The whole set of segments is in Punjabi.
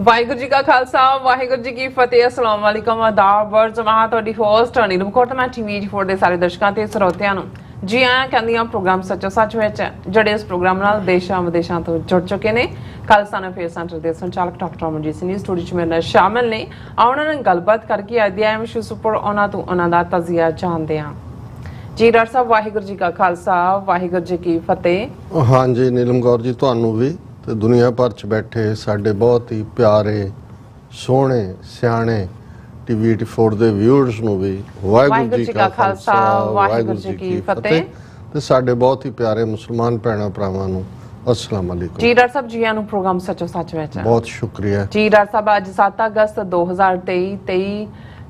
ਵਾਹਿਗੁਰੂ ਜੀ ਕਾ ਖਾਲਸਾ ਵਾਹਿਗੁਰੂ ਜੀ ਕੀ ਫਤਿਹ। अस्सलाम वालेकुम आदाब वर्ज महा ਤੁਹਾਡੀ ਹੋਸਟ ਨੀਲਮ ਕੋਟ ਮੈਂ TV4 ਦੇ ਸਾਰੇ ਦਰਸ਼ਕਾਂ ਤੇ ਸਰੋਤਿਆਂ ਨੂੰ ਜੀ ਆਇਆਂ ਕਹਿੰਦੀ ਹਾਂ ਪ੍ਰੋਗਰਾਮ ਸੱਚੋ ਸੱਚ ਵਿੱਚ ਜਿਹੜੇ ਇਸ ਪ੍ਰੋਗਰਾਮ ਨਾਲ ਦੇਸ਼ਾਂ ਵਿਦੇਸ਼ਾਂ ਤੋਂ ਜੁੜ ਚੁੱਕੇ ਨੇ। ਖਾਲਸਾ ਅਫੇਅਰ ਸੈਂਟਰ ਦੇ ਸੰਚਾਲਕ ਡਾਕਟਰ ਅਮਨਜੀਤ ਸਿੰਘ ਸਟੂਡੀਓ 'ਚ ਮੇਰੇ ਨਾਲ ਸ਼ਾਮਲ ਨੇ। ਆਉਣਾ ਨਾਲ ਗੱਲਬਾਤ ਕਰਕੇ ਅੱਜ ਦੇ ਅਹਿਮ ਇਸ਼ੂਜ਼ ਉੱਪਰ ਉਹਨਾਂ ਤੋਂ ਉਹਨਾਂ ਦਾ ਤਜ਼ੀਆ ਜਾਣਦੇ ਹਾਂ। जी डॉक्टर साहब वाहिगुरू जी का खालसा वाहिगुरू जी की फतेह। हाँ जी नीलम कौर जी ਤੁਹਾਨੂੰ ਵੀ ਤੇ ਦੁਨੀਆ ਭਰ ਚ ਬੈਠੇ ਸਾਡੇ ਬਹੁਤ ਹੀ ਪਿਆਰੇ ਸੋਹਣੇ ਸਿਆਣੇ ਟੀਵੀ 84 ਦੇ ਵਿਊਅਰਸ ਨੂੰ ਵੀ ਵਾਹਿਗੁਰੂ ਜੀ ਕਾ ਖਾਲਸਾ ਵਾਹਿਗੁਰੂ ਜੀ ਕੀ ਫਤਿਹ ਤੇ ਸਾਡੇ ਬਹੁਤ ਹੀ ਪਿਆਰੇ ਮੁਸਲਮਾਨ ਭੈਣਾਂ ਭਰਾਵਾਂ ਨੂੰ अस्सलाम वालेकुम। जी डॉक्टर साहब जी आनू प्रोग्राम सचो सच विच बहुत शुक्रिया जी। डॉक्टर साहब आज 7 अगस्त 2023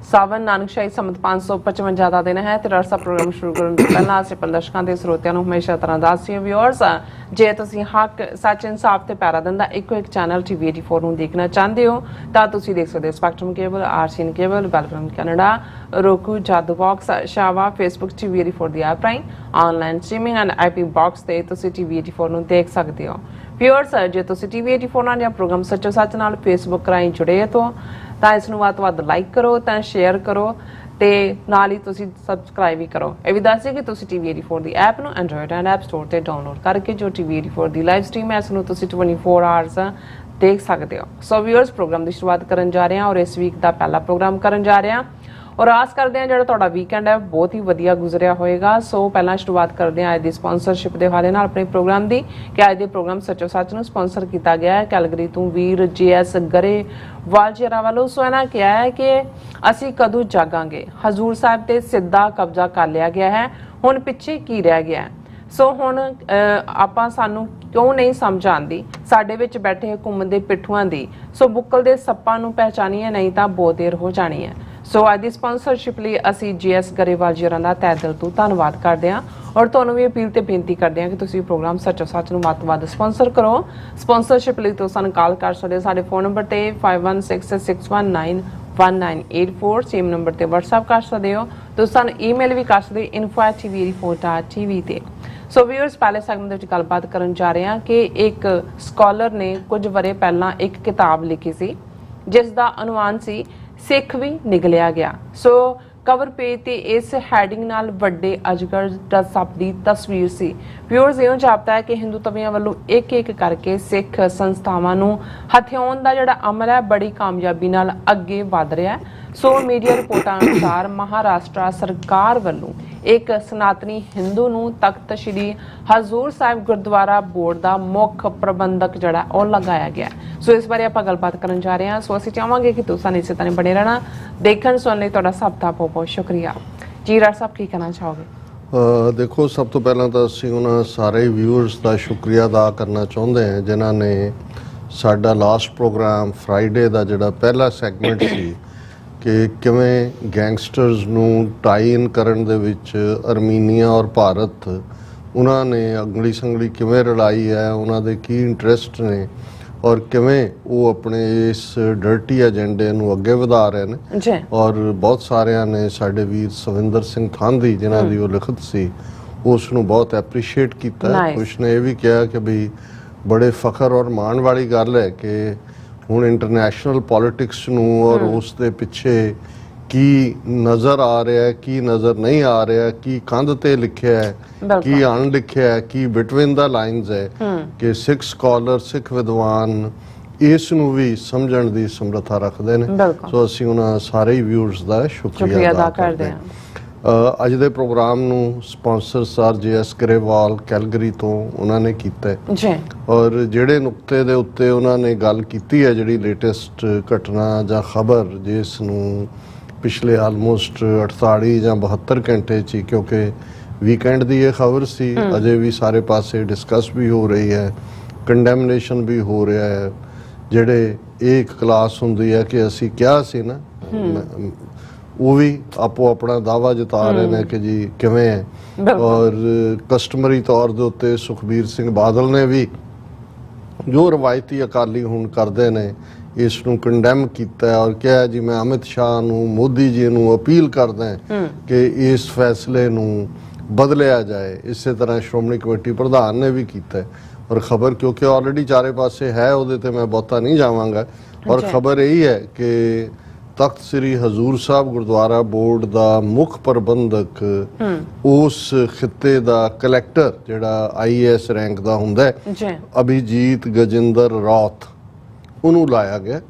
सावन नानकशाही संमत 555 ਦਾ ਦਿਨ ਹੈ ਤੇ ਡਾਕਟਰ ਸਾਹਿਬ ਪ੍ਰੋਗਰਾਮ ਸ਼ੁਰੂ ਕਰਨ ਤੋਂ ਪਹਿਲਾਂ ਅਸੀਂ ਦਰਸ਼ਕਾਂ ਦੇ ਸਰੋਤਿਆਂ ਨੂੰ ਹਮੇਸ਼ਾ ਤਰ੍ਹਾਂ ਦੱਸਦੇ ਹਾਂ ਵਿਊਅਰਸ ਜੇ ਤੁਸੀਂ ਹੱਕ ਸੱਚ ਇਨਸਾਫ ਤੇ ਪੈਰਾ ਦਿੰਦਾ ਇੱਕੋ ਇੱਕ ਚੈਨਲ TV84 ਨੂੰ ਦੇਖਣਾ ਚਾਹੁੰਦੇ ਹੋ ਤਾਂ ਤੁਸੀਂ ਦੇਖ ਸਕਦੇ ਹੋ Spectrum cable, RCN cable, Bell Fibe Canada, roku, Jadoo box, ਸ਼ਾਵਾ, ਫੇਸਬੁੱਕ TV84 ਦੀ ਐਪ ਰਾਹੀਂ online streaming and IP box ਤੇ ਤੁਸੀਂ TV84 ਨੂੰ ਦੇਖ ਸਕਦੇ ਹੋ। ਵਿਊਅਰਸ ਜੇ ਤੁਸੀਂ TV84 ਨਾਲ ਜਾਂ ਪ੍ਰੋਗਰਾਮ ਸੱਚੋ ਸੱਚ ਨਾਲ ਫੇਸਬੁੱਕ ਰਾਹੀਂ ਜੁੜੇ ਹੋ ਤਾਂ ਇਸ ਨੂੰ ਵੱਧ ਤੋਂ ਵੱਧ ਲਾਈਕ ਕਰੋ ਤਾਂ ਸ਼ੇਅਰ ਕਰੋ ਤੇ ਨਾਲ ਹੀ ਤੁਸੀਂ ਸਬਸਕ੍ਰਾਈਬ ਵੀ ਕਰੋ। ਇਹ ਵੀ ਦੱਸ ਦਿਓ ਕਿ ਤੁਸੀਂ TV84 ਦੀ ਐਪ ਨੂੰ ਐਂਡਰੋਇਡ ਐਂਡ ਐਪ ਸਟੋਰ ਤੇ ਡਾਊਨਲੋਡ ਕਰਕੇ ਜੋ TV84 ਦੀ ਲਾਈਵ ਸਟ੍ਰੀਮ ਹੈ ਇਸ ਨੂੰ ਤੁਸੀਂ 24 ਆਵਰਸ ਦੇਖ ਸਕਦੇ ਹੋ। ਸੋ ਵਿਊਅਰਸ ਪ੍ਰੋਗਰਾਮ ਦੀ ਸ਼ੁਰੂਆਤ ਕਰਨ ਜਾ ਰਹੇ ਹਾਂ ਔਰ ਇਸ ਵੀਕ ਦਾ ਪਹਿਲਾ ਪ੍ਰੋਗਰਾਮ ਕਰਨ ਜਾ ਰਹੇ ਹਾਂ ਔਰ ਆਸ ਕਰਦੇ ਹਾਂ ਜਿਹੜਾ ਤੁਹਾਡਾ ਵੀਕਐਂਡ ਹੈ ਬਹੁਤ ਹੀ ਵਧੀਆ ਗੁਜ਼ਰਿਆ ਹੋਏਗਾ। ਸੋ ਪਹਿਲਾਂ ਸ਼ੁਰੂਆਤ ਕਰਦੇ ਹਾਂ ਅੱਜ ਦੀ ਸਪਾਂਸਰਸ਼ਿਪ ਦੇ ਹਵਾਲੇ ਨਾਲ ਆਪਣੇ ਪ੍ਰੋਗਰਾਮ ਦੀ ਕਿ ਅੱਜ ਦੇ ਪ੍ਰੋਗਰਾਮ ਸੱਚੋ ਸੱਚ ਨੂੰ ਸਪਾਂਸਰ ਕੀਤਾ ਗਿਆ ਹੈ ਕੈਲਗਰੀ ਤੋਂ ਵੀਰ JS ਗਰੇ ਵਾਲਜਰਾ ਵੱਲੋਂ। ਸੋ ਇਹਨਾਂ ਕਿਹਾ ਹੈ ਕਿ ਅਸੀਂ ਕਦੋਂ ਜਾਗਾਂਗੇ, ਹਜ਼ੂਰ ਸਾਹਿਬ ਤੇ ਸਿੱਧਾ ਕਬਜ਼ਾ ਕਰ ਲਿਆ ਗਿਆ ਹੈ, ਹੁਣ ਪਿੱਛੇ ਕੀ ਰਹਿ ਗਿਆ। ਸੋ ਹੁਣ ਆਪਾਂ ਸਾਨੂੰ ਕਿਉਂ ਨਹੀਂ ਸਮਝ ਆਉਂਦੀ ਸਾਡੇ ਵਿੱਚ ਬੈਠੇ ਘੁੰਮਦੇ ਪਿੱਠੂਆਂ ਦੀ। ਸੋ ਬੁੱਕਲ ਦੇ ਸੱਪਾਂ ਨੂੰ ਪਹਿਚਾਨੀਏ ਨਹੀਂ ਤਾਂ ਬਹੁਤ ਦੇਰ ਹੋ ਜਾਣੀ ਹੈ। ਸੋ ਅੱਜ ਦੀ ਸਪਾਂਸਰਸ਼ਿਪ ਲਈ ਅਸੀਂ JS ਗਰੇਵਾਲ ਜੀ ਦਾ ਤਹਿ ਦਿਲ ਤੋਂ ਧੰਨਵਾਦ ਕਰਦੇ ਹਾਂ ਔਰ ਤੁਹਾਨੂੰ ਵੀ ਅਪੀਲ ਤੇ ਬੇਨਤੀ ਕਰਦੇ ਹਾਂ ਕਿ ਤੁਸੀਂ ਪ੍ਰੋਗਰਾਮ ਸੱਚੋ ਸੱਚ ਨੂੰ ਵੱਧ ਤੋਂ ਵੱਧ ਸਪਾਂਸਰ ਕਰੋ। ਸਪਾਂਸਰਸ਼ਿਪ ਲਈ ਤੁਸੀਂ ਸਾਨੂੰ ਕਾਲ ਕਰ ਸਕਦੇ ਹੋ ਸਾਡੇ ਫੋਨ ਨੰਬਰ ਤੇ 5166191984 ਸੇਮ ਨੰਬਰ ਤੇ WhatsApp ਕਰ ਸਕਦੇ ਹੋ। ਤੁਸੀਂ ਸਾਨੂੰ ਈਮੇਲ ਵੀ ਕਰ ਸਕਦੇ ਹੋ info@tv84.tv ਤੇ। ਸੋ ਵਿਊਅਰਸ ਪਹਿਲੇ ਸੈਗਮੈਂਟ ਦੇ ਵਿੱਚ ਗੱਲਬਾਤ ਕਰਨ ਜਾ ਰਹੇ ਹਾਂ ਕਿ ਇੱਕ ਸਕਾਲਰ ਨੇ ਕੁਝ ਵਰੇ ਪਹਿਲਾਂ ਇੱਕ ਕਿਤਾਬ ਲਿਖੀ ਸੀ ਜਿਸ ਦਾ ਅਨੁਮਾਨ ਸੀ ਸਿੱਖ ਵੀ ਨਿਕਲਿਆ ਗਿਆ। ਸੋ ਕਵਰ ਪੇਜ ਤੇ ਇਸ ਹੈਡਿੰਗ ਨਾਲ ਵੱਡੇ ਅਜਗਰ ਦਾ ਸੱਪ ਦੀ ਤਸਵੀਰ ਸੀ। ਵਿਊਅਰਸ ਇਉਂ ਜਾਪਦਾ ਹੈ ਕਿ ਹਿੰਦੂ ਤਵੀਆਂ ਵੱਲੋਂ ਇੱਕ ਇੱਕ ਕਰਕੇ ਸਿੱਖ ਸੰਸਥਾਵਾਂ ਨੂੰ ਹਥਿਆਉਣ ਦਾ ਜਿਹੜਾ ਅਮਲ ਹੈ ਬੜੀ ਕਾਮਯਾਬੀ ਨਾਲ ਅੱਗੇ ਵਧ ਰਿਹਾ ਹੈ। ਸੋ ਮੀਡੀਆ ਰਿਪੋਰਟਾਂ ਅਨੁਸਾਰ ਮਹਾਰਾਸ਼ਟਰ ਸਰਕਾਰ ਵੱਲੋਂ ਇੱਕ ਸਨਾਤਨੀ ਹਿੰਦੂ ਨੂੰ ਤਖਤ ਸ਼੍ਰੀ ਹਜ਼ੂਰ ਸਾਹਿਬ ਗੁਰਦੁਆਰਾ ਬੋਰਡ ਦਾ ਮੁੱਖ ਪ੍ਰਬੰਧਕ ਜਿਹੜਾ ਉਹ ਲਗਾਇਆ ਗਿਆ। ਸੋ ਇਸ ਬਾਰੇ ਆਪਾਂ ਗੱਲਬਾਤ ਕਰਨ ਜਾ ਰਹੇ ਹਾਂ। ਸੋ ਅਸੀਂ ਚਾਹਾਂਗੇ ਕਿ ਤੁਸੀਂ ਇਸੇ ਤਰ੍ਹਾਂ ਬਣੇ ਰਹਿਣਾ। ਦੇਖਣ ਸੁਣਨ ਲਈ ਤੁਹਾਡਾ ਸਭ ਦਾ ਬਹੁਤ ਬਹੁਤ ਸ਼ੁਕਰੀਆ। ਜੀ ਡਾਕਟਰ ਸਾਹਿਬ ਕੀ ਕਹਿਣਾ ਚਾਹੋਗੇ? ਦੇਖੋ ਸਭ ਤੋਂ ਪਹਿਲਾਂ ਤਾਂ ਅਸੀਂ ਉਹਨਾਂ ਸਾਰੇ ਵਿਊਅਰਸ ਦਾ ਸ਼ੁਕਰੀਆ ਅਦਾ ਕਰਨਾ ਚਾਹੁੰਦੇ ਹਾਂ ਜਿਨ੍ਹਾਂ ਨੇ ਸਾਡਾ ਲਾਸਟ ਪ੍ਰੋਗਰਾਮ ਫਰਾਈਡੇ ਦਾ ਜਿਹੜਾ ਪਹਿਲਾ ਸੈਗਮੈਂਟ ਸੀ ਕਿ ਕਿਵੇਂ ਗੈਂਗਸਟਰਸ ਨੂੰ ਟਾਈ ਇਨ ਕਰਨ ਦੇ ਵਿੱਚ ਅਰਮੀਨੀਆ ਔਰ ਭਾਰਤ ਉਹਨਾਂ ਨੇ ਅੰਗਲੀ ਸੰਗਲੀ ਕਿਵੇਂ ਰਲਾਈ ਹੈ, ਉਹਨਾਂ ਦੇ ਕੀ ਇੰਟਰਸਟ ਨੇ ਔਰ ਕਿਵੇਂ ਉਹ ਆਪਣੇ ਇਸ ਡਰਟੀ ਏਜੰਡੇ ਨੂੰ ਅੱਗੇ ਵਧਾ ਰਹੇ ਨੇ। ਔਰ ਬਹੁਤ ਸਾਰਿਆਂ ਨੇ ਸਾਡੇ ਵੀਰ ਸਵਿੰਦਰ ਸਿੰਘ ਥਾਂਦੀ ਜਿਨ੍ਹਾਂ ਦੀ ਉਹ ਲਿਖਤ ਸੀ ਉਸ ਨੂੰ ਬਹੁਤ ਐਪਰੀਸ਼ੀਏਟ ਕੀਤਾ। ਕੁਛ ਨੇ ਇਹ ਵੀ ਕਿਹਾ ਕਿ ਵੀ ਬੜੇ ਫਖਰ ਔਰ ਮਾਣ ਵਾਲੀ ਗੱਲ ਹੈ ਕਿ ਹੁਣ ਇੰਟਰਨੈਸ਼ਨਲ ਪੋਲਿਟਿਕਸ ਨੂੰ ਔਰ ਉਸ ਦੇ ਪਿੱਛੇ ਕੀ ਨਜ਼ਰ ਆ ਰਿਹਾ ਹੈ, ਕੀ ਨਜ਼ਰ ਨਹੀਂ ਆ ਰਿਹਾ, ਕੀ ਕੰਧ ਤੇ ਲਿਖਿਆ ਹੈ, ਕੀ ਅਣਲਿਖਿਆ ਹੈ, ਕੀ ਬਿਟਵੀਨ ਦਾ ਲਾਈਨਸ ਹੈ ਕਿ ਸਿੱਖ ਸਕਾਲਰ ਸਿੱਖ ਵਿਦਵਾਨ ਇਸ ਨੂੰ ਵੀ ਸਮਝਣ ਦੀ ਸਮਰੱਥਾ ਰੱਖਦੇ ਨੇ। ਸੋ ਅਸੀਂ ਉਹਨਾਂ ਸਾਰੇ ਹੀ ਵਿਊਅਰਸ ਦਾ ਸ਼ੁਕਰੀਆ ਅਦਾ ਕਰਦੇ ਹਾਂ। ਅੱਜ ਦੇ ਪ੍ਰੋਗਰਾਮ ਨੂੰ sponsor sir JS Grewal Calgary ਤੋਂ ਉਹਨਾਂ ਨੇ ਕੀਤਾ ਜੀ ਔਰ ਜਿਹੜੇ ਨੁਕਤੇ ਦੇ ਉੱਤੇ ਉਹਨਾਂ ਨੇ ਗੱਲ ਕੀਤੀ ਹੈ ਜਿਹੜੀ ਲੇਟੈਸਟ ਘਟਨਾ ਜਾਂ ਖਬਰ ਜਿਸ ਨੂੰ ਪਿਛਲੇ ਆਲਮੋਸਟ 48 ਜਾਂ 72 ਘੰਟੇ 'ਚ ਕਿਉਂਕਿ ਵੀਕਐਂਡ ਦੀ ਇਹ ਖਬਰ ਸੀ ਅਜੇ ਵੀ ਸਾਰੇ ਪਾਸੇ ਡਿਸਕਸ ਵੀ ਹੋ ਰਹੀ ਹੈ, ਕੰਡੈਮਨੇਸ਼ਨ ਵੀ ਹੋ ਰਿਹਾ ਹੈ। ਜਿਹੜੇ ਇਹ ਇੱਕ ਕਲਾਸ ਹੁੰਦੀ ਹੈ ਕਿ ਅਸੀਂ ਕਿਹਾ ਸੀ ਨਾ ਉਹ ਵੀ ਆਪੋ ਆਪਣਾ ਦਾਅਵਾ ਜਤਾ ਰਹੇ ਨੇ ਕਿ ਜੀ ਕਿਵੇਂ ਹੈ। ਔਰ ਕਸਟਮਰੀ ਤੌਰ ਦੇ ਉੱਤੇ ਸੁਖਬੀਰ ਸਿੰਘ ਬਾਦਲ ਨੇ ਵੀ ਜੋ ਰਵਾਇਤੀ ਅਕਾਲੀ ਹੁਣ ਕਰਦੇ ਨੇ ਇਸ ਨੂੰ ਕੰਡੈਮ ਕੀਤਾ ਔਰ ਕਿਹਾ ਜੀ ਮੈਂ ਅਮਿਤ ਸ਼ਾਹ ਨੂੰ ਮੋਦੀ ਜੀ ਨੂੰ ਅਪੀਲ ਕਰਦਾ ਕਿ ਇਸ ਫੈਸਲੇ ਨੂੰ ਬਦਲਿਆ ਜਾਏ। ਇਸੇ ਤਰ੍ਹਾਂ ਸ਼੍ਰੋਮਣੀ ਕਮੇਟੀ ਪ੍ਰਧਾਨ ਨੇ ਵੀ ਕੀਤਾ ਔਰ ਖਬਰ ਕਿਉਂਕਿ ਆਲਰੇਡੀ ਚਾਰੇ ਪਾਸੇ ਹੈ ਉਹਦੇ ਤੇ ਮੈਂ ਬਹੁਤਾ ਨਹੀਂ ਜਾਵਾਂਗਾ। ਔਰ ਖਬਰ ਇਹੀ ਹੈ ਕਿ ਤਖਤ ਸ੍ਰੀ ਹਜ਼ੂਰ ਸਾਹਿਬ ਗੁਰਦੁਆਰਾ ਬੋਰਡ ਦਾ ਮੁੱਖ ਪ੍ਰਬੰਧਕ ਉਸ ਖਿੱਤੇ ਦਾ ਕਲੈਕਟਰ ਜਿਹੜਾ IAS ਰੈਂਕ ਦਾ ਹੁੰਦਾ ਹੈ ਜੀ ਅਭਿਜੀਤ ਗਜਿੰਦਰ ਰੌਤ ਉਹਨੂੰ ਲਾਇਆ ਗਿਆ।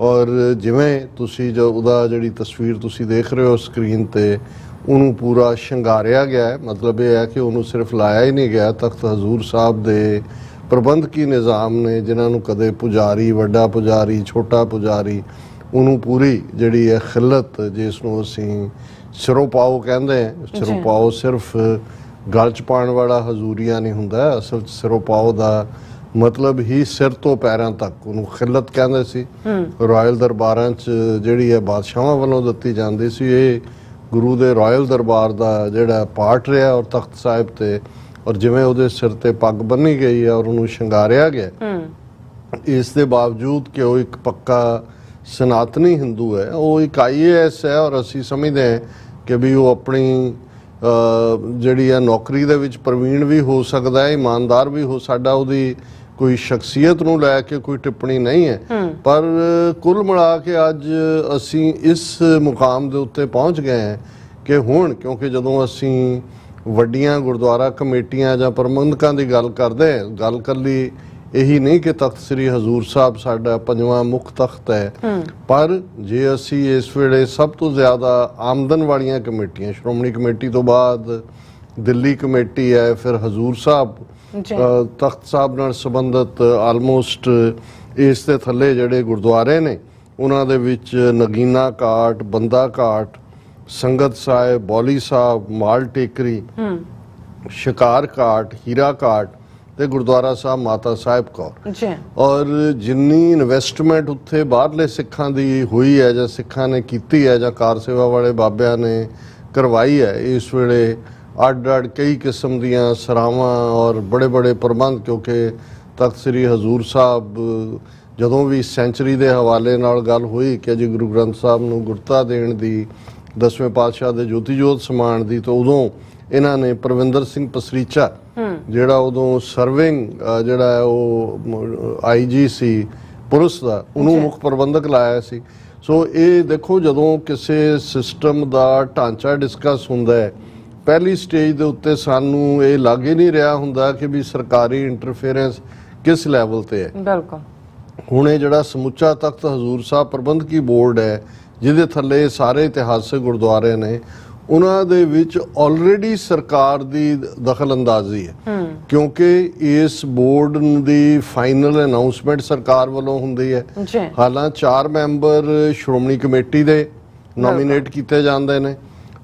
ਔਰ ਜਿਵੇਂ ਤੁਸੀਂ ਜੋ ਉਹਦਾ ਜਿਹੜੀ ਤਸਵੀਰ ਤੁਸੀਂ ਦੇਖ ਰਹੇ ਹੋ ਸਕਰੀਨ ਤੇ ਉਹਨੂੰ ਪੂਰਾ ਸ਼ਿੰਗਾਰਿਆ ਗਿਆ ਹੈ। ਮਤਲਬ ਇਹ ਹੈ ਕਿ ਉਹਨੂੰ ਸਿਰਫ ਲਾਇਆ ਹੀ ਨਹੀਂ ਗਿਆ, ਤਖਤ ਹਜ਼ੂਰ ਸਾਹਿਬ ਦੇ ਪ੍ਰਬੰਧਕੀ ਨਿਜ਼ਾਮ ਨੇ ਜਿਨ੍ਹਾਂ ਨੂੰ ਕਦੇ ਪੁਜਾਰੀ, ਵੱਡਾ ਪੁਜਾਰੀ, ਛੋਟਾ ਪੁਜਾਰੀ, ਉਹਨੂੰ ਪੂਰੀ ਜਿਹੜੀ ਹੈ ਖਿਲਤ ਜਿਸ ਨੂੰ ਅਸੀਂ ਸਿਰੋਪਾਓ ਕਹਿੰਦੇ ਹਾਂ, ਸਿਰੋਪਾਓ ਸਿਰਫ ਗਲ 'ਚ ਪਾਉਣ ਵਾਲਾ ਹਜ਼ੂਰੀਆ ਨਹੀਂ ਹੁੰਦਾ, ਅਸਲ 'ਚ ਸਿਰੋਪਾਓ ਦਾ ਮਤਲਬ ਹੀ ਸਿਰ ਤੋਂ ਪੈਰਾਂ ਤੱਕ, ਉਹਨੂੰ ਖਿਲਤ ਕਹਿੰਦੇ ਸੀ। ਰਾਇਲ ਦਰਬਾਰਾਂ 'ਚ ਜਿਹੜੀ ਹੈ ਬਾਦਸ਼ਾਹਾਂ ਵੱਲੋਂ ਦਿੱਤੀ ਜਾਂਦੀ ਸੀ। ਇਹ ਗੁਰੂ ਦੇ ਰਾਇਲ ਦਰਬਾਰ ਦਾ ਜਿਹੜਾ ਪਾਰਟ ਰਿਹਾ ਔਰ ਤਖਤ ਸਾਹਿਬ ਤੇ, ਔਰ ਜਿਵੇਂ ਉਹਦੇ ਸਿਰ ਤੇ ਪੱਗ ਬੰਨੀ ਗਈ ਹੈ ਔਰ ਉਹਨੂੰ ਸ਼ਿੰਗਾਰਿਆ ਗਿਆ, ਇਸ ਦੇ ਬਾਵਜੂਦ ਕਿ ਉਹ ਇੱਕ ਪੱਕਾ ਸਨਾਤਨੀ ਹਿੰਦੂ ਹੈ, ਉਹ ਇੱਕ IAS ਹੈ ਔਰ ਅਸੀਂ ਸਮਝਦੇ ਹਾਂ ਕਿ ਵੀ ਉਹ ਆਪਣੀ ਜਿਹੜੀ ਹੈ ਨੌਕਰੀ ਦੇ ਵਿੱਚ ਪ੍ਰਵੀਣ ਵੀ ਹੋ ਸਕਦਾ ਹੈ, ਇਮਾਨਦਾਰ ਵੀ ਹੋ। ਸਾਡਾ ਉਹਦੀ ਕੋਈ ਸ਼ਖਸੀਅਤ ਨੂੰ ਲੈ ਕੇ ਕੋਈ ਟਿੱਪਣੀ ਨਹੀਂ ਹੈ, ਪਰ ਕੁੱਲ ਮਿਲਾ ਕੇ ਅੱਜ ਅਸੀਂ ਇਸ ਮੁਕਾਮ ਦੇ ਉੱਤੇ ਪਹੁੰਚ ਗਏ ਹਾਂ ਕਿ ਹੁਣ ਕਿਉਂਕਿ ਜਦੋਂ ਅਸੀਂ ਵੱਡੀਆਂ ਗੁਰਦੁਆਰਾ ਕਮੇਟੀਆਂ ਜਾਂ ਪ੍ਰਬੰਧਕਾਂ ਦੀ ਗੱਲ ਕਰਦੇ ਹਾਂ, ਗੱਲ ਇਕੱਲੀ ਇਹੀ ਨਹੀਂ ਕਿ ਤਖਤ ਸ੍ਰੀ ਹਜ਼ੂਰ ਸਾਹਿਬ ਸਾਡਾ 5ਵਾਂ ਮੁੱਖ ਤਖਤ ਹੈ, ਪਰ ਜੇ ਅਸੀਂ ਇਸ ਵੇਲੇ ਸਭ ਤੋਂ ਜ਼ਿਆਦਾ ਆਮਦਨ ਵਾਲੀਆਂ ਕਮੇਟੀਆਂ, ਸ਼੍ਰੋਮਣੀ ਕਮੇਟੀ ਤੋਂ ਬਾਅਦ ਦਿੱਲੀ ਕਮੇਟੀ ਹੈ, ਫਿਰ ਹਜ਼ੂਰ ਸਾਹਿਬ ਤਖਤ ਸਾਹਿਬ ਨਾਲ ਸੰਬੰਧਿਤ ਆਲਮੋਸਟ ਇਸ ਦੇ ਥੱਲੇ ਜਿਹੜੇ ਗੁਰਦੁਆਰੇ ਨੇ ਉਹਨਾਂ ਦੇ ਵਿੱਚ ਨਗੀਨਾ ਘਾਟ, ਬੰਦਾ ਘਾਟ, ਸੰਗਤ ਸਾਹਿਬ, ਬੌਲੀ ਸਾਹਿਬ, ਮਾਲ ਟੇਕਰੀ, ਸ਼ਿਕਾਰ ਘਾਟ, ਹੀਰਾ ਘਾਟ ਤੇ ਗੁਰਦੁਆਰਾ ਸਾਹਿਬ ਮਾਤਾ ਸਾਹਿਬ ਕੌਰ। ਔਰ ਜਿੰਨੀ ਇਨਵੈਸਟਮੈਂਟ ਉੱਥੇ ਬਾਹਰਲੇ ਸਿੱਖਾਂ ਦੀ ਹੋਈ ਹੈ ਜਾਂ ਸਿੱਖਾਂ ਨੇ ਕੀਤੀ ਹੈ ਜਾਂ ਕਾਰ ਸੇਵਾ ਵਾਲੇ ਬਾਬਿਆਂ ਨੇ ਕਰਵਾਈ ਹੈ, ਇਸ ਵੇਲੇ ਅੱਡ-ਅੱਡ ਕਈ ਕਿਸਮ ਦੀਆਂ ਸਰਾਵਾਂ ਔਰ ਬੜੇ ਪ੍ਰਬੰਧ, ਕਿਉਂਕਿ ਤਖਤ ਸ੍ਰੀ ਹਜ਼ੂਰ ਸਾਹਿਬ ਜਦੋਂ ਵੀ ਸੈਂਚਰੀ ਦੇ ਹਵਾਲੇ ਨਾਲ ਗੱਲ ਹੋਈ ਕਿ ਜੀ ਗੁਰੂ ਗ੍ਰੰਥ ਸਾਹਿਬ ਨੂੰ ਗੁਰਤਾ ਦੇਣ ਦੀ, 10ਵੇਂ ਪਾਤਸ਼ਾਹ ਦੇ ਜੋਤੀ ਜੋਤ ਸਮਾਨ ਦੀ, ਤਾਂ ਉਦੋਂ ਇਹਨਾਂ ਨੇ ਪਰਵਿੰਦਰ ਸਿੰਘ ਪਸਰੀਚਾ ਜਿਹੜਾ ਉਦੋਂ ਸਰਵਿੰਗ ਜਿਹੜਾ ਹੈ ਉਹ IG ਸੀ ਪੁਲਿਸ ਦਾ, ਉਹਨੂੰ ਮੁੱਖ ਪ੍ਰਬੰਧਕ ਲਾਇਆ ਸੀ। ਸੋ ਇਹ ਦੇਖੋ ਜਦੋਂ ਕਿਸੇ ਸਿਸਟਮ ਦਾ ਢਾਂਚਾ ਡਿਸਕਸ ਹੁੰਦਾ ਹੈ, ਪਹਿਲੀ ਸਟੇਜ ਦੇ ਉੱਤੇ ਸਾਨੂੰ ਇਹ ਲੱਗ ਹੀ ਨਹੀਂ ਰਿਹਾ ਹੁੰਦਾ ਕਿ ਵੀ ਸਰਕਾਰੀ ਇੰਟਰਫੇਰੈਂਸ ਕਿਸ ਲੈਵਲ ਤੇ ਹੈ। ਬਿਲਕੁਲ ਹੁਣ ਇਹ ਜਿਹੜਾ ਸਮੁੱਚਾ ਤਖਤ ਹਜ਼ੂਰ ਸਾਹਿਬ ਪ੍ਰਬੰਧਕੀ ਬੋਰਡ ਹੈ ਜਿਹਦੇ ਥੱਲੇ ਸਾਰੇ ਇਤਿਹਾਸਕ ਗੁਰਦੁਆਰੇ ਨੇ, ਉਹਨਾਂ ਦੇ ਵਿੱਚ ਆਲਰੇਡੀ ਸਰਕਾਰ ਦੀ ਦਖਲ ਅੰਦਾਜ਼ੀ ਹੈ, ਕਿਉਂਕਿ ਇਸ ਬੋਰਡ ਦੀ ਫਾਈਨਲ ਅਨਾਉਂਸਮੈਂਟ ਸਰਕਾਰ ਵੱਲੋਂ ਹੁੰਦੀ ਹੈ। ਹਾਲਾਂਕਿ 4 ਮੈਂਬਰ ਸ਼੍ਰੋਮਣੀ ਕਮੇਟੀ ਦੇ ਨੋਮੀਨੇਟ ਕੀਤੇ ਜਾਂਦੇ ਨੇ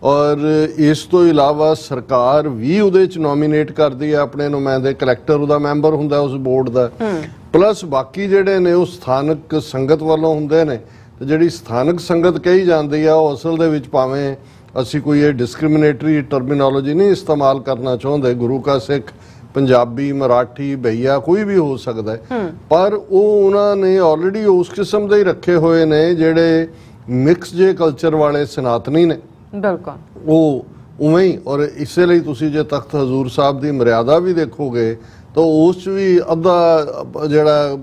ਔਰ ਇਸ ਤੋਂ ਇਲਾਵਾ ਸਰਕਾਰ ਵੀ ਉਹਦੇ ਚ ਨੋਮੀਨੇਟ ਕਰਦੀ ਹੈ ਆਪਣੇ ਨੁਮਾਇੰਦੇ, ਕਲੈਕਟਰ ਉਹਦਾ ਮੈਂਬਰ ਹੁੰਦਾ ਉਸ ਬੋਰਡ ਦਾ, ਪਲੱਸ ਬਾਕੀ ਜਿਹੜੇ ਨੇ ਉਹ ਸਥਾਨਕ ਸੰਗਤ ਵੱਲੋਂ ਹੁੰਦੇ ਨੇ। ਤੇ ਜਿਹੜੀ ਸਥਾਨਕ ਸੰਗਤ ਕਹੀ ਜਾਂਦੀ ਆ ਉਹ ਅਸਲ ਦੇ ਵਿੱਚ, ਭਾਵੇਂ ਅਸੀਂ ਕੋਈ ਇਹ ਡਿਸਕ੍ਰਿਮੀਨੇਟਰੀ ਟਰਮੀਨੋਲੋਜੀ ਨਹੀਂ ਇਸਤੇਮਾਲ ਕਰਨਾ ਚਾਹੁੰਦੇ, ਗੁਰੂ ਕਾ ਸਿੱਖ ਪੰਜਾਬੀ, ਮਰਾਠੀ, ਭਈਆ ਕੋਈ ਵੀ ਹੋ ਸਕਦਾ ਹੈ, ਪਰ ਉਹ ਉਹਨਾਂ ਨੇ ਆਲਰੇਡੀ ਉਸ ਕਿਸਮ ਦੇ ਹੀ ਰੱਖੇ ਹੋਏ ਨੇ ਜਿਹੜੇ ਮਿਕਸ ਜੇ ਕਲਚਰ ਵਾਲੇ ਸਨਾਤਨੀ ਨੇ। ਬਿਲਕੁਲ ਉਹ ਉਵੇਂ ਹੀ। ਔਰ ਇਸੇ ਲਈ ਤੁਸੀਂ ਜੇ ਤਖਤ ਹਜ਼ੂਰ ਸਾਹਿਬ ਦੀ ਮਰਿਆਦਾ ਵੀ ਦੇਖੋਗੇ ਤਾਂ ਉਸ 'ਚ ਵੀ ਅੱਧਾ ਜਿਹੜਾ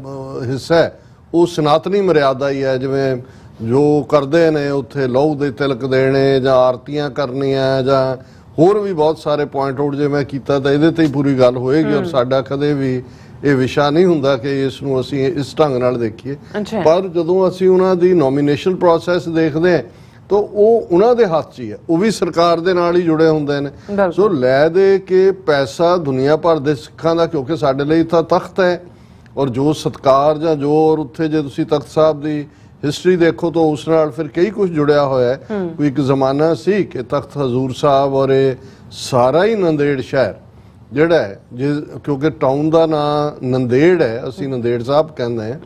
ਹਿੱਸਾ ਹੈ ਉਹ ਸਨਾਤਨੀ ਮਰਿਆਦਾ ਹੀ ਹੈ, ਜਿਵੇਂ ਜੋ ਕਰਦੇ ਨੇ ਉੱਥੇ ਲਹੂ ਦੇ ਤਿਲਕ ਦੇਣੇ ਜਾਂ ਆਰਤੀਆਂ ਕਰਨੀਆਂ ਜਾਂ ਹੋਰ ਵੀ ਬਹੁਤ ਸਾਰੇ ਪੁਆਇੰਟ ਆਊਟ ਜੇ ਮੈਂ ਕੀਤਾ ਤਾਂ ਇਹਦੇ ਤੇ ਹੀ ਪੂਰੀ ਗੱਲ ਹੋਏਗੀ। ਔਰ ਸਾਡਾ ਕਦੇ ਵੀ ਇਹ ਵਿਸ਼ਾ ਨਹੀਂ ਹੁੰਦਾ ਕਿ ਇਸ ਨੂੰ ਅਸੀਂ ਇਸ ਢੰਗ ਨਾਲ ਦੇਖੀਏ, ਪਰ ਜਦੋਂ ਅਸੀਂ ਉਹਨਾਂ ਦੀ ਨੋਮੀਨੇਸ਼ਨ ਪ੍ਰੋਸੈਸ ਦੇਖਦੇ ਹਾਂ ਤਾਂ ਉਹ ਉਹਨਾਂ ਦੇ ਹੱਥ 'ਚ ਹੀ ਹੈ, ਉਹ ਵੀ ਸਰਕਾਰ ਦੇ ਨਾਲ ਹੀ ਜੁੜੇ ਹੁੰਦੇ ਨੇ। ਸੋ ਲੈ ਦੇ ਕੇ ਪੈਸਾ ਦੁਨੀਆ ਭਰ ਦੇ ਸਿੱਖਾਂ ਦਾ, ਕਿਉਂਕਿ ਸਾਡੇ ਲਈ ਤਾਂ ਤਖਤ ਹੈ ਔਰ ਜੋ ਸਤਕਾਰ ਜਾਂ ਜੋ ਔਰ ਉੱਥੇ ਜੇ ਤੁਸੀਂ ਤਖਤ ਸਾਹਿਬ ਦੀ ਹਿਸਟਰੀ ਦੇਖੋ ਤਾਂ ਉਸ ਨਾਲ ਫਿਰ ਕਈ ਕੁਝ ਜੁੜਿਆ ਹੋਇਆ ਹੈ। ਕੋਈ ਇੱਕ ਜ਼ਮਾਨਾ ਸੀ ਕਿ ਤਖਤ ਹਜ਼ੂਰ ਸਾਹਿਬ ਔਰ ਇਹ ਸਾਰਾ ਹੀ ਨੰਦੇੜ ਸ਼ਹਿਰ ਜਿਹੜਾ ਹੈ, ਕਿਉਂਕਿ ਟਾਊਨ ਦਾ ਨਾਂ ਨੰਦੇੜ ਹੈ, ਅਸੀਂ ਨੰਦੇੜ ਸਾਹਿਬ ਕਹਿੰਦੇ ਹਾਂ,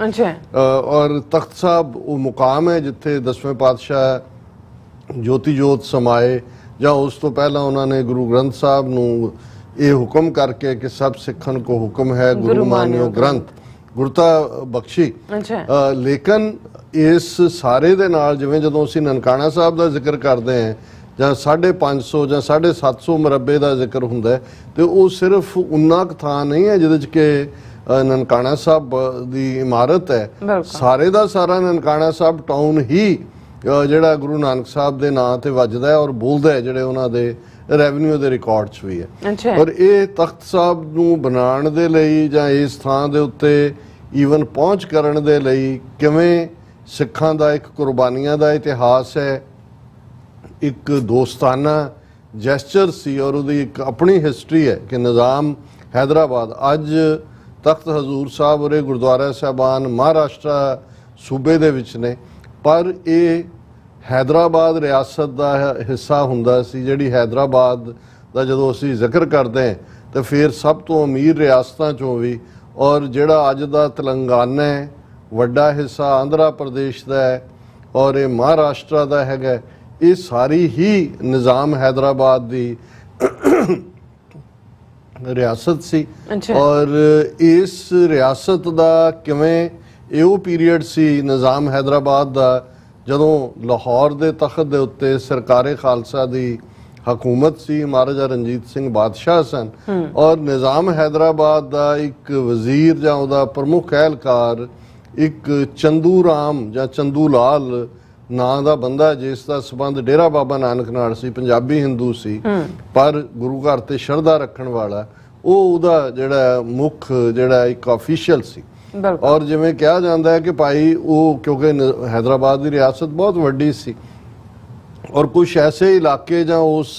ਔਰ ਤਖਤ ਸਾਹਿਬ ਉਹ ਮੁਕਾਮ ਹੈ ਜਿੱਥੇ 10ਵੇਂ ਪਾਤਸ਼ਾਹ ਜੋਤੀ ਜੋਤ ਸਮਾਏ, ਜਾਂ ਉਸ ਤੋਂ ਪਹਿਲਾਂ ਉਹਨਾਂ ਨੇ ਗੁਰੂ ਗ੍ਰੰਥ ਸਾਹਿਬ ਨੂੰ ਇਹ ਹੁਕਮ ਕਰਕੇ ਕਿ ਸਭ ਸਿੱਖਣ ਕੋ ਹੁਕਮ ਹੈ ਗੁਰੂ ਮਾਨਿਓ ਗ੍ਰੰਥ, ਗੁਰਤਾ ਬਖਸ਼ੀ। ਲੇਕਿਨ ਇਸ ਸਾਰੇ ਦੇ ਨਾਲ ਜਿਵੇਂ ਜਦੋਂ ਅਸੀਂ ਨਨਕਾਣਾ ਸਾਹਿਬ ਦਾ ਜ਼ਿਕਰ ਕਰਦੇ ਹਾਂ ਜਾਂ 550 ਜਾਂ 750 ਮੁਰੱਬੇ ਦਾ ਜ਼ਿਕਰ ਹੁੰਦਾ ਹੈ, ਤੇ ਉਹ ਸਿਰਫ ਉਨਾ ਕੁ ਥਾਂ ਨਹੀਂ ਹੈ ਜਿਹਦੇ 'ਚ ਕਿ ਨਨਕਾਣਾ ਸਾਹਿਬ ਦੀ ਇਮਾਰਤ ਹੈ, ਬਿਲਕੁਲ। ਸਾਰੇ ਦਾ ਸਾਰਾ ਨਨਕਾਣਾ ਸਾਹਿਬ ਟਾਊਨ ਹੀ ਜਿਹੜਾ ਗੁਰੂ ਨਾਨਕ ਸਾਹਿਬ ਦੇ ਨਾਂ ਤੇ ਵੱਜਦਾ ਹੈ ਔਰ ਬੋਲਦਾ ਹੈ, ਜਿਹੜੇ ਉਹਨਾਂ ਦੇ ਰੈਵਨਿਊ ਦੇ ਰਿਕਾਰਡ 'ਚ ਵੀ ਹੈ। ਅੱਛਾ। ਔਰ ਇਹ ਤਖਤ ਸਾਹਿਬ ਨੂੰ ਬਣਾਉਣ ਦੇ ਲਈ ਜਾਂ ਇਸ ਥਾਂ ਦੇ ਉੱਤੇ ਈਵਨ ਪਹੁੰਚ ਕਰਨ ਦੇ ਲਈ ਕਿਵੇਂ ਸਿੱਖਾਂ ਦਾ ਇੱਕ ਕੁਰਬਾਨੀਆਂ ਦਾ ਇਤਿਹਾਸ ਹੈ, ਇੱਕ ਦੋਸਤਾਨਾ ਜੈਸਚਰ ਸੀ ਔਰ ਉਹਦੀ ਇੱਕ ਆਪਣੀ ਹਿਸਟਰੀ ਹੈ ਕਿ ਨਿਜ਼ਾਮ ਹੈਦਰਾਬਾਦ ਅੱਜ ਤਖਤ ਹਜ਼ੂਰ ਸਾਹਿਬ ਔਰ ਇਹ ਗੁਰਦੁਆਰਾ ਸਾਹਿਬਾਨ ਮਹਾਰਾਸ਼ਟਰ ਸੂਬੇ ਦੇ ਵਿੱਚ ਨੇ, ਪਰ ਇਹ ਹੈਦਰਾਬਾਦ ਰਿਆਸਤ ਦਾ ਹਿੱਸਾ ਹੁੰਦਾ ਸੀ। ਜਿਹੜੀ ਹੈਦਰਾਬਾਦ ਦਾ ਜਦੋਂ ਅਸੀਂ ਜ਼ਿਕਰ ਕਰਦੇ ਹਾਂ ਤਾਂ ਫਿਰ ਸਭ ਤੋਂ ਅਮੀਰ ਰਿਆਸਤਾਂ 'ਚੋਂ ਵੀ, ਔਰ ਜਿਹੜਾ ਅੱਜ ਦਾ ਤੇਲੰਗਾਨਾ ਹੈ ਵੱਡਾ ਹਿੱਸਾ ਆਂਧਰਾ ਪ੍ਰਦੇਸ਼ ਦਾ ਹੈ ਔਰ ਇਹ ਮਹਾਰਾਸ਼ਟਰ ਦਾ ਹੈਗਾ, ਇਹ ਸਾਰੀ ਹੀ ਨਿਜ਼ਾਮ ਹੈਦਰਾਬਾਦ ਦੀ ਰਿਆਸਤ ਸੀ। ਔਰ ਇਸ ਰਿਆਸਤ ਦਾ ਕਿਵੇਂ ਇਹੋ ਪੀਰੀਅਡ ਸੀ ਨਿਜ਼ਾਮ ਹੈਦਰਾਬਾਦ ਦਾ ਜਦੋਂ ਲਾਹੌਰ ਦੇ ਤਖਤ ਦੇ ਉੱਤੇ ਸਰਕਾਰੇ ਖਾਲਸਾ ਦੀ ਹਕੂਮਤ ਸੀ, ਮਹਾਰਾਜਾ ਰਣਜੀਤ ਸਿੰਘ ਬਾਦਸ਼ਾਹ ਸਨ ਔਰ ਨਿਜ਼ਾਮ ਹੈਦਰਾਬਾਦ ਦਾ ਇੱਕ ਵਜ਼ੀਰ ਜਾਂ ਉਹਦਾ ਪ੍ਰਮੁੱਖ ਅਹਿਲਕਾਰ ਇੱਕ ਚੰਦੂ ਰਾਮ ਜਾਂ ਚੰਦੂ ਲਾਲ ਨਾਂ ਦਾ ਬੰਦਾ, ਜਿਸ ਦਾ ਸੰਬੰਧ ਡੇਰਾ ਬਾਬਾ ਨਾਨਕ ਨਾਲ ਸੀ, ਪੰਜਾਬੀ ਹਿੰਦੂ ਸੀ ਪਰ ਗੁਰੂ ਘਰ ਤੇ ਸ਼ਰਧਾ ਰੱਖਣ ਵਾਲਾ, ਉਹ ਉਹਦਾ ਜਿਹੜਾ ਮੁੱਖ ਜਿਹੜਾ ਇੱਕ ਆਫੀਸ਼ੀਅਲ ਸੀ। ਔਰ ਜਿਵੇਂ ਕਿਹਾ ਜਾਂਦਾ ਹੈ ਕਿ ਭਾਈ ਉਹ ਕਿਉਂਕਿ ਹੈਦਰਾਬਾਦ ਦੀ ਰਿਆਸਤ ਬਹੁਤ ਵੱਡੀ ਸੀ ਔਰ ਕੁਝ ਐਸੇ ਇਲਾਕੇ ਜਾਂ ਉਸ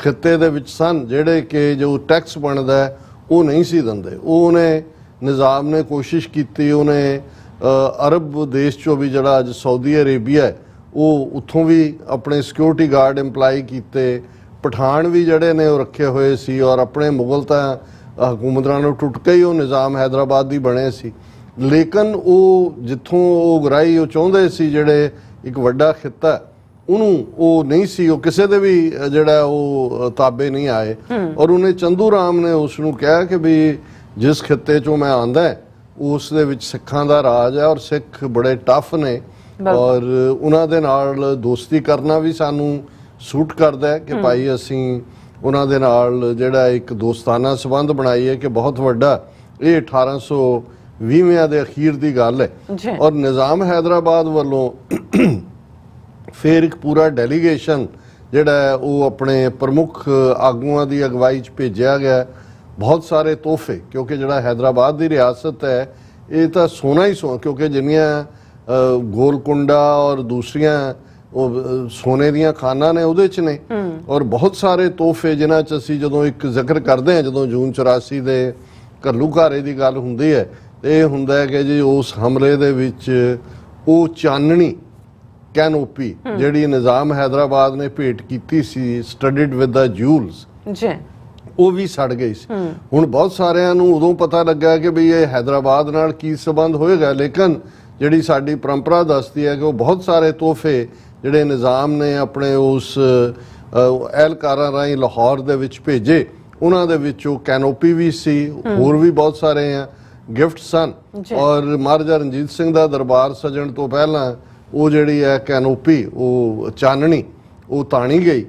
ਖਿੱਤੇ ਦੇ ਵਿੱਚ ਸਨ ਜਿਹੜੇ ਕਿ ਜੋ ਟੈਕਸ ਬਣਦਾ ਉਹ ਨਹੀਂ ਸੀ ਦਿੰਦੇ। ਉਹਨੇ ਨਿਜ਼ਾਮ ਨੇ ਕੋਸ਼ਿਸ਼ ਕੀਤੀ, ਉਹਨੇ ਅਰਬ ਦੇਸ਼ 'ਚੋਂ ਵੀ ਜਿਹੜਾ ਅੱਜ ਸਾਊਦੀ ਅਰੇਬੀਆ ਹੈ ਉਹ ਉੱਥੋਂ ਵੀ ਆਪਣੇ ਸਿਕਿਉਰਿਟੀ ਗਾਰਡ ਇੰਪਲਾਈ ਕੀਤੇ, ਪਠਾਨ ਵੀ ਜਿਹੜੇ ਨੇ ਉਹ ਰੱਖੇ ਹੋਏ ਸੀ ਔਰ ਆਪਣੇ ਮੁਗਲ ਤਾਂ ਹਕੂਮਤਾਂ ਨੂੰ ਟੁੱਟ ਕੇ ਹੀ ਉਹ ਨਿਜ਼ਾਮ ਹੈਦਰਾਬਾਦ ਦੀ ਬਣੇ ਸੀ। ਲੇਕਿਨ ਉਹ ਜਿੱਥੋਂ ਉਹ ਗਰਾਈ ਉਹ ਚਾਹੁੰਦੇ ਸੀ ਜਿਹੜੇ ਇੱਕ ਵੱਡਾ ਖਿੱਤਾ ਉਹਨੂੰ ਉਹ ਨਹੀਂ ਸੀ, ਉਹ ਕਿਸੇ ਦੇ ਵੀ ਜਿਹੜਾ ਉਹ ਤਾਬੇ ਨਹੀਂ ਆਏ ਔਰ ਉਹਨੇ ਚੰਦੂ ਰਾਮ ਨੇ ਉਸ ਨੂੰ ਕਿਹਾ ਕਿ ਵੀ ਜਿਸ ਖਿੱਤੇ 'ਚੋਂ ਮੈਂ ਆਂਦਾ ਉਸ ਦੇ ਵਿੱਚ ਸਿੱਖਾਂ ਦਾ ਰਾਜ ਹੈ ਔਰ ਸਿੱਖ ਬੜੇ ਟਫ ਨੇ ਔਰ ਉਹਨਾਂ ਦੇ ਨਾਲ ਦੋਸਤੀ ਕਰਨਾ ਵੀ ਸਾਨੂੰ ਸੂਟ ਕਰਦਾ ਹੈ ਕਿ ਭਾਈ ਅਸੀਂ ਉਹਨਾਂ ਦੇ ਨਾਲ ਜਿਹੜਾ ਇੱਕ ਦੋਸਤਾਨਾ ਸੰਬੰਧ ਬਣਾਈਏ ਕਿ ਬਹੁਤ ਵੱਡਾ। ਇਹ 1820 ਦੇ ਅਖੀਰ ਦੀ ਗੱਲ ਹੈ ਔਰ ਨਿਜ਼ਾਮ ਹੈਦਰਾਬਾਦ ਵੱਲੋਂ ਫਿਰ ਇੱਕ ਪੂਰਾ ਡੈਲੀਗੇਸ਼ਨ ਜਿਹੜਾ ਹੈ ਉਹ ਆਪਣੇ ਪ੍ਰਮੁੱਖ ਆਗੂਆਂ ਦੀ ਅਗਵਾਈ 'ਚ ਭੇਜਿਆ ਗਿਆ। ਬਹੁਤ ਸਾਰੇ ਤੋਹਫੇ, ਕਿਉਂਕਿ ਜਿਹੜਾ ਹੈਦਰਾਬਾਦ ਦੀ ਰਿਆਸਤ ਹੈ ਇਹ ਤਾਂ ਸੋਨਾ ਹੀ ਸੋਨਾ, ਕਿਉਂਕਿ ਜਿੰਨੀਆਂ ਗੋਲਕੁੰਡਾ ਔਰ ਦੂਸਰੀਆਂ ਉਹ ਸੋਨੇ ਦੀਆਂ ਖਾਨਾਂ ਨੇ ਉਹਦੇ 'ਚ ਨੇ ਔਰ ਬਹੁਤ ਸਾਰੇ ਤੋਹਫੇ ਜਿਨ੍ਹਾਂ 'ਚ ਅਸੀਂ ਜਦੋਂ ਇੱਕ ਜ਼ਿਕਰ ਕਰਦੇ ਹਾਂ, ਜਦੋਂ ਜੂਨ 84 ਦੇ ਘੱਲੂਘਾਰੇ ਦੀ ਗੱਲ ਹੁੰਦੀ ਹੈ ਤੇ ਇਹ ਹੁੰਦਾ ਹੈ ਕਿ ਜੀ ਉਸ ਹਮਲੇ ਦੇ ਵਿੱਚ ਉਹ ਚਾਨਣੀ ਕੈਨੋਪੀ ਜਿਹੜੀ ਨਿਜ਼ਾਮ ਹੈਦਰਾਬਾਦ ਨੇ ਭੇਟ ਕੀਤੀ ਸੀ ਸਟੱਡੀਡ ਵਿਦ ਦਾ ਜਿਊਲਸ ਉਹ ਵੀ ਸੜ ਗਈ ਸੀ। ਹੁਣ ਬਹੁਤ ਸਾਰਿਆਂ ਨੂੰ ਉਦੋਂ ਪਤਾ ਲੱਗਾ ਕਿ ਵੀ ਇਹ ਹੈਦਰਾਬਾਦ ਨਾਲ ਕੀ ਸੰਬੰਧ ਹੋਏਗਾ, ਲੇਕਿਨ ਜਿਹੜੀ ਸਾਡੀ ਪਰੰਪਰਾ ਦੱਸਦੀ ਹੈ ਕਿ ਉਹ ਬਹੁਤ ਸਾਰੇ ਤੋਹਫੇ ਜਿਹੜੇ ਨਿਜ਼ਾਮ ਨੇ ਆਪਣੇ ਉਸ ਅਹਿਲਕਾਰਾਂ ਰਾਹੀਂ ਲਾਹੌਰ ਦੇ ਵਿੱਚ ਭੇਜੇ, ਉਹਨਾਂ ਦੇ ਵਿੱਚ ਉਹ ਕੈਨੋਪੀ ਵੀ ਸੀ, ਹੋਰ ਵੀ ਬਹੁਤ ਸਾਰੇ ਗਿਫਟ ਸਨ ਔਰ ਮਹਾਰਾਜਾ ਰਣਜੀਤ ਸਿੰਘ ਦਾ ਦਰਬਾਰ ਸਜਣ ਤੋਂ ਪਹਿਲਾਂ ਉਹ ਜਿਹੜੀ ਹੈ ਕੈਨੋਪੀ ਉਹ ਚਾਨਣੀ ਉਹ ਤਾਣੀ ਗਈ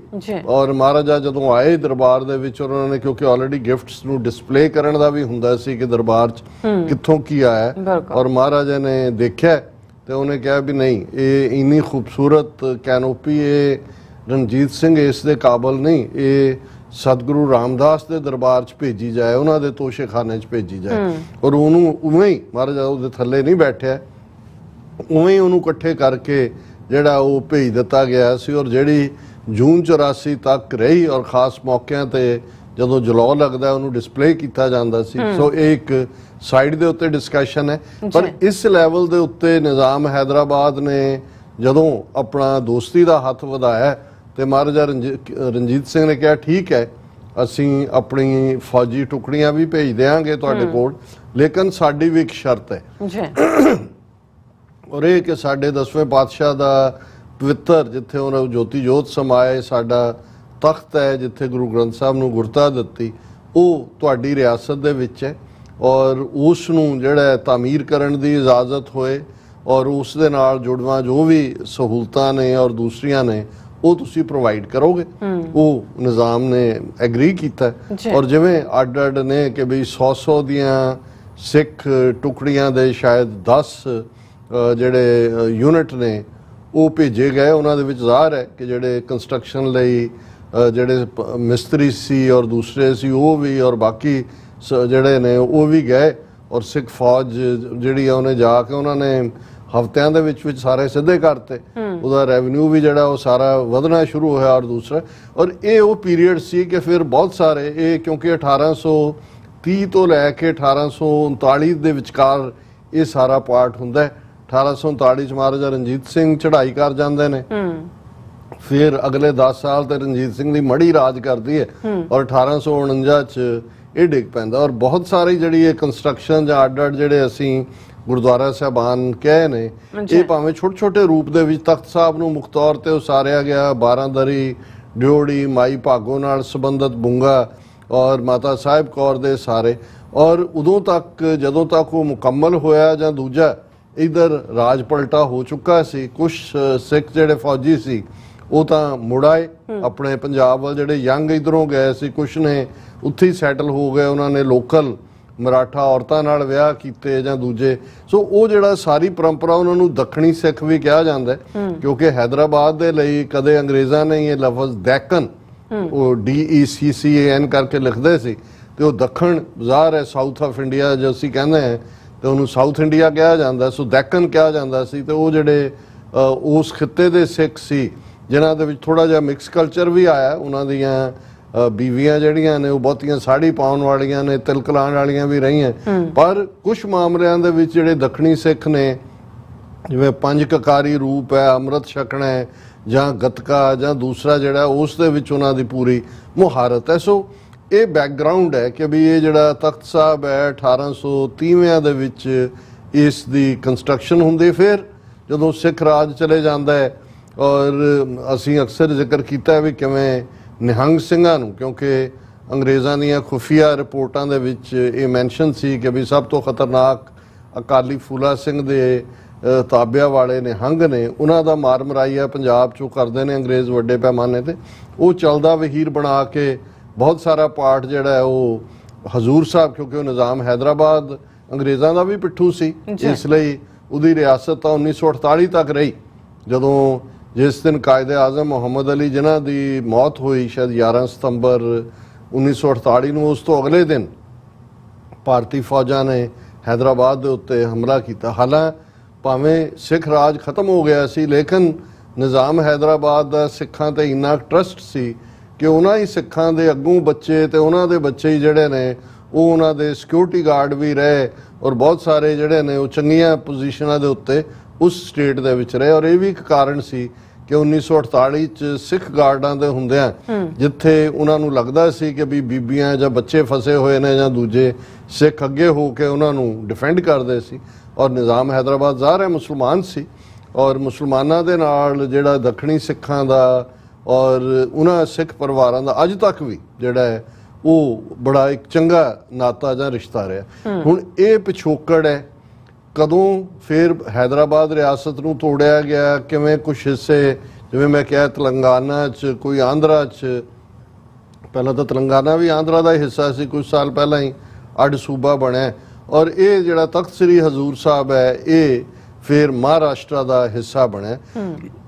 ਔਰ ਮਹਾਰਾਜਾ ਜਦੋਂ ਆਏ ਦਰਬਾਰ ਦੇ ਵਿੱਚ ਉਹਨਾਂ ਨੇ, ਕਿਉਂਕਿ ਆਲਰੇਡੀ ਗਿਫਟਸ ਨੂੰ ਡਿਸਪਲੇ ਕਰਨ ਦਾ ਵੀ ਹੁੰਦਾ ਸੀ ਕਿ ਦਰਬਾਰ 'ਚ ਕਿੱਥੋਂ ਕੀ ਆਇਆ ਔਰ ਮਹਾਰਾਜਾ ਨੇ ਦੇਖਿਆ ਤੇ ਉਹਨੇ ਕਿਹਾ ਵੀ ਨਹੀਂ ਇਹ ਇੰਨੀ ਖੂਬਸੂਰਤ ਕੈਨੋਪੀ ਇਹ ਰਣਜੀਤ ਸਿੰਘ ਇਸ ਦੇ ਕਾਬਲ ਨਹੀਂ, ਇਹ ਸਤਿਗੁਰੂ ਰਾਮਦਾਸ ਦੇ ਦਰਬਾਰ 'ਚ ਭੇਜੀ ਜਾਏ, ਉਹਨਾਂ ਦੇ ਤੋਸ਼ੇਖਾਨੇ 'ਚ ਭੇਜੀ ਜਾਏ ਔਰ ਉਹਨੂੰ ਉਵੇਂ ਹੀ ਮਹਾਰਾਜਾ ਉਹਦੇ ਥੱਲੇ ਨਹੀਂ ਬੈਠਿਆ, ਉਵੇਂ ਹੀ ਉਹਨੂੰ ਇਕੱਠੇ ਕਰਕੇ ਜਿਹੜਾ ਉਹ ਭੇਜ ਦਿੱਤਾ ਗਿਆ ਸੀ ਔਰ ਜਿਹੜੀ ਜੂਨ 84 ਤੱਕ ਰਹੀ ਔਰ ਖਾਸ ਮੌਕਿਆਂ ਤੇ ਜਦੋਂ ਜਲੌ ਲੱਗਦਾ ਉਹਨੂੰ ਡਿਸਪਲੇ ਕੀਤਾ ਜਾਂਦਾ ਸੀ। ਸੋ ਇਹ ਇੱਕ ਸਾਈਡ ਦੇ ਉੱਤੇ ਡਿਸਕਸ਼ਨ ਹੈ, ਪਰ ਇਸ ਲੈਵਲ ਦੇ ਉੱਤੇ ਨਿਜ਼ਾਮ ਹੈਦਰਾਬਾਦ ਨੇ ਜਦੋਂ ਆਪਣਾ ਦੋਸਤੀ ਦਾ ਹੱਥ ਵਧਾਇਆ ਤੇ ਮਹਾਰਾਜਾ ਰਣਜੀਤ ਸਿੰਘ ਨੇ ਕਿਹਾ ਠੀਕ ਹੈ ਅਸੀਂ ਆਪਣੀ ਫੌਜੀ ਟੁਕੜੀਆਂ ਵੀ ਭੇਜ ਦੇਵਾਂਗੇ ਤੁਹਾਡੇ ਕੋਲ, ਲੇਕਿਨ ਸਾਡੀ ਵੀ ਇੱਕ ਸ਼ਰਤ ਹੈ ਔਰ ਇਹ ਕਿ ਸਾਡੇ 10ਵੇਂ ਪਾਤਸ਼ਾਹ ਦਾ ਪਵਿੱਤਰ ਜਿੱਥੇ ਉਹਨਾਂ ਜੋਤੀ ਜੋਤ ਸਮਾਏ ਸਾਡਾ ਤਖਤ ਹੈ, ਜਿੱਥੇ ਗੁਰੂ ਗ੍ਰੰਥ ਸਾਹਿਬ ਨੂੰ ਗੁਰਤਾ ਦਿੱਤੀ, ਉਹ ਤੁਹਾਡੀ ਰਿਆਸਤ ਦੇ ਵਿੱਚ ਹੈ ਔਰ ਉਸ ਨੂੰ ਜਿਹੜਾ ਤਾਮੀਰ ਕਰਨ ਦੀ ਇਜਾਜ਼ਤ ਹੋਏ ਔਰ ਉਸ ਦੇ ਨਾਲ ਜੁੜਵਾਂ ਜੋ ਵੀ ਸਹੂਲਤਾਂ ਨੇ ਔਰ ਦੂਸਰੀਆਂ ਨੇ ਉਹ ਤੁਸੀਂ ਪ੍ਰੋਵਾਈਡ ਕਰੋਗੇ। ਉਹ ਨਿਜ਼ਾਮ ਨੇ ਐਗਰੀ ਕੀਤਾ ਔਰ ਜਿਵੇਂ ਅੱਡ ਅੱਡ ਨੇ ਕਿ ਵੀ 100 ਦੀਆਂ ਸਿੱਖ ਟੁਕੜੀਆਂ ਦੇ ਸ਼ਾਇਦ 10 ਜਿਹੜੇ ਯੂਨਿਟ ਨੇ ਉਹ ਭੇਜੇ ਗਏ। ਉਹਨਾਂ ਦੇ ਵਿੱਚ ਜ਼ਾਹਰ ਹੈ ਕਿ ਜਿਹੜੇ ਕੰਸਟਰਕਸ਼ਨ ਲਈ ਜਿਹੜੇ ਮਿਸਤਰੀ ਸੀ ਔਰ ਦੂਸਰੇ ਸੀ ਉਹ ਵੀ, ਔਰ ਬਾਕੀ ਜਿਹੜੇ ਨੇ ਉਹ ਵੀ ਗਏ। ਔਰ ਸਿੱਖ ਫੌਜ ਜਿਹੜੀ ਆ ਉਹਨੇ ਜਾ ਕੇ ਉਹਨਾਂ ਨੇ ਹਫ਼ਤਿਆਂ ਦੇ ਵਿੱਚ ਸਾਰੇ ਸਿੱਧੇ ਕਰਤੇ। ਉਹਦਾ ਰੈਵਨਿਊ ਵੀ ਜਿਹੜਾ ਉਹ ਸਾਰਾ ਵਧਣਾ ਸ਼ੁਰੂ ਹੋਇਆ। ਔਰ ਦੂਸਰਾ, ਔਰ ਇਹ ਉਹ ਪੀਰੀਅਡ ਸੀ ਕਿ ਫਿਰ ਬਹੁਤ ਸਾਰੇ ਇਹ, ਕਿਉਂਕਿ 1830 ਤੋਂ ਲੈ ਕੇ 1839 ਦੇ ਵਿਚਕਾਰ ਇਹ ਸਾਰਾ ਪਾਰਟ ਹੁੰਦਾ ਹੈ। 1839 ਚ ਮਹਾਰਾਜਾ ਰਣਜੀਤ ਸਿੰਘ ਚੜ੍ਹਾਈ ਕਰ ਜਾਂਦੇ ਨੇ। ਫਿਰ ਅਗਲੇ 10 ਸਾਲ ਤੇ ਰਣਜੀਤ ਸਿੰਘ ਦੀ ਮੜੀ ਰਾਜ ਕਰਦੀ ਹੈ ਔਰ 1849 ਚ ਇਹ ਡਿੱਗ ਪੈਂਦਾ। ਔਰ ਬਹੁਤ ਸਾਰੀ ਜਿਹੜੀ ਇਹ ਕੰਸਟਰਕਸ਼ਨ ਜਾਂ ਅੱਡ-ਅੱਡ ਜਿਹੜੇ ਅਸੀਂ ਗੁਰਦੁਆਰਾ ਸਾਹਿਬਾਨ ਕਹੇ ਨੇ, ਇਹ ਭਾਵੇਂ ਛੋਟੇ ਛੋਟੇ ਰੂਪ ਦੇ ਵਿੱਚ ਤਖਤ ਸਾਹਿਬ ਨੂੰ ਮੁੱਖ ਤੌਰ ਤੇ ਉਸਾਰਿਆ ਗਿਆ, ਬਾਰਾਂਦਰੀ, ਡਿਓੜੀ, ਮਾਈ ਭਾਗੋ ਨਾਲ ਸੰਬੰਧਿਤ ਬੁੰਗਾ ਔਰ ਮਾਤਾ ਸਾਹਿਬ ਕੌਰ ਦੇ ਸਾਰੇ। ਔਰ ਉਦੋਂ ਤੱਕ ਜਦੋਂ ਤੱਕ ਉਹ ਮੁਕੰਮਲ ਹੋਇਆ ਜਾਂ ਦੂਜਾ ਇਧਰ ਰਾਜ ਪਲਟਾ ਹੋ ਚੁੱਕਾ ਸੀ। ਕੁਝ ਸਿੱਖ ਜਿਹੜੇ ਫੌਜੀ ਸੀ ਉਹ ਤਾਂ ਮੁੜ ਆਏ ਆਪਣੇ ਪੰਜਾਬ ਵੱਲ, ਜਿਹੜੇ ਯੰਗ ਇਧਰੋਂ ਗਏ ਸੀ ਕੁਝ ਨੇ ਉੱਥੇ ਹੀ ਸੈਟਲ ਹੋ ਗਏ। ਉਹਨਾਂ ਨੇ ਲੋਕਲ ਮਰਾਠਾ ਔਰਤਾਂ ਨਾਲ ਵਿਆਹ ਕੀਤੇ ਜਾਂ ਦੂਜੇ। ਸੋ ਉਹ ਜਿਹੜਾ ਸਾਰੀ ਪਰੰਪਰਾ, ਉਹਨਾਂ ਨੂੰ ਦੱਖਣੀ ਸਿੱਖ ਵੀ ਕਿਹਾ ਜਾਂਦਾ ਕਿਉਂਕਿ ਹੈਦਰਾਬਾਦ ਦੇ ਲਈ ਕਦੇ ਅੰਗਰੇਜ਼ਾਂ ਨੇ ਇਹ ਲਫ਼ਜ਼ ਦੈਕਨ, ਉਹ DECCAN ਕਰਕੇ ਲਿਖਦੇ ਸੀ, ਤੇ ਉਹ ਦੱਖਣ ਜ਼ਾਹਰ ਹੈ ਸਾਊਥ ਆਫ ਇੰਡੀਆ ਜੋ ਅਸੀਂ ਕਹਿੰਦੇ ਹਾਂ ਤੇ ਉਹਨੂੰ ਸਾਊਥ ਇੰਡੀਆ ਕਿਹਾ ਜਾਂਦਾ, ਸੋ ਦੈਕਨ ਕਿਹਾ ਜਾਂਦਾ ਸੀ। ਤੇ ਉਹ ਜਿਹੜੇ ਉਸ ਖਿੱਤੇ ਦੇ ਸਿੱਖ ਸੀ ਜਿਨ੍ਹਾਂ ਦੇ ਵਿੱਚ ਥੋੜਾ ਜਿਹਾ ਮਿਕਸ ਕਲਚਰ ਵੀ ਆਇਆ। ਉਹਨਾਂ ਦੀਆਂ ਬੀਵੀਆਂ ਜਿਹੜੀਆਂ ਨੇ ਉਹ ਬਹੁਤੀਆਂ ਸਾੜੀ ਪਾਉਣ ਵਾਲੀਆਂ ਨੇ, ਤਿਲਕ ਲਾਉਣ ਵਾਲੀਆਂ ਵੀ ਰਹੀਆਂ। ਪਰ ਕੁਝ ਮਾਮਲਿਆਂ ਦੇ ਵਿੱਚ ਜਿਹੜੇ ਦੱਖਣੀ ਸਿੱਖ ਨੇ, ਜਿਵੇਂ ਪੰਜ ਕਕਾਰੀ ਰੂਪ ਹੈ, ਅੰਮ੍ਰਿਤ ਛਕਣਾ ਹੈ ਜਾਂ ਗੱਤਕਾ ਜਾਂ ਦੂਸਰਾ ਜਿਹੜਾ, ਉਸ ਦੇ ਵਿੱਚ ਉਹਨਾਂ ਦੀ ਪੂਰੀ ਮੁਹਾਰਤ ਹੈ। ਸੋ ਇਹ ਬੈਕਗਰਾਉਂਡ ਹੈ ਕਿ ਵੀ ਇਹ ਜਿਹੜਾ ਤਖਤ ਸਾਹਿਬ ਹੈ 1830 ਦੇ ਵਿੱਚ ਇਸ ਦੀ ਕੰਸਟਰਕਸ਼ਨ ਹੁੰਦੀ। ਫਿਰ ਜਦੋਂ ਸਿੱਖ ਰਾਜ ਚਲੇ ਜਾਂਦਾ ਹੈ, ਔਰ ਅਸੀਂ ਅਕਸਰ ਜ਼ਿਕਰ ਕੀਤਾ ਵੀ ਕਿਵੇਂ ਨਿਹੰਗ ਸਿੰਘਾਂ ਨੂੰ, ਕਿਉਂਕਿ ਅੰਗਰੇਜ਼ਾਂ ਦੀਆਂ ਖੁਫੀਆ ਰਿਪੋਰਟਾਂ ਦੇ ਵਿੱਚ ਇਹ ਮੈਂਸ਼ਨ ਸੀ ਕਿ ਵੀ ਸਭ ਤੋਂ ਖਤਰਨਾਕ ਅਕਾਲੀ ਫੂਲਾ ਸਿੰਘ ਦੇ ਤਾਬਿਆਂ ਵਾਲੇ ਨਿਹੰਗ ਨੇ, ਉਹਨਾਂ ਦਾ ਮਾਰ ਮਰਾਈਆ ਪੰਜਾਬ 'ਚੋਂ ਕਰਦੇ ਨੇ ਅੰਗਰੇਜ਼ ਵੱਡੇ ਪੈਮਾਨੇ ਤੇ। ਉਹ ਚੱਲਦਾ ਵਹੀਰ ਬਣਾ ਕੇ ਬਹੁਤ ਸਾਰਾ ਪਾਰਟ ਜਿਹੜਾ ਹੈ ਉਹ ਹਜ਼ੂਰ ਸਾਹਿਬ, ਕਿਉਂਕਿ ਉਹ ਨਿਜ਼ਾਮ ਹੈਦਰਾਬਾਦ ਅੰਗਰੇਜ਼ਾਂ ਦਾ ਵੀ ਪਿੱਠੂ ਸੀ, ਇਸ ਲਈ ਉਹਦੀ ਰਿਆਸਤ ਤਾਂ 1948 ਤੱਕ ਰਹੀ। ਜਦੋਂ ਜਿਸ ਦਿਨ ਕਾਇਦੇ ਆਜ਼ਮ ਮੁਹੰਮਦ ਅਲੀ ਜਿਨ੍ਹਾਂ ਦੀ ਮੌਤ ਹੋਈ ਸ਼ਾਇਦ 11 ਸਤੰਬਰ 1948 ਨੂੰ, ਉਸ ਤੋਂ ਅਗਲੇ ਦਿਨ ਭਾਰਤੀ ਫੌਜਾਂ ਨੇ ਹੈਦਰਾਬਾਦ ਦੇ ਉੱਤੇ ਹਮਲਾ ਕੀਤਾ। ਹਾਲਾਂ ਭਾਵੇਂ ਸਿੱਖ ਰਾਜ ਖਤਮ ਹੋ ਗਿਆ ਸੀ, ਲੇਕਿਨ ਨਿਜ਼ਾਮ ਹੈਦਰਾਬਾਦ ਦਾ ਸਿੱਖਾਂ ਤੇ ਇੰਨਾ ਟਰਸਟ ਸੀ ਕਿ ਉਹਨਾਂ ਹੀ ਸਿੱਖਾਂ ਦੇ ਅੱਗੋਂ ਬੱਚੇ ਤੇ ਉਹਨਾਂ ਦੇ ਬੱਚੇ ਹੀ ਜਿਹੜੇ ਨੇ ਉਹ ਉਹਨਾਂ ਦੇ ਸਿਕਿਉਰਿਟੀ ਗਾਰਡ ਵੀ ਰਹੇ, ਔਰ ਬਹੁਤ ਸਾਰੇ ਜਿਹੜੇ ਨੇ ਉਹ ਚੰਗੀਆਂ ਪੋਜੀਸ਼ਨਾਂ ਦੇ ਉੱਤੇ ਉਸ ਸਟੇਟ ਦੇ ਵਿੱਚ ਰਹੇ। ਔਰ ਇਹ ਵੀ ਇੱਕ ਕਾਰਨ ਸੀ ਕਿ 1948 ਚ ਸਿੱਖ ਗਾਰਡਾਂ ਦੇ ਹੁੰਦਿਆਂ ਜਿੱਥੇ ਉਹਨਾਂ ਨੂੰ ਲੱਗਦਾ ਸੀ ਕਿ ਵੀ ਬੀਬੀਆਂ ਜਾਂ ਬੱਚੇ ਫਸੇ ਹੋਏ ਨੇ ਜਾਂ ਦੂਜੇ, ਸਿੱਖ ਅੱਗੇ ਹੋ ਕੇ ਉਹਨਾਂ ਨੂੰ ਡਿਫੈਂਡ ਕਰਦੇ ਸੀ। ਔਰ ਨਿਜ਼ਾਮ ਹੈਦਰਾਬਾਦ ਜ਼ਾਹਰ ਹੈ ਮੁਸਲਮਾਨ ਸੀ, ਔਰ ਮੁਸਲਮਾਨਾਂ ਦੇ ਨਾਲ ਜਿਹੜਾ ਦੱਖਣੀ ਸਿੱਖਾਂ ਦਾ ਔਰ ਉਹਨਾਂ ਸਿੱਖ ਪਰਿਵਾਰਾਂ ਦਾ ਅੱਜ ਤੱਕ ਵੀ ਜਿਹੜਾ ਹੈ ਉਹ ਬੜਾ ਇੱਕ ਚੰਗਾ ਨਾਤਾ ਜਾਂ ਰਿਸ਼ਤਾ ਰਿਹਾ। ਹੁਣ ਇਹ ਪਿਛੋਕੜ ਹੈ ਕਦੋਂ ਫਿਰ ਹੈਦਰਾਬਾਦ ਰਿਆਸਤ ਨੂੰ ਤੋੜਿਆ ਗਿਆ, ਕਿਵੇਂ ਕੁਝ ਹਿੱਸੇ, ਜਿਵੇਂ ਮੈਂ ਕਿਹਾ ਤੇਲੰਗਾਨਾ 'ਚ, ਕੋਈ ਆਂਧਰਾ 'ਚ, ਪਹਿਲਾਂ ਤਾਂ ਤੇਲੰਗਾਨਾ ਵੀ ਆਂਧਰਾ ਦਾ ਹਿੱਸਾ ਸੀ, ਕੁਝ ਸਾਲ ਪਹਿਲਾਂ ਹੀ ਅੱਡ ਸੂਬਾ ਬਣਿਆ। ਔਰ ਇਹ ਜਿਹੜਾ ਤਖਤ ਸ੍ਰੀ ਹਜ਼ੂਰ ਸਾਹਿਬ ਹੈ ਇਹ ਫਿਰ ਮਹਾਰਾਸ਼ਟਰ ਦਾ ਹਿੱਸਾ ਬਣਿਆ।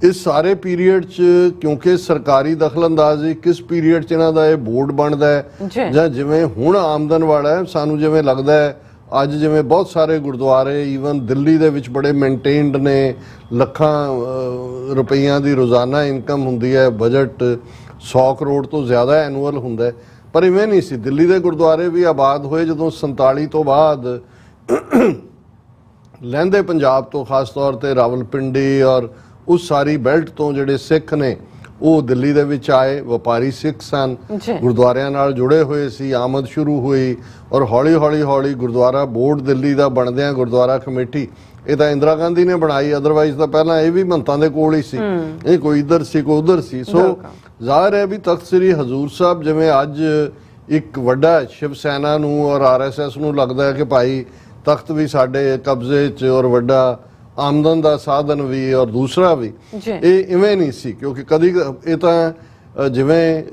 ਇਸ ਸਾਰੇ ਪੀਰੀਅਡ 'ਚ ਕਿਉਂਕਿ ਸਰਕਾਰੀ ਦਖਲਅੰਦਾਜ਼ੀ ਕਿਸ ਪੀਰੀਅਡ 'ਚ ਇਹਨਾਂ ਦਾ ਇਹ ਬੋਰਡ ਬਣਦਾ ਹੈ ਜਾਂ ਜਿਵੇਂ ਹੁਣ ਆਮਦਨ ਵਾਲਾ ਹੈ, ਸਾਨੂੰ ਜਿਵੇਂ ਲੱਗਦਾ ਹੈ ਅੱਜ ਜਿਵੇਂ ਬਹੁਤ ਸਾਰੇ ਗੁਰਦੁਆਰੇ ਈਵਨ ਦਿੱਲੀ ਦੇ ਵਿੱਚ ਬੜੇ ਮੇਨਟੇਨਡ ਨੇ, ਲੱਖਾਂ ਰੁਪਈਆਂ ਦੀ ਰੋਜ਼ਾਨਾ ਇਨਕਮ ਹੁੰਦੀ ਹੈ, ਬਜਟ 100 ਕਰੋੜ ਤੋਂ ਜ਼ਿਆਦਾ ਐਨੂਅਲ ਹੁੰਦਾ ਹੈ, ਪਰ ਇਵੇਂ ਨਹੀਂ ਸੀ। ਦਿੱਲੀ ਦੇ ਗੁਰਦੁਆਰੇ ਵੀ ਆਬਾਦ ਹੋਏ ਜਦੋਂ 47 ਤੋਂ ਬਾਅਦ ਲਹਿੰਦੇ ਪੰਜਾਬ ਤੋਂ, ਖਾਸ ਤੌਰ ਤੇ ਰਾਵਲਪਿੰਡੀ ਔਰ ਉਸ ਸਾਰੀ ਬੈਲਟ ਤੋਂ ਜਿਹੜੇ ਸਿੱਖ ਨੇ ਉਹ ਦਿੱਲੀ ਦੇ ਵਿੱਚ ਆਏ। ਵਪਾਰੀ ਸਿੱਖ ਸਨ, ਗੁਰਦੁਆਰਿਆਂ ਨਾਲ ਜੁੜੇ ਹੋਏ ਸੀ, ਆਮਦ ਸ਼ੁਰੂ ਹੋਈ ਔਰ ਹੌਲੀ ਹੌਲੀ ਗੁਰਦੁਆਰਾ ਬੋਰਡ ਦਿੱਲੀ ਦਾ ਬਣਦਿਆਂ ਗੁਰਦੁਆਰਾ ਕਮੇਟੀ, ਇਹ ਤਾਂ ਇੰਦਰਾ ਗਾਂਧੀ ਨੇ ਬਣਾਈ, ਅਦਰਵਾਈਜ਼ ਤਾਂ ਪਹਿਲਾਂ ਇਹ ਵੀ ਮਹੰਤਾਂ ਦੇ ਕੋਲ ਹੀ ਸੀ, ਇਹ ਕੋਈ ਇੱਧਰ ਸੀ ਕੋਈ ਉੱਧਰ ਸੀ। ਸੋ ਜ਼ਾਹਿਰ ਹੈ ਵੀ ਤਖਤ ਸ੍ਰੀ ਹਜ਼ੂਰ ਸਾਹਿਬ ਜਿਵੇਂ ਅੱਜ ਇੱਕ ਵੱਡਾ ਸ਼ਿਵ ਸੈਨਾ ਨੂੰ ਔਰ RSS ਨੂੰ ਲੱਗਦਾ ਹੈ ਕਿ ਭਾਈ ਤਖਤ ਵੀ ਸਾਡੇ ਕਬਜ਼ੇ 'ਚ ਔਰ ਵੱਡਾ ਆਮਦਨ ਦਾ ਸਾਧਨ ਵੀ ਔਰ ਦੂਸਰਾ ਵੀ, ਇਹ ਇਵੇਂ ਨਹੀਂ ਸੀ। ਕਿਉਂਕਿ ਕਦੀ ਇਹ ਤਾਂ ਜਿਵੇਂ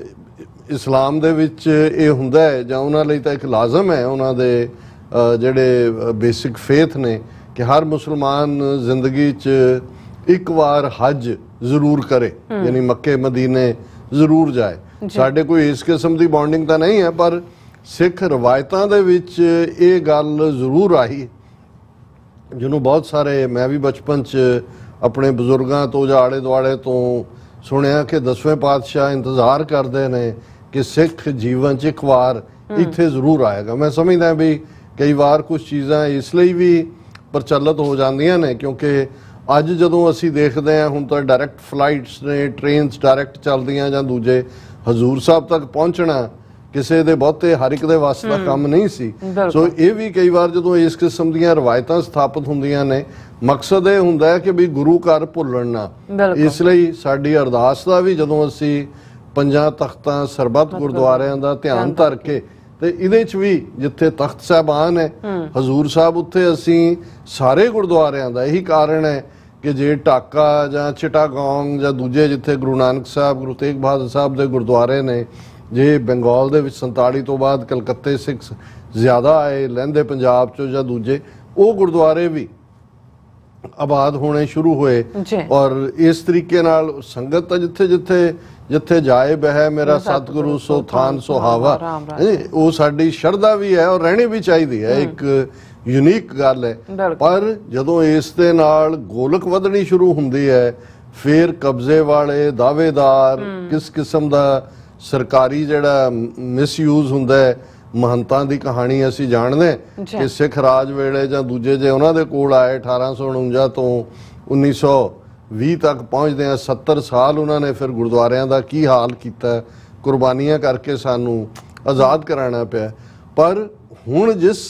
ਇਸਲਾਮ ਦੇ ਵਿੱਚ ਇਹ ਹੁੰਦਾ ਹੈ ਜਾਂ ਉਹਨਾਂ ਲਈ ਤਾਂ ਇੱਕ ਲਾਜ਼ਮ ਹੈ ਉਹਨਾਂ ਦੇ ਜਿਹੜੇ ਬੇਸਿਕ ਫੇਥ ਨੇ ਕਿ ਹਰ ਮੁਸਲਮਾਨ ਜ਼ਿੰਦਗੀ 'ਚ ਇੱਕ ਵਾਰ ਹਜ ਜ਼ਰੂਰ ਕਰੇ, ਯਾਨੀ ਮੱਕੇ ਮਦੀਨੇ ਜ਼ਰੂਰ ਜਾਏ। ਸਾਡੇ ਕੋਈ ਇਸ ਕਿਸਮ ਦੀ ਬੌਂਡਿੰਗ ਤਾਂ ਨਹੀਂ ਹੈ, ਪਰ ਸਿੱਖ ਰਵਾਇਤਾਂ ਦੇ ਵਿੱਚ ਇਹ ਗੱਲ ਜ਼ਰੂਰ ਆਈ, ਜਿਹਨੂੰ ਬਹੁਤ ਸਾਰੇ ਮੈਂ ਵੀ ਬਚਪਨ 'ਚ ਆਪਣੇ ਬਜ਼ੁਰਗਾਂ ਤੋਂ ਜਾਂ ਆਲੇ ਦੁਆਲੇ ਤੋਂ ਸੁਣਿਆ ਕਿ 10ਵੇਂ ਪਾਤਸ਼ਾਹ ਇੰਤਜ਼ਾਰ ਕਰਦੇ ਨੇ ਕਿ ਸਿੱਖ ਜੀਵਨ 'ਚ ਇੱਕ ਵਾਰ ਇੱਥੇ ਜ਼ਰੂਰ ਆਏਗਾ। ਮੈਂ ਸਮਝਦਾ ਵੀ ਕਈ ਵਾਰ ਕੁਝ ਚੀਜ਼ਾਂ ਇਸ ਲਈ ਵੀ ਪ੍ਰਚਲਿਤ ਹੋ ਜਾਂਦੀਆਂ ਨੇ ਕਿਉਂਕਿ ਅੱਜ ਜਦੋਂ ਅਸੀਂ ਦੇਖਦੇ ਹਾਂ ਹੁਣ ਤਾਂ ਡਾਇਰੈਕਟ ਫਲਾਈਟਸ ਨੇ, ਟ੍ਰੇਨਸ ਡਾਇਰੈਕਟ ਚੱਲਦੀਆਂ ਜਾਂ ਦੂਜੇ, ਹਜ਼ੂਰ ਸਾਹਿਬ ਤੱਕ ਪਹੁੰਚਣਾ ਕਿਸੇ ਦੇ ਬਹੁਤੇ ਹਰ ਇੱਕ ਦੇ ਵੱਸ ਦਾ ਕੰਮ ਨਹੀਂ ਸੀ। ਸੋ ਇਹ ਵੀ ਕਈ ਵਾਰ ਜਦੋਂ ਇਸ ਕਿਸਮ ਦੀਆਂ ਰਵਾਇਤਾਂ ਸਥਾਪਿਤ ਹੁੰਦੀਆਂ ਨੇ, ਮਕਸਦ ਇਹ ਹੁੰਦਾ ਹੈ ਕਿ ਵੀ ਗੁਰੂ ਘਰ ਭੁੱਲਣ ਨਾ। ਇਸ ਲਈ ਸਾਡੀ ਅਰਦਾਸ ਦਾ ਵੀ ਜਦੋਂ ਅਸੀਂ 5 ਤਖਤਾਂ ਸਰਬੱਤ ਗੁਰਦੁਆਰਿਆਂ ਦਾ ਧਿਆਨ ਧਰ ਕੇ, ਤੇ ਇਹਦੇ 'ਚ ਵੀ ਜਿੱਥੇ ਤਖਤ ਸਾਹਿਬਾਨ ਹੈ ਹਜ਼ੂਰ ਸਾਹਿਬ, ਉੱਥੇ ਅਸੀਂ ਸਾਰੇ ਗੁਰਦੁਆਰਿਆਂ ਦਾ, ਇਹੀ ਕਾਰਨ ਹੈ ਕਿ ਜੇ ਢਾਕਾ ਜਾਂ ਚਿਟਾਗੋਂਗ ਜਾਂ ਦੂਜੇ ਜਿੱਥੇ ਗੁਰੂ ਨਾਨਕ ਸਾਹਿਬ, ਗੁਰੂ ਤੇਗ ਬਹਾਦਰ ਸਾਹਿਬ ਦੇ ਗੁਰਦੁਆਰੇ ਨੇ, ਜੇ ਬੰਗਾਲ ਦੇ ਵਿੱਚ 47 ਤੋਂ ਬਾਅਦ ਕਲਕੱਤੇ ਸਿੱਖ ਜ਼ਿਆਦਾ ਆਏ, ਲਹਿੰਦੇ ਪੰਜਾਬ 'ਚੋਂ ਜਾਂ ਦੂਜੇ, ਉਹ ਗੁਰਦੁਆਰੇ ਵੀ ਆਬਾਦ ਹੋਣੇ ਸ਼ੁਰੂ ਹੋਏ। ਔਰ ਇਸ ਤਰੀਕੇ ਨਾਲ ਸੰਗਤ ਤਾਂ ਜਿੱਥੇ ਜਾਏ ਬਹਿ ਮੇਰਾ ਸਤਿਗੁਰੂ ਸੋ ਥਾਨ ਸੁਹਾਵਾ, ਉਹ ਸਾਡੀ ਸ਼ਰਧਾ ਵੀ ਹੈ ਔਰ ਰਹਿਣੀ ਵੀ ਚਾਹੀਦੀ ਹੈ, ਇੱਕ ਯੂਨੀਕ ਗੱਲ ਹੈ। ਪਰ ਜਦੋਂ ਇਸ ਦੇ ਨਾਲ ਗੋਲਕ ਵਧਣੀ ਸ਼ੁਰੂ ਹੁੰਦੀ ਹੈ, ਫਿਰ ਕਬਜ਼ੇ ਵਾਲੇ ਦਾਅਵੇਦਾਰ, ਕਿਸ ਕਿਸਮ ਦਾ ਸਰਕਾਰੀ ਜਿਹੜਾ ਮਿਸਯੂਜ਼ ਹੁੰਦਾ ਹੈ, ਮਹੰਤਾਂ ਦੀ ਕਹਾਣੀ ਅਸੀਂ ਜਾਣਦੇ ਕਿ ਸਿੱਖ ਰਾਜ ਵੇਲੇ ਜਾਂ ਦੂਜੇ ਜੇ ਉਹਨਾਂ ਦੇ ਕੋਲ ਆਏ 1849 ਤੋਂ 1920 ਤੱਕ ਪਹੁੰਚਦੇ ਆ 70 ਸਾਲ ਉਹਨਾਂ ਨੇ ਫਿਰ ਗੁਰਦੁਆਰਿਆਂ ਦਾ ਕੀ ਹਾਲ ਕੀਤਾ, ਕੁਰਬਾਨੀਆਂ ਕਰਕੇ ਸਾਨੂੰ ਆਜ਼ਾਦ ਕਰਾਉਣਾ ਪਿਆ। ਪਰ ਹੁਣ ਜਿਸ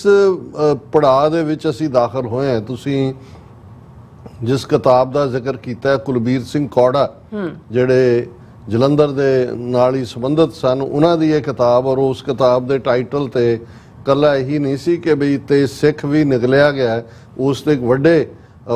ਪੜਾਅ ਦੇ ਵਿੱਚ ਅਸੀਂ ਦਾਖਲ ਹੋਏ ਹਾਂ, ਤੁਸੀਂ ਜਿਸ ਕਿਤਾਬ ਦਾ ਜ਼ਿਕਰ ਕੀਤਾ ਕੁਲਬੀਰ ਸਿੰਘ ਕੌੜਾ ਜਿਹੜੇ ਜਲੰਧਰ ਦੇ ਨਾਲ ਹੀ ਸੰਬੰਧਿਤ ਸਨ, ਉਹਨਾਂ ਦੀ ਇਹ ਕਿਤਾਬ, ਔਰ ਉਸ ਕਿਤਾਬ ਦੇ ਟਾਈਟਲ ਤੇ ਕੱਲਾ ਇਹੀ ਨਹੀਂ ਸੀ ਕਿ ਬਈ ਤੇ ਸਿੱਖ ਵੀ ਨਿਗਲਿਆ ਗਿਆ, ਉਸ ਤੇ ਇੱਕ ਵੱਡੇ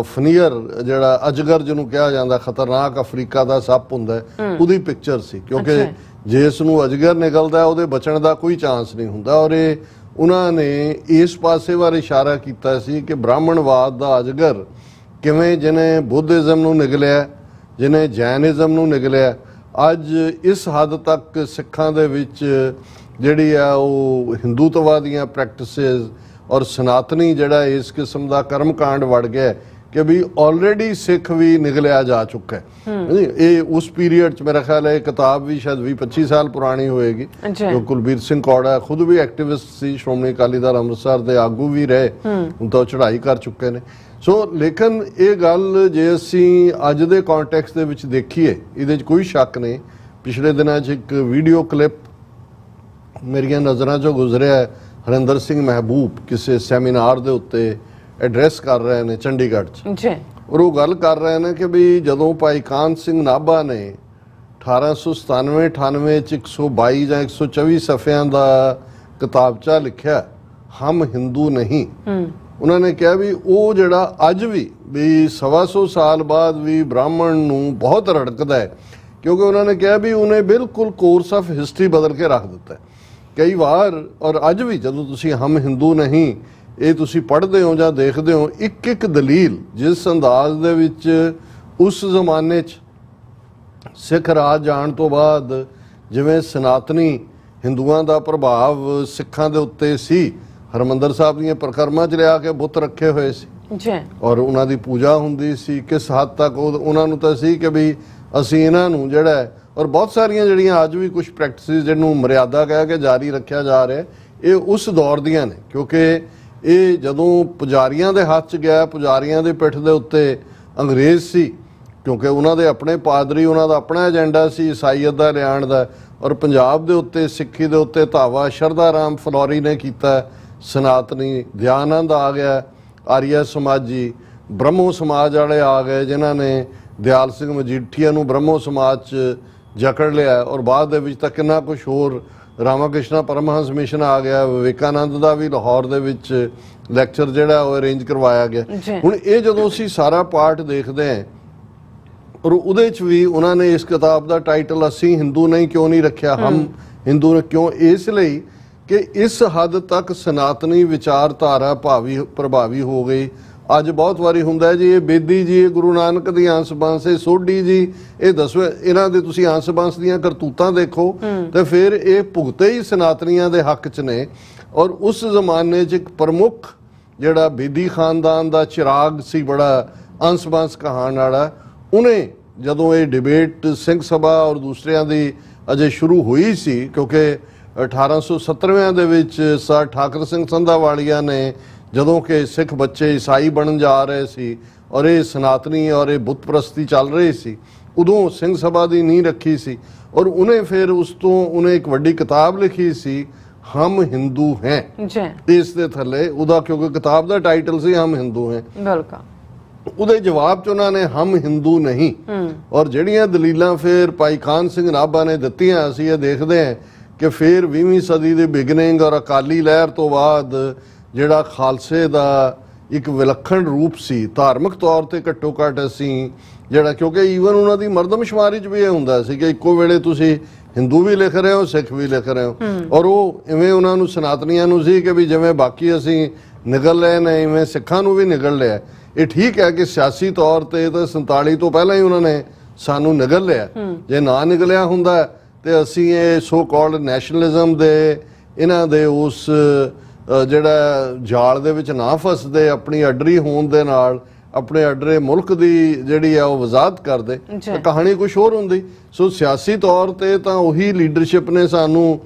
ਫਨੀਅਰ ਜਿਹੜਾ ਅਜਗਰ ਜਿਹਨੂੰ ਕਿਹਾ ਜਾਂਦਾ, ਖਤਰਨਾਕ ਅਫਰੀਕਾ ਦਾ ਸੱਪ ਹੁੰਦਾ, ਉਹਦੀ ਪਿਕਚਰ ਸੀ। ਕਿਉਂਕਿ ਜੇ ਇਸ ਨੂੰ ਅਜਗਰ ਨਿਕਲਦਾ ਉਹਦੇ ਬਚਣ ਦਾ ਕੋਈ ਚਾਂਸ ਨਹੀਂ ਹੁੰਦਾ। ਔਰ ਇਹ ਉਹਨਾਂ ਨੇ ਇਸ ਪਾਸੇ ਵੱਲ ਇਸ਼ਾਰਾ ਕੀਤਾ ਸੀ ਕਿ ਬ੍ਰਾਹਮਣਵਾਦ ਦਾ ਅਜਗਰ ਕਿਵੇਂ ਜਿਹਨੇ ਬੁੱਧਿਜ਼ਮ ਨੂੰ ਨਿਗਲਿਆ, ਜਿਹਨੇ ਜੈਨਿਜ਼ਮ ਨੂੰ ਨਿਗਲਿਆ, ਅੱਜ ਇਸ ਹੱਦ ਤੱਕ ਸਿੱਖਾਂ ਦੇ ਵਿੱਚ ਜਿਹੜੀ ਆ ਉਹ ਹਿੰਦੂਤਵਾਦੀਆਂ ਪ੍ਰੈਕਟਿਸਿਸ ਔਰ ਸਨਾਤਨੀ ਜਿਹੜਾ ਇਸ ਕਿਸਮ ਦਾ ਕਰਮਕਾਂਡ ਵੜ ਗਿਆ ਕਿ ਵੀ ਆਲਰੇਡੀ ਸਿੱਖ ਵੀ ਨਿਗਲਿਆ ਜਾ ਚੁੱਕਾ ਹੈ। ਇਹ ਉਸ ਪੀਰੀਅਡ 'ਚ ਮੇਰਾ ਖਿਆਲ ਹੈ ਕਿਤਾਬ ਵੀ ਸ਼ਾਇਦ 20-25 ਸਾਲ ਪੁਰਾਣੀ ਹੋਏਗੀ। ਜੋ ਕੁਲਬੀਰ ਸਿੰਘ ਕੌੜਾ ਖੁਦ ਵੀ ਐਕਟਿਵਿਸਟ ਸੀ, ਸ਼੍ਰੋਮਣੀ ਅਕਾਲੀ ਦਲ ਅੰਮ੍ਰਿਤਸਰ ਦੇ ਆਗੂ ਵੀ ਰਹੇ, ਹੁਣ ਤਾਂ ਚੜ੍ਹਾਈ ਕਰ ਚੁੱਕੇ ਨੇ। ਸੋ ਲੇਕਿਨ ਇਹ ਗੱਲ ਜੇ ਅਸੀਂ ਅੱਜ ਦੇ ਕੰਟੈਕਸਟ ਦੇ ਵਿੱਚ ਦੇਖੀਏ, ਇਹਦੇ 'ਚ ਕੋਈ ਸ਼ੱਕ ਨਹੀਂ। ਪਿਛਲੇ ਦਿਨਾਂ 'ਚ ਇੱਕ ਵੀਡੀਓ ਕਲਿੱਪ ਮੇਰੀਆਂ ਨਜ਼ਰਾਂ 'ਚੋਂ ਗੁਜ਼ਰਿਆ, ਹਰਿੰਦਰ ਸਿੰਘ ਮਹਿਬੂਬ ਕਿਸੇ ਸੈਮੀਨਾਰ ਦੇ ਉੱਤੇ ਐਡਰੈਸ ਕਰ ਰਹੇ ਨੇ ਚੰਡੀਗੜ੍ਹ 'ਚ, ਔਰ ਉਹ ਗੱਲ ਕਰ ਰਹੇ ਨੇ ਕਿ ਵੀ ਜਦੋਂ ਭਾਈ ਕਾਹਨ ਸਿੰਘ ਨਾਭਾ ਨੇ 1897-98 'ਚ 122 ਜਾਂ 124 ਸਫ਼ਿਆਂ ਦਾ ਕਿਤਾਬਚਾ ਲਿਖਿਆ ਹਮ ਹਿੰਦੂ ਨਹੀਂ, ਉਹਨਾਂ ਨੇ ਕਿਹਾ ਵੀ ਉਹ ਜਿਹੜਾ ਅੱਜ ਵੀ 125 ਸਾਲ ਬਾਅਦ ਵੀ ਬ੍ਰਾਹਮਣ ਨੂੰ ਬਹੁਤ ਰੜਕਦਾ ਹੈ, ਕਿਉਂਕਿ ਉਹਨਾਂ ਨੇ ਕਿਹਾ ਵੀ ਉਹਨੇ ਬਿਲਕੁਲ ਕੋਰਸ ਆਫ ਹਿਸਟਰੀ ਬਦਲ ਕੇ ਰੱਖ ਦਿੱਤਾ ਕਈ ਵਾਰ। ਔਰ ਅੱਜ ਵੀ ਜਦੋਂ ਤੁਸੀਂ ਹਮ ਹਿੰਦੂ ਨਹੀਂ ਇਹ ਤੁਸੀਂ ਪੜ੍ਹਦੇ ਹੋ ਜਾਂ ਦੇਖਦੇ ਹੋ, ਇੱਕ ਇੱਕ ਦਲੀਲ ਜਿਸ ਅੰਦਾਜ਼ ਦੇ ਵਿੱਚ ਉਸ ਜ਼ਮਾਨੇ 'ਚ ਸਿੱਖ ਰਾਜ ਜਾਣ ਤੋਂ ਬਾਅਦ ਜਿਵੇਂ ਸਨਾਤਨੀ ਹਿੰਦੂਆਂ ਦਾ ਪ੍ਰਭਾਵ ਸਿੱਖਾਂ ਦੇ ਉੱਤੇ ਸੀ, ਹਰਮੰਦਰ ਸਾਹਿਬ ਦੀਆਂ ਪ੍ਰਕਰਮਾਂ 'ਚ ਲਿਆ ਕੇ ਬੁੱਤ ਰੱਖੇ ਹੋਏ ਸੀ ਔਰ ਉਹਨਾਂ ਦੀ ਪੂਜਾ ਹੁੰਦੀ ਸੀ, ਕਿਸ ਹੱਦ ਤੱਕ ਉਹਨਾਂ ਨੂੰ ਤਾਂ ਸੀ ਕਿ ਵੀ ਅਸੀਂ ਇਹਨਾਂ ਨੂੰ ਜਿਹੜਾ ਹੈ, ਔਰ ਬਹੁਤ ਸਾਰੀਆਂ ਜਿਹੜੀਆਂ ਅੱਜ ਵੀ ਕੁਝ ਪ੍ਰੈਕਟਿਸਿਸ ਜਿਹਨੂੰ ਮਰਿਆਦਾ ਕਹਿ ਕੇ ਜਾਰੀ ਰੱਖਿਆ ਜਾ ਰਿਹਾ, ਇਹ ਉਸ ਦੌਰ ਦੀਆਂ ਨੇ। ਕਿਉਂਕਿ ਇਹ ਜਦੋਂ ਪੁਜਾਰੀਆਂ ਦੇ ਹੱਥ 'ਚ ਗਿਆ, ਪੁਜਾਰੀਆਂ ਦੇ ਪਿੱਠ ਦੇ ਉੱਤੇ ਅੰਗਰੇਜ਼ ਸੀ, ਕਿਉਂਕਿ ਉਹਨਾਂ ਦੇ ਆਪਣੇ ਪਾਦਰੀ, ਉਹਨਾਂ ਦਾ ਆਪਣਾ ਏਜੰਡਾ ਸੀ ਈਸਾਈਅਤ ਦਾ ਲਿਆਉਣ ਦਾ, ਔਰ ਪੰਜਾਬ ਦੇ ਉੱਤੇ ਸਿੱਖੀ ਦੇ ਉੱਤੇ ਧਾਵਾ ਸ਼ਰਧਾ ਰਾਮ ਫਲੋਰੀ ਨੇ ਕੀਤਾ, ਸਨਾਤਨੀ ਦਿਆਨੰਦ ਆ ਗਿਆ, ਆਰੀਆ ਸਮਾਜੀ, ਬ੍ਰਹਮੋ ਸਮਾਜ ਵਾਲੇ ਆ ਗਏ ਜਿਨ੍ਹਾਂ ਨੇ ਦਿਆਲ ਸਿੰਘ ਮਜੀਠੀਆ ਨੂੰ ਬ੍ਰਹਮੋ ਸਮਾਜ 'ਚ ਜਕੜ ਲਿਆ, ਔਰ ਬਾਅਦ ਦੇ ਵਿੱਚ ਤਾਂ ਕਿੰਨਾ ਕੁਛ ਹੋਰ, ਰਾਮਾ ਕ੍ਰਿਸ਼ਨਾ ਪਰਮਹੰਸ ਮਿਸ਼ਨ ਆ ਗਿਆ, ਵਿਵੇਕਾਨੰਦ ਦਾ ਵੀ ਲਾਹੌਰ ਦੇ ਵਿੱਚ ਲੈਕਚਰ ਜਿਹੜਾ ਉਹ ਅਰੇਂਜ ਕਰਵਾਇਆ ਗਿਆ। ਹੁਣ ਇਹ ਜਦੋਂ ਅਸੀਂ ਸਾਰਾ ਪਾਰਟ ਦੇਖਦੇ ਹਾਂ, ਔਰ ਉਹਦੇ 'ਚ ਵੀ ਉਹਨਾਂ ਨੇ ਇਸ ਕਿਤਾਬ ਦਾ ਟਾਈਟਲ ਅਸੀਂ ਹਿੰਦੂ ਨਹੀਂ ਕਿਉਂ ਨਹੀਂ ਰੱਖਿਆ, ਹਮ ਹਿੰਦੂ ਕਿਉਂ, ਇਸ ਲਈ ਕਿ ਇਸ ਹੱਦ ਤੱਕ ਸਨਾਤਨੀ ਵਿਚਾਰਧਾਰਾ ਪ੍ਰਭਾਵੀ ਹੋ ਗਈ। ਅੱਜ ਬਹੁਤ ਵਾਰੀ ਹੁੰਦਾ ਹੈ ਜੀ, ਇਹ ਬੇਦੀ ਜੀ, ਇਹ ਗੁਰੂ ਨਾਨਕ ਦੀ ਅੰਸ ਬੰਸ, ਇਹ ਸੋਢੀ ਜੀ, ਇਹ ਦਸਵੇਂ, ਇਹਨਾਂ ਦੇ ਤੁਸੀਂ ਅੰਸ ਬੰਸ ਦੀਆਂ ਕਰਤੂਤਾਂ ਦੇਖੋ ਤੇ ਫਿਰ ਇਹ ਭੁਗਤੇ ਹੀ ਸਨਾਤਨੀਆਂ ਦੇ ਹੱਕ 'ਚ ਨੇ। ਔਰ ਉਸ ਜ਼ਮਾਨੇ 'ਚ ਇੱਕ ਪ੍ਰਮੁੱਖ ਜਿਹੜਾ ਬੇਦੀ ਖਾਨਦਾਨ ਦਾ ਚਿਰਾਗ ਸੀ, ਬੜਾ ਅੰਸ ਬੰਸ ਕਹਾਣ ਵਾਲਾ, ਉਹਨੇ ਜਦੋਂ ਇਹ ਡਿਬੇਟ ਸਿੰਘ ਸਭਾ ਔਰ ਦੂਸਰਿਆਂ ਦੀ ਅਜੇ ਸ਼ੁਰੂ ਹੋਈ ਸੀ, ਕਿਉਂਕਿ 1870 ਦੇ ਵਿੱਚ ਸਰ ਠਾਕਰ ਸਿੰਘ ਸੰਧਾਵਾਲੀਆ ਨੇ, ਜਦੋਂ ਕਿ ਸਿੱਖ ਬੱਚੇ ਈਸਾਈ ਬਣਨ ਜਾ ਰਹੇ ਸੀ ਔਰ ਇਹ ਸਨਾਤਨੀ ਔਰ ਇਹ ਬੁੱਤ ਪ੍ਰਸਤੀ ਚੱਲ ਰਹੀ ਸੀ, ਉਦੋਂ ਸਿੰਘ ਸਭਾ ਦੀ ਨੀਂਹ ਰੱਖੀ ਸੀ। ਔਰ ਉਹਨੇ ਫਿਰ ਉਸ ਤੋਂ ਉਹਨੇ ਇੱਕ ਵੱਡੀ ਕਿਤਾਬ ਲਿਖੀ ਸੀ, ਹਮ ਹਿੰਦੂ ਹੈ ਜੀ, ਇਸ ਦੇ ਥੱਲੇ ਉਹਦਾ, ਕਿਉਂਕਿ ਕਿਤਾਬ ਦਾ ਟਾਈਟਲ ਸੀ ਹਮ ਹਿੰਦੂ ਹੈ। ਬਿਲਕੁਲ। ਉਹਦੇ ਜਵਾਬ 'ਚ ਉਹਨਾਂ ਨੇ ਹਮ ਹਿੰਦੂ ਨਹੀਂ, ਔਰ ਜਿਹੜੀਆਂ ਦਲੀਲਾਂ ਫਿਰ ਭਾਈ ਖਾਨ ਸਿੰਘ ਨਾਭਾ ਨੇ ਦਿੱਤੀਆਂ, ਅਸੀਂ ਇਹ ਦੇਖਦੇ ਹਾਂ ਕਿ ਫਿਰ 20ਵੀਂ ਸਦੀ ਦੀ ਬਿਗਨਿੰਗ ਔਰ ਅਕਾਲੀ ਲਹਿਰ ਤੋਂ ਬਾਅਦ ਜਿਹੜਾ ਖਾਲਸੇ ਦਾ ਇੱਕ ਵਿਲੱਖਣ ਰੂਪ ਸੀ, ਧਾਰਮਿਕ ਤੌਰ ਤੇ ਘੱਟੋ ਘੱਟ ਅਸੀਂ ਜਿਹੜਾ, ਕਿਉਂਕਿ ਈਵਨ ਉਹਨਾਂ ਦੀ ਮਰਦਮਸ਼ੁਮਾਰੀ 'ਚ ਵੀ ਇਹ ਹੁੰਦਾ ਸੀ ਕਿ ਇੱਕੋ ਵੇਲੇ ਤੁਸੀਂ ਹਿੰਦੂ ਵੀ ਲਿਖ ਰਹੇ ਹੋ, ਸਿੱਖ ਵੀ ਲਿਖ ਰਹੇ ਹੋ। ਔਰ ਉਹ ਇਵੇਂ ਉਹਨਾਂ ਨੂੰ ਸਨਾਤਨੀਆਂ ਨੂੰ ਸੀ ਕਿ ਵੀ ਜਿਵੇਂ ਬਾਕੀ ਅਸੀਂ ਨਿਗਲ ਲਏ ਨੇ, ਇਵੇਂ ਸਿੱਖਾਂ ਨੂੰ ਵੀ ਨਿਗਲ ਲਿਆ। ਇਹ ਠੀਕ ਹੈ ਕਿ ਸਿਆਸੀ ਤੌਰ ਤੇ ਤਾਂ 47 ਤੋਂ ਪਹਿਲਾਂ ਹੀ ਉਹਨਾਂ ਨੇ ਸਾਨੂੰ ਨਿਗਲ ਲਿਆ, ਜੇ ਨਾ ਨਿਗਲਿਆ ਹੁੰਦਾ ਤੇ ਅਸੀਂ ਇਹ ਸੋ ਕਾਲਡ ਨੈਸ਼ਨਲਿਜ਼ਮ ਦੇ ਇਹਨਾਂ ਦੇ ਉਸ ਜਿਹੜਾ ਜਾਲ ਦੇ ਵਿੱਚ ਨਾ ਫਸਦੇ, ਆਪਣੀ ਅਡਰੀ ਹੋਣ ਦੇ ਨਾਲ ਆਪਣੇ ਅਡਰੇ ਮੁਲਕ ਦੀ ਜਿਹੜੀ ਆ ਉਹ ਵਜ਼ਾਹਤ ਕਰਦੇ, ਤਾਂ ਕਹਾਣੀ ਕੁਝ ਹੋਰ ਹੁੰਦੀ। ਸੋ ਸਿਆਸੀ ਤੌਰ ਤੇ ਤਾਂ ਉਹੀ ਲੀਡਰਸ਼ਿਪ ਨੇ ਸਾਨੂੰ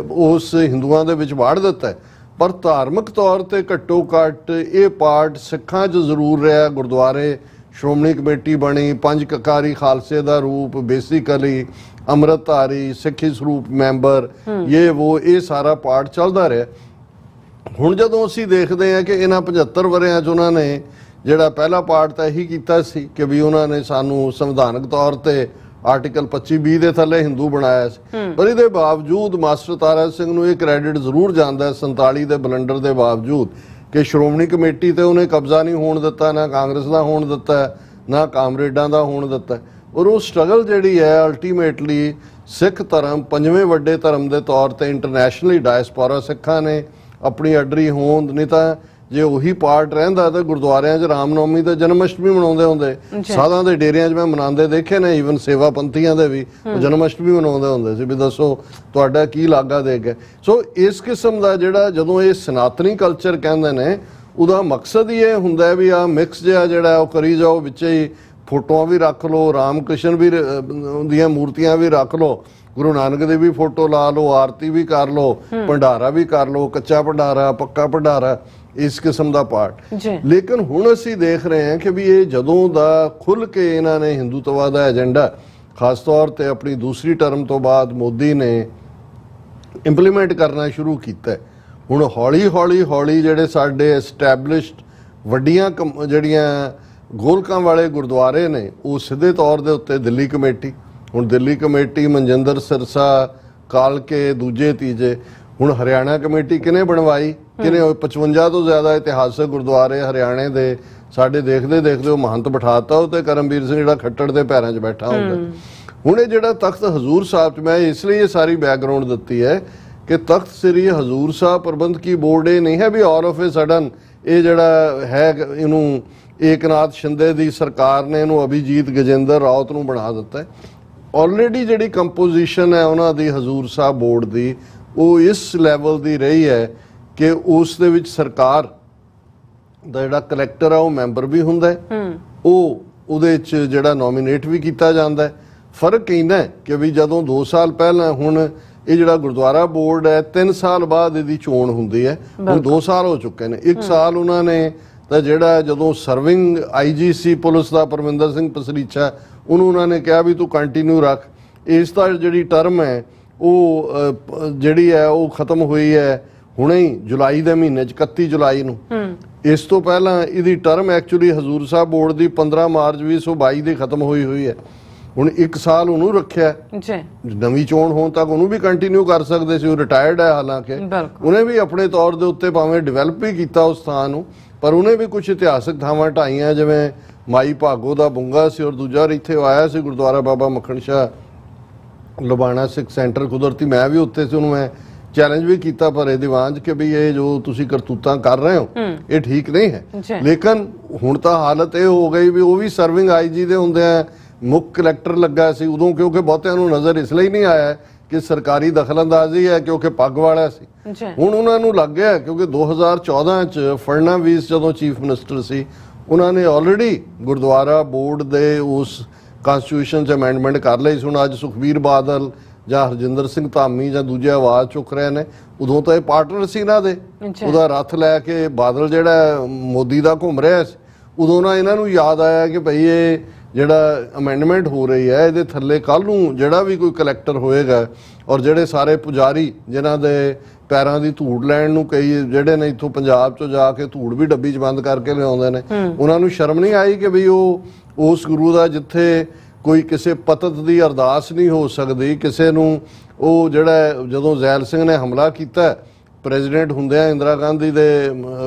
ਉਸ ਹਿੰਦੂਆਂ ਦੇ ਵਿੱਚ ਵਾੜ ਦਿੱਤਾ, ਪਰ ਧਾਰਮਿਕ ਤੌਰ ਤੇ ਘੱਟੋ ਘੱਟ ਇਹ ਪਾਰਟ ਸਿੱਖਾਂ 'ਚ ਜ਼ਰੂਰ ਰਿਹਾ। ਗੁਰਦੁਆਰੇ ਸ਼੍ਰੋਮਣੀ ਕਮੇਟੀ ਬਣੀ, ਪੰਜ ਕਕਾਰੀ ਖਾਲਸੇ ਦਾ ਰੂਪ, ਬੇਸਿਕਲੀ ਅੰਮ੍ਰਿਤਧਾਰੀ ਸਿੱਖੀ ਸਰੂਪ ਮੈਂਬਰ, ਇਹ ਸਾਰਾ ਪਾਰਟ ਚੱਲਦਾ ਰਿਹਾ। ਹੁਣ ਜਦੋਂ ਅਸੀਂ ਦੇਖਦੇ ਹਾਂ ਕਿ ਇਹਨਾਂ 75 ਵਰ੍ਹਿਆਂ 'ਚ ਉਹਨਾਂ ਨੇ ਜਿਹੜਾ ਪਹਿਲਾ ਪਾਰਟ ਤਾਂ ਇਹੀ ਕੀਤਾ ਸੀ ਕਿ ਵੀ ਉਹਨਾਂ ਨੇ ਸਾਨੂੰ ਸੰਵਿਧਾਨਕ ਤੌਰ ਤੇ ਆਰਟੀਕਲ 25(b) ਦੇ ਥੱਲੇ ਹਿੰਦੂ ਬਣਾਇਆ ਸੀ, ਪਰ ਇਹਦੇ ਬਾਵਜੂਦ ਮਾਸਟਰ ਤਾਰਾ ਸਿੰਘ ਨੂੰ ਇਹ ਕ੍ਰੈਡਿਟ ਜ਼ਰੂਰ ਜਾਂਦਾ 47 ਦੇ ਬਲੰਡਰ ਦੇ ਬਾਵਜੂਦ ਕਿ ਸ਼੍ਰੋਮਣੀ ਕਮੇਟੀ ਤੇ ਉਹਨੇ ਕਬਜ਼ਾ ਨਹੀਂ ਹੋਣ ਦਿੱਤਾ, ਨਾ ਕਾਂਗਰਸ ਦਾ ਹੋਣ ਦਿੱਤਾ, ਨਾ ਕਾਮਰੇਡਾਂ ਦਾ ਹੋਣ ਦਿੱਤਾ। ਔਰ ਉਹ ਸਟਰਗਲ ਜਿਹੜੀ ਹੈ ਅਲਟੀਮੇਟਲੀ ਸਿੱਖ ਧਰਮ ਪੰਜਵੇਂ ਵੱਡੇ ਧਰਮ ਦੇ ਤੌਰ ਤੇ ਇੰਟਰਨੈਸ਼ਨਲੀ ਡਾਇਸਪੋਰਾ ਸਿੱਖਾਂ ਨੇ ਆਪਣੀ ਅਡਰੀ ਹੋਂਦ, ਨਹੀਂ ਤਾਂ ਜੇ ਉਹੀ ਪਾਰਟ ਰਹਿੰਦਾ ਤਾਂ ਗੁਰਦੁਆਰਿਆਂ 'ਚ ਰਾਮਨੌਮੀ ਤੇ ਜਨਮ ਅਸ਼ਟਮੀ ਮਨਾਉਂਦੇ ਹੁੰਦੇ, ਸਾਧਾਂ ਦੇ ਡੇਰਿਆਂ 'ਚ ਮੈਂ ਮਨਾਉਂਦੇ ਦੇਖੇ ਨੇ, ਈਵਨ ਸੇਵਾ ਪੰਥੀਆਂ ਦੇ ਵੀ ਜਨਮ ਅਸ਼ਟਮੀ ਮਨਾਉਂਦੇ ਹੁੰਦੇ ਸੀ, ਵੀ ਦੱਸੋ ਤੁਹਾਡਾ ਕੀ ਲਾਗਾ ਦੇ ਗਿਆ। ਸੋ ਇਸ ਕਿਸਮ ਦਾ ਜਿਹੜਾ ਜਦੋਂ ਇਹ ਸਨਾਤਨੀ ਕਲਚਰ ਕਹਿੰਦੇ ਨੇ, ਉਹਦਾ ਮਕਸਦ ਹੀ ਇਹ ਹੁੰਦਾ ਵੀ ਆ ਮਿਕਸ ਜਿਹਾ ਜਿਹੜਾ ਉਹ ਕਰੀ ਜਾਓ, ਵਿੱਚ ਹੀ ਫੋਟੋਆਂ ਵੀ ਰੱਖ ਲਓ, ਰਾਮ ਕ੍ਰਿਸ਼ਨ ਵੀ ਦੀਆਂ ਮੂਰਤੀਆਂ ਵੀ ਰੱਖ ਲਓ, ਗੁਰੂ ਨਾਨਕ ਦੀ ਵੀ ਫੋਟੋ ਲਾ ਲਓ, ਆਰਤੀ ਵੀ ਕਰ ਲਓ, ਭੰਡਾਰਾ ਵੀ ਕਰ ਲਓ, ਕੱਚਾ ਭੰਡਾਰਾ, ਪੱਕਾ ਭੰਡਾਰਾ, ਇਸ ਕਿਸਮ ਦਾ ਪਾਰਟ। ਲੇਕਿਨ ਹੁਣ ਅਸੀਂ ਦੇਖ ਰਹੇ ਹਾਂ ਕਿ ਵੀ ਇਹ ਜਦੋਂ ਦਾ ਖੁੱਲ ਕੇ ਇਹਨਾਂ ਨੇ ਹਿੰਦੂਤਵਾ ਦਾ ਏਜੰਡਾ ਖਾਸ ਤੌਰ ਤੇ ਆਪਣੀ ਦੂਸਰੀ ਟਰਮ ਤੋਂ ਬਾਅਦ ਮੋਦੀ ਨੇ ਇੰਪਲੀਮੈਂਟ ਕਰਨਾ ਸ਼ੁਰੂ ਕੀਤਾ, ਹੁਣ ਹੌਲੀ ਹੌਲੀ ਜਿਹੜੇ ਸਾਡੇ ਐਸਟੈਬਲਿਸ਼ਡ ਵੱਡੀਆਂ ਜਿਹੜੀਆਂ ਗੋਲਕਾਂ ਵਾਲੇ ਗੁਰਦੁਆਰੇ ਨੇ, ਉਹ ਸਿੱਧੇ ਤੌਰ ਦੇ ਉੱਤੇ ਦਿੱਲੀ ਕਮੇਟੀ, ਹੁਣ ਦਿੱਲੀ ਕਮੇਟੀ ਮਨਜਿੰਦਰ ਸਿਰਸਾ, ਕਾਲਕੇ, ਦੂਜੇ ਤੀਜੇ, ਹੁਣ ਹਰਿਆਣਾ ਕਮੇਟੀ ਕਿਹਨੇ ਬਣਵਾਈ, ਕਿਹਨੇ 55 ਤੋਂ ਜ਼ਿਆਦਾ ਇਤਿਹਾਸਕ ਗੁਰਦੁਆਰੇ ਹਰਿਆਣੇ ਦੇ ਸਾਡੇ ਦੇਖਦੇ ਉਹ ਮਹੰਤ ਬਿਠਾਤਾ, ਉਹ ਤੇ ਕਰਮਵੀਰ ਸਿੰਘ ਜਿਹੜਾ ਖੱਟੜ ਦੇ ਪੈਰਾਂ 'ਚ ਬੈਠਾ ਹੁੰਦਾ। ਹੁਣ ਇਹ ਜਿਹੜਾ ਤਖਤ ਹਜ਼ੂਰ ਸਾਹਿਬ 'ਚ, ਮੈਂ ਇਸ ਲਈ ਇਹ ਸਾਰੀ ਬੈਕਗਰਾਉਂਡ ਦਿੱਤੀ ਹੈ ਕਿ ਤਖਤ ਸ੍ਰੀ ਹਜ਼ੂਰ ਸਾਹਿਬ ਪ੍ਰਬੰਧਕੀ ਬੋਰਡ ਇਹ ਨਹੀਂ ਹੈ ਵੀ ਆਲ ਆਫ ਏ ਸਡਨ ਇਹ ਜਿਹੜਾ ਹੈ ਇਹਨੂੰ ਏਕਨਾਥ ਸ਼ਿੰਦੇ ਦੀ ਸਰਕਾਰ ਨੇ ਇਹਨੂੰ ਅਭਿਜੀਤ ਗਜੇਂਦਰ ਰਾਉਤ ਨੂੰ ਬਣਾ ਦਿੱਤਾ। ਆਲਰੇਡੀ ਜਿਹੜੀ ਕੰਪੋਜੀਸ਼ਨ ਹੈ ਉਹਨਾਂ ਦੀ ਹਜ਼ੂਰ ਸਾਹਿਬ ਬੋਰਡ ਦੀ, ਉਹ ਇਸ ਲੈਵਲ ਦੀ ਰਹੀ ਹੈ ਕਿ ਉਸ ਦੇ ਵਿੱਚ ਸਰਕਾਰ ਦਾ ਜਿਹੜਾ ਕਲੈਕਟਰ ਆ ਉਹ ਮੈਂਬਰ ਵੀ ਹੁੰਦਾ ਹੈ, ਉਹ ਉਹਦੇ 'ਚ ਜਿਹੜਾ ਨੋਮੀਨੇਟ ਵੀ ਕੀਤਾ ਜਾਂਦਾ ਹੈ। ਫਰਕ ਇੰਨਾ ਕਿ ਵੀ ਜਦੋਂ 2 ਸਾਲ ਪਹਿਲਾਂ, ਹੁਣ ਇਹ ਜਿਹੜਾ ਗੁਰਦੁਆਰਾ ਬੋਰਡ ਹੈ 3 ਸਾਲ ਬਾਅਦ ਇਹਦੀ ਚੋਣ ਹੁੰਦੀ ਹੈ, ਹੁਣ 2 ਸਾਲ ਹੋ ਚੁੱਕੇ ਨੇ। 1 ਸਾਲ ਉਹਨਾਂ ਨੇ ਤਾਂ ਜਿਹੜਾ ਜਦੋਂ ਸਰਵਿੰਗ IGC ਪੁਲਿਸ ਦਾ ਪਰਮਿੰਦਰ ਸਿੰਘ ਪਸਰੀਚਾ, ਉਹਨੂੰ ਉਹਨਾਂ ਨੇ ਕਿਹਾ ਵੀ ਤੂੰ ਕੰਟੀਨਿਊ ਰੱਖ। ਇਸ ਦਾ ਜਿਹੜੀ ਟਰਮ ਹੈ ਉਹ ਜਿਹੜੀ ਹੈ ਉਹ ਖਤਮ ਹੋਈ ਹੈ ਹੁਣੇ ਹੀ ਜੁਲਾਈ ਦੇ ਮਹੀਨੇ 'ਚ, 31 ਜੁਲਾਈ ਨੂੰ। ਇਸ ਤੋਂ ਪਹਿਲਾਂ ਇਹਦੀ term actually Hazur Sahib board ਦੀ 15 ਮਾਰਚ 2022 ਦੀ ਖਤਮ ਹੋਈ ਹੈ। ਹੁਣ 1 ਸਾਲ ਉਹਨੂੰ ਰੱਖਿਆ, ਨਵੀਂ ਚੋਣ ਹੋਣ ਤੱਕ ਉਹਨੂੰ ਵੀ ਕੰਟੀਨਿਊ ਕਰ ਸਕਦੇ ਸੀ। ਉਹ ਰਿਟਾਇਰਡ ਹੈ, ਹਾਲਾਂਕਿ ਉਹਨੇ ਵੀ ਆਪਣੇ ਤੌਰ ਦੇ ਉੱਤੇ ਭਾਵੇਂ ਡਿਵੈਲਪ ਵੀ ਕੀਤਾ ਉਸ ਥਾਂ ਨੂੰ, ਪਰ ਉਹਨੇ ਵੀ ਕੁਝ ਇਤਿਹਾਸਕ ਥਾਵਾਂ ਢਾਈਆਂ, ਜਿਵੇਂ ਮਾਈ ਭਾਗੋ ਦਾ ਬੁੰਗਾ ਸੀ, ਔਰ ਦੂਜਾ ਇੱਥੇ ਆਇਆ ਸੀ ਗੁਰਦੁਆਰਾ ਬਾਬਾ ਮੱਖਣ ਸ਼ਾਹ ਲੁਬਾਣਾ ਸਿੱਖ ਸੈਂਟਰ, ਕੁਦਰਤੀ ਮੈਂ ਵੀ ਉੱਥੇ ਸੀ, ਉਹਨੂੰ ਮੈਂ ਚੈਲੰਜ ਵੀ ਕੀਤਾ ਭਰੇ ਦੀਵਾਨ 'ਚ ਕਿ ਵੀ ਇਹ ਜੋ ਤੁਸੀਂ ਕਰਤੂਤਾਂ ਕਰ ਰਹੇ ਹੋ ਇਹ ਠੀਕ ਨਹੀਂ ਹੈ। ਲੇਕਿਨ ਹੁਣ ਤਾਂ ਹਾਲਤ ਇਹ ਹੋ ਗਈ ਵੀ ਉਹ ਵੀ ਸਰਵਿੰਗ ਆਈਜੀ ਦੇ ਹੁੰਦੇ ਆ, ਮੁੱਖ ਕਲੈਕਟਰ ਲੱਗਾ ਸੀ ਉਦੋਂ, ਕਿਉਂਕਿ ਬਹੁਤਿਆਂ ਨੂੰ ਨਜ਼ਰ ਇਸ ਲਈ ਨਹੀਂ ਆਇਆ ਕਿ ਸਰਕਾਰੀ ਦਖਲਅੰਦਾਜ਼ੀ ਹੈ ਕਿਉਂਕਿ ਪੱਗ ਵਾਲਾ ਸੀ। ਹੁਣ ਉਹਨਾਂ ਨੂੰ ਲੱਗ ਗਿਆ ਕਿਉਂਕਿ 2014 ਚ ਫੜਨਾਵੀਸ ਜਦੋਂ ਚੀਫ ਮਿਨਿਸਟਰ ਸੀ ਉਹਨਾਂ ਨੇ ਆਲਰੇਡੀ ਗੁਰਦੁਆਰਾ ਬੋਰਡ ਦੇ ਉਸ ਕਨਸਟੀਟਿਊਸ਼ਨ 'ਚ ਅਮੈਂਡਮੈਂਟ ਕਰ ਲਈ ਸੀ। ਹੁਣ ਅੱਜ ਸੁਖਬੀਰ ਬਾਦਲ ਜਾਂ ਹਰਜਿੰਦਰ ਸਿੰਘ ਧਾਮੀ ਜਾਂ ਦੂਜੇ ਆਵਾਜ਼ ਚੁੱਕ ਰਹੇ ਨੇ, ਉਦੋਂ ਤਾਂ ਇਹ ਪਾਰਟਨਰ ਸੀ ਇਹਨਾਂ ਦੇ। ਉਹਦਾ ਰੱਥ ਲੈ ਕੇ ਬਾਦਲ ਜਿਹੜਾ ਮੋਦੀ ਦਾ ਘੁੰਮ ਰਿਹਾ ਸੀ, ਉਦੋਂ ਨਾ ਇਹਨਾਂ ਨੂੰ ਯਾਦ ਆਇਆ ਕਿ ਭਈ ਇਹ ਜਿਹੜਾ ਅਮੈਂਡਮੈਂਟ ਹੋ ਰਹੀ ਹੈ ਇਹਦੇ ਥੱਲੇ ਕੱਲ ਨੂੰ ਜਿਹੜਾ ਵੀ ਕੋਈ ਕਲੈਕਟਰ ਹੋਏਗਾ ਔਰ ਜਿਹੜੇ ਸਾਰੇ ਪੁਜਾਰੀ ਜਿਨ੍ਹਾਂ ਦੇ ਪੈਰਾਂ ਦੀ ਧੂੜ ਲੈਣ ਨੂੰ ਕਈ ਜਿਹੜੇ ਨੇ ਇੱਥੋਂ ਪੰਜਾਬ ਚੋਂ ਜਾ ਕੇ ਧੂੜ ਵੀ ਡੱਬੀ 'ਚ ਬੰਦ ਕਰਕੇ ਲਿਆਉਂਦੇ ਨੇ, ਉਹਨਾਂ ਨੂੰ ਸ਼ਰਮ ਨਹੀਂ ਆਈ ਕਿ ਵੀ ਉਹ ਉਸ ਗੁਰੂ ਦਾ ਜਿੱਥੇ ਕੋਈ ਕਿਸੇ ਪਤਤ ਦੀ ਅਰਦਾਸ ਨਹੀਂ ਹੋ ਸਕਦੀ, ਕਿਸੇ ਨੂੰ ਉਹ ਜਿਹੜਾ ਜਦੋਂ ਜ਼ੈਲ ਸਿੰਘ ਨੇ ਹਮਲਾ ਕੀਤਾ ਪ੍ਰੈਜ਼ੀਡੈਂਟ ਹੁੰਦਿਆਂ ਇੰਦਰਾ ਗਾਂਧੀ ਦੇ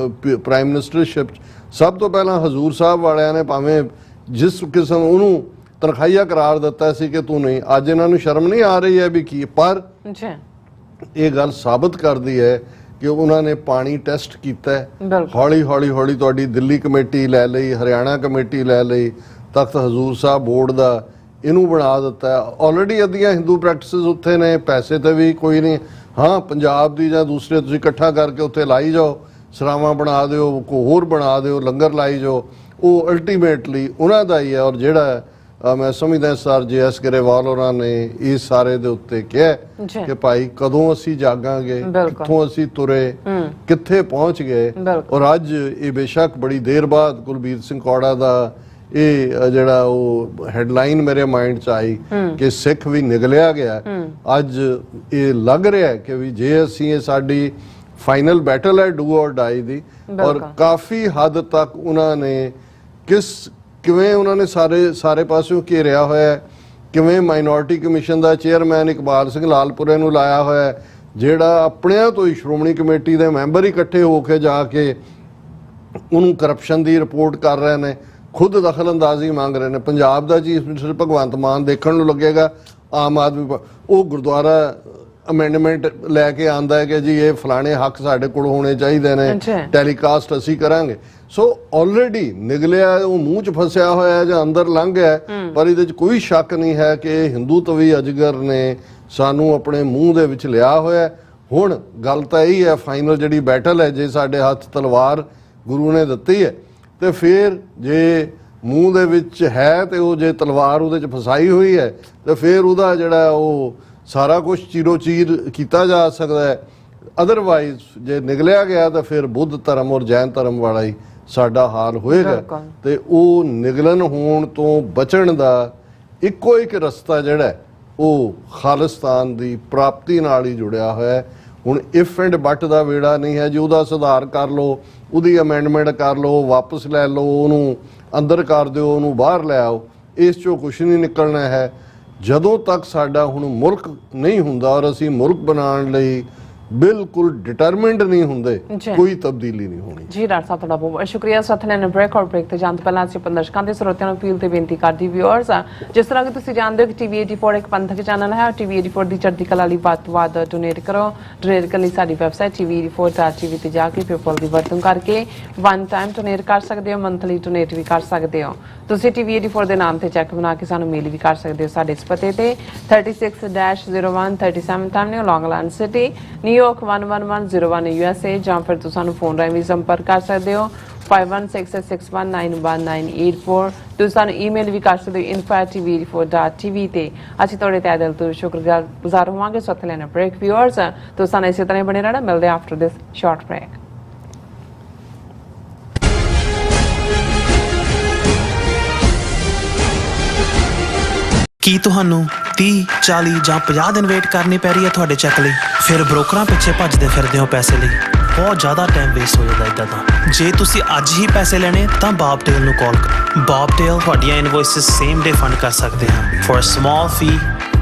ਪ੍ਰਾਈਮ ਮਿਨਿਸਟਰਸ਼ਿਪ 'ਚ, ਸਭ ਤੋਂ ਪਹਿਲਾਂ ਹਜ਼ੂਰ ਸਾਹਿਬ ਵਾਲਿਆਂ ਨੇ ਭਾਵੇਂ ਜਿਸ ਕਿਸਮ ਉਹਨੂੰ ਤਨਖਾਹੀਆ ਕਰਾਰ ਦਿੱਤਾ ਸੀ ਕਿ ਤੂੰ ਨਹੀਂ, ਅੱਜ ਇਹਨਾਂ ਨੂੰ ਸ਼ਰਮ ਨਹੀਂ ਆ ਰਹੀ ਹੈ ਵੀ ਕੀ। ਪਰ ਇਹ ਗੱਲ ਸਾਬਤ ਕਰਦੀ ਹੈ ਕਿ ਉਹਨਾਂ ਨੇ ਪਾਣੀ ਟੈਸਟ ਕੀਤਾ, ਹੌਲੀ ਹੌਲੀ ਤੁਹਾਡੀ ਦਿੱਲੀ ਕਮੇਟੀ ਲੈ ਲਈ, ਹਰਿਆਣਾ ਕਮੇਟੀ ਲੈ ਲਈ, ਤਖਤ ਹਜ਼ੂਰ ਸਾਹਿਬ ਬੋਰਡ ਦਾ ਇਹਨੂੰ ਬਣਾ ਦਿੱਤਾ। ਆਲਰੇਡੀ ਅੱਧੀਆਂ ਹਿੰਦੂ ਪ੍ਰੈਕਟਿਸਿਸ ਉੱਥੇ ਨੇ, ਪੈਸੇ ਤੇ ਵੀ ਕੋਈ ਨਹੀਂ। ਹਾਂ, ਪੰਜਾਬ ਦੀ ਜਾਂ ਦੂਸਰੇ ਤੁਸੀਂ ਇਕੱਠਾ ਕਰਕੇ ਉੱਥੇ ਲਾਈ ਜਾਓ, ਸਰਾਵਾਂ ਬਣਾ ਦਿਓ, ਕੋਈ ਹੋਰ ਬਣਾ ਦਿਓ, ਲੰਗਰ ਲਾਈ ਜਾਓ, ਉਹ ਅਲਟੀਮੇਟਲੀ ਉਹਨਾਂ ਦਾ ਹੀ ਹੈ। ਔਰ ਜਿਹੜਾ ਮੈਂ ਸਮਝਦਾ ਸਰ JS ਗਰੇਵਾਲ ਉਹਨਾਂ ਨੇ ਇਸ ਸਾਰੇ ਦੇ ਉੱਤੇ ਕਿਹਾ ਕਿ ਭਾਈ ਕਦੋਂ ਅਸੀਂ ਜਾਗਾਂਗੇ, ਕਿੱਥੋਂ ਅਸੀਂ ਤੁਰੇ, ਕਿੱਥੇ ਪਹੁੰਚ ਗਏ। ਔਰ ਅੱਜ ਇਹ ਬੇਸ਼ੱਕ ਬੜੀ ਦੇਰ ਬਾਅਦ ਕੁਲਬੀਰ ਸਿੰਘ ਕੌੜਾ ਦਾ ਇਹ ਜਿਹੜਾ ਉਹ ਹੈਡਲਾਈਨ ਮੇਰੇ ਮਾਈਂਡ 'ਚ ਆਈ ਕਿ ਸਿੱਖ ਵੀ ਨਿਗਲਿਆ ਗਿਆ। ਅੱਜ ਇਹ ਲੱਗ ਰਿਹਾ ਕਿ ਵੀ ਜੇ ਅਸੀਂ ਇਹ ਸਾਡੀ ਫਾਈਨਲ ਬੈਟਲ ਹੈ ਡੂ ਔਰ ਡਾਈ ਦੀ, ਔਰ ਕਾਫੀ ਹੱਦ ਤੱਕ ਉਹਨਾਂ ਨੇ ਕਿਵੇਂ ਉਹਨਾਂ ਨੇ ਸਾਰੇ ਪਾਸਿਓਂ ਘੇਰਿਆ ਹੋਇਆ, ਕਿਵੇਂ ਮਾਈਨੋਰਿਟੀ ਕਮਿਸ਼ਨ ਦਾ ਚੇਅਰਮੈਨ ਇਕਬਾਲ ਸਿੰਘ ਲਾਲਪੁਰੇ ਨੂੰ ਲਾਇਆ ਹੋਇਆ, ਜਿਹੜਾ ਆਪਣਿਆਂ ਤੋਂ ਹੀ ਸ਼੍ਰੋਮਣੀ ਕਮੇਟੀ ਦੇ ਮੈਂਬਰ ਇਕੱਠੇ ਹੋ ਕੇ ਜਾ ਕੇ ਉਹਨੂੰ ਕਰਪਸ਼ਨ ਦੀ ਰਿਪੋਰਟ ਕਰ ਰਹੇ ਨੇ, ਖੁਦ ਦਖਲਅੰਦਾਜ਼ੀ ਮੰਗ ਰਹੇ ਨੇ। ਪੰਜਾਬ ਦਾ ਚੀਫ ਮਿਨਿਸਟਰ ਭਗਵੰਤ ਮਾਨ ਦੇਖਣ ਨੂੰ ਲੱਗੇਗਾ ਆਮ ਆਦਮੀ, ਉਹ ਗੁਰਦੁਆਰਾ ਅਮੈਂਡਮੈਂਟ ਲੈ ਕੇ ਆਂਦਾ ਹੈ ਕਿ ਜੀ ਇਹ ਫਲਾਣੇ ਹੱਕ ਸਾਡੇ ਕੋਲ ਹੋਣੇ ਚਾਹੀਦੇ ਨੇ, ਟੈਲੀਕਾਸਟ ਅਸੀਂ ਕਰਾਂਗੇ। ਸੋ ਆਲਰੇਡੀ ਨਿਗਲਿਆ, ਉਹ ਮੂੰਹ 'ਚ ਫਸਿਆ ਹੋਇਆ ਜਾਂ ਅੰਦਰ ਲੰਘ ਗਿਆ। ਪਰ ਇਹਦੇ 'ਚ ਕੋਈ ਸ਼ੱਕ ਨਹੀਂ ਹੈ ਕਿ ਹਿੰਦੂਤਵੀ ਅਜਗਰ ਨੇ ਸਾਨੂੰ ਆਪਣੇ ਮੂੰਹ ਦੇ ਵਿੱਚ ਲਿਆ ਹੋਇਆ। ਹੁਣ ਗੱਲ ਤਾਂ ਇਹੀ ਹੈ, ਫਾਈਨਲ ਜਿਹੜੀ ਬੈਟਲ ਹੈ, ਜੇ ਸਾਡੇ ਹੱਥ ਤਲਵਾਰ ਗੁਰੂ ਨੇ ਦਿੱਤੀ ਹੈ ਤੇ ਫਿਰ ਜੇ ਮੂੰਹ ਦੇ ਵਿੱਚ ਹੈ ਤੇ ਉਹ ਜੇ ਤਲਵਾਰ ਉਹਦੇ 'ਚ ਫਸਾਈ ਹੋਈ ਹੈ ਤੇ ਫਿਰ ਉਹਦਾ ਜਿਹੜਾ ਉਹ ਸਾਰਾ ਕੁਝ ਚੀਰੋ ਚੀਰ ਕੀਤਾ ਜਾ ਸਕਦਾ ਹੈ। ਅਦਰਵਾਈਜ਼ ਜੇ ਨਿਗਲਿਆ ਗਿਆ ਤਾਂ ਫਿਰ ਬੁੱਧ ਧਰਮ ਔਰ ਜੈਨ ਧਰਮ ਵਾਲਾ ਹੀ ਸਾਡਾ ਹਾਲ ਹੋਏਗਾ। ਤੇ ਉਹ ਨਿਗਲਨ ਹੋਣ ਤੋਂ ਬਚਣ ਦਾ ਇੱਕੋ ਇੱਕ ਰਸਤਾ ਜਿਹੜਾ ਉਹ ਖਾਲਿਸਤਾਨ ਦੀ ਪ੍ਰਾਪਤੀ ਨਾਲ ਹੀ ਜੁੜਿਆ ਹੋਇਆ। ਹੁਣ ਇਫ ਐਂਡ ਬਟ ਦਾ ਵੇੜਾ ਨਹੀਂ ਹੈ ਜੀ, ਉਹਦਾ ਸੁਧਾਰ ਕਰ ਲਓ, ਉਹਦੀ ਅਮੈਂਡਮੈਂਟ ਕਰ ਲਓ, ਵਾਪਸ ਲੈ ਲਓ, ਉਹਨੂੰ ਅੰਦਰ ਕਰ ਦਿਓ, ਉਹਨੂੰ ਬਾਹਰ ਲੈ ਆਓ, ਇਸ 'ਚੋਂ ਕੁਛ ਨਹੀਂ ਨਿਕਲਣਾ ਹੈ। ਜਦੋਂ ਤੱਕ ਸਾਡਾ ਹੁਣ ਮੁਲਕ ਨਹੀਂ ਹੁੰਦਾ ਔਰ ਅਸੀਂ ਮੁਲਕ ਬਣਾਉਣ ਲਈ ਬਿਲਕੁਲ ਡਿਟਰਮਿੰਡ ਨਹੀਂ ਹੁੰਦੇ, ਕੋਈ ਤਬਦੀਲੀ ਨਹੀਂ ਹੋਣੀ। ਜੀ ਡਾਕਟਰ ਸਾਹਿਬ ਤੁਹਾਡਾ ਬਹੁਤ ਸ਼ੁਕਰੀਆ। ਸਾਥ ਲੈਣ ਬ੍ਰੇਕ ਔਰ ਬ੍ਰੇਕ ਤੇ ਜਾਣ ਤੋਂ ਪਹਿਲਾਂ ਅਸੀਂ ਦਰਸ਼ਕਾਂ ਦੇ ਸਰੋਤਿਆਂ ਨੂੰ ਅਪੀਲ ਤੇ ਬੇਨਤੀ ਕਰਦੀ ਵਿਊਅਰਸ, ਜਿਸ ਤਰ੍ਹਾਂ ਕਿ ਤੁਸੀਂ ਜਾਣਦੇ ਹੋ ਕਿ TV84 ਇੱਕ ਪੰਥਕ ਚੈਨਲ ਹੈ। TV84 ਦੀ ਚੜ੍ਹਦੀ ਕਲਾ ਲਈ ਵੱਧ ਤੋਂ ਵੱਧ ਡੋਨੇਟ ਕਰੋ। ਡੋਨੇਟ ਕਰਨ ਲਈ ਸਾਡੀ ਵੈਬਸਾਈਟ TV84.tv ਤੇ ਜਾ ਕੇ PayPal ਦੀ ਵਰਤੋਂ ਕਰਕੇ ਵਨ ਟਾਈਮ ਡੋਨੇਟ ਕਰ ਸਕਦੇ ਹੋ, ਮੰਥਲੀ ਡੋਨੇਟ ਵੀ ਕਰ ਸਕਦੇ ਹੋ। ਤੁਸੀਂ TV84 ਦੇ ਨਾਮ ਤੇ ਚੈੱਕ ਬਣਾ ਕੇ ਸਾਨੂੰ ਮੇਲ ਵੀ ਕਰ ਸਕਦੇ ਹੋ ਸਾਡੇ ਇਸ ਪਤੇ ਤੇ 36-01 37 ਐਵਨਿਊ ਲੌਂਗ ਆਈਲੈਂਡ ਸਿਟੀ, ਨਿਊਯਾਰਕ 11101 USA, ਜਾਂ ਫਿਰ ਤੁਸੀਂ ਸਾਨੂੰ ਫੋਨ ਰਾਹੀਂ ਵੀ ਸੰਪਰਕ ਕਰ ਸਕਦੇ ਹੋ 5166619184। ਤੁਸੀਂ ਸਾਨੂੰ ਈਮੇਲ ਵੀ ਕਰ ਸਕਦੇ ਹੋ info@tv84.tv ਤੇ। ਅਸੀਂ ਤੁਹਾਡੇ ਤਹਿ ਦਿਲ ਤੋਂ ਸ਼ੁਕਰਗੁਜ਼ਾਰ ਹੋਵਾਂਗੇ। ਸਾਥ ਲੈਣਾ ਬ੍ਰੇਕ ਵਿਊਅਰਸ, ਤੁਸੀਂ ਸਾਨੂੰ ਇਸੇ ਤਰ੍ਹਾਂ ਬਣੇ ਰਹਿਣਾ। ਮਿਲਦੇ ਆਫਟਰ ਦਿਸ ਸ਼ਾਰਟ ਬ੍ਰੇਕ। ਕੀ ਤੁਹਾਨੂੰ 30, 40 ਜਾਂ 50 ਦਿਨ ਵੇਟ ਕਰਨੀ ਪੈ ਰਹੀ ਹੈ ਤੁਹਾਡੇ ਚੈੱਕ ਲਈ? ਫਿਰ ਬ੍ਰੋਕਰਾਂ ਪਿੱਛੇ ਭੱਜਦੇ ਫਿਰਦੇ ਹੋ ਪੈਸੇ ਲਈ, ਬਹੁਤ ਜ਼ਿਆਦਾ ਟਾਈਮ ਵੇਸਟ ਹੋ ਜਾਂਦਾ ਇੱਦਾਂ ਤਾਂ। ਜੇ ਤੁਸੀਂ ਅੱਜ ਹੀ ਪੈਸੇ ਲੈਣੇ ਤਾਂ ਬੌਬਟੇਲ ਨੂੰ ਕਾਲ ਕਰੋ। ਬੌਬਟੇਲ ਤੁਹਾਡੀਆਂ ਇਨਵੋਇਸਿਸ ਸੇਮ ਡੇ ਫੰਡ ਕਰ ਸਕਦੇ ਹਨ for a small fee,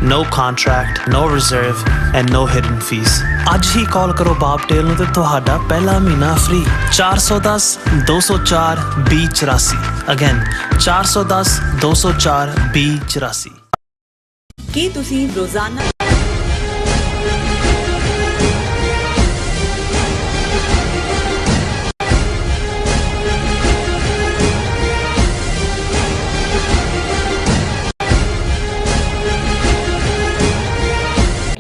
no contract, no reserve and no hidden fees। ਅੱਜ ਹੀ ਕਾਲ ਕਰੋ ਬੌਬਟੇਲ ਨੂੰ ਤੇ ਤੁਹਾਡਾ ਪਹਿਲਾ ਮਹੀਨਾ ਫ੍ਰੀ। 410 204 2084। ਅਗੇਨ 410 204 2084। ਕੀ ਤੁਸੀਂ ਰੋਜ਼ਾਨਾ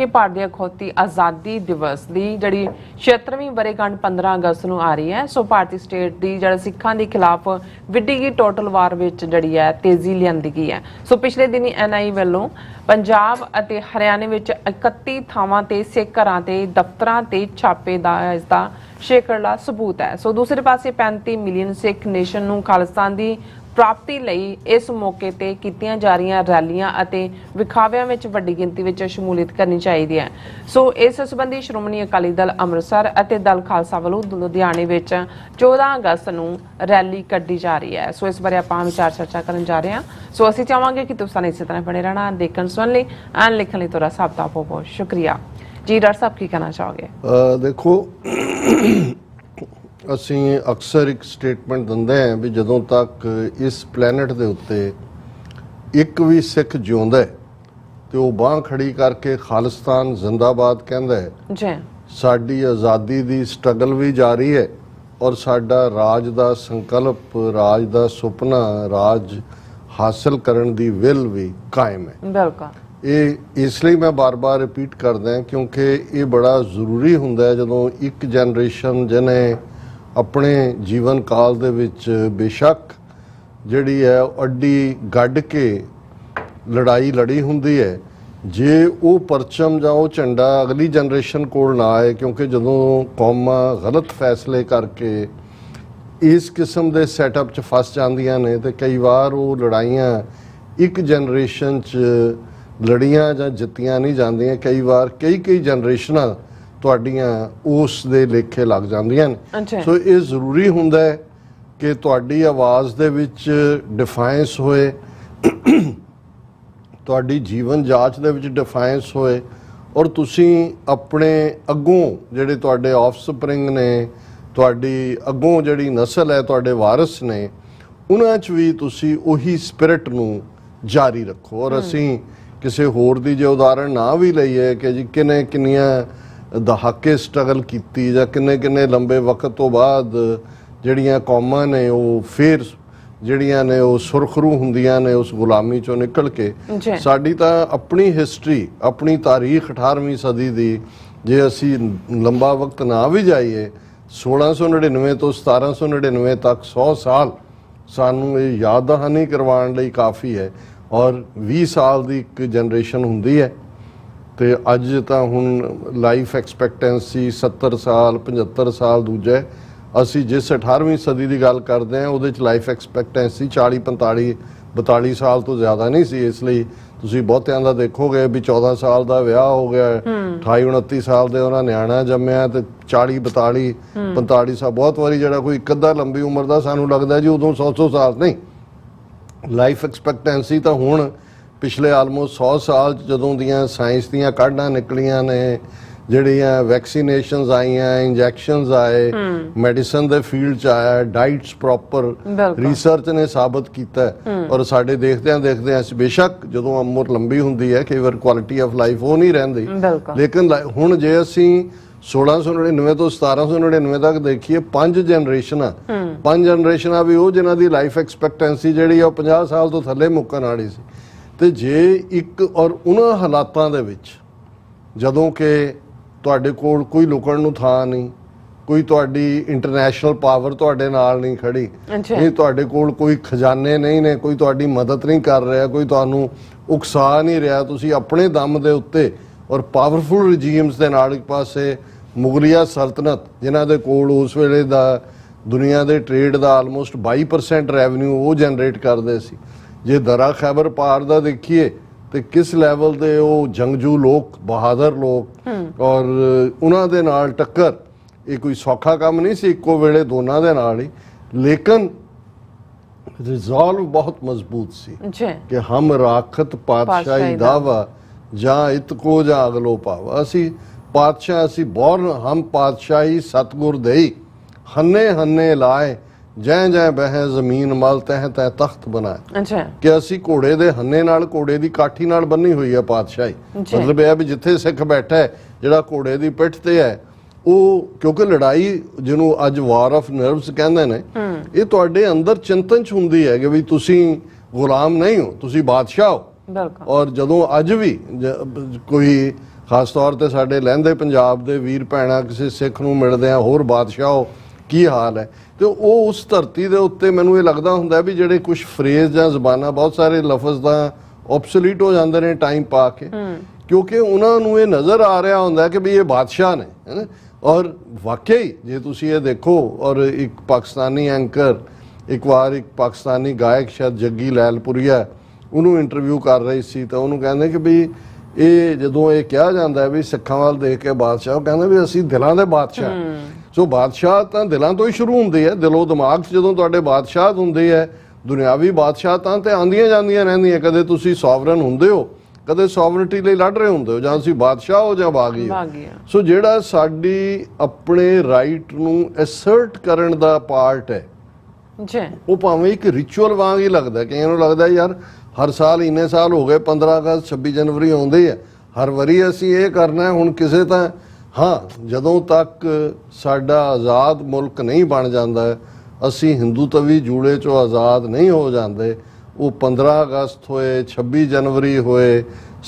ਕਿ ਭਾਰਤ ਦੀ ਅਖੌਤੀ ਆਜ਼ਾਦੀ ਦਿਵਸ ਦੀ ਜਿਹੜੀ 76ਵੀਂ ਵਰ੍ਹੇਗੰਢ 15 ਅਗਸਤ ਨੂੰ ਆ ਰਹੀ ਹੈ। ਸੋ ਭਾਰਤੀ ਸਟੇਟ ਦੀ ਜਿਹੜਾ ਸਿੱਖਾਂ ਦੇ ਖਿਲਾਫ ਵਿੱਢੀ ਗਈ ਟੋਟਲ ਵਾਰ ਵਿੱਚ ਜਿਹੜੀ ਹੈ ਤੇਜ਼ੀ ਲਿਆਂਦੀ ਗਈ ਹੈ। ਸੋ ਪਿਛਲੇ ਦਿਨੀ NIA ਵੱਲੋਂ ਪੰਜਾਬ ਅਤੇ ਹਰਿਆਣੇ ਵਿੱਚ 31 ਥਾਵਾਂ ਤੇ ਸਿੱਖ ਘਰਾਂ ਤੇ ਦਫ਼ਤਰਾਂ ਤੇ ਛਾਪੇ ਦਾ ਇਸ ਦਾ ਸ਼ੇਕੜਲਾ ਸਬੂਤ ਹੈ। ਸੋ ਦੂਸਰੇ ਪਾਸੇ 35 ਮਿਲੀਅਨ ਸਿੱਖ ਨੇਸ਼ਨ ਨੂੰ ਖਾਲਿਸਤਾਨ ਦੀ ਪ੍ਰਾਪਤੀ ਲਈ ਇਸ ਮੌਕੇ ਤੇ ਕੀਤੀਆਂ ਜਾ ਰਹੀਆਂ ਰੈਲੀਆਂ ਅਤੇ ਵਿਖਾਵਿਆਂ ਵਿੱਚ ਵੱਡੀ ਗਿਣਤੀ ਵਿੱਚ ਸ਼ਮੂਲੀਅਤ ਕਰਨੀ ਚਾਹੀਦੀ ਹੈ। ਸੋ ਇਸ ਸੰਬੰਧੀ ਸ਼੍ਰੋਮਣੀ ਅਕਾਲੀ ਦਲ ਅੰਮ੍ਰਿਤਸਰ ਅਤੇ ਦਲ ਖਾਲਸਾ ਵੱਲੋਂ ਲੁਧਿਆਣੇ ਵਿੱਚ 14 ਅਗਸਤ ਨੂੰ ਰੈਲੀ ਕੱਢੀ ਜਾ ਰਹੀ ਹੈ। ਸੋ ਇਸ ਬਾਰੇ ਆਪਾਂ ਵਿਚਾਰ ਚਰਚਾ ਕਰਨ ਜਾ ਰਹੇ ਹਾਂ। ਸੋ ਅਸੀਂ ਚਾਹਾਂਗੇ ਕਿ ਤੁਸੀਂ ਇਸੇ ਤਰ੍ਹਾਂ ਬਣੇ ਰਹਿਣਾ, ਦੇਖਣ ਸੁਣਨ ਲਈ ਐਨ ਲਿਖਣ ਲਈ ਤੁਹਾਡਾ ਸਭ ਦਾ ਬਹੁਤ ਬਹੁਤ ਸ਼ੁਕਰੀਆ ਜੀ। ਡਾਕਟਰ ਸਾਹਿਬ ਕੀ ਕਹਿਣਾ ਚਾਹੋਗੇ? ਦੇਖੋ, ਅਸੀਂ ਅਕਸਰ ਇੱਕ ਸਟੇਟਮੈਂਟ ਦਿੰਦੇ ਹਾਂ ਵੀ ਜਦੋਂ ਤੱਕ ਇਸ ਪਲੈਨਟ ਦੇ ਉੱਤੇ ਇੱਕ ਵੀ ਸਿੱਖ ਜਿਉਂਦਾ ਹੈ ਤੇ ਉਹ ਬਾਂਹ ਖੜੀ ਕਰਕੇ ਖਾਲਿਸਤਾਨ ਜ਼ਿੰਦਾਬਾਦ ਕਹਿੰਦਾ ਹੈ ਜੀ, ਸਾਡੀ ਆਜ਼ਾਦੀ ਦੀ ਸਟਰਗਲ ਵੀ ਜਾਰੀ ਹੈ ਔਰ ਸਾਡਾ ਰਾਜ ਦਾ ਸੰਕਲਪ, ਰਾਜ ਦਾ ਸੁਪਨਾ, ਰਾਜ ਹਾਸਲ ਕਰਨ ਦੀ ਵਿਲ ਵੀ ਕਾਇਮ ਹੈ। ਬਿਲਕੁਲ। ਇਹ ਇਸ ਲਈ ਮੈਂ ਬਾਰ-ਬਾਰ ਰਿਪੀਟ ਕਰਦਾ ਹਾਂ ਕਿਉਂਕਿ ਇਹ ਬੜਾ ਜ਼ਰੂਰੀ ਹੁੰਦਾ ਹੈ ਜਦੋਂ ਇੱਕ ਜਨਰੇਸ਼ਨ ਜਿਹਨੇ ਆਪਣੇ ਜੀਵਨ ਕਾਲ ਦੇ ਵਿੱਚ ਬੇਸ਼ੱਕ ਜਿਹੜੀ ਹੈ ਅੱਡੀ ਗੱਡ ਕੇ ਲੜਾਈ ਲੜੀ ਹੁੰਦੀ ਹੈ, ਜੇ ਉਹ ਪਰਚਮ ਜਾਂ ਉਹ ਝੰਡਾ ਅਗਲੀ ਜਨਰੇਸ਼ਨ ਕੋਲ ਨਾ ਆਏ, ਕਿਉਂਕਿ ਜਦੋਂ ਕੌਮਾਂ ਗਲਤ ਫੈਸਲੇ ਕਰਕੇ ਇਸ ਕਿਸਮ ਦੇ ਸੈਟਅਪ 'ਚ ਫਸ ਜਾਂਦੀਆਂ ਨੇ ਤੇ ਕਈ ਵਾਰ ਉਹ ਲੜਾਈਆਂ ਇੱਕ ਜਨਰੇਸ਼ਨ 'ਚ ਲੜੀਆਂ ਜਾਂ ਜਿੱਤੀਆਂ ਨਹੀਂ ਜਾਂਦੀਆਂ, ਕਈ ਵਾਰ ਕਈ ਜਨਰੇਸ਼ਨਾਂ ਤੁਹਾਡੀਆਂ ਉਸ ਦੇ ਲੇਖੇ ਲੱਗ ਜਾਂਦੀਆਂ ਨੇ। ਸੋ ਇਹ ਜ਼ਰੂਰੀ ਹੁੰਦਾ ਹੈ ਕਿ ਤੁਹਾਡੀ ਆਵਾਜ਼ ਦੇ ਵਿੱਚ ਡਿਫਾਈਂਸ ਹੋਏ, ਤੁਹਾਡੀ ਜੀਵਨ ਜਾਂਚ ਦੇ ਵਿੱਚ ਡਿਫਾਈਂਸ ਹੋਏ ਔਰ ਤੁਸੀਂ ਆਪਣੇ ਅੱਗੋਂ ਜਿਹੜੇ ਤੁਹਾਡੇ ਆਫਸਪ੍ਰਿੰਗ ਨੇ, ਤੁਹਾਡੀ ਅੱਗੋਂ ਜਿਹੜੀ ਨਸਲ ਹੈ, ਤੁਹਾਡੇ ਵਾਰਿਸ ਨੇ, ਉਹਨਾਂ 'ਚ ਵੀ ਤੁਸੀਂ ਉਹੀ ਸਪਿਰਿਟ ਨੂੰ ਜਾਰੀ ਰੱਖੋ। ਔਰ ਅਸੀਂ ਕਿਸੇ ਹੋਰ ਦੀ ਜੇ ਉਦਾਹਰਣ ਨਾ ਵੀ ਲਈਏ ਕਿ ਜੀ ਕਿੰਨੀਆਂ ਦਹਾਕੇ ਸਟਰਗਲ ਕੀਤੀ ਜਾਂ ਕਿੰਨੇ ਲੰਬੇ ਵਕਤ ਤੋਂ ਬਾਅਦ ਜਿਹੜੀਆਂ ਕੌਮਾਂ ਨੇ ਉਹ ਫਿਰ ਜਿਹੜੀਆਂ ਨੇ ਉਹ ਸੁਰਖਰੂ ਹੁੰਦੀਆਂ ਨੇ ਉਸ ਗੁਲਾਮੀ ਚੋਂ ਨਿਕਲ ਕੇ। ਸਾਡੀ ਤਾਂ ਆਪਣੀ ਹਿਸਟਰੀ, ਆਪਣੀ ਤਾਰੀਖ 18ਵੀਂ ਸਦੀ ਦੀ ਜੇ ਅਸੀਂ ਲੰਬਾ ਵਕਤ ਨਾ ਵੀ ਜਾਈਏ, 1699 ਤੋਂ 1799 ਤੱਕ 100 ਸਾਲ ਸਾਨੂੰ ਇਹ ਯਾਦ ਦਹਾਨੀ ਕਰਵਾਉਣ ਲਈ ਕਾਫੀ ਹੈ। ਔਰ 20 ਸਾਲ ਦੀ ਇੱਕ ਜਨਰੇਸ਼ਨ ਹੁੰਦੀ ਹੈ ਤੇ ਅੱਜ ਤਾਂ ਹੁਣ ਲਾਈਫ ਐਕਸਪੈਕਟੈਂਸੀ 70 ਸਾਲ 75 ਸਾਲ ਦੂਜਾ ਹੈ। ਅਸੀਂ ਜਿਸ 18ਵੀਂ ਸਦੀ ਦੀ ਗੱਲ ਕਰਦੇ ਹਾਂ ਉਹਦੇ 'ਚ ਲਾਈਫ ਐਕਸਪੈਕਟੈਂਸੀ 40 45 42 ਸਾਲ ਤੋਂ ਜ਼ਿਆਦਾ ਨਹੀਂ ਸੀ। ਇਸ ਲਈ ਤੁਸੀਂ ਬਹੁਤਿਆਂ ਦਾ ਦੇਖੋਗੇ ਵੀ 14 ਸਾਲ ਦਾ ਵਿਆਹ ਹੋ ਗਿਆ, 28 29 ਸਾਲ ਦੇ ਉਹਨਾਂ ਨਿਆਣਾ ਜੰਮਿਆ ਤੇ 40 42 45 ਸਾਲ। ਬਹੁਤ ਵਾਰੀ ਜਿਹੜਾ ਕੋਈ ਇੱਕ ਅੱਧਾ ਲੰਬੀ ਉਮਰ ਦਾ ਸਾਨੂੰ ਲੱਗਦਾ ਜੀ ਉਦੋਂ 100 ਸਾਲ ਨਹੀਂ। ਲਾਈਫ ਐਕਸਪੈਕਟੈਂਸੀ ਤਾਂ ਹੁਣ ਪਿਛਲੇ ਆਲਮੋਸਟ 100 ਸਾਲ 'ਚ ਜਦੋਂ ਦੀਆਂ ਸਾਇੰਸ ਦੀਆਂ ਕਾਢਾਂ ਨਿਕਲੀਆਂ ਨੇ, ਜਿਹੜੀਆਂ ਵੈਕਸੀਨੇਸ਼ਨਸ ਆਈਆਂ, ਇੰਜੈਕਸ਼ਨਸ ਆਏ, ਮੈਡੀਸਨ ਦੇ ਫੀਲਡ 'ਚ ਆਇਆ, ਡਾਈਟਸ ਪ੍ਰੋਪਰ ਰਿਸਰਚ ਨੇ ਸਾਬਤ ਕੀਤਾ। ਔਰ ਸਾਡੇ ਦੇਖਦਿਆਂ ਬੇਸ਼ੱਕ ਜਦੋਂ ਉਮਰ ਲੰਬੀ ਹੁੰਦੀ ਹੈ ਕਈ ਵਾਰ ਕੁਆਲਿਟੀ ਆਫ ਲਾਈਫ ਉਹ ਨਹੀਂ ਰਹਿੰਦੀ, ਲੇਕਿਨ ਹੁਣ ਜੇ ਅਸੀਂ 1699 ਤੋਂ 1799 ਤੱਕ ਦੇਖੀਏ, 5 ਜਨਰੇਸ਼ਨਾਂ ਵੀ ਉਹ ਜਿਨ੍ਹਾਂ ਦੀ ਲਾਈਫ ਐਕਸਪੈਕਟੈਂਸੀ ਜਿਹੜੀ ਆ ਉਹ 50 ਸਾਲ ਤੋਂ ਥੱਲੇ ਮੁੱਕਣ ਵਾਲੀ ਸੀ। ਤੇ ਜੇ ਇੱਕ ਔਰ ਉਹਨਾਂ ਹਾਲਾਤਾਂ ਦੇ ਵਿੱਚ ਜਦੋਂ ਕਿ ਤੁਹਾਡੇ ਕੋਲ ਕੋਈ ਲੁਕਣ ਨੂੰ ਥਾਂ ਨਹੀਂ, ਕੋਈ ਤੁਹਾਡੀ ਇੰਟਰਨੈਸ਼ਨਲ ਪਾਵਰ ਤੁਹਾਡੇ ਨਾਲ ਨਹੀਂ ਖੜੀ, ਨਹੀਂ ਤੁਹਾਡੇ ਕੋਲ ਕੋਈ ਖਜ਼ਾਨੇ ਨਹੀਂ ਨੇ, ਕੋਈ ਤੁਹਾਡੀ ਮਦਦ ਨਹੀਂ ਕਰ ਰਿਹਾ, ਕੋਈ ਤੁਹਾਨੂੰ ਉਕਸਾ ਨਹੀਂ ਰਿਹਾ, ਤੁਸੀਂ ਆਪਣੇ ਦਮ ਦੇ ਉੱਤੇ ਔਰ ਪਾਵਰਫੁਲ ਰਜੀਮਸ ਦੇ ਨਾਲ, ਇੱਕ ਪਾਸੇ ਮੁਗਲਿਆ ਸਲਤਨਤ ਜਿਨ੍ਹਾਂ ਦੇ ਕੋਲ ਉਸ ਵੇਲੇ ਦਾ ਦੁਨੀਆ ਦੇ ਟ੍ਰੇਡ ਦਾ ਆਲਮੋਸਟ 22% ਰੈਵਨਿਊ ਉਹ ਜਨਰੇਟ ਕਰਦੇ ਸੀ। ਜੇ ਦਰਾ ਖੈਬਰ ਪਾਰ ਦਾ ਦੇਖੀਏ ਤੇ ਕਿਸ ਲੈਵਲ ਦੇ ਉਹ ਜੰਗਜੂ ਲੋਕ, ਬਹਾਦਰ ਲੋਕ, ਔਰ ਉਹਨਾਂ ਦੇ ਨਾਲ ਟੱਕਰ ਇਹ ਕੋਈ ਸੌਖਾ ਕੰਮ ਨਹੀਂ ਸੀ ਇੱਕੋ ਵੇਲੇ ਦੋਨਾਂ ਦੇ ਨਾਲ ਹੀ, ਲੇਕਿਨ ਰਿਜ਼ੋਲਵ ਬਹੁਤ ਮਜ਼ਬੂਤ ਸੀ ਕਿ ਹਮ ਰਾਖਤ ਪਾਤਸ਼ਾਹੀ ਦਾਵਾ ਜਾਂ ਇਤਕੋ ਜਾਂ ਅਗਲੋ ਪਾਵਾ। ਅਸੀਂ ਪਾਤਸ਼ਾਹ, ਅਸੀਂ ਬੋਰਨ ਹਮ ਪਾਤਸ਼ਾਹੀ ਸਤਗੁਰ ਦੇਈ, ਹੰਨੇ ਹੰਨੇ ਲਾਏ ਜੈ ਜੈ ਬਹਿ ਜ਼ਮੀਨ ਮਲ ਤਹਿ ਤਹਿ ਤਖਤ ਬਣਾਏ। ਕਿ ਅਸੀਂ ਘੋੜੇ ਦੇ ਹੰਨੇ ਨਾਲ, ਘੋੜੇ ਦੀ ਕਾਠੀ ਨਾਲ ਬੰਨੀ ਹੋਈ ਹੈ ਪਾਤਸ਼ਾਹੀ। ਮਤਲਬ ਇਹ ਹੈ ਵੀ ਜਿੱਥੇ ਸਿੱਖ ਬੈਠਾ ਹੈ, ਜਿਹੜਾ ਘੋੜੇ ਦੀ ਪਿੱਠ ਤੇ ਹੈ, ਉਹ ਕਿਉਂਕਿ ਲੜਾਈ ਜਿਹਨੂੰ ਅੱਜ ਵਾਰ ਆਫ ਨਰਵਸ ਕਹਿੰਦੇ ਨੇ, ਇਹ ਤੁਹਾਡੇ ਅੰਦਰ ਚਿੰਤਨ 'ਚ ਹੁੰਦੀ ਹੈ ਕਿ ਵੀ ਤੁਸੀਂ ਗੁਲਾਮ ਨਹੀਂ ਹੋ, ਤੁਸੀਂ ਬਾਦਸ਼ਾਹ ਹੋ। ਔਰ ਜਦੋਂ ਅੱਜ ਵੀ ਕੋਈ ਖਾਸ ਤੌਰ ਤੇ ਸਾਡੇ ਲਹਿੰਦੇ ਪੰਜਾਬ ਦੇ ਵੀਰ ਭੈਣਾਂ ਕਿਸੇ ਸਿੱਖ ਨੂੰ ਮਿਲਦੇ ਆ, ਹੋਰ ਬਾਦਸ਼ਾਹੋ ਕੀ ਹਾਲ ਹੈ, ਤੇ ਉਹ ਉਸ ਧਰਤੀ ਦੇ ਉੱਤੇ ਮੈਨੂੰ ਇਹ ਲੱਗਦਾ ਹੁੰਦਾ ਵੀ ਜਿਹੜੇ ਕੁਝ ਫਰੇਜ਼ ਜਾਂ ਜ਼ਬਾਨਾਂ, ਬਹੁਤ ਸਾਰੇ ਲਫ਼ਜ਼ ਤਾਂ ਆਬਸੋਲੀਟ ਹੋ ਜਾਂਦੇ ਨੇ ਟਾਈਮ ਪਾ ਕੇ, ਕਿਉਂਕਿ ਉਹਨਾਂ ਨੂੰ ਇਹ ਨਜ਼ਰ ਆ ਰਿਹਾ ਹੁੰਦਾ ਕਿ ਵੀ ਇਹ ਬਾਦਸ਼ਾਹ ਨੇ, ਹੈ ਨਾ। ਔਰ ਵਾਕਈ ਜੇ ਤੁਸੀਂ ਇਹ ਦੇਖੋ, ਔਰ ਇੱਕ ਪਾਕਿਸਤਾਨੀ ਐਂਕਰ ਇੱਕ ਵਾਰ ਇੱਕ ਪਾਕਿਸਤਾਨੀ ਗਾਇਕ ਸ਼ਾਇਦ ਜੱਗੀ ਲੈਲਪੁਰੀਆ ਉਹਨੂੰ ਇੰਟਰਵਿਊ ਕਰ ਰਹੀ ਸੀ, ਤਾਂ ਉਹਨੂੰ ਕਹਿੰਦੇ ਕਿ ਵੀ ਇਹ ਜਦੋਂ ਇਹ ਕਿਹਾ ਜਾਂਦਾ ਹੈ ਵੀ ਸਿੱਖਾਂ ਵੱਲ ਦੇਖ ਕੇ ਬਾਦਸ਼ਾਹ, ਉਹ ਕਹਿੰਦੇ ਵੀ ਅਸੀਂ ਦਿਲਾਂ ਦੇ ਬਾਦਸ਼ਾਹ। ਸੋ ਬਾਦਸ਼ਾਹ ਤਾਂ ਦਿਲਾਂ ਤੋਂ ਹੀ ਸ਼ੁਰੂ ਹੁੰਦੇ ਆ, ਦਿਲੋਂ ਦਿਮਾਗ 'ਚ ਜਦੋਂ ਤੁਹਾਡੇ ਬਾਦਸ਼ਾਹ ਹੁੰਦੇ ਆ, ਦੁਨਿਆਵੀ ਬਾਦਸ਼ਾਹ ਤੇ ਆਉਂਦੀਆਂ ਜਾਂਦੀਆਂ ਰਹਿੰਦੀਆਂ। ਕਦੇ ਤੁਸੀਂ ਸੋਵਰਨ ਹੁੰਦੇ ਹੋ, ਕਦੇ ਸੋਵਰਨਟੀ ਲਈ ਲੜ ਰਹੇ ਹੁੰਦੇ ਹੋ, ਜਾਂ ਤੁਸੀਂ ਬਾਦਸ਼ਾਹ ਹੋ ਜਾਂ ਬਾਗੀ ਹੋ। ਸੋ ਜਿਹੜਾ ਸਾਡੀ ਆਪਣੇ ਰਾਈਟ ਨੂੰ ਐਸਰਟ ਕਰਨ ਦਾ ਪਾਰਟ ਹੈ, ਉਹ ਭਾਵੇਂ ਇੱਕ ਰਿਚੁਅਲ ਵਾਂਗ ਹੀ ਲੱਗਦਾ। ਕਈਆਂ ਨੂੰ ਲੱਗਦਾ ਯਾਰ ਹਰ ਸਾਲ ਇੰਨੇ ਸਾਲ ਹੋ ਗਏ 15 ਅਗਸਤ 26 ਜਨਵਰੀ ਆਉਂਦੇ ਆ, ਹਰ ਵਾਰੀ ਅਸੀਂ ਇਹ ਕਰਨਾ ਹੈ। ਹੁਣ ਕਿਸੇ ਤਾਂ ਹਾਂ, ਜਦੋਂ ਤੱਕ ਸਾਡਾ ਆਜ਼ਾਦ ਮੁਲਕ ਨਹੀਂ ਬਣ ਜਾਂਦਾ, ਅਸੀਂ ਹਿੰਦੂ ਤਵੀ ਜੂੜੇ 'ਚੋਂ ਆਜ਼ਾਦ ਨਹੀਂ ਹੋ ਜਾਂਦੇ, ਉਹ 15 ਅਗਸਤ ਹੋਏ, 26 ਜਨਵਰੀ ਹੋਏ,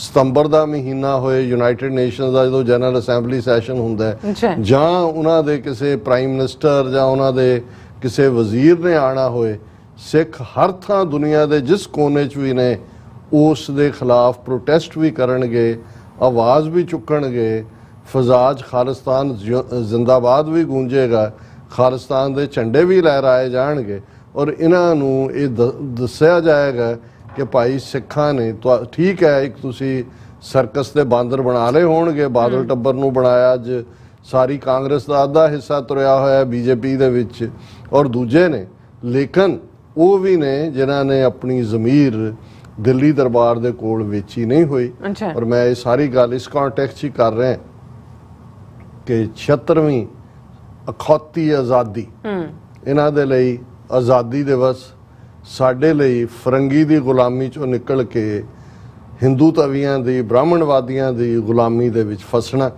ਸਤੰਬਰ ਦਾ ਮਹੀਨਾ ਹੋਏ, ਯੂਨਾਈਟਿਡ ਨੇਸ਼ਨਸ ਦਾ ਜਦੋਂ ਜਨਰਲ ਅਸੈਂਬਲੀ ਸੈਸ਼ਨ ਹੁੰਦਾ ਹੈ, ਜਾਂ ਉਹਨਾਂ ਦੇ ਕਿਸੇ ਪ੍ਰਾਈਮ ਮਿਨਿਸਟਰ ਜਾਂ ਉਹਨਾਂ ਦੇ ਕਿਸੇ ਵਜ਼ੀਰ ਨੇ ਆਣਾ ਹੋਏ, ਸਿੱਖ ਹਰ ਥਾਂ ਦੁਨੀਆ ਦੇ ਜਿਸ ਕੋਨੇ 'ਚ ਵੀ ਨੇ ਉਸ ਦੇ ਖਿਲਾਫ ਪ੍ਰੋਟੈਸਟ ਵੀ ਕਰਨਗੇ, ਆਵਾਜ਼ ਵੀ ਚੁੱਕਣਗੇ, ਫਜ਼ਾ 'ਚ ਖਾਲਿਸਤਾਨ ਜ਼ਿੰਦਾਬਾਦ ਵੀ ਗੂੰਜੇਗਾ, ਖਾਲਿਸਤਾਨ ਦੇ ਝੰਡੇ ਵੀ ਲਹਿਰਾਏ ਜਾਣਗੇ। ਔਰ ਇਹਨਾਂ ਨੂੰ ਇਹ ਦੱਸਿਆ ਜਾਏਗਾ ਕਿ ਭਾਈ ਸਿੱਖਾਂ ਨੇ ਠੀਕ ਹੈ, ਇੱਕ ਤੁਸੀਂ ਸਰਕਸ ਦੇ ਬਾਂਦਰ ਬਣਾ ਲਏ ਹੋਣਗੇ, ਬਾਦਲ ਟੱਬਰ ਨੂੰ ਬਣਾਇਆ, ਅੱਜ ਸਾਰੀ ਕਾਂਗਰਸ ਦਾ ਅੱਧਾ ਹਿੱਸਾ ਤੁਰਿਆ ਹੋਇਆ ਬੀਜੇਪੀ ਦੇ ਵਿੱਚ, ਔਰ ਦੂਜੇ ਨੇ, ਲੇਕਿਨ ਉਹ ਵੀ ਨੇ ਜਿਨ੍ਹਾਂ ਨੇ ਆਪਣੀ ਜ਼ਮੀਰ ਦਿੱਲੀ ਦਰਬਾਰ ਦੇ ਕੋਲ ਵੇਚੀ ਨਹੀਂ ਹੋਈ। ਔਰ ਮੈਂ ਇਹ ਸਾਰੀ ਗੱਲ ਇਸ ਕੰਟੈਕਸਟ 'ਚ ਕਰ ਰਿਹਾ ਕਿ 76ਵੀਂ ਅਖੌਤੀ ਆਜ਼ਾਦੀ, ਇਹਨਾਂ ਦੇ ਲਈ ਆਜ਼ਾਦੀ ਦਿਵਸ, ਸਾਡੇ ਲਈ ਫਰੰਗੀ ਦੀ ਗੁਲਾਮੀ 'ਚੋਂ ਨਿਕਲ ਕੇ ਹਿੰਦੂ ਤਵੀਆਂ ਦੀ, ਬ੍ਰਾਹਮਣਵਾਦੀਆਂ ਦੀ ਗੁਲਾਮੀ ਦੇ ਵਿੱਚ ਫਸਣਾ।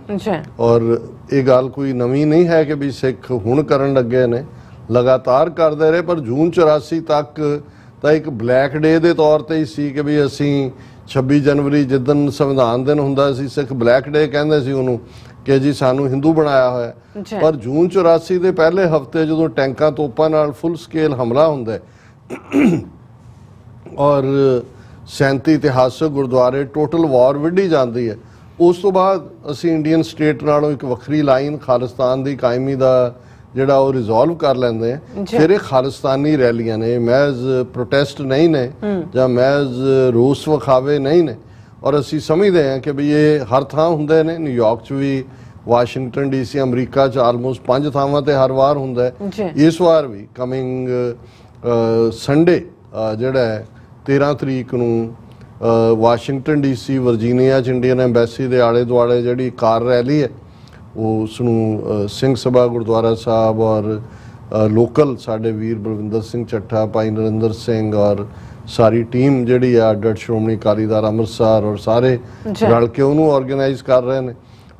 ਔਰ ਇਹ ਗੱਲ ਕੋਈ ਨਵੀਂ ਨਹੀਂ ਹੈ ਕਿ ਵੀ ਸਿੱਖ ਹੁਣ ਕਰਨ ਲੱਗੇ ਨੇ, ਲਗਾਤਾਰ ਕਰਦੇ ਰਹੇ, ਪਰ ਜੂਨ 84 ਤੱਕ ਤਾਂ ਇੱਕ ਬਲੈਕ ਡੇ ਦੇ ਤੌਰ ਤੇ ਹੀ ਸੀ ਕਿ ਵੀ ਅਸੀਂ 26 ਜਨਵਰੀ ਜਿੱਦਣ ਸੰਵਿਧਾਨ ਦਿਨ ਹੁੰਦਾ ਸੀ, ਸਿੱਖ ਬਲੈਕ ਡੇ ਕਹਿੰਦੇ ਸੀ ਉਹਨੂੰ, ਕਿ ਜੀ ਸਾਨੂੰ ਹਿੰਦੂ ਬਣਾਇਆ ਹੋਇਆ। ਪਰ ਜੂਨ 84 ਦੇ ਪਹਿਲੇ ਹਫਤੇ ਜਦੋਂ ਟੈਂਕਾਂ ਤੋਪਾਂ ਨਾਲ ਫੁੱਲ ਸਕੇਲ ਹਮਲਾ ਹੁੰਦਾ ਔਰ 37 ਇਤਿਹਾਸਕ ਗੁਰਦੁਆਰੇ, ਟੋਟਲ ਵਾਰ ਵਿੱਢੀ ਜਾਂਦੀ ਹੈ, ਉਸ ਤੋਂ ਬਾਅਦ ਅਸੀਂ ਇੰਡੀਅਨ ਸਟੇਟ ਨਾਲੋਂ ਇੱਕ ਵੱਖਰੀ ਲਾਈਨ ਖਾਲਿਸਤਾਨ ਦੀ ਕਾਇਮੀ ਦਾ ਜਿਹੜਾ ਉਹ ਰਿਜ਼ੋਲਵ ਕਰ ਲੈਂਦੇ ਆ। ਫਿਰ ਇਹ ਖਾਲਿਸਤਾਨੀ ਰੈਲੀਆਂ ਨੇ, ਮਹਿਜ਼ ਪ੍ਰੋਟੈਸਟ ਨਹੀਂ ਨੇ ਜਾਂ ਮਹਿਜ਼ ਰੋਸ ਵਿਖਾਵੇ ਨਹੀਂ ਨੇ। ਔਰ ਅਸੀਂ ਸਮਝਦੇ ਹਾਂ ਕਿ ਵੀ ਇਹ ਹਰ ਥਾਂ ਹੁੰਦੇ ਨੇ, ਨਿਊਯਾਰਕ 'ਚ ਵੀ, ਵਾਸ਼ਿੰਗਟਨ DC, ਅਮਰੀਕਾ 'ਚ ਆਲਮੋਸਟ 5 ਥਾਵਾਂ ਤੇ ਹਰ ਵਾਰ ਹੁੰਦਾ। ਇਸ ਵਾਰ ਵੀ ਕਮਿੰਗ ਸੰਡੇ ਜਿਹੜਾ ਹੈ 13 ਤਰੀਕ ਨੂੰ ਵਾਸ਼ਿੰਗਟਨ DC, ਵਰਜੀਨੀਆ 'ਚ ਇੰਡੀਅਨ ਐਮਬੈਸੀ ਦੇ ਆਲੇ ਦੁਆਲੇ ਜਿਹੜੀ ਕਾਰ ਰੈਲੀ ਹੈ, ਉਸ ਨੂੰ ਸਿੰਘ ਸਭਾ ਗੁਰਦੁਆਰਾ ਸਾਹਿਬ ਔਰ ਲੋਕਲ ਸਾਡੇ ਵੀਰ ਬਲਵਿੰਦਰ ਸਿੰਘ ਚੱਠਾ, ਭਾਈ ਨਰਿੰਦਰ ਸਿੰਘ ਔਰ ਸਾਰੀ ਟੀਮ ਜਿਹੜੀ ਆ ਅੱਡ ਸ਼੍ਰੋਮਣੀ ਅਕਾਲੀ ਦਲ ਅੰਮ੍ਰਿਤਸਰ ਔਰ ਸਾਰੇ ਰਲ ਕੇ ਉਹਨੂੰ ਆਰਗੇਨਾਈਜ਼ ਕਰ ਰਹੇ ਨੇ।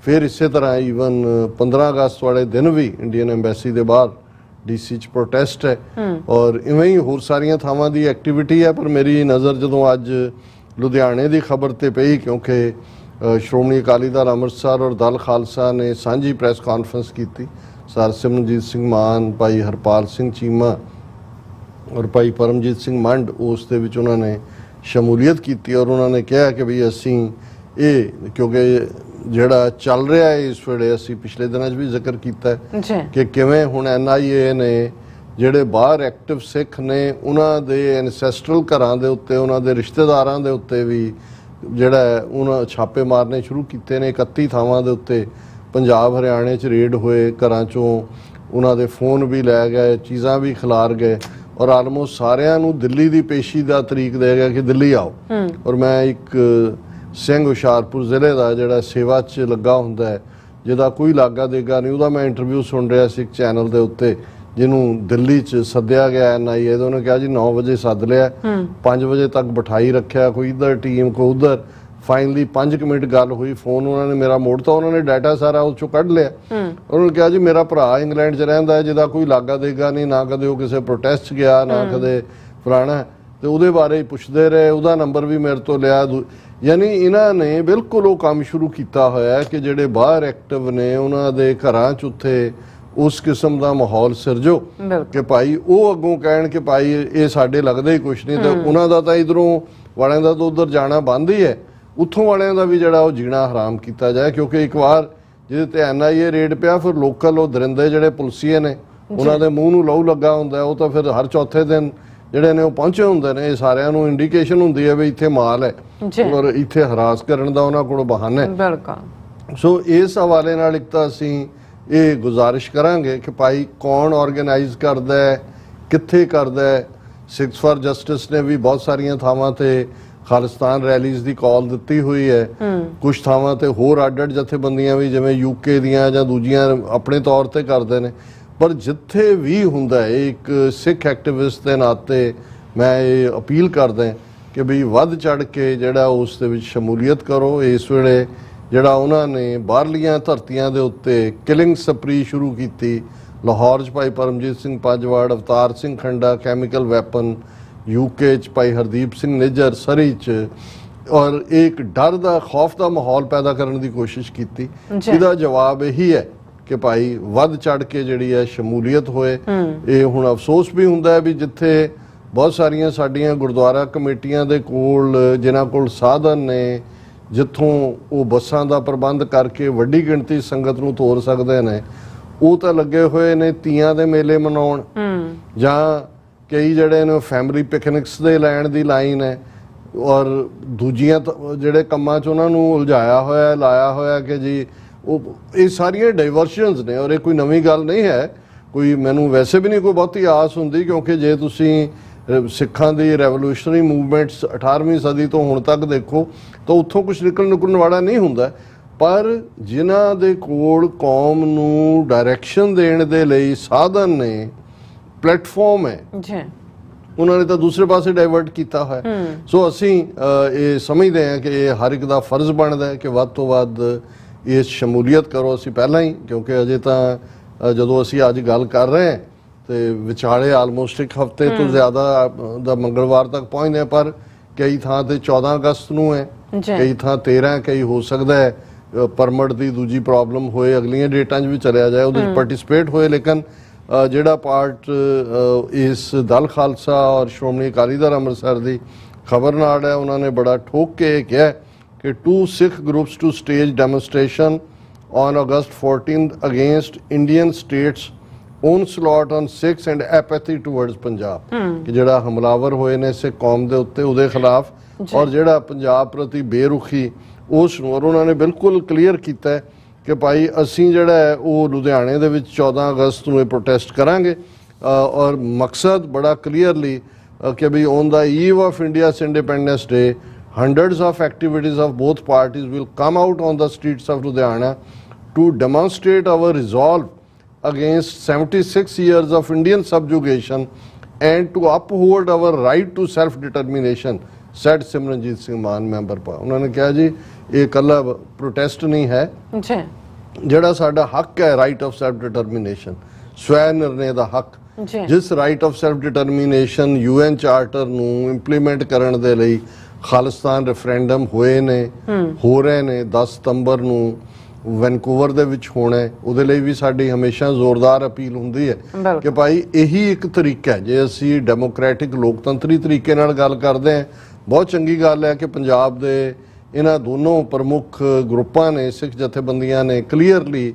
ਫਿਰ ਇਸੇ ਤਰ੍ਹਾਂ ਈਵਨ 15 ਅਗਸਤ ਵਾਲੇ ਦਿਨ ਵੀ ਇੰਡੀਅਨ ਐਮਬੈਸੀ ਦੇ ਬਾਹਰ DC 'ਚ ਪ੍ਰੋਟੈਸਟ ਹੈ, ਔਰ ਇਵੇਂ ਹੀ ਹੋਰ ਸਾਰੀਆਂ ਥਾਵਾਂ ਦੀ ਐਕਟੀਵਿਟੀ ਹੈ। ਪਰ ਮੇਰੀ ਨਜ਼ਰ ਜਦੋਂ ਅੱਜ ਲੁਧਿਆਣੇ ਦੀ ਖਬਰ ਤੇ ਪਈ, ਕਿਉਂਕਿ ਸ਼੍ਰੋਮਣੀ ਅਕਾਲੀ ਦਲ ਅੰਮ੍ਰਿਤਸਰ ਔਰ ਦਲ ਖਾਲਸਾ ਨੇ ਸਾਂਝੀ ਪ੍ਰੈਸ ਕਾਨਫਰੰਸ ਕੀਤੀ, ਸਰ ਸਿਮਰਨਜੀਤ ਸਿੰਘ ਮਾਨ, ਭਾਈ ਹਰਪਾਲ ਸਿੰਘ ਚੀਮਾ ਔਰ ਭਾਈ ਪਰਮਜੀਤ ਸਿੰਘ ਮੰਡ, ਉਸ ਦੇ ਵਿੱਚ ਉਹਨਾਂ ਨੇ ਸ਼ਮੂਲੀਅਤ ਕੀਤੀ। ਔਰ ਉਹਨਾਂ ਨੇ ਕਿਹਾ ਕਿ ਵੀ ਅਸੀਂ ਇਹ, ਕਿਉਂਕਿ ਜਿਹੜਾ ਚੱਲ ਰਿਹਾ ਹੈ ਇਸ ਵੇਲੇ, ਅਸੀਂ ਪਿਛਲੇ ਦਿਨਾਂ 'ਚ ਵੀ ਜ਼ਿਕਰ ਕੀਤਾ ਕਿ ਕਿਵੇਂ ਹੁਣ NIA ਨੇ ਜਿਹੜੇ ਬਾਹਰ ਐਕਟਿਵ ਸਿੱਖ ਨੇ, ਉਹਨਾਂ ਦੇ ਐਨਸੈਸਟਰਲ ਘਰਾਂ ਦੇ ਉੱਤੇ, ਉਹਨਾਂ ਦੇ ਰਿਸ਼ਤੇਦਾਰਾਂ ਦੇ ਉੱਤੇ ਵੀ ਜਿਹੜਾ ਉਹਨਾਂ ਛਾਪੇ ਮਾਰਨੇ ਸ਼ੁਰੂ ਕੀਤੇ ਨੇ। 31 ਥਾਵਾਂ ਦੇ ਉੱਤੇ ਪੰਜਾਬ ਹਰਿਆਣੇ 'ਚ ਰੇਡ ਹੋਏ, ਘਰਾਂ 'ਚੋਂ ਉਹਨਾਂ ਦੇ ਫੋਨ ਵੀ ਲੈ ਗਏ, ਚੀਜ਼ਾਂ ਵੀ ਖਿਲਾਰ ਗਏ, ਔਰ ਆਲਮੋਸਟ ਸਾਰਿਆਂ ਨੂੰ ਦਿੱਲੀ ਦੀ ਪੇਸ਼ੀ ਦਾ ਤਰੀਕ ਦੇ ਗਿਆ ਕਿ ਦਿੱਲੀ ਆਓ। ਔਰ ਮੈਂ ਇੱਕ ਸਿੰਘ ਹੁਸ਼ਿਆਰਪੁਰ ਜ਼ਿਲ੍ਹੇ ਦਾ ਜਿਹੜਾ ਸੇਵਾ 'ਚ ਲੱਗਾ ਹੁੰਦਾ ਹੈ, ਜਿਹਦਾ ਕੋਈ ਲਾਗਾ ਦੇਗਾ ਨਹੀਂ, ਉਹਦਾ ਮੈਂ ਇੰਟਰਵਿਊ ਸੁਣ ਰਿਹਾ ਸੀ ਇੱਕ ਚੈਨਲ ਦੇ ਉੱਤੇ, ਜਿਹਨੂੰ ਦਿੱਲੀ 'ਚ ਸੱਦਿਆ ਗਿਆ NIA। ਉਹਨੇ ਕਿਹਾ ਜੀ 9 ਵਜੇ ਸੱਦ ਲਿਆ, 5 ਵਜੇ ਤੱਕ ਬਿਠਾਈ ਰੱਖਿਆ, ਕੋਈ ਇੱਧਰ ਟੀਮ ਕੋਈ ਉੱਧਰ। ਫਾਈਨਲੀ 5 ਮਿੰਟ ਗੱਲ ਹੋਈ, ਫੋਨ ਉਹਨਾਂ ਨੇ ਮੇਰਾ ਮੋੜਤਾ, ਉਹਨਾਂ ਨੇ ਡਾਟਾ ਸਾਰਾ ਉਸ 'ਚੋਂ ਕੱਢ ਲਿਆ। ਉਹਨਾਂ ਨੇ ਕਿਹਾ ਜੀ ਮੇਰਾ ਭਰਾ ਇੰਗਲੈਂਡ 'ਚ ਰਹਿੰਦਾ ਹੈ, ਜਿਹਦਾ ਕੋਈ ਲਾਗਾ ਦੇਗਾ ਨਹੀਂ, ਨਾ ਕਦੇ ਉਹ ਕਿਸੇ ਪ੍ਰੋਟੈਸਟ 'ਚ ਗਿਆ, ਨਾ ਕਦੇ ਫਲਾਣਾ, ਤੇ ਉਹਦੇ ਬਾਰੇ ਹੀ ਪੁੱਛਦੇ ਰਹੇ, ਉਹਦਾ ਨੰਬਰ ਵੀ ਮੇਰੇ ਤੋਂ ਲਿਆ। ਯਾਨੀ ਇਹਨਾਂ ਨੇ ਬਿਲਕੁਲ ਉਹ ਕੰਮ ਸ਼ੁਰੂ ਕੀਤਾ ਹੋਇਆ ਕਿ ਜਿਹੜੇ ਬਾਹਰ ਐਕਟਿਵ ਨੇ ਉਹਨਾਂ ਦੇ ਘਰਾਂ 'ਚ ਉੱਥੇ ਉਸ ਕਿਸਮ ਦਾ ਮਾਹੌਲ ਸਿਰਜੋ ਕਿ ਭਾਈ ਉਹ ਅੱਗੋਂ ਕਹਿਣ ਕਿ ਭਾਈ ਇਹ ਸਾਡੇ ਲੱਗਦਾ ਹੀ ਕੁਛ ਨਹੀਂ, ਤੇ ਉਹਨਾਂ ਦਾ ਤਾਂ ਇਧਰੋਂ ਵਾਲਿਆਂ ਦਾ ਤਾਂ ਉਧਰ ਜਾਣਾ ਬੰਦ ਹੀ ਹੈ, ਉੱਥੋਂ ਵਾਲਿਆਂ ਦਾ ਵੀ ਜਿਹੜਾ ਉਹ ਜੀਣਾ ਹਰਾਮ ਕੀਤਾ ਜਾਏ। ਕਿਉਂਕਿ ਇੱਕ ਵਾਰ ਜਿਹਦੇ ਤੇ NIA ਰੇਡ ਪਿਆ, ਫਿਰ ਲੋਕਲ ਉਹ ਦਰਿੰਦੇ ਜਿਹੜੇ ਪੁਲਸੀਏ ਨੇ ਉਹਨਾਂ ਦੇ ਮੂੰਹ ਨੂੰ ਲਹੂ ਲੱਗਾ ਹੁੰਦਾ, ਉਹ ਤਾਂ ਫਿਰ ਹਰ ਚੌਥੇ ਦਿਨ ਜਿਹੜੇ ਨੇ ਉਹ ਪਹੁੰਚੇ ਹੁੰਦੇ ਨੇ। ਇਹ ਸਾਰਿਆਂ ਨੂੰ ਇੰਡੀਕੇਸ਼ਨ ਹੁੰਦੀ ਹੈ ਵੀ ਇੱਥੇ ਮਾਲ ਹੈ ਔਰ ਇੱਥੇ ਹਰਾਸ ਕਰਨ ਦਾ ਉਹਨਾਂ ਕੋਲ ਬਹਾਨਾ ਹੈ। ਬਿਲਕੁਲ। ਸੋ ਇਸ ਹਵਾਲੇ ਨਾਲ ਇੱਕ ਤਾਂ ਅਸੀਂ ਇਹ ਗੁਜ਼ਾਰਿਸ਼ ਕਰਾਂਗੇ ਕਿ ਭਾਈ ਕੌਣ ਆਰਗੇਨਾਈਜ਼ ਕਰਦਾ ਹੈ, ਕਿੱਥੇ ਕਰਦਾ ਹੈ। ਸਿੱਖਸ ਫਾਰ ਜਸਟਿਸ ਨੇ ਵੀ ਬਹੁਤ ਸਾਰੀਆਂ ਥਾਵਾਂ ਤੇ ਖਾਲਿਸਤਾਨ ਰੈਲੀਜ਼ ਦੀ ਕਾਲ ਦਿੱਤੀ ਹੋਈ ਹੈ। ਕੁਝ ਥਾਵਾਂ ਤੇ ਹੋਰ ਅੱਡ-ਅੱਡ ਜਥੇਬੰਦੀਆਂ ਵੀ ਜਿਵੇਂ UK ਦੀਆਂ ਜਾਂ ਦੂਜੀਆਂ ਆਪਣੇ ਤੌਰ ਤੇ ਕਰਦੇ ਨੇ। ਪਰ ਜਿੱਥੇ ਵੀ ਹੁੰਦਾ ਹੈ, ਇੱਕ ਸਿੱਖ ਐਕਟਿਵਿਸਟ ਦੇ ਨਾਤੇ ਮੈਂ ਇਹ ਅਪੀਲ ਕਰਦਾ ਕਿ ਵੀ ਵੱਧ ਚੜ ਕੇ ਜਿਹੜਾ ਉਸ ਦੇ ਵਿੱਚ ਸ਼ਮੂਲੀਅਤ ਕਰੋ। ਇਸ ਵੇਲੇ ਜਿਹੜਾ ਉਹਨਾਂ ਨੇ ਬਾਹਰਲੀਆਂ ਧਰਤੀਆਂ ਦੇ ਉੱਤੇ ਕਿਲਿੰਗ ਸਪਰੀ ਸ਼ੁਰੂ ਕੀਤੀ, ਲਾਹੌਰ 'ਚ ਭਾਈ ਪਰਮਜੀਤ ਸਿੰਘ ਪੰਜਵਾੜ, ਅਵਤਾਰ ਸਿੰਘ ਖੰਡਾ, ਕੈਮੀਕਲ ਵੈਪਨ, UK 'ਚ ਭਾਈ ਹਰਦੀਪ ਸਿੰਘ ਨਿੱਜਰ, ਸਰੀ 'ਚ, ਔਰ ਇੱਕ ਡਰ ਦਾ ਖੌਫ ਦਾ ਮਾਹੌਲ ਪੈਦਾ ਕਰਨ ਦੀ ਕੋਸ਼ਿਸ਼ ਕੀਤੀ। ਇਹਦਾ ਜਵਾਬ ਇਹੀ ਹੈ ਕਿ ਭਾਈ ਵੱਧ ਚੜ ਕੇ ਜਿਹੜੀ ਹੈ ਸ਼ਮੂਲੀਅਤ ਹੋਏ। ਇਹ ਹੁਣ ਅਫਸੋਸ ਵੀ ਹੁੰਦਾ ਹੈ ਵੀ ਜਿੱਥੇ ਬਹੁਤ ਸਾਰੀਆਂ ਸਾਡੀਆਂ ਗੁਰਦੁਆਰਾ ਕਮੇਟੀਆਂ ਦੇ ਕੋਲ ਜਿਨ੍ਹਾਂ ਕੋਲ ਸਾਧਨ ਨੇ, ਜਿੱਥੋਂ ਉਹ ਬੱਸਾਂ ਦਾ ਪ੍ਰਬੰਧ ਕਰਕੇ ਵੱਡੀ ਗਿਣਤੀ ਸੰਗਤ ਨੂੰ ਤੋਰ ਸਕਦੇ ਨੇ, ਉਹ ਤਾਂ ਲੱਗੇ ਹੋਏ ਨੇ ਤੀਆਂ ਦੇ ਮੇਲੇ ਮਨਾਉਣ, ਜਾਂ ਕਈ ਜਿਹੜੇ ਨੇ ਫੈਮਿਲੀ ਪਿਕਨਿਕਸ ਦੇ ਲੈਣ ਦੀ ਲਾਈਨ ਹੈ, ਔਰ ਦੂਜੀਆਂ ਜਿਹੜੇ ਕੰਮਾਂ 'ਚ ਉਹਨਾਂ ਨੂੰ ਉਲਝਾਇਆ ਹੋਇਆ, ਲਾਇਆ ਹੋਇਆ ਕਿ ਜੀ ਉਹ ਇਹ ਸਾਰੀਆਂ ਡਾਈਵਰਸ਼ਨਸ ਨੇ। ਔਰ ਇਹ ਕੋਈ ਨਵੀਂ ਗੱਲ ਨਹੀਂ ਹੈ, ਕੋਈ ਮੈਨੂੰ ਵੈਸੇ ਵੀ ਨਹੀਂ ਕੋਈ ਬਹੁਤੀ ਆਸ ਹੁੰਦੀ, ਕਿਉਂਕਿ ਜੇ ਤੁਸੀਂ ਸਿੱਖਾਂ ਦੀ ਰੈਵੋਲੂਸ਼ਨਰੀ ਮੂਵਮੈਂਟਸ 18ਵੀਂ ਸਦੀ ਤੋਂ ਹੁਣ ਤੱਕ ਦੇਖੋ ਤਾਂ ਉੱਥੋਂ ਕੁਝ ਨਿਕਲਣ ਵਾਲਾ ਨਹੀਂ ਹੁੰਦਾ। ਪਰ ਜਿਨ੍ਹਾਂ ਦੇ ਕੋਲ ਕੌਮ ਨੂੰ ਡਾਇਰੈਕਸ਼ਨ ਦੇਣ ਦੇ ਲਈ ਸਾਧਨ ਨੇ, ਪਲੇਟਫਾਰਮ ਹੈ, ਉਹਨਾਂ ਨੇ ਤਾਂ ਦੂਸਰੇ ਪਾਸੇ ਡਾਇਵਰਟ ਕੀਤਾ ਹੋਇਆ। ਸੋ ਅਸੀਂ ਇਹ ਸਮਝਦੇ ਹਾਂ ਕਿ ਇਹ ਹਰ ਇੱਕ ਦਾ ਫਰਜ਼ ਬਣਦਾ ਹੈ ਕਿ ਵੱਧ ਤੋਂ ਵੱਧ ਇਹ ਸ਼ਮੂਲੀਅਤ ਕਰੋ। ਅਸੀਂ ਪਹਿਲਾਂ ਹੀ, ਕਿਉਂਕਿ ਅਜੇ ਤਾਂ ਜਦੋਂ ਅਸੀਂ ਅੱਜ ਗੱਲ ਕਰ ਰਹੇ ਹਾਂ ਤੇ ਵਿਚਾਲੇ ਆਲਮੋਸਟ ਇੱਕ ਹਫ਼ਤੇ ਤੋਂ ਜ਼ਿਆਦਾ ਦਾ ਮੰਗਲਵਾਰ ਤੱਕ ਪਹੁੰਚਦੇ, ਪਰ ਕਈ ਥਾਂ ਤੇ 14 ਅਗਸਤ ਨੂੰ ਹੈ, ਕਈ ਥਾਂ 13, ਕਈ ਹੋ ਸਕਦਾ ਹੈ ਪਰਮਿਟ ਦੀ ਦੂਜੀ ਪ੍ਰੋਬਲਮ ਹੋਏ, ਅਗਲੀਆਂ ਡੇਟਾਂ 'ਚ ਵੀ ਚਲਿਆ ਜਾਏ, ਉਹਦੇ 'ਚ ਪਾਰਟਿਸਿਪੇਟ ਹੋਏ। ਲੇਕਿਨ ਜਿਹੜਾ ਪਾਰਟ ਇਸ ਦਲ ਖਾਲਸਾ ਔਰ ਸ਼੍ਰੋਮਣੀ ਅਕਾਲੀ ਦਲ ਅੰਮ੍ਰਿਤਸਰ ਦੀ ਖਬਰਨਾੜ ਹੈ, ਉਹਨਾਂ ਨੇ ਬੜਾ ਠੋਕ ਕੇ ਕਿਹਾ ਕਿ 2 Sikh groups to stage demonstration on August 14th against Indian states onslaught on Sikhs and apathy towards Punjab। ਕਿ ਜਿਹੜਾ ਹਮਲਾਵਰ ਹੋਏ ਨੇ ਸਿੱਖ ਕੌਮ ਦੇ ਉੱਤੇ, ਉਹਦੇ ਖਿਲਾਫ, ਔਰ ਜਿਹੜਾ ਪੰਜਾਬ ਪ੍ਰਤੀ ਬੇਰੁਖੀ ਉਸ ਨੂੰ। ਔਰ ਉਹਨਾਂ ਨੇ ਬਿਲਕੁਲ ਕਲੀਅਰ ਕੀਤਾ ਕਿ ਭਾਈ ਅਸੀਂ ਜਿਹੜਾ ਹੈ ਉਹ ਲੁਧਿਆਣੇ ਦੇ ਵਿੱਚ 14 ਅਗਸਤ ਨੂੰ ਇਹ ਪ੍ਰੋਟੈਸਟ ਕਰਾਂਗੇ। ਔਰ ਮਕਸਦ ਬੜਾ ਕਲੀਅਰਲੀ ਕਿ we on the eve of India's Independence Day hundreds of activities of both parties will come out on the streets of Ludhiana to demonstrate our resolve against 76 years of Indian subjugation and to uphold our right to self-determination, said Simranjit Singh Mann, member ਪਾ। ਉਹਨਾਂ ਨੇ ਕਿਹਾ ਜੀ ਇਹ ਇਕੱਲਾ ਪ੍ਰੋਟੈਸਟ ਨਹੀਂ ਹੈ, ਜਿਹੜਾ ਸਾਡਾ ਹੱਕ ਹੈ ਰਾਈਟ ਆਫ ਸੈਲਫ ਡਿਟਰਮੀਨੇਸ਼ਨ, ਸਵੈ ਨਿਰਣੇ ਦਾ ਹੱਕ, ਜਿਸ right of self determination UN charter ਨੂੰ ਇੰਪਲੀਮੈਂਟ ਕਰਨ ਦੇ ਲਈ ਖਾਲਿਸਤਾਨ ਰੈਫਰੈਂਡਮ ਹੋਏ ਨੇ, ਹੋ ਰਹੇ ਨੇ। 10 ਸਤੰਬਰ ਨੂੰ ਵੈਨਕੂਵਰ ਦੇ ਵਿੱਚ ਹੋਣਾ ਹੈ। ਉਹਦੇ ਲਈ ਵੀ ਸਾਡੀ ਹਮੇਸ਼ਾ ਜ਼ੋਰਦਾਰ ਅਪੀਲ ਹੁੰਦੀ ਹੈ ਕਿ ਭਾਈ ਇਹੀ ਇੱਕ ਤਰੀਕਾ ਹੈ। ਜੇ ਅਸੀਂ ਡੈਮੋਕ੍ਰੈਟਿਕ ਲੋਕਤੰਤਰੀ ਤਰੀਕੇ ਨਾਲ ਗੱਲ ਕਰਦੇ ਹਾਂ, ਬਹੁਤ ਚੰਗੀ ਗੱਲ ਹੈ ਕਿ ਪੰਜਾਬ ਦੇ ਇਹਨਾਂ ਦੋਨੋਂ ਪ੍ਰਮੁੱਖ ਗਰੁੱਪਾਂ ਨੇ, ਸਿੱਖ ਜਥੇਬੰਦੀਆਂ ਨੇ clearly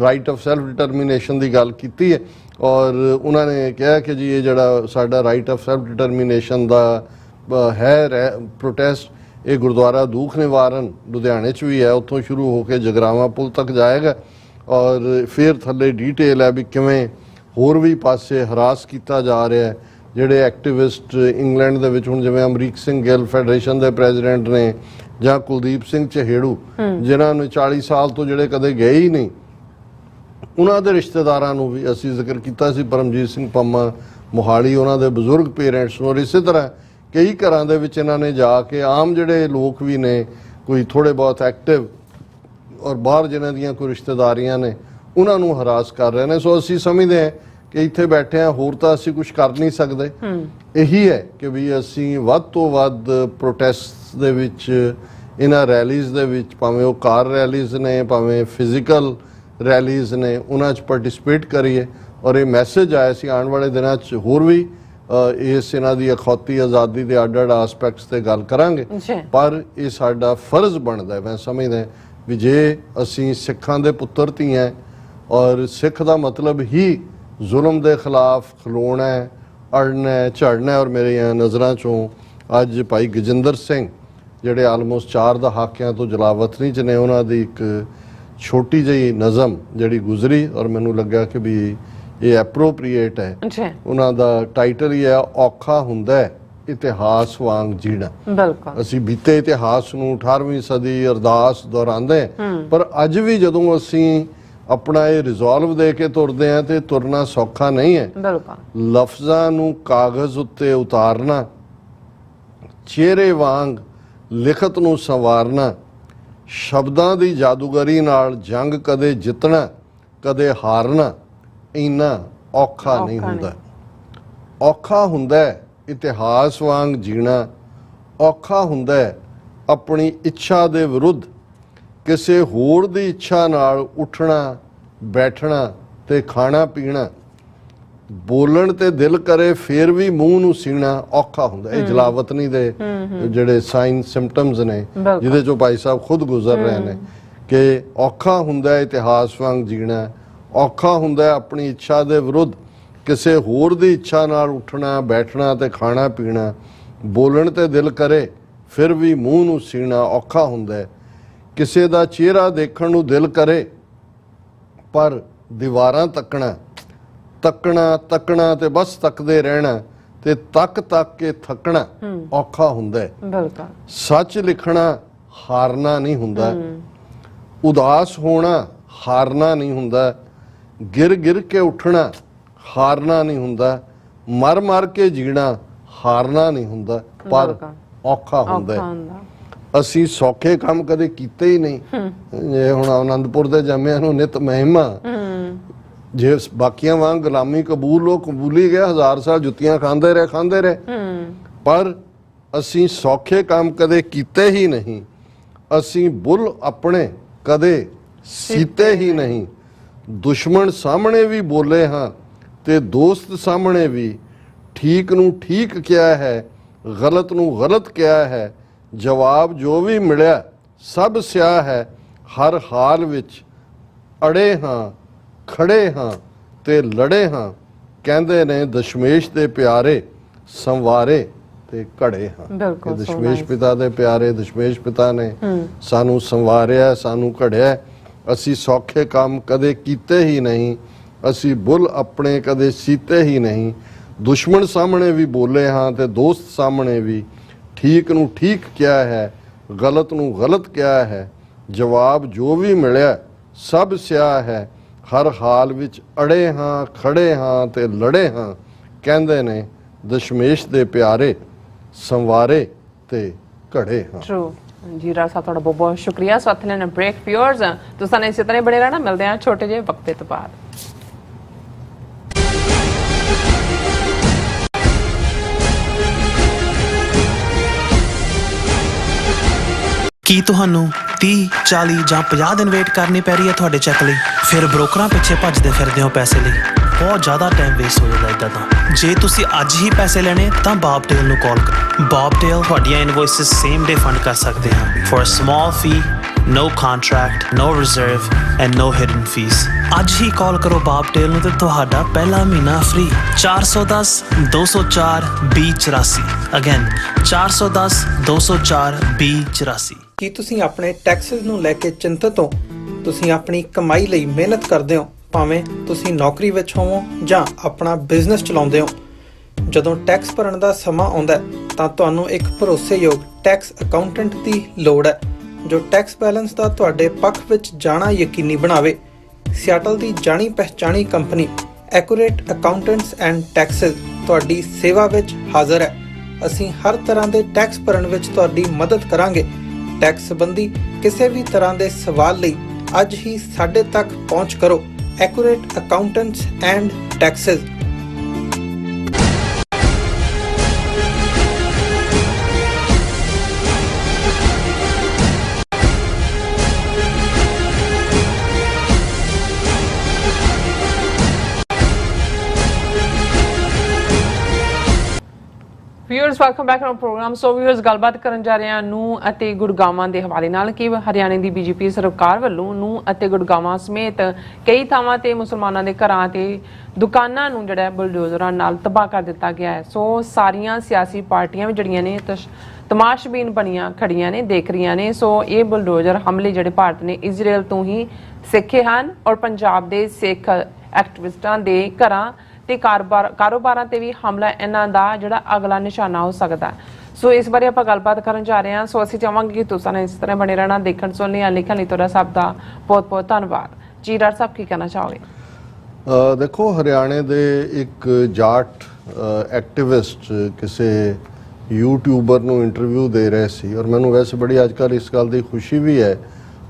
right of self determination ਦੀ ਗੱਲ ਕੀਤੀ ਹੈ। ਔਰ ਉਹਨਾਂ ਨੇ ਕਿਹਾ ਕਿ ਜੀ ਇਹ ਜਿਹੜਾ ਸਾਡਾ ਰਾਈਟ ਆਫ ਸੈਲਫ ਡਿਟਰਮੀਨੇਸ਼ਨ ਦਾ ਹੈ ਪ੍ਰੋਟੈਸਟ, ਇਹ ਗੁਰਦੁਆਰਾ ਦੂਖ ਨਿਵਾਰਨ ਲੁਧਿਆਣੇ 'ਚ ਵੀ ਹੈ, ਉੱਥੋਂ ਸ਼ੁਰੂ ਹੋ ਕੇ ਜਗਰਾਵਾਂ ਪੁਲ ਤੱਕ ਜਾਏਗਾ। ਔਰ ਫਿਰ ਥੱਲੇ ਡੀਟੇਲ ਹੈ ਵੀ ਕਿਵੇਂ ਹੋਰ ਵੀ ਪਾਸੇ ਹਰਾਸ ਕੀਤਾ ਜਾ ਰਿਹਾ ਹੈ। ਜਿਹੜੇ ਐਕਟਿਵਿਸਟ ਇੰਗਲੈਂਡ ਦੇ ਵਿੱਚ, ਹੁਣ ਜਿਵੇਂ ਅਮਰੀਕ ਸਿੰਘ ਗਿੱਲ ਫੈਡਰੇਸ਼ਨ ਦੇ ਪ੍ਰੈਜ਼ੀਡੈਂਟ ਨੇ, ਜਾਂ ਕੁਲਦੀਪ ਸਿੰਘ ਚਹੇੜੂ, ਜਿਨ੍ਹਾਂ ਨੂੰ 40 ਸਾਲ ਤੋਂ ਜਿਹੜੇ ਕਦੇ ਗਏ ਹੀ ਨਹੀਂ, ਉਹਨਾਂ ਦੇ ਰਿਸ਼ਤੇਦਾਰਾਂ ਨੂੰ ਵੀ ਅਸੀਂ ਜ਼ਿਕਰ ਕੀਤਾ ਸੀ, ਪਰਮਜੀਤ ਸਿੰਘ ਪੰਮਾ ਮੋਹਾਲੀ, ਉਹਨਾਂ ਦੇ ਬਜ਼ੁਰਗ ਪੇਰੈਂਟਸ ਨੂੰ। ਔਰ ਇਸੇ ਤਰ੍ਹਾਂ ਕਈ ਘਰਾਂ ਦੇ ਵਿੱਚ ਇਹਨਾਂ ਨੇ ਜਾ ਕੇ ਆਮ ਜਿਹੜੇ ਲੋਕ ਵੀ ਨੇ, ਕੋਈ ਥੋੜੇ ਬਹੁਤ ਐਕਟਿਵ ਔਰ ਬਾਹਰ ਜਿਨ੍ਹਾਂ ਦੀਆਂ ਕੋਈ ਰਿਸ਼ਤੇਦਾਰੀਆਂ ਨੇ, ਉਹਨਾਂ ਨੂੰ ਹਰਾਸ ਕਰ ਰਹੇ ਨੇ। ਸੋ ਅਸੀਂ ਸਮਝਦੇ ਹਾਂ ਕਿ ਇੱਥੇ ਬੈਠੇ ਹਾਂ, ਹੋਰ ਤਾਂ ਅਸੀਂ ਕੁਝ ਕਰ ਨਹੀਂ ਸਕਦੇ। ਇਹੀ ਹੈ ਕਿ ਵੀ ਅਸੀਂ ਵੱਧ ਤੋਂ ਵੱਧ ਪ੍ਰੋਟੈਸਟ ਦੇ ਵਿੱਚ ਇਹਨਾਂ ਰੈਲੀਜ਼ ਦੇ ਵਿੱਚ, ਭਾਵੇਂ ਉਹ ਕਾਰ ਰੈਲੀਜ਼ ਨੇ, ਭਾਵੇਂ ਫਿਜ਼ੀਕਲ ਰੈਲੀਜ਼ ਨੇ, ਉਹਨਾਂ 'ਚ ਪਾਰਟਿਸਿਪੇਟ ਕਰੀਏ। ਔਰ ਇਹ ਮੈਸੇਜ ਆਇਆ ਸੀ ਆਉਣ ਵਾਲੇ ਦਿਨਾਂ 'ਚ ਹੋਰ ਵੀ ਇਸ ਇਹਨਾਂ ਦੀ ਅਖੌਤੀ ਆਜ਼ਾਦੀ ਦੇ ਅੱਡ-ਅੱਡ ਆਸਪੈਕਟਸ 'ਤੇ ਗੱਲ ਕਰਾਂਗੇ। ਪਰ ਇਹ ਸਾਡਾ ਫਰਜ਼ ਬਣਦਾ, ਮੈਂ ਸਮਝਦਾ ਵੀ ਜੇ ਅਸੀਂ ਸਿੱਖਾਂ ਦੇ ਪੁੱਤਰ ਧੀਆਂ, ਔਰ ਸਿੱਖ ਦਾ ਮਤਲਬ ਹੀ ਜ਼ੁਲਮ ਦੇ ਖਿਲਾਫ ਖਲੋਣਾ ਹੈ, ਅੜਨਾ, ਝੜਨਾ। ਔਰ ਮੇਰੀਆਂ ਨਜ਼ਰਾਂ 'ਚੋਂ ਅੱਜ ਭਾਈ ਗਜਿੰਦਰ ਸਿੰਘ ਜਿਹੜੇ ਆਲਮੋਸਟ 4 ਦਹਾਕਿਆਂ ਤੋਂ ਜਲਾਵਤਨੀ 'ਚ ਨੇ, ਉਹਨਾਂ ਦੀ ਇੱਕ ਛੋਟੀ ਜਿਹੀ ਨਜ਼ਮ ਜਿਹੜੀ ਗੁਜ਼ਰੀ, ਔਰ ਮੈਨੂੰ ਲੱਗਾ ਕਿ ਵੀ ਇਹ ਐਪਰੋਪਰੀਏਟ ਹੈ। ਉਹਨਾਂ ਦਾ ਟਾਈਟਲ ਹੀ ਹੈ ਔਖਾ ਹੁੰਦਾ ਹੈ ਇਤਿਹਾਸ ਵਾਂਗ ਜੀਣਾ। ਬਿਲਕੁਲ, ਅਸੀਂ ਬੀਤੇ ਇਤਿਹਾਸ ਨੂੰ 18ਵੀਂ ਸਦੀ ਅਰਦਾਸ ਦੁਹਰਾਉਂਦੇ, ਪਰ ਅੱਜ ਵੀ ਜਦੋਂ ਅਸੀਂ ਆਪਣਾ ਇਹ ਰਿਜ਼ੋਲਵ ਦੇ ਕੇ ਤੁਰਦੇ ਹਾਂ ਤੇ ਤੁਰਨਾ ਸੌਖਾ ਨਹੀਂ ਹੈ। ਬਿਲਕੁਲ, ਲਫ਼ਜ਼ਾਂ ਨੂੰ ਕਾਗਜ਼ ਉੱਤੇ ਉਤਾਰਨਾ, ਚਿਹਰੇ ਵਾਂਗ ਲਿਖਤ ਨੂੰ ਸੰਵਾਰਨਾ, ਸ਼ਬਦਾਂ ਦੀ ਜਾਦੂਗਰੀ ਨਾਲ ਜੰਗ ਕਦੇ ਜਿੱਤਣਾ ਕਦੇ ਹਾਰਨਾ ਇੰਨਾ ਔਖਾ ਨਹੀਂ ਹੁੰਦਾ। ਔਖਾ ਹੁੰਦਾ ਇਤਿਹਾਸ ਵਾਂਗ ਜੀਣਾ, ਔਖਾ ਹੁੰਦਾ ਆਪਣੀ ਇੱਛਾ ਦੇ ਵਿਰੁੱਧ ਕਿਸੇ ਹੋਰ ਦੀ ਇੱਛਾ ਨਾਲ ਉੱਠਣਾ ਬੈਠਣਾ ਤੇ ਖਾਣਾ ਪੀਣਾ, ਬੋਲਣ ਤੇ ਦਿਲ ਕਰੇ ਫਿਰ ਵੀ ਮੂੰਹ ਨੂੰ ਸੀਣਾ ਔਖਾ ਹੁੰਦਾ। ਇਹ ਜਲਾਵਤਨੀ ਦੇ ਜਿਹੜੇ ਸਾਈਨ ਸਿੰਪਟਮਸ ਨੇ, ਜਿਹਦੇ ਚੋਂ ਭਾਈ ਸਾਹਿਬ ਖੁਦ ਗੁਜ਼ਰ ਰਹੇ ਨੇ, ਕਿ ਔਖਾ ਹੁੰਦਾ ਇਤਿਹਾਸ ਵਾਂਗ ਜੀਣਾ, ਔਖਾ ਹੁੰਦਾ ਆਪਣੀ ਇੱਛਾ ਦੇ ਵਿਰੁੱਧ ਕਿਸੇ ਹੋਰ ਦੀ ਇੱਛਾ ਨਾਲ ਉੱਠਣਾ ਬੈਠਣਾ ਤੇ ਖਾਣਾ ਪੀਣਾ, ਬੋਲਣ ਤੇ ਦਿਲ ਕਰੇ ਫਿਰ ਵੀ ਮੂੰਹ ਨੂੰ ਸੀਣਾ ਔਖਾ ਹੁੰਦਾ। ਕਿਸੇ ਦਾ ਚਿਹਰਾ ਦੇਖਣ ਨੂੰ ਦਿਲ ਕਰੇ ਪਰ ਦੀਵਾਰਾਂ ਤੱਕਣਾ, ਤੱਕਣਾ ਤੱਕਣਾ ਤੇ ਬਸ ਤੱਕਦੇ ਰਹਿਣਾ ਤੇ ਤੱਕ ਤੱਕ ਕੇ ਥੱਕਣਾ ਔਖਾ ਹੁੰਦਾ। ਬਿਲਕੁਲ, ਸੱਚ ਲਿਖਣਾ ਹਾਰਨਾ ਨਹੀਂ ਹੁੰਦਾ, ਉਦਾਸ ਹੋਣਾ ਹਾਰਨਾ ਨਹੀਂ ਹੁੰਦਾ, ਗਿਰ ਗਿਰ ਕੇ ਉੱਠਣਾ ਹਾਰਨਾ ਨਹੀਂ ਹੁੰਦਾ, ਮਰ ਮਰ ਕੇ ਜੀਣਾ ਹਾਰਨਾ ਨਹੀਂ ਹੁੰਦਾ, ਪਰ ਔਖਾ ਹੁੰਦਾ। ਅਸੀਂ ਸੌਖੇ ਕੰਮ ਕਦੇ ਕੀਤੇ ਹੀ ਨਹੀਂ। ਜੇ ਹੁਣ ਆਨੰਦਪੁਰ ਦੇ ਜੰਮਿਆਂ ਨੂੰ ਨਿਤ ਮਹਿਮਾ, ਜੇ ਬਾਕੀਆਂ ਵਾਂਗ ਗੁਲਾਮੀ ਕਬੂਲ ਉਹ ਕਬੂਲੀ ਗਿਆ, 1000 ਸਾਲ ਜੁੱਤੀਆਂ ਖਾਂਦੇ ਰਹੇ, ਪਰ ਅਸੀਂ ਸੌਖੇ ਕੰਮ ਕਦੇ ਕੀਤੇ ਹੀ ਨਹੀਂ। ਅਸੀਂ ਬੁੱਲ ਆਪਣੇ ਕਦੇ ਸੀਤੇ ਹੀ ਨਹੀਂ। ਦੁਸ਼ਮਣ ਸਾਹਮਣੇ ਵੀ ਬੋਲੇ ਹਾਂ ਤੇ ਦੋਸਤ ਸਾਹਮਣੇ ਵੀ, ਠੀਕ ਨੂੰ ਠੀਕ ਕਿਹਾ ਹੈ, ਗਲਤ ਨੂੰ ਗਲਤ ਕਿਹਾ ਹੈ, ਜਵਾਬ ਜੋ ਵੀ ਮਿਲਿਆ ਸਭ ਸਿਆਹ ਹੈ, ਹਰ ਹਾਲ ਵਿੱਚ ਅੜੇ ਹਾਂ ਖੜੇ ਹਾਂ ਤੇ ਲੜੇ ਹਾਂ, ਕਹਿੰਦੇ ਨੇ ਦਸ਼ਮੇਸ਼ ਦੇ ਪਿਆਰੇ ਸੰਵਾਰੇ ਤੇ ਘੜੇ ਹਾਂ। ਕਿ ਦਸ਼ਮੇਸ਼ ਪਿਤਾ ਦੇ ਪਿਆਰੇ ਦਸ਼ਮੇਸ਼ ਪਿਤਾ ਨੇ ਸਾਨੂੰ ਸੰਵਾਰਿਆ, ਸਾਨੂੰ ਘੜਿਆ। ਅਸੀਂ ਸੌਖੇ ਕੰਮ ਕਦੇ ਕੀਤੇ ਹੀ ਨਹੀਂ, ਅਸੀਂ ਬੁੱਲ ਆਪਣੇ ਕਦੇ ਸੀਤੇ ਹੀ ਨਹੀਂ। ਦੁਸ਼ਮਣ ਸਾਹਮਣੇ ਵੀ ਬੋਲੇ ਹਾਂ ਤੇ ਦੋਸਤ ਸਾਹਮਣੇ ਵੀ, ਠੀਕ ਨੂੰ ਠੀਕ ਕਿਹਾ ਹੈ, ਗਲਤ ਨੂੰ ਗਲਤ ਕਿਹਾ ਹੈ, ਜਵਾਬ ਜੋ ਵੀ ਮਿਲਿਆ ਸਭ ਸਿਆਹ ਹੈ, ਹਰ ਹਾਲ ਵਿੱਚ ਅੜੇ ਹਾਂ ਖੜੇ ਹਾਂ ਤੇ ਲੜੇ ਹਾਂ, ਕਹਿੰਦੇ ਨੇ ਦਸ਼ਮੇਸ਼ ਦੇ ਪਿਆਰੇ ਸੰਵਾਰੇ ਤੇ ਘੜੇ ਹਾਂ। ਟਰੂ ਜੀ। ਰਾਜ ਸਾਹਿਬ ਤੁਹਾਡਾ ਬਹੁਤ ਬਹੁਤ ਸ਼ੁਕਰੀਆ। ਸਾਥ ਲੈਣਾ ਬ੍ਰੇਕ ਵਿਊਅਰਸ, ਤੁਸੀਂ ਨੇ ਇਸੇ ਤਰ੍ਹਾਂ ਬਣੇ ਰਹਿਣਾ। ਮਿਲਦੇ ਹਾਂ ਛੋਟੇ ਜਿਹੇ ਵਕਤ ਤੋਂ ਬਾਅਦ। ਕੀ ਤੁਹਾਨੂੰ 30, 40 ਜਾਂ 50 ਦਿਨ ਵੇਟ ਕਰਨੀ ਪੈ ਰਹੀ ਹੈ ਤੁਹਾਡੇ ਚੈੱਕ ਲਈ? ਫਿਰ ਬ੍ਰੋਕਰਾਂ ਪਿੱਛੇ ਭੱਜਦੇ ਫਿਰਦੇ ਹੋ ਪੈਸੇ ਲਈ। ਬਹੁਤ ਜ਼ਿਆਦਾ ਟਾਈਮ ਵੇਸਟ ਹੋ ਜਾਂਦਾ ਇੱਦਾਂ ਤਾਂ। ਜੇ ਤੁਸੀਂ ਅੱਜ ਹੀ ਪੈਸੇ ਲੈਣੇ ਤਾਂ ਬੌਬਟੇਲ ਨੂੰ ਕਾਲ ਕਰੋ। ਬੌਬਟੇਲ ਤੁਹਾਡੀਆਂ ਇਨਵੋਇਸਿਸ ਸੇਮ ਡੇ ਫੰਡ ਕਰ ਸਕਦੇ ਹਨ for a small fee, no contract, no reserve and no hidden fees। ਅੱਜ ਹੀ ਕਾਲ ਕਰੋ ਬੌਬਟੇਲ ਨੂੰ ਤੇ ਤੁਹਾਡਾ ਪਹਿਲਾ ਮਹੀਨਾ ਫ੍ਰੀ। 410 204 2084। ਅਗੇਨ 410 204 2084। ਕੀ ਤੁਸੀਂ ਆਪਣੇ ਟੈਕਸਸ ਨੂੰ ਲੈ ਕੇ ਚਿੰਤਤ ਹੋ? ਤੁਸੀਂ ਆਪਣੀ ਕਮਾਈ ਲਈ ਮਿਹਨਤ ਕਰਦੇ ਹੋ, ਭਾਵੇਂ ਤੁਸੀਂ ਨੌਕਰੀ ਵਿੱਚ ਹੋਵੋ ਜਾਂ ਆਪਣਾ ਬਿਜ਼ਨਸ ਚਲਾਉਂਦੇ ਹੋ। ਜਦੋਂ ਟੈਕਸ ਭਰਨ ਦਾ ਸਮਾਂ ਆਉਂਦਾ ਤਾਂ ਤੁਹਾਨੂੰ ਇੱਕ ਭਰੋਸੇਯੋਗ ਟੈਕਸ ਅਕਾਊਂਟੈਂਟ ਦੀ ਲੋੜ ਹੈ ਜੋ ਟੈਕਸ ਬੈਲੈਂਸ ਦਾ ਤੁਹਾਡੇ ਪੱਖ ਵਿੱਚ ਜਾਣਾ ਯਕੀਨੀ ਬਣਾਵੇ। ਸਿਆਟਲ ਦੀ ਜਾਣੀ ਪਹਿਚਾਣੀ company Accurate accountants and Taxes ਤੁਹਾਡੀ ਸੇਵਾ ਵਿੱਚ ਹਾਜ਼ਰ ਹੈ। ਅਸੀਂ ਹਰ ਤਰ੍ਹਾਂ ਦੇ ਟੈਕਸ ਭਰਨ ਵਿੱਚ ਤੁਹਾਡੀ ਮਦਦ ਕਰਾਂਗੇ। ਟੈਕਸ ਸੰਬੰਧੀ ਕਿਸੇ ਵੀ ਤਰ੍ਹਾਂ ਦੇ ਸਵਾਲ ਲਈ ਅੱਜ ਹੀ ਸਾਡੇ ਤੱਕ ਪਹੁੰਚ ਕਰੋ। Accurate accountants and taxes. Viewers welcome back to programme. So viewers ਗੱਲਬਾਤ ਕਰਨ ਜਾ ਰਹੇ ਹਾਂ ਨੂੰ ਅਤੇ ਗੁੜਗਾਵਾਂ ਦੇ ਹਵਾਲੇ ਨਾਲ ਕਿ ਹਰਿਆਣੇ ਦੀ ਬੀਜੇਪੀ ਸਰਕਾਰ ਵੱਲੋਂ ਨੂੰ ਅਤੇ ਗੁੜਗਾਵਾਂ ਸਮੇਤ ਕਈ ਥਾਵਾਂ ਤੇ ਮੁਸਲਮਾਨਾਂ ਦੇ ਘਰਾਂ ਤੇ ਦੁਕਾਨਾਂ ਨੂੰ ਜਿਹੜਾ ਬੁਲਡੋਜ਼ਰਾਂ ਨਾਲ ਤਬਾਹ ਕਰ ਦਿੱਤਾ ਗਿਆ ਹੈ। ਸੋ ਸਾਰੀਆਂ ਸਿਆਸੀ ਪਾਰਟੀਆਂ ਵੀ ਜਿਹੜੀਆਂ ਨੇ ਤਮਾਸ਼ਬੀਨ ਬਣੀਆਂ ਖੜੀਆਂ ਨੇ, ਦੇਖ ਰਹੀਆਂ ਨੇ। ਸੋ ਇਹ ਬੁਲਡੋਜ਼ਰ ਹਮਲੇ ਜਿਹੜੇ ਭਾਰਤ ਨੇ ਇਜ਼ਰਾਈਲ ਤੋਂ ਹੀ ਸਿੱਖੇ ਹਨ ਔਰ ਪੰਜਾਬ ਦੇ ਸਿੱਖ ਐਕਟਿਵਿਸਟਾਂ ਦੇ ਘਰਾਂ ਤੇ ਕਾਰੋਬਾਰਾਂ ਤੇ ਵੀ ਹਮਲਾ ਇਹਨਾਂ ਦਾ ਜਿਹੜਾ ਅਗਲਾ ਨਿਸ਼ਾਨਾ ਹੋ ਸਕਦਾ ਹੈ। ਸੋ ਇਸ ਬਾਰੇ ਆਪਾਂ ਗੱਲਬਾਤ ਕਰਨ ਜਾ ਰਹੇ ਹਾਂ। ਸੋ ਅਸੀਂ ਚਾਹਾਂਗੇ ਕਿ ਤੁਸੀਂ ਇਸ ਤਰ੍ਹਾਂ ਬਣੇ ਰਹਿਣਾ, ਦੇਖਣ ਸੁਣਨ ਲਈ, ਲਿਖਣ ਲਈ ਤੁਹਾਡਾ ਸਭ ਦਾ ਬਹੁਤ ਬਹੁਤ ਧੰਨਵਾਦ ਜੀ। ਡਾਕਟਰ ਸਾਹਿਬ ਕੀ ਕਹਿਣਾ ਚਾਹੋਗੇ? ਦੇਖੋ, ਹਰਿਆਣੇ ਦੇ ਇੱਕ ਜਾਟ ਐਕਟਿਵਿਸਟ ਕਿਸੇ ਯੂਟਿਊਬਰ ਨੂੰ ਇੰਟਰਵਿਊ ਦੇ ਰਹੇ ਸੀ ਔਰ ਮੈਨੂੰ ਵੈਸੇ ਬੜੀ ਅੱਜ ਕੱਲ੍ਹ ਇਸ ਗੱਲ ਦੀ ਖੁਸ਼ੀ ਵੀ ਹੈ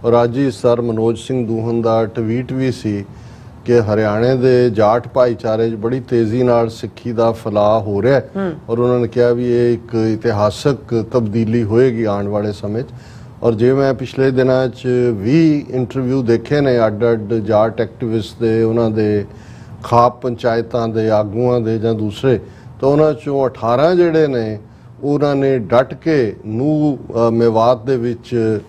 ਔਰ ਅੱਜ ਹੀ ਸਰ ਮਨੋਜ ਸਿੰਘ ਦੂਹਨ ਦਾ ਟਵੀਟ ਵੀ ਸੀ ਕਿ ਹਰਿਆਣੇ ਦੇ ਜਾਟ ਭਾਈਚਾਰੇ 'ਚ ਬੜੀ ਤੇਜ਼ੀ ਨਾਲ ਸਿੱਖੀ ਦਾ ਫੈਲਾਅ ਹੋ ਰਿਹਾ ਹੈ ਔਰ ਉਹਨਾਂ ਨੇ ਕਿਹਾ ਵੀ ਇਹ ਇੱਕ ਇਤਿਹਾਸਕ ਤਬਦੀਲੀ ਹੋਏਗੀ ਆਉਣ ਵਾਲੇ ਸਮੇਂ 'ਚ। ਔਰ ਜੇ ਮੈਂ ਪਿਛਲੇ ਦਿਨਾਂ 'ਚ 20 ਇੰਟਰਵਿਊ ਦੇਖੇ ਨੇ ਅੱਡ ਜਾਟ ਐਕਟਿਵਿਸਟ ਦੇ, ਉਹਨਾਂ ਦੇ ਖਾਪ ਪੰਚਾਇਤਾਂ ਦੇ ਆਗੂਆਂ ਦੇ ਜਾਂ ਦੂਸਰੇ, ਤਾਂ ਉਹਨਾਂ 'ਚੋਂ 18 ਜਿਹੜੇ ਨੇ ਉਹਨਾਂ ਨੇ ਡਟ ਕੇ ਨੂੰ ਮੇਵਾਤ ਦੇ ਵਿੱਚ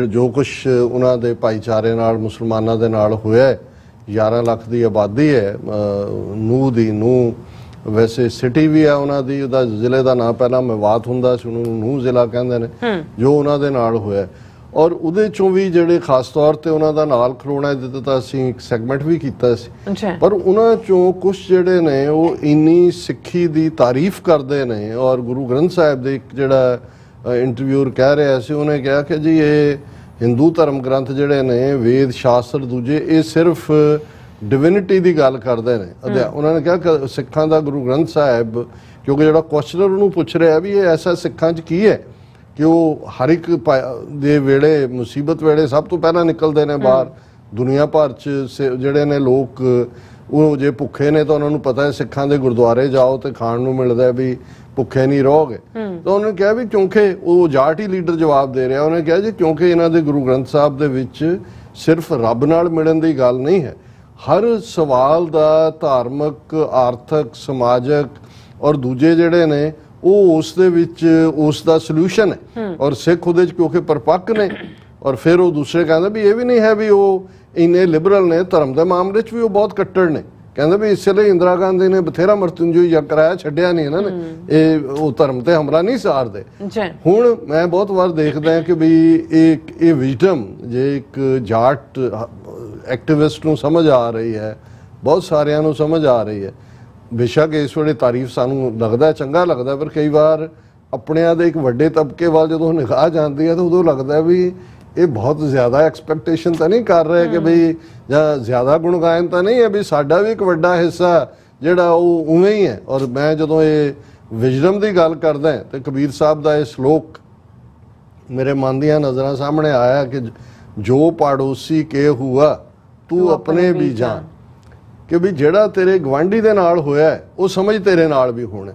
ਜੋ ਕੁਛ ਉਹਨਾਂ ਦੇ ਭਾਈਚਾਰੇ ਨਾਲ ਮੁਸਲਮਾਨਾਂ ਦੇ ਨਾਲ ਹੋਇਆ, 11 ਲੱਖ ਦੀ ਆਬਾਦੀ ਹੈ ਨੂੰ ਵੈਸੇ ਸਿਟੀ ਵੀ ਹੈ ਉਹਨਾਂ ਦੀ, ਉਹਦਾ ਜ਼ਿਲ੍ਹੇ ਦਾ ਨਾਂ ਪਹਿਲਾਂ ਮੇਵਾਤ ਹੁੰਦਾ ਸੀ, ਉਹਨੂੰ ਨੂੰ ਜ਼ਿਲ੍ਹਾ ਕਹਿੰਦੇ ਨੇ, ਜੋ ਉਹਨਾਂ ਦੇ ਨਾਲ ਹੋਇਆ। ਔਰ ਉਹਦੇ ਚੋਂ ਵੀ ਜਿਹੜੇ ਖਾਸ ਤੌਰ ਤੇ ਉਹਨਾਂ ਦਾ ਨਾਲ ਖਲੋਣਾ ਦਿੱਤਾ ਤਾਂ ਅਸੀਂ ਇੱਕ ਸੈਗਮੈਂਟ ਵੀ ਕੀਤਾ ਸੀ, ਪਰ ਉਹਨਾਂ ਚੋਂ ਕੁਝ ਜਿਹੜੇ ਨੇ ਉਹ ਇੰਨੀ ਸਿੱਖੀ ਦੀ ਤਾਰੀਫ ਕਰਦੇ ਨੇ ਔਰ ਗੁਰੂ ਗ੍ਰੰਥ ਸਾਹਿਬ ਦੇ ਇੱਕ ਜਿਹੜਾ ਇੰਟਰਵਿਊਰ ਕਹਿ ਰਿਹਾ ਸੀ, ਉਹਨੇ ਕਿਹਾ ਕਿ ਜੀ ਇਹ ਹਿੰਦੂ ਧਰਮ ਗ੍ਰੰਥ ਜਿਹੜੇ ਨੇ ਵੇਦ ਸ਼ਾਸਤਰ ਦੂਜੇ ਇਹ ਸਿਰਫ ਡਿਵਿਨਿਟੀ ਦੀ ਗੱਲ ਕਰਦੇ ਨੇ। ਉਹਨਾਂ ਨੇ ਕਿਹਾ ਕਿ ਸਿੱਖਾਂ ਦਾ ਗੁਰੂ ਗ੍ਰੰਥ ਸਾਹਿਬ, ਕਿਉਂਕਿ ਜਿਹੜਾ ਕੁਐਸਚਨਰ ਉਹਨੂੰ ਪੁੱਛ ਰਿਹਾ ਵੀ ਇਹ ਐਸਾ ਸਿੱਖਾਂ 'ਚ ਕੀ ਹੈ ਕਿ ਉਹ ਹਰ ਇੱਕ ਦੇ ਵੇਲੇ ਮੁਸੀਬਤ ਵੇਲੇ ਸਭ ਤੋਂ ਪਹਿਲਾਂ ਨਿਕਲਦੇ ਨੇ ਬਾਹਰ। ਦੁਨੀਆ ਭਰ 'ਚ ਜਿਹੜੇ ਨੇ ਲੋਕ ਉਹ ਜੇ ਭੁੱਖੇ ਨੇ ਤਾਂ ਉਹਨਾਂ ਨੂੰ ਪਤਾ ਹੈ ਸਿੱਖਾਂ ਦੇ ਗੁਰਦੁਆਰੇ ਜਾਓ ਤੇ ਖਾਣ ਨੂੰ ਮਿਲਦਾ ਵੀ ਭੁੱਖੇ ਨਹੀਂ ਰਹੋਗੇ। ਤਾਂ ਉਹਨੇ ਕਿਹਾ ਵੀ ਕਿਉਂਕਿ ਉਹ ਜਾਟ ਹੀ ਲੀਡਰ ਜਵਾਬ ਦੇ ਰਿਹਾ, ਉਹਨੇ ਕਿਹਾ ਜੀ ਕਿਉਂਕਿ ਇਹਨਾਂ ਦੇ ਗੁਰੂ ਗ੍ਰੰਥ ਸਾਹਿਬ ਦੇ ਵਿੱਚ ਸਿਰਫ ਰੱਬ ਨਾਲ ਮਿਲਣ ਦੀ ਗੱਲ ਨਹੀਂ ਹੈ, ਹਰ ਸਵਾਲ ਦਾ ਧਾਰਮਿਕ, ਆਰਥਿਕ, ਸਮਾਜਿਕ ਔਰ ਦੂਜੇ ਜਿਹੜੇ ਨੇ ਉਹ ਉਸ ਦੇ ਵਿੱਚ ਉਸ ਦਾ ਸੋਲੂਸ਼ਨ ਹੈ ਔਰ ਸਿੱਖ ਉਹਦੇ 'ਚ ਕਿਉਂਕਿ ਪਰਪੱਕ ਨੇ। ਔਰ ਫਿਰ ਉਹ ਦੂਸਰੇ ਕਹਿੰਦੇ ਵੀ ਇਹ ਵੀ ਨਹੀਂ ਹੈ ਵੀ ਉਹ ਇੰਨੇ ਲਿਬਰਲ ਨੇ, ਧਰਮ ਦੇ ਮਾਮਲੇ 'ਚ ਵੀ ਉਹ ਬਹੁਤ ਕੱਟੜ ਨੇ। ਕਹਿੰਦੇ ਵੀ ਇਸੇ ਲਈ ਇੰਦਰਾ ਗਾਂਧੀ ਨੇ ਬਥੇਰਾ ਮਰਤੁੰਜਯ ਯੱਗ ਕਰਾਇਆ, ਛੱਡਿਆ ਨਹੀਂ ਇਹਨਾਂ ਨੇ, ਇਹ ਉਹ ਧਰਮ ਤੇ ਹਮਲਾ ਨਹੀਂ ਸਾਰਦੇ। ਹੁਣ ਮੈਂ ਬਹੁਤ ਵਾਰ ਦੇਖਦਾ ਕਿ ਵੀ ਇਹ ਵਿਜ਼ਡਮ ਜੇ ਇੱਕ ਜਾਟ ਐਕਟਿਵਿਸਟ ਨੂੰ ਸਮਝ ਆ ਰਹੀ ਹੈ, ਬਹੁਤ ਸਾਰਿਆਂ ਨੂੰ ਸਮਝ ਆ ਰਹੀ ਹੈ। ਬੇਸ਼ੱਕ ਇਸ ਵੇਲੇ ਤਾਰੀਫ ਸਾਨੂੰ ਲੱਗਦਾ ਚੰਗਾ ਲੱਗਦਾ, ਪਰ ਕਈ ਵਾਰ ਆਪਣਿਆਂ ਦੇ ਇੱਕ ਵੱਡੇ ਤਬਕੇ ਵੱਲ ਜਦੋਂ ਨਿਗਾਹ ਜਾਂਦੀ ਹੈ ਤਾਂ ਉਦੋਂ ਲੱਗਦਾ ਵੀ ਇਹ ਬਹੁਤ ਜ਼ਿਆਦਾ ਐਕਸਪੈਕਟੇਸ਼ਨ ਤਾਂ ਨਹੀਂ ਕਰ ਰਹੇ ਕਿ ਬਈ ਜਾਂ ਜ਼ਿਆਦਾ ਗੁਣਗਾਇਨ ਤਾਂ ਨਹੀਂ ਹੈ ਵੀ ਸਾਡਾ ਵੀ ਇੱਕ ਵੱਡਾ ਹਿੱਸਾ ਜਿਹੜਾ ਉਹ ਉਵੇਂ ਹੀ ਹੈ। ਔਰ ਮੈਂ ਜਦੋਂ ਇਹ ਵਿਜ਼ਡਮ ਦੀ ਗੱਲ ਕਰਦਾ ਤੇ ਕਬੀਰ ਸਾਹਿਬ ਦਾ ਇਹ ਸ਼ਲੋਕ ਮੇਰੇ ਮਨ ਦੀਆਂ ਨਜ਼ਰਾਂ ਸਾਹਮਣੇ ਆਇਆ ਕਿ ਜੋ ਪਾੜੋਸੀ ਕੇ ਹੁਆ ਤੂੰ ਆਪਣੇ ਵੀ ਜਾਣ, ਕਿ ਵੀ ਜਿਹੜਾ ਤੇਰੇ ਗਵਾਂਢੀ ਦੇ ਨਾਲ ਹੋਇਆ ਉਹ ਸਮਝ ਤੇਰੇ ਨਾਲ ਵੀ ਹੋਣਾ।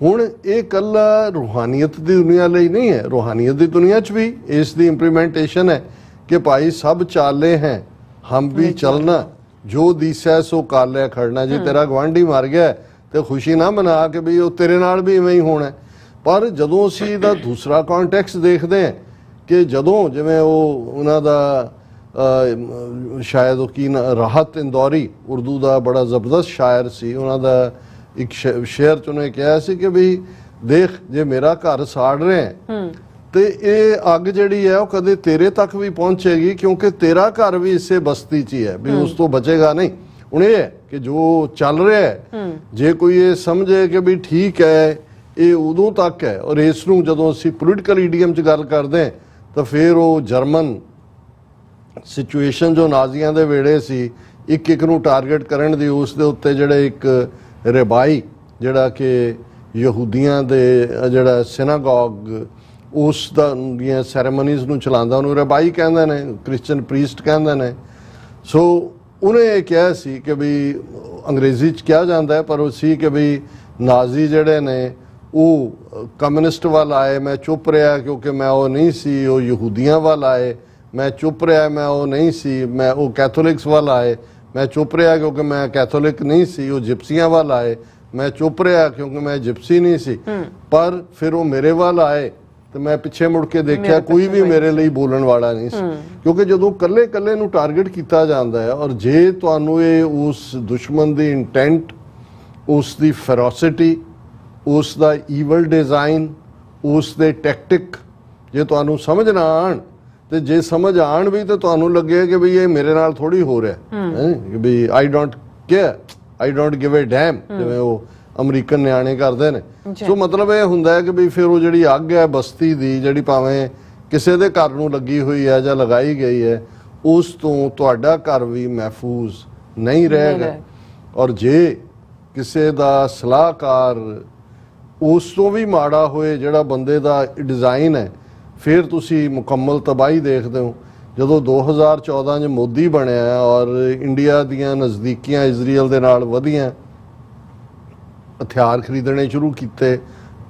ਹੁਣ ਇਹ ਕੱਲਾ ਰੂਹਾਨੀਅਤ ਦੀ ਦੁਨੀਆ ਲਈ ਨਹੀਂ ਹੈ, ਰੂਹਾਨੀਅਤ ਦੀ ਦੁਨੀਆ 'ਚ ਵੀ ਇਸ ਦੀ ਇੰਪਲੀਮੈਂਟੇਸ਼ਨ ਹੈ ਕਿ ਭਾਈ ਸਭ ਚਾਲੇ ਹੈ ਹਮ ਵੀ ਚਲਣਾ, ਜੋ ਦੀਸੈ ਸੋ ਕਾਲਿਆ ਖੜਨਾ। ਜੇ ਤੇਰਾ ਗਵਾਂਢੀ ਮਰ ਗਿਆ ਤੇ ਖੁਸ਼ੀ ਨਾ ਮਨਾ ਕਿ ਵੀ ਉਹ ਤੇਰੇ ਨਾਲ ਵੀ ਇਵੇਂ ਹੀ ਹੋਣਾ। ਪਰ ਜਦੋਂ ਅਸੀਂ ਇਹਦਾ ਦੂਸਰਾ ਕੰਟੈਕਸਟ ਦੇਖਦੇ ਹਾਂ ਕਿ ਜਦੋਂ ਜਿਵੇਂ ਉਹ ਉਹਨਾਂ ਦਾ ਸ਼ਾਇਦ ਉਹ ਕੀ ਰਾਹਤ ਇੰਦੌਰੀ ਉਰਦੂ ਦਾ ਬੜਾ ਜ਼ਬਰਦਸਤ ਸ਼ਾਇਰ ਸੀ, ਉਹਨਾਂ ਦਾ ਇੱਕ ਸ਼ੇਅਰ 'ਚ ਉਹਨੇ ਕਿਹਾ ਸੀ ਕਿ ਵੀ ਦੇਖ ਜੇ ਮੇਰਾ ਘਰ ਸਾੜ ਰਿਹਾ ਤੇ ਇਹ ਅੱਗ ਜਿਹੜੀ ਹੈ ਉਹ ਕਦੇ ਤੇਰੇ ਤੱਕ ਵੀ ਪਹੁੰਚੇਗੀ ਕਿਉਂਕਿ ਤੇਰਾ ਘਰ ਵੀ ਇਸੇ ਬਸਤੀ 'ਚ ਹੀ ਹੈ, ਵੀ ਉਸ ਤੋਂ ਬਚੇਗਾ ਨਹੀਂ। ਹੁਣ ਇਹ ਹੈ ਕਿ ਜੋ ਚੱਲ ਰਿਹਾ ਹੈ ਜੇ ਕੋਈ ਇਹ ਸਮਝੇ ਕਿ ਵੀ ਠੀਕ ਹੈ ਇਹ ਉਦੋਂ ਤੱਕ ਹੈ। ਔਰ ਇਸ ਨੂੰ ਜਦੋਂ ਅਸੀਂ ਪੋਲੀਟੀਕਲ ਈਡੀਅਮ 'ਚ ਗੱਲ ਕਰਦੇ ਹਾਂ ਤਾਂ ਫਿਰ ਉਹ ਜਰਮਨ ਸਿਚੁਏਸ਼ਨ ਜੋ ਨਾਜ਼ੀਆਂ ਦੇ ਵੇੜੇ ਸੀ, ਇੱਕ ਨੂੰ ਟਾਰਗੇਟ ਕਰਨ ਦੀ, ਉਸ ਦੇ ਉੱਤੇ ਜਿਹੜੇ ਇੱਕ ਰਬਾਈ ਜਿਹੜਾ ਕਿ ਯਹੂਦੀਆਂ ਦੇ ਜਿਹੜਾ ਸਿਨਾਗੋਗ ਉਸ ਦੀਆਂ ਸੈਰੇਮਨੀਜ਼ ਨੂੰ ਚਲਾਉਂਦਾ, ਉਹਨੂੰ ਰਬਾਈ ਕਹਿੰਦੇ ਨੇ, ਕ੍ਰਿਸਚਨ ਪ੍ਰੀਸਟ ਕਹਿੰਦੇ ਨੇ। ਸੋ ਉਹਨੇ ਇਹ ਕਿਹਾ ਸੀ ਕਿ ਵੀ ਅੰਗਰੇਜ਼ੀ 'ਚ ਕਿਹਾ ਜਾਂਦਾ ਹੈ ਪਰ ਉਹ ਸੀ ਕਿ ਵੀ ਨਾਜ਼ੀ ਜਿਹੜੇ ਨੇ ਉਹ ਕਮਿਊਨਿਸਟ ਵੱਲ ਆਏ, ਮੈਂ ਚੁੱਪ ਰਿਹਾ ਕਿਉਂਕਿ ਮੈਂ ਉਹ ਨਹੀਂ ਸੀ, ਉਹ ਯਹੂਦੀਆਂ ਵੱਲ ਆਏ, ਮੈਂ ਚੁੱਪ ਰਿਹਾ ਮੈਂ ਉਹ ਨਹੀਂ ਸੀ, ਮੈਂ ਉਹ ਕੈਥੋਲਿਕਸ ਵੱਲ ਆਏ, ਮੈਂ ਚੁੱਪ ਰਿਹਾ ਕਿਉਂਕਿ ਮੈਂ ਕੈਥੋਲਿਕ ਨਹੀਂ ਸੀ, ਉਹ ਜਿਪਸੀਆਂ ਵੱਲ ਆਏ, मैं चुप रहा क्योंकि मैं जिप्सी नहीं सी, पर फिर वो मेरे वाल आए ਤੇ ਮੈਂ ਪਿੱਛੇ ਮੁੜ ਕੇ ਦੇਖਿਆ ਕੋਈ ਵੀ ਮੇਰੇ ਲਈ ਬੋਲਣ ਵਾਲਾ ਨਹੀਂ ਸੀ, ਕਿਉਂਕਿ ਜਦੋਂ ਕੱਲੇ ਨੂੰ ਟਾਰਗੇਟ ਕੀਤਾ ਜਾਂਦਾ ਹੈ ਔਰ ਜੇ ਤੁਹਾਨੂੰ ਇਹ ਉਸ ਦੁਸ਼ਮਣ ਦੀ ਇੰਟੈਂਟ, ਉਸ ਦੀ ਫੈਰੋਸਿਟੀ, ਉਸ ਦਾ ਈਵਲ ਡਿਜ਼ਾਈਨ, ਉਸ ਦੇ ਟੈਕਟਿਕ ਜੇ ਤੁਹਾਨੂੰ ਸਮਝ ਨਾ ਆਣ, ਤੇ ਜੇ ਸਮਝ ਆਣ ਵੀ ਤਾਂ ਤੁਹਾਨੂੰ ਲੱਗੇ ਕਿ ਵੀ ਇਹ ਮੇਰੇ ਨਾਲ ਥੋੜੀ ਹੋ ਰਿਹਾ ਹੈ ਵੀ I don't care, I don't give a damn, ਜਿਵੇਂ ਉਹ ਅਮਰੀਕਨ ਨਿਆਣੇ ਕਰਦੇ ਨੇ। ਸੋ ਮਤਲਬ ਇਹ ਹੁੰਦਾ ਹੈ ਕਿ ਵੀ ਫਿਰ ਉਹ ਜਿਹੜੀ ਅੱਗ ਹੈ ਬਸਤੀ ਦੀ, ਜਿਹੜੀ ਭਾਵੇਂ ਕਿਸੇ ਦੇ ਘਰ ਨੂੰ ਲੱਗੀ ਹੋਈ ਹੈ ਜਾਂ ਲਗਾਈ ਗਈ ਹੈ, ਉਸ ਤੋਂ ਤੁਹਾਡਾ ਘਰ ਵੀ ਮਹਿਫੂਜ਼ ਨਹੀਂ ਰਹੇਗਾ। ਔਰ ਜੇ ਕਿਸੇ ਦਾ ਸਲਾਹਕਾਰ ਉਸ ਤੋਂ ਵੀ ਮਾੜਾ ਹੋਏ ਜਿਹੜਾ ਬੰਦੇ ਦਾ ਡਿਜ਼ਾਈਨ ਹੈ, ਫਿਰ ਤੁਸੀਂ ਮੁਕੰਮਲ ਤਬਾਹੀ ਦੇਖਦੇ ਹੋ। ਜਦੋਂ 2014 'ਚ ਮੋਦੀ ਬਣਿਆ ਔਰ ਇੰਡੀਆ ਦੀਆਂ ਨਜ਼ਦੀਕੀਆਂ ਇਜ਼ਰਾਈਲ ਦੇ ਨਾਲ ਵਧੀਆਂ, ਹਥਿਆਰ ਖਰੀਦਣੇ ਸ਼ੁਰੂ ਕੀਤੇ,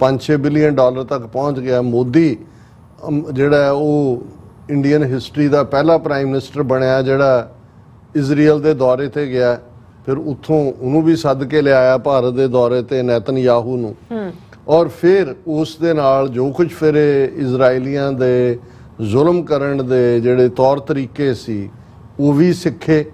5-6 ਬਿਲੀਅਨ ਡਾਲਰ ਤੱਕ ਪਹੁੰਚ ਗਿਆ। ਮੋਦੀ ਜਿਹੜਾ ਉਹ ਇੰਡੀਅਨ ਹਿਸਟਰੀ ਦਾ ਪਹਿਲਾ ਪ੍ਰਾਈਮ ਮਿਨਿਸਟਰ ਬਣਿਆ ਜਿਹੜਾ ਇਜ਼ਰਾਈਲ ਦੇ ਦੌਰੇ ਤੇ ਗਿਆ, ਫਿਰ ਉੱਥੋਂ ਉਹਨੂੰ ਵੀ ਸੱਦ ਕੇ ਲਿਆਇਆ ਭਾਰਤ ਦੇ ਦੌਰੇ ਤੇ, ਨੈਤਨਯਾਹੂ ਨੂੰ, ਔਰ ਫਿਰ ਉਸ ਦੇ ਨਾਲ ਜੋ ਕੁਝ ਫਿਰ ਇਜ਼ਰਾਈਲੀਆਂ ਦੇ ਜ਼ੁਲਮ ਕਰਨ ਦੇ ਜਿਹੜੇ ਤੌਰ ਤਰੀਕੇ ਸੀ ਉਹ ਵੀ ਸਿੱਖੇ।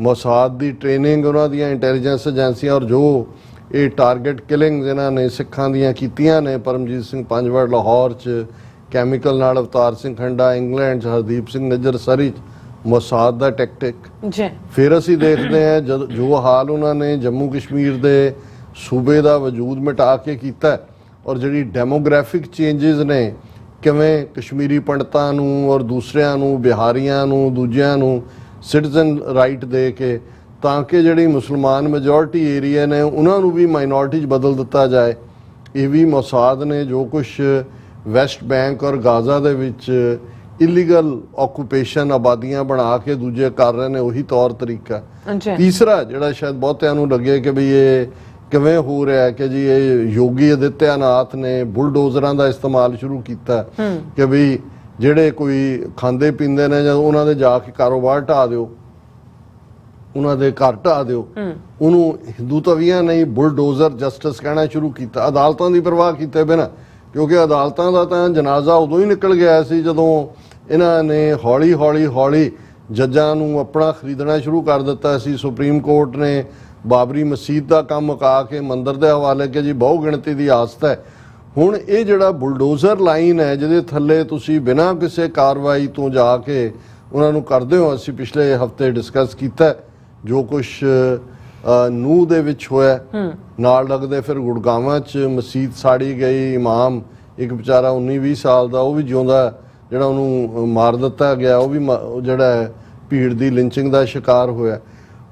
ਮੋਸਾਦ ਦੀ ਟ੍ਰੇਨਿੰਗ, ਉਹਨਾਂ ਦੀਆਂ ਇੰਟੈਲੀਜੈਂਸ ਏਜੰਸੀਆਂ, ਔਰ ਜੋ ਇਹ ਟਾਰਗੇਟ ਕਿਲਿੰਗਸ ਇਹਨਾਂ ਨੇ ਸਿੱਖਾਂ ਦੀਆਂ ਕੀਤੀਆਂ ਨੇ, ਪਰਮਜੀਤ ਸਿੰਘ ਪੰਜਵੜ ਲਾਹੌਰ 'ਚ ਕੈਮੀਕਲ ਨਾਲ, ਅਵਤਾਰ ਸਿੰਘ ਖੰਡਾ ਇੰਗਲੈਂਡ 'ਚ, ਹਰਦੀਪ ਸਿੰਘ ਨਜਰ ਸਰੀ 'ਚ, ਮੋਸਾਦ ਦਾ ਟੈਕਟਿਕ। ਫਿਰ ਅਸੀਂ ਦੇਖਦੇ ਹਾਂ ਜੋ ਹਾਲ ਉਹਨਾਂ ਨੇ ਜੰਮੂ ਕਸ਼ਮੀਰ ਦੇ ਸੂਬੇ ਦਾ ਵਜੂਦ ਮਿਟਾ ਕੇ ਕੀਤਾ, ਔਰ ਜਿਹੜੀ ਡੈਮੋਗ੍ਰਾਫਿਕ ਚੇਂਜਸ ਨੇ, ਕਿਵੇਂ ਕਸ਼ਮੀਰੀ ਪੰਡਤਾਂ ਨੂੰ ਔਰ ਦੂਸਰਿਆਂ ਨੂੰ, ਬਿਹਾਰੀਆਂ ਨੂੰ, ਦੂਜਿਆਂ ਨੂੰ ਸਿਟੀਜ਼ਨ ਰਾਈਟ ਦੇ ਕੇ, ਤਾਂ ਕਿ ਜਿਹੜੀ ਮੁਸਲਮਾਨ ਮੈਜੋਰਟੀ ਏਰੀਆ ਨੇ ਉਹਨਾਂ ਨੂੰ ਵੀ ਮਾਈਨੋਰਟੀ 'ਚ ਬਦਲ ਦਿੱਤਾ ਜਾਏ। ਇਹ ਵੀ ਮੋਸਾਦ ਨੇ ਜੋ ਕੁਛ ਵੈਸਟ ਬੈਂਕ ਔਰ ਗਾਜ਼ਾ ਦੇ ਵਿੱਚ ਇਲੀਗਲ ਆਕੂਪੇਸ਼ਨ, ਆਬਾਦੀਆਂ ਬਣਾ ਕੇ ਦੂਜੇ ਕਰ ਰਹੇ ਨੇ, ਉਹੀ ਤੌਰ ਤਰੀਕਾ। ਤੀਸਰਾ ਜਿਹੜਾ ਸ਼ਾਇਦ ਬਹੁਤਿਆਂ ਨੂੰ ਲੱਗੇ ਕਿ ਵੀ ਇਹ ਕਿਵੇਂ ਹੋ ਰਿਹਾ ਹੈ ਕਿ ਜੀ ਇਹ ਯੋਗੀ ਆਦਿੱਤਿਆਨਾਥ ਨੇ ਬੁਲਡੋਜ਼ਰਾਂ ਦਾ ਇਸਤੇਮਾਲ ਸ਼ੁਰੂ ਕੀਤਾ ਕਿ ਵੀ ਜਿਹੜੇ ਕੋਈ ਖਾਂਦੇ ਪੀਂਦੇ ਨੇ ਜਾਂ ਉਹਨਾਂ ਦੇ ਜਾ ਕੇ ਕਾਰੋਬਾਰ ਢਾ ਦਿਓ, ਉਹਨਾਂ ਦੇ ਘਰ ਢਾ ਦਿਓ। ਉਹਨੂੰ ਹਿੰਦੂ ਤਵੀਆਂ ਨਹੀਂ ਬੁਲਡੋਜ਼ਰ ਜਸਟਿਸ ਕਹਿਣਾ ਸ਼ੁਰੂ ਕੀਤਾ, ਅਦਾਲਤਾਂ ਦੀ ਪਰਵਾਹ ਕੀਤੇ ਬਿਨਾਂ, ਕਿਉਂਕਿ ਅਦਾਲਤਾਂ ਦਾ ਤਾਂ ਜਨਾਜ਼ਾ ਉਦੋਂ ਹੀ ਨਿਕਲ ਗਿਆ ਸੀ ਜਦੋਂ ਇਹਨਾਂ ਨੇ ਹੌਲੀ ਜੱਜਾਂ ਨੂੰ ਆਪਣਾ ਖਰੀਦਣਾ ਸ਼ੁਰੂ ਕਰ ਦਿੱਤਾ ਸੀ। ਸੁਪਰੀਮ ਕੋਰਟ ਨੇ ਬਾਬਰੀ ਮਸਜਿਦ ਦਾ ਕੰਮ ਮੁਕਾ ਕੇ ਮੰਦਰ ਦੇ ਹਵਾਲੇ ਕਿ ਜੀ ਬਹੁ ਗਿਣਤੀ ਦੀ ਆਸਤ ਹੈ। ਹੁਣ ਇਹ ਜਿਹੜਾ ਬੁਲਡੋਜ਼ਰ ਲਾਈਨ ਹੈ ਜਿਹਦੇ ਥੱਲੇ ਤੁਸੀਂ ਬਿਨਾਂ ਕਿਸੇ ਕਾਰਵਾਈ ਤੋਂ ਜਾ ਕੇ ਉਹਨਾਂ ਨੂੰ ਕਰਦੇ ਹੋ, ਅਸੀਂ ਪਿਛਲੇ ਹਫਤੇ ਡਿਸਕਸ ਕੀਤਾ ਜੋ ਕੁਛ ਨੂਹ ਦੇ ਵਿੱਚ ਹੋਇਆ, ਨਾਲ ਲੱਗਦੇ ਫਿਰ ਗੁੜਗਾਵਾਂ 'ਚ ਮਸਜਿਦ ਸਾੜੀ ਗਈ, ਇਮਾਮ ਇੱਕ ਵਿਚਾਰਾ 19-20 ਸਾਲ ਦਾ ਉਹ ਵੀ ਜਿਉਂਦਾ ਜਿਹੜਾ ਉਹਨੂੰ ਮਾਰ ਦਿੱਤਾ ਗਿਆ, ਉਹ ਵੀ ਜਿਹੜਾ ਭੀੜ ਦੀ ਲਿੰਚਿੰਗ ਦਾ ਸ਼ਿਕਾਰ ਹੋਇਆ।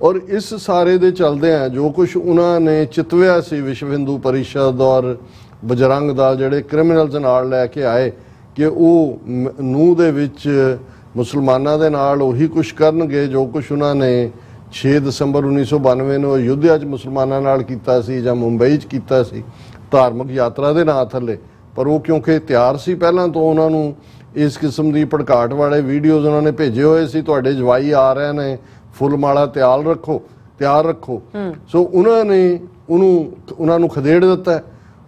ਔਰ ਇਸ ਸਾਰੇ ਦੇ ਚਲਦਿਆਂ ਜੋ ਕੁਛ ਉਹਨਾਂ ਨੇ ਚਿਤਵਿਆ ਸੀ ਵਿਸ਼ਵ ਹਿੰਦੂ ਪਰਿਸ਼ਦ ਔਰ ਬਜਰੰਗ ਦਲ ਜਿਹੜੇ ਕ੍ਰਿਮੀਨਲਸ ਨਾਲ ਲੈ ਕੇ ਆਏ ਕਿ ਉਹ ਨੂਹ ਦੇ ਵਿੱਚ ਮੁਸਲਮਾਨਾਂ ਦੇ ਨਾਲ ਉਹੀ ਕੁਛ ਕਰਨਗੇ ਜੋ ਕੁਛ ਉਹਨਾਂ ਨੇ 6 ਦਸੰਬਰ 1992 ਨੂੰ ਅਯੁੱਧਿਆ 'ਚ ਮੁਸਲਮਾਨਾਂ ਨਾਲ ਕੀਤਾ ਸੀ ਜਾਂ ਮੁੰਬਈ 'ਚ ਕੀਤਾ ਸੀ ਧਾਰਮਿਕ ਯਾਤਰਾ ਦੇ ਨਾਂ ਥੱਲੇ। ਪਰ ਉਹ ਕਿਉਂਕਿ ਤਿਆਰ ਸੀ ਪਹਿਲਾਂ ਤੋਂ, ਉਹਨਾਂ ਨੂੰ ਇਸ ਕਿਸਮ ਦੀ ਭੜਕਾਟ ਵਾਲੇ ਵੀਡੀਓਜ਼ ਉਹਨਾਂ ਨੇ ਭੇਜੇ ਹੋਏ ਸੀ, ਤੁਹਾਡੇ ਜਵਾਈ ਆ ਰਹੇ ਨੇ, ਫੁੱਲ ਮਾਲਾ ਤਿਆਰ ਰੱਖੋ। ਸੋ ਉਹਨਾਂ ਨੇ ਉਹਨਾਂ ਨੂੰ ਖਦੇੜ ਦਿੱਤਾ।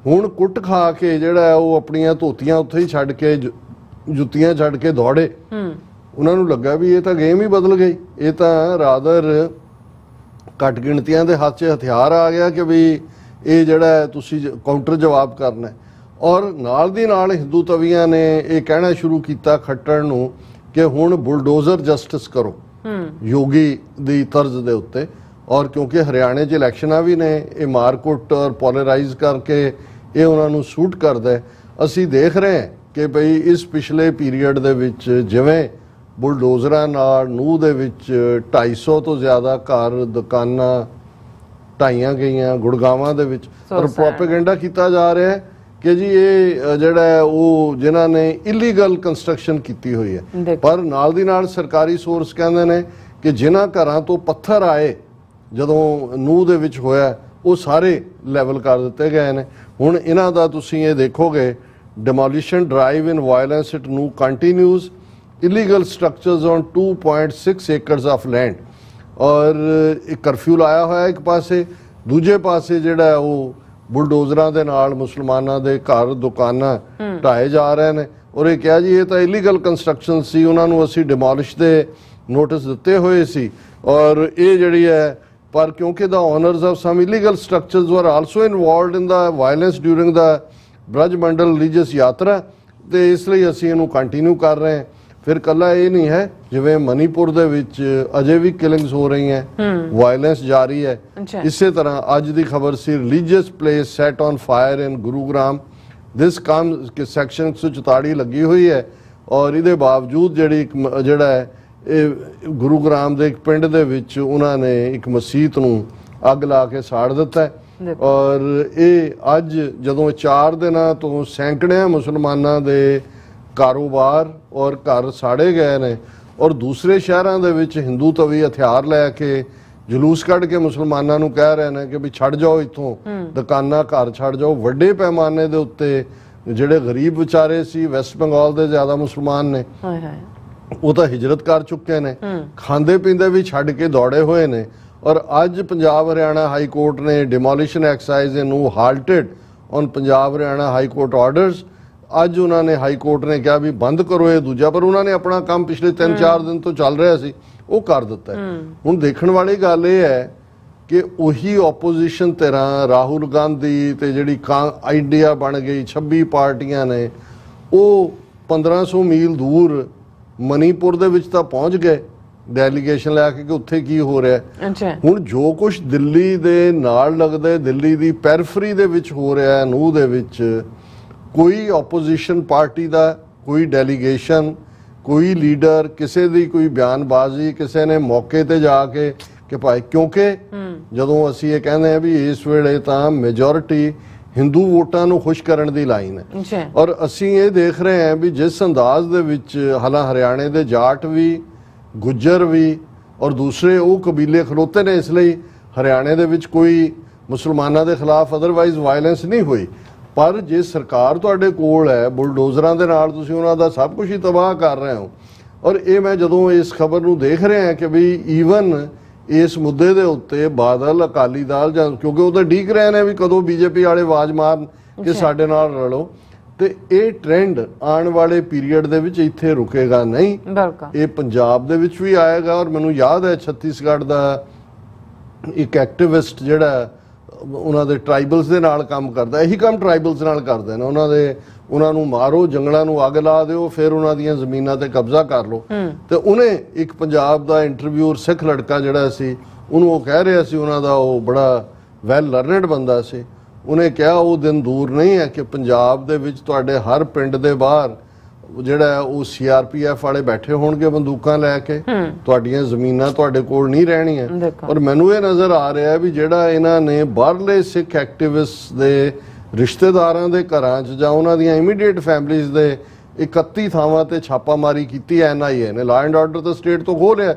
ਹੁਣ ਕੁੱਟ ਖਾ ਕੇ ਜਿਹੜਾ ਉਹ ਆਪਣੀਆਂ ਧੋਤੀਆਂ ਉੱਥੇ ਹੀ ਛੱਡ ਕੇ, ਜੁੱਤੀਆਂ ਛੱਡ ਕੇ ਦੌੜੇ। ਉਹਨਾਂ ਨੂੰ ਲੱਗਾ ਵੀ ਇਹ ਤਾਂ ਗੇਮ ਹੀ ਬਦਲ ਗਈ, ਇਹ ਤਾਂ ਰਾਦਰ ਘੱਟ ਗਿਣਤੀਆਂ ਦੇ ਹੱਥ 'ਚ ਹਥਿਆਰ ਆ ਗਿਆ ਕਿ ਵੀ ਇਹ ਜਿਹੜਾ ਤੁਸੀਂ ਕਾਊਂਟਰ ਜਵਾਬ ਕਰਨਾ। ਔਰ ਨਾਲ ਦੀ ਨਾਲ ਹਿੰਦੂ ਤਵੀਆਂ ਨੇ ਇਹ ਕਹਿਣਾ ਸ਼ੁਰੂ ਕੀਤਾ ਖੱਟੜ ਨੂੰ ਕਿ ਹੁਣ ਬੁਲਡੋਜ਼ਰ ਜਸਟਿਸ ਕਰੋ ਯੋਗੀ ਦੀ ਤਰਜ਼ ਦੇ ਉੱਤੇ। ਔਰ ਕਿਉਂਕਿ ਹਰਿਆਣੇ 'ਚ ਇਲੈਕਸ਼ਨਾਂ ਵੀ ਨੇ, ਇਹ ਮਾਰਕੁੱਟ ਔਰ ਪੋਲਰਾਈਜ਼ ਕਰਕੇ ਇਹ ਉਹਨਾਂ ਨੂੰ ਸੂਟ ਕਰਦਾ। ਅਸੀਂ ਦੇਖ ਰਹੇ ਹਾਂ ਕਿ ਭਈ ਇਸ ਪਿਛਲੇ ਪੀਰੀਅਡ ਦੇ ਵਿੱਚ ਜਿਵੇਂ ਬੁਲਡੋਜ਼ਰਾਂ ਨਾਲ ਨੂਹ ਦੇ ਵਿੱਚ 250 ਤੋਂ ਜ਼ਿਆਦਾ ਘਰ, ਦੁਕਾਨਾਂ ਢਾਈਆਂ ਗਈਆਂ ਗੁੜਗਾਵਾਂ ਦੇ ਵਿੱਚ, ਪਰ ਪ੍ਰੋਪੇਗੈਂਡਾ ਕੀਤਾ ਜਾ ਰਿਹਾ ਹੈ ਕਿ ਜੀ ਇਹ ਜਿਹੜਾ ਉਹ ਜਿਨ੍ਹਾਂ ਨੇ ਇਲੀਗਲ ਕੰਸਟਰਕਸ਼ਨ ਕੀਤੀ ਹੋਈ ਹੈ। ਪਰ ਨਾਲ ਦੀ ਨਾਲ ਸਰਕਾਰੀ ਸੋਰਸ ਕਹਿੰਦੇ ਨੇ ਕਿ ਜਿਨ੍ਹਾਂ ਘਰਾਂ ਤੋਂ ਪੱਥਰ ਆਏ ਜਦੋਂ ਨੂਹ ਦੇ ਵਿੱਚ ਹੋਇਆ ਉਹ ਸਾਰੇ ਲੈਵਲ ਕਰ ਦਿੱਤੇ ਗਏ ਨੇ। ਹੁਣ ਇਹਨਾਂ ਦਾ ਤੁਸੀਂ ਇਹ ਦੇਖੋਗੇ, demolition drive in violence at Nuh continues, illegal structures on 2.6 acres of land। ਔਰ ਇੱਕ ਕਰਫਿਊ ਲਾਇਆ ਹੋਇਆ ਇੱਕ ਪਾਸੇ, ਦੂਜੇ ਪਾਸੇ ਜਿਹੜਾ ਉਹ ਬੁਲਡੋਜ਼ਰਾਂ ਦੇ ਨਾਲ ਮੁਸਲਮਾਨਾਂ ਦੇ ਘਰ ਦੁਕਾਨਾਂ ਢਾਏ ਜਾ ਰਹੇ ਨੇ। ਔਰ ਇਹ ਕਿਹਾ ਜੀ ਇਹ ਤਾਂ ਇਲੀਗਲ ਕੰਸਟਰਕਸ਼ਨ ਸੀ, ਉਹਨਾਂ ਨੂੰ ਅਸੀਂ ਡਿਮੋਲਿਸ਼ ਦੇ ਨੋਟਿਸ ਦਿੱਤੇ ਹੋਏ ਸੀ। ਔਰ ਇਹ ਜਿਹੜੀ ਹੈ ਪਰ ਕਿਉਂਕਿ the owners of some illegal structures were also involved in the violence during the Braj Mandal religious ਯਾਤਰਾ, ਤੇ ਇਸ ਲਈ ਅਸੀਂ ਇਹਨੂੰ ਕੰਟੀਨਿਊ ਕਰ ਰਹੇ ਹਾਂ। ਫਿਰ ਕੱਲਾ ਇਹ ਨਹੀਂ ਹੈ, ਜਿਵੇਂ ਮਨੀਪੁਰ ਦੇ ਵਿੱਚ ਅਜੇ ਵੀ ਕਿਲਿੰਗਸ ਹੋ ਰਹੀਆਂ, ਵਾਇਲੈਂਸ ਜਾਰੀ ਹੈ। ਇਸੇ ਤਰ੍ਹਾਂ ਅੱਜ ਦੀ ਖਬਰ ਸੀ religious place set on fire in Gurugram. This come ਕਿ ਸੈਕਸ਼ਨ 144 ਲੱਗੀ ਹੋਈ ਹੈ ਔਰ ਇਹਦੇ ਬਾਵਜੂਦ ਜਿਹੜਾ ਹੈ ਇਹ ਗੁਰੂਗ੍ਰਾਮ ਦੇ ਇੱਕ ਪਿੰਡ ਦੇ ਵਿੱਚ ਉਹਨਾਂ ਨੇ ਇੱਕ ਮਸਜਿਦ ਨੂੰ ਅੱਗ ਲਾ ਕੇ ਸਾੜ ਦਿੱਤਾ ਹੈ। ਔਰ ਇਹ ਅੱਜ ਜਦੋਂ 4 ਦਿਨਾਂ ਤੋਂ ਸੈਂਕੜਿਆਂ ਮੁਸਲਮਾਨਾਂ ਦੇ ਕਾਰੋਬਾਰ ਔਰ ਘਰ ਸਾੜੇ ਗਏ ਨੇ ਔਰ ਦੂਸਰੇ ਸ਼ਹਿਰਾਂ ਦੇ ਵਿੱਚ ਹਿੰਦੂ ਤਵੀ ਹਥਿਆਰ ਲੈ ਕੇ ਜਲੂਸ ਕੱਢ ਕੇ ਮੁਸਲਮਾਨਾਂ ਨੂੰ ਕਹਿ ਰਹੇ ਨੇ ਕਿ ਵੀ ਛੱਡ ਜਾਓ ਇੱਥੋਂ, ਦੁਕਾਨਾਂ ਘਰ ਛੱਡ ਜਾਓ। ਵੱਡੇ ਪੈਮਾਨੇ ਦੇ ਉੱਤੇ ਜਿਹੜੇ ਗਰੀਬ ਵਿਚਾਰੇ ਸੀ, ਵੈਸਟ ਬੰਗਾਲ ਦੇ ਜ਼ਿਆਦਾ ਮੁਸਲਮਾਨ ਨੇ, ਉਹ ਤਾਂ ਹਿਜਰਤ ਕਰ ਚੁੱਕੇ ਨੇ, ਖਾਂਦੇ ਪੀਂਦੇ ਵੀ ਛੱਡ ਕੇ ਦੌੜੇ ਹੋਏ ਨੇ। ਔਰ ਅੱਜ ਪੰਜਾਬ ਹਰਿਆਣਾ ਹਾਈ ਕੋਰਟ ਨੇ ਡਿਮੋਲੀਸ਼ਨ ਐਕਸਾਈਜ਼ ਨੂੰ halted on Punjab Haryana high court orders. ਅੱਜ ਉਹਨਾਂ ਨੇ ਹਾਈ ਕੋਰਟ ਨੇ ਕਿਹਾ ਵੀ ਬੰਦ ਕਰੋ ਇਹ ਦੂਜਾ, ਪਰ ਉਹਨਾਂ ਨੇ ਆਪਣਾ ਕੰਮ ਪਿਛਲੇ 3-4 ਦਿਨ ਤੋਂ ਚੱਲ ਰਿਹਾ ਸੀ ਉਹ ਕਰ ਦਿੱਤਾ। ਹੁਣ ਦੇਖਣ ਵਾਲੀ ਗੱਲ ਇਹ ਹੈ ਕਿ ਉਹੀ ਆਪੋਜੀਸ਼ਨ ਧਿਰਾਂ ਰਾਹੁਲ ਗਾਂਧੀ ਤੇ ਜਿਹੜੀ ਆਈਡੀਆ ਬਣ ਗਈ 26 ਪਾਰਟੀਆਂ ਨੇ, ਉਹ 1500 ਮੀਲ ਦੂਰ ਮਨੀਪੁਰ ਦੇ ਵਿੱਚ ਤਾਂ ਪਹੁੰਚ ਗਏ ਡੈਲੀਗੇਸ਼ਨ ਲੈ ਕੇ ਕਿ ਉੱਥੇ ਕੀ ਹੋ ਰਿਹਾ। ਹੁਣ ਜੋ ਕੁਝ ਦਿੱਲੀ ਦੇ ਨਾਲ ਲੱਗਦਾ, ਦਿੱਲੀ ਦੀ ਪੈਰੀਫਰੀ ਦੇ ਵਿੱਚ ਹੋ ਰਿਹਾ, ਨੂਹ ਦੇ ਵਿੱਚ ਕੋਈ ਆਪੋਜੀਸ਼ਨ ਪਾਰਟੀ ਦਾ ਕੋਈ ਡੈਲੀਗੇਸ਼ਨ, ਕੋਈ ਲੀਡਰ, ਕਿਸੇ ਦੀ ਕੋਈ ਬਿਆਨਬਾਜ਼ੀ, ਕਿਸੇ ਨੇ ਮੌਕੇ ਤੇ ਜਾ ਕੇ ਕਿ ਭਾਈ, ਕਿਉਂਕਿ ਜਦੋਂ ਅਸੀਂ ਇਹ ਕਹਿੰਦੇ ਆ ਵੀ ਇਸ ਵੇਲੇ ਤਾਂ ਮੈਜੋਰਿਟੀ ਹਿੰਦੂ ਵੋਟਾਂ ਨੂੰ ਖੁਸ਼ ਕਰਨ ਦੀ ਲਾਈਨ ਹੈ ਔਰ ਅਸੀਂ ਇਹ ਦੇਖ ਰਹੇ ਹਾਂ ਵੀ ਜਿਸ ਅੰਦਾਜ਼ ਦੇ ਵਿੱਚ ਹਰਿਆਣੇ ਦੇ ਜਾਟ ਵੀ, ਗੁੱਜਰ ਵੀ ਔਰ ਦੂਸਰੇ ਉਹ ਕਬੀਲੇ ਖਲੋਤੇ ਨੇ, ਇਸ ਲਈ ਹਰਿਆਣੇ ਦੇ ਵਿੱਚ ਕੋਈ ਮੁਸਲਮਾਨਾਂ ਦੇ ਖਿਲਾਫ ਅਦਰਵਾਈਜ਼ ਵਾਇਲੈਂਸ ਨਹੀਂ ਹੋਈ। ਪਰ ਜੇ ਸਰਕਾਰ ਤੁਹਾਡੇ ਕੋਲ ਹੈ, ਬੁਲਡੋਜ਼ਰਾਂ ਦੇ ਨਾਲ ਤੁਸੀਂ ਉਹਨਾਂ ਦਾ ਸਭ ਕੁਝ ਹੀ ਤਬਾਹ ਕਰ ਰਹੇ ਹੋ। ਔਰ ਇਹ ਮੈਂ ਜਦੋਂ ਇਸ ਖਬਰ ਨੂੰ ਦੇਖ ਰਿਹਾ ਕਿ ਵੀ ਈਵਨ ਇਸ ਮੁੱਦੇ ਦੇ ਉੱਤੇ ਬਾਦਲ, ਅਕਾਲੀ ਦਲ, ਜਾਂ ਕਿਉਂਕਿ ਉਹ ਤਾਂ ਡੀਕ ਰਹੇ ਨੇ ਵੀ ਕਦੋਂ ਬੀਜੇਪੀ ਵਾਲੇ ਆਵਾਜ਼ ਮਾਰਨ ਕਿ ਸਾਡੇ ਨਾਲ ਰਲੋ, ਤੇ ਇਹ ਟ੍ਰੈਂਡ ਆਉਣ ਵਾਲੇ ਪੀਰੀਅਡ ਦੇ ਵਿੱਚ ਇੱਥੇ ਰੁਕੇਗਾ ਨਹੀਂ, ਇਹ ਪੰਜਾਬ ਦੇ ਵਿੱਚ ਵੀ ਆਏਗਾ। ਔਰ ਮੈਨੂੰ ਯਾਦ ਹੈ ਛੱਤੀਸਗੜ੍ਹ ਦਾ ਇੱਕ ਐਕਟਿਵਿਸਟ ਜਿਹੜਾ ਉਹਨਾਂ ਦੇ ਟ੍ਰਾਈਬਲਸ ਦੇ ਨਾਲ ਕੰਮ ਕਰਦਾ, ਇਹੀ ਕੰਮ ਟ੍ਰਾਈਬਲਸ ਨਾਲ ਕਰਦੇ ਨੇ, ਉਹਨਾਂ ਨੂੰ ਮਾਰੋ, ਜੰਗਲਾਂ ਨੂੰ ਅੱਗ ਲਾ ਦਿਓ, ਫਿਰ ਉਹਨਾਂ ਦੀਆਂ ਜ਼ਮੀਨਾਂ ਤੇ ਕਬਜ਼ਾ ਕਰ ਲਓ। ਤੇ ਉਹਨੇ ਇੱਕ ਪੰਜਾਬ ਦਾ ਇੰਟਰਵਿਊਅਰ ਸਿੱਖ ਲੜਕਾ ਜਿਹੜਾ ਸੀ, ਉਹਨੂੰ ਉਹ ਕਹਿ ਰਿਹਾ ਸੀ, ਉਹਨਾਂ ਦਾ ਉਹ ਬੜਾ ਵੈਲ ਲਰਨਡ ਬੰਦਾ ਸੀ, ਉਹਨੇ ਕਿਹਾ ਉਹ ਦਿਨ ਦੂਰ ਨਹੀਂ ਹੈ ਕਿ ਪੰਜਾਬ ਦੇ ਵਿੱਚ ਤੁਹਾਡੇ ਹਰ ਪਿੰਡ ਦੇ ਬਾਹਰ ਜਿਹੜਾ ਉਹ CRPF ਵਾਲੇ ਬੈਠੇ ਹੋਣਗੇ ਬੰਦੂਕਾਂ ਲੈ ਕੇ, ਤੁਹਾਡੀਆਂ ਜ਼ਮੀਨਾਂ ਤੁਹਾਡੇ ਕੋਲ ਨਹੀਂ ਰਹਿਣੀਆਂ। ਔਰ ਮੈਨੂੰ ਇਹ ਨਜ਼ਰ ਆ ਰਿਹਾ ਵੀ ਜਿਹੜਾ ਇਹਨਾਂ ਨੇ ਬਾਹਰਲੇ ਸਿੱਖ ਐਕਟਿਵਿਸਟ ਦੇ ਰਿਸ਼ਤੇਦਾਰਾਂ ਦੇ ਘਰਾਂ 'ਚ ਜਾਂ ਉਹਨਾਂ ਦੀਆਂ ਇਮੀਡੀਏਟ ਫੈਮਿਲੀਜ਼ ਦੇ 31 ਥਾਵਾਂ ਤੇ ਛਾਪਾਮਾਰੀ ਕੀਤੀ NIA ਨੇ, ਲਾ ਐਂਡ ਆਰਡਰ ਤਾਂ ਸਟੇਟ ਤੋਂ ਖੋਹ ਲਿਆ।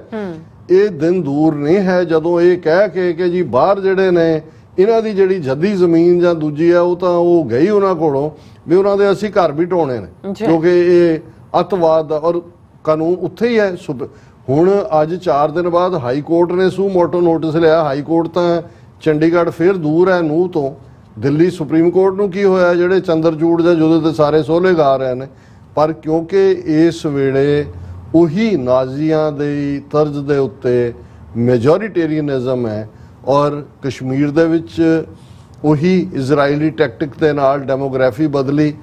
ਇਹ ਦਿਨ ਦੂਰ ਨਹੀਂ ਹੈ ਜਦੋਂ ਇਹ ਕਹਿ ਕੇ ਕਿ ਜੀ ਬਾਹਰ ਜਿਹੜੇ ਨੇ ਇਹਨਾਂ ਦੀ ਜਿਹੜੀ ਜੱਦੀ ਜ਼ਮੀਨ ਜਾਂ ਦੂਜੀ ਆ ਉਹ ਤਾਂ ਉਹ ਗਈ ਉਹਨਾਂ ਕੋਲੋਂ, ਵੀ ਉਹਨਾਂ ਦੇ ਅਸੀਂ ਘਰ ਵੀ ਢਾਉਣੇ ਨੇ, ਕਿਉਂਕਿ ਇਹ ਅੱਤਵਾਦ ਦਾ ਔਰ ਕਾਨੂੰਨ ਉੱਥੇ ਹੀ ਹੈ। ਹੁਣ ਅੱਜ 4 ਦਿਨ ਬਾਅਦ ਹਾਈ ਕੋਰਟ ਨੇ ਸੂ ਮੋਟੋ ਨੋਟਿਸ ਲਿਆ। ਹਾਈ ਕੋਰਟ ਤਾਂ ਚੰਡੀਗੜ੍ਹ ਫਿਰ ਦੂਰ ਹੈ ਨੂਹ ਤੋਂ। ਦਿੱਲੀ ਸੁਪਰੀਮ ਕੋਰਟ ਨੂੰ ਕੀ ਹੋਇਆ ਜਿਹੜੇ ਚੰਦਰਚੂੜ ਜਾਂ ਜਿਹਦੇ ਤੇ ਸਾਰੇ ਸੋਹਲੇ ਗਾ ਰਹੇ ਨੇ, ਪਰ ਕਿਉਂਕਿ ਇਸ ਵੇਲੇ ਉਹੀ ਨਾਜ਼ੀਆਂ ਦੀ ਤਰਜ਼ ਦੇ ਉੱਤੇ ਮੈਜੋਰੀਟੇਰੀਅਨਿਜ਼ਮ ਹੈ ਔਰ ਕਸ਼ਮੀਰ ਦੇ ਵਿੱਚ ਉਹੀ ਇਜ਼ਰਾਈਲੀ ਟੈਕਟਿਕ ਦੇ ਨਾਲ ਡੈਮੋਗ੍ਰਾਫੀ ਬਦਲੀ,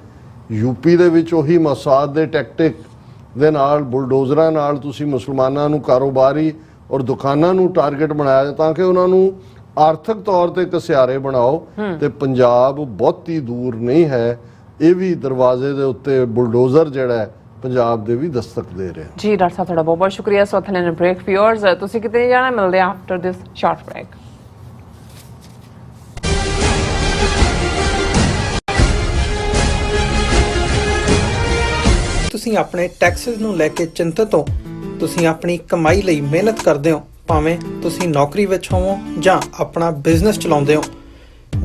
ਯੂਪੀ ਦੇ ਵਿੱਚ ਉਹੀ ਮਸਾਦ ਦੇ ਟੈਕਟਿਕ ਦੇ ਨਾਲ ਬੁਲਡੋਜ਼ਰਾਂ ਨਾਲ ਤੁਸੀਂ ਮੁਸਲਮਾਨਾਂ ਨੂੰ ਕਾਰੋਬਾਰੀ ਔਰ ਦੁਕਾਨਾਂ ਨੂੰ ਟਾਰਗੇਟ ਬਣਾਇਆ ਤਾਂ ਕਿ ਉਹਨਾਂ ਨੂੰ ਆਰਥਿਕ ਤੌਰ ਤੇ ਕਸਿਆਰੇ ਬਣਾਓ। ਤੇ ਪੰਜਾਬ ਬਹੁਤੀ ਦੂਰ ਨਹੀਂ ਹੈ, ਇਹ ਵੀ ਦਰਵਾਜ਼ੇ ਦੇ ਉੱਤੇ ਬੁਲਡੋਜ਼ਰ ਜਿਹੜਾ ਹੈ ਪੰਜਾਬ ਦੇ ਵੀ ਦਸਤਕ ਦੇ ਰਿਹਾ। ਜੀ ਡਾਕਟਰ ਸਾਹਿਬ ਤੁਹਾਡਾ ਬਹੁਤ ਬਹੁਤ ਸ਼ੁਕਰੀਆ। ਸੋ ਥੈਲੇ ਨੇ ਬ੍ਰੇਕ ਵਿਊਅਰਸ, ਤੁਸੀਂ ਕਿਤੇ ਨਹੀਂ ਜਾਣਾ, ਮਿਲਦੇ ਆਫਟਰ ਦਿਸ ਸ਼ਾਰਟ ਬ੍ਰੇਕ। ਤੁਸੀਂ ਆਪਣੇ ਟੈਕਸਸ ਨੂੰ ਲੈ ਕੇ ਚਿੰਤਤ ਹੋ, ਤੁਸੀਂ ਆਪਣੀ ਕਮਾਈ ਲਈ ਮਿਹਨਤ ਕਰਦੇ ਹੋ, ਭਾਵੇਂ ਤੁਸੀਂ ਨੌਕਰੀ ਵਿੱਚ ਹੋਵੋ ਜਾਂ ਆਪਣਾ ਬਿਜ਼ਨਸ ਚਲਾਉਂਦੇ ਹੋ।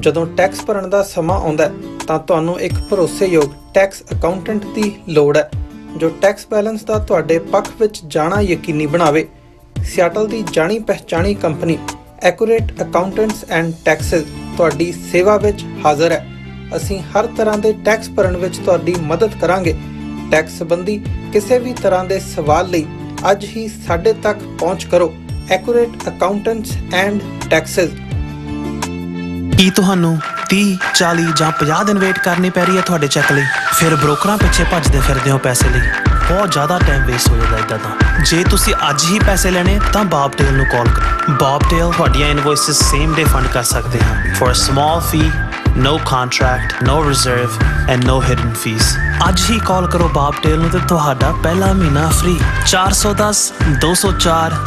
ਜਦੋਂ ਟੈਕਸ ਭਰਨ ਦਾ ਸਮਾਂ ਆਉਂਦਾ ਤਾਂ ਤੁਹਾਨੂੰ ਇੱਕ ਭਰੋਸੇਯੋਗ ਟੈਕਸ ਅਕਾਊਂਟੈਂਟ ਦੀ ਲੋੜ ਹੈ ਜੋ ਟੈਕਸ ਬੈਲੈਂਸ ਦਾ ਤੁਹਾਡੇ ਪੱਖ ਵਿੱਚ ਜਾਣਾ ਯਕੀਨੀ ਬਣਾਵੇ। ਸਿਆਟਲ ਦੀ ਜਾਣੀ ਪਹਿਚਾਣੀ company Accurate accountants and Taxes ਤੁਹਾਡੀ ਸੇਵਾ ਵਿੱਚ ਹਾਜ਼ਰ ਹੈ। ਅਸੀਂ ਹਰ ਤਰ੍ਹਾਂ ਦੇ ਟੈਕਸ ਭਰਨ ਵਿੱਚ ਤੁਹਾਡੀ ਮਦਦ ਕਰਾਂਗੇ। ਟੈਕਸ ਸੰਬੰਧੀ ਕਿਸੇ ਵੀ ਤਰ੍ਹਾਂ ਦੇ ਸਵਾਲ ਲਈ ਅੱਜ ਹੀ ਸਾਡੇ ਤੱਕ ਪਹੁੰਚ ਕਰੋ। Accurate accountants and Taxes. ਕੀ ਤੁਹਾਨੂੰ 30 40 ਜਾਂ 50 ਦਿਨ ਵੇਟ ਕਰਨੀ ਪੈ ਰਹੀ ਹੈ ਤੁਹਾਡੇ ਚੈੱਕ ਲਈ? ਫਿਰ ਬ੍ਰੋਕਰਾਂ ਪਿੱਛੇ ਭੱਜਦੇ ਫਿਰਦੇ ਹੋ ਪੈਸੇ ਲਈ। ਬਹੁਤ ਜ਼ਿਆਦਾ ਟਾਈਮ ਵੇਸਟ ਹੋ ਜਾਂਦਾ ਇੱਦਾਂ ਤਾਂ। ਜੇ ਤੁਸੀਂ ਅੱਜ ਹੀ ਪੈਸੇ ਲੈਣੇ ਤਾਂ ਬੌਬਟੇਲ ਨੂੰ ਕਾਲ ਕਰੋ। ਬੌਬਟੇਲ ਤੁਹਾਡੀਆਂ ਇਨਵੋਇਸਿਸ ਸੇਮ ਡੇ ਫੰਡ ਕਰ ਸਕਦੇ ਹਨ for a small fee, no contract, no reserve and no hidden fees। ਅੱਜ ਹੀ ਕਾਲ ਕਰੋ ਬੌਬਟੇਲ ਨੂੰ ਤੇ ਤੁਹਾਡਾ ਪਹਿਲਾ ਮਹੀਨਾ free. 410 204।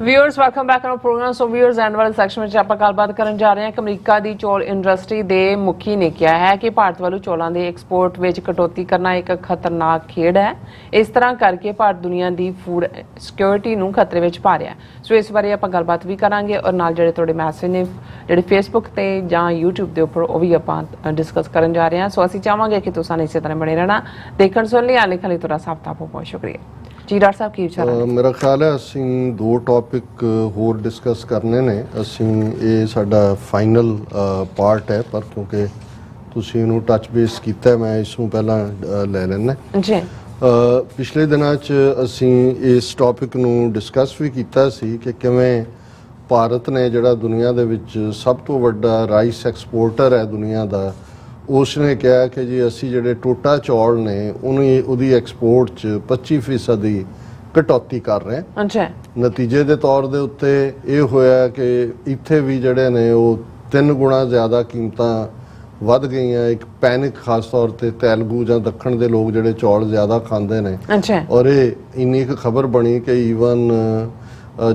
Viewers welcome back on programme. So viewers end ਵਾਲੇ ਸੈਕਸ਼ਨ ਵਿੱਚ ਆਪਾਂ ਗੱਲਬਾਤ ਕਰਨ ਜਾ ਰਹੇ ਹਾਂ ਕਿ ਅਮਰੀਕਾ ਦੀ ਚੌਲ ਇੰਡਸਟਰੀ ਦੇ ਮੁਖੀ ਨੇ ਕਿਹਾ ਹੈ ਕਿ ਭਾਰਤ ਵੱਲੋਂ ਚੌਲਾਂ ਦੇ ਐਕਸਪੋਰਟ ਵਿੱਚ ਕਟੌਤੀ ਕਰਨਾ ਇੱਕ ਖਤਰਨਾਕ ਖੇਡ ਹੈ। ਇਸ ਤਰ੍ਹਾਂ ਕਰਕੇ ਭਾਰਤ ਦੁਨੀਆ ਦੀ ਫੂਡ ਸਿਕਿਉਰਿਟੀ ਨੂੰ ਖਤਰੇ ਵਿੱਚ ਪਾ ਰਿਹਾ। ਸੋ ਇਸ ਬਾਰੇ ਆਪਾਂ ਗੱਲਬਾਤ ਵੀ ਕਰਾਂਗੇ ਔਰ ਨਾਲ ਜਿਹੜੇ ਤੁਹਾਡੇ ਮੈਸੇਜ ਨੇ ਜਿਹੜੇ ਫੇਸਬੁੱਕ ਤੇ ਜਾਂ YouTube ਦੇ ਉੱਪਰ ਉਹ ਵੀ ਆਪਾਂ ਡਿਸਕਸ ਕਰਨ ਜਾ ਰਹੇ ਹਾਂ। ਸੋ ਅਸੀਂ ਚਾਹਾਂਗੇ ਕਿ ਤੁਸੀਂ ਇਸੇ ਤਰ੍ਹਾਂ ਬਣੇ ਰਹਿਣਾ। ਦੇਖਣ ਸੁਣ ਲਈ ਆਲੇ ਖਾਲੀ ਤੁਹਾਡਾ ਸਭ ਦਾ ਬਹੁਤ ਸ਼ੁਕਰੀਆ ਜੀ। ਡਾਕਟਰ ਸਾਹਿਬ ਕੀ ਵਿਚਾਰ ਹੈ? ਮੇਰਾ ਖਿਆਲ ਹੈ ਅਸੀਂ ਦੋ ਟੌਪਿਕ ਹੋਰ ਡਿਸਕਸ ਕਰਨੇ ਨੇ। ਅਸੀਂ ਇਹ ਸਾਡਾ ਫਾਈਨਲ ਪਾਰਟ ਹੈ, ਪਰ ਕਿਉਂਕਿ ਤੁਸੀਂ ਇਹਨੂੰ ਟੱਚ ਬੇਸ ਕੀਤਾ ਮੈਂ ਇਸ ਨੂੰ ਪਹਿਲਾਂ ਲੈ ਲੈਣਾ ਜੀ। ਪਿਛਲੇ ਦਿਨਾਂ 'ਚ ਅਸੀਂ ਇਸ ਟੌਪਿਕ ਨੂੰ ਡਿਸਕਸ ਵੀ ਕੀਤਾ ਸੀ ਕਿ ਕਿਵੇਂ ਭਾਰਤ ਨੇ ਜਿਹੜਾ ਦੁਨੀਆ ਦੇ ਵਿੱਚ ਸਭ ਤੋਂ ਵੱਡਾ ਰਾਈਸ ਐਕਸਪੋਰਟਰ ਹੈ ਦੁਨੀਆ ਦਾ, ਉਸ ਨੇ ਕਿਹਾ ਕਿ ਜੀ ਅਸੀਂ ਜਿਹੜੇ ਟੋਟਾ ਚੌਲ ਨੇ ਉਹਦੀ ਐਕਸਪੋਰਟ 'ਚ 25% ਦੀ ਕਟੌਤੀ ਕਰ ਰਹੇ ਹਾਂ। ਅੱਛਾ। ਨਤੀਜੇ ਦੇ ਤੌਰ ਦੇ ਉੱਤੇ ਇਹ ਹੋਇਆ ਕਿ ਇੱਥੇ ਵੀ ਜਿਹੜੇ ਨੇ ਉਹ 3 ਗੁਣਾ ਜ਼ਿਆਦਾ ਕੀਮਤਾਂ ਵੱਧ ਗਈਆਂ। ਇੱਕ ਪੈਨਿਕ ਖਾਸ ਤੌਰ ਤੇ ਤੇਲਗੂ ਜਾਂ ਦੱਖਣ ਦੇ ਲੋਕ ਜਿਹੜੇ ਚੌਲ ਜ਼ਿਆਦਾ ਖਾਂਦੇ ਨੇ। ਅੱਛਾ। ਔਰ ਇਹ ਇੰਨੀ ਕੁ ਖਬਰ ਬਣੀ ਕਿ ਈਵਨ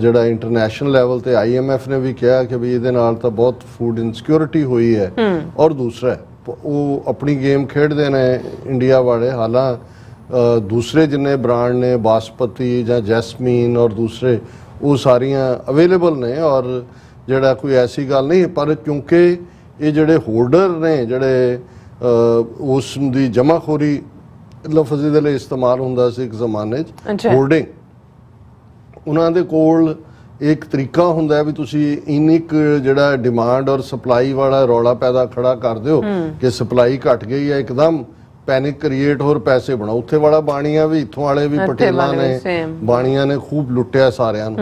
ਜਿਹੜਾ ਇੰਟਰਨੈਸ਼ਨਲ ਲੈਵਲ ਤੇ IMF ਨੇ ਵੀ ਕਿਹਾ ਕਿ ਵੀ ਇਹਦੇ ਨਾਲ ਤਾਂ ਬਹੁਤ ਫੂਡ ਇਨਸਿਕਿਉਰਿਟੀ ਹੋਈ ਹੈ। ਔਰ ਦੂਸਰਾ ਉਹ ਆਪਣੀ ਗੇਮ ਖੇਡਦੇ ਨੇ ਇੰਡੀਆ ਵਾਲੇ। ਹਾਲਾਂ ਦੂਸਰੇ ਜਿੰਨੇ ਬ੍ਰਾਂਡ ਨੇ ਬਾਸਪਤੀ ਜਾਂ ਜੈਸਮੀਨ ਔਰ ਦੂਸਰੇ ਉਹ ਸਾਰੀਆਂ ਅਵੇਲੇਬਲ ਨੇ ਔਰ ਜਿਹੜਾ ਕੋਈ ਐਸੀ ਗੱਲ ਨਹੀਂ। ਪਰ ਕਿਉਂਕਿ ਇਹ ਜਿਹੜੇ ਹੋਲਡਰ ਨੇ ਜਿਹੜੇ ਉਸ ਦੀ ਜਮਾਖੋਰੀ ਲਫ਼ਜ਼ ਦੇ ਲਈ ਇਸਤੇਮਾਲ ਹੁੰਦਾ ਸੀ ਇੱਕ ਜ਼ਮਾਨੇ 'ਚ ਹੋਲਡਿੰਗ, ਉਹਨਾਂ ਦੇ ਕੋਲ ਇੱਕ ਤਰੀਕਾ ਹੁੰਦਾ ਵੀ ਤੁਸੀਂ ਇੰਨੀ ਜਿਹੜਾ ਡਿਮਾਂਡ ਔਰ ਸਪਲਾਈ ਵਾਲਾ ਰੌਲਾ ਪੈਦਾ ਖੜਾ ਕਰ ਦਿਓ ਕਿ ਸਪਲਾਈ ਘਟ ਗਈ ਹੈ, ਇੱਕਦਮ ਪੈਨਿਕ ਕ੍ਰੀਏਟ ਹੋਰ ਪੈਸੇ ਬਣਾਓ। ਉੱਥੇ ਵਾਲਾ ਬਾਣੀਆਂ ਵੀ ਇੱਥੋਂ ਵਾਲੇ ਵੀ ਪਟੇਲਾਂ ਨੇ ਬਾਣੀਆਂ ਨੇ ਖੂਬ ਲੁੱਟਿਆ ਸਾਰਿਆਂ ਨੂੰ।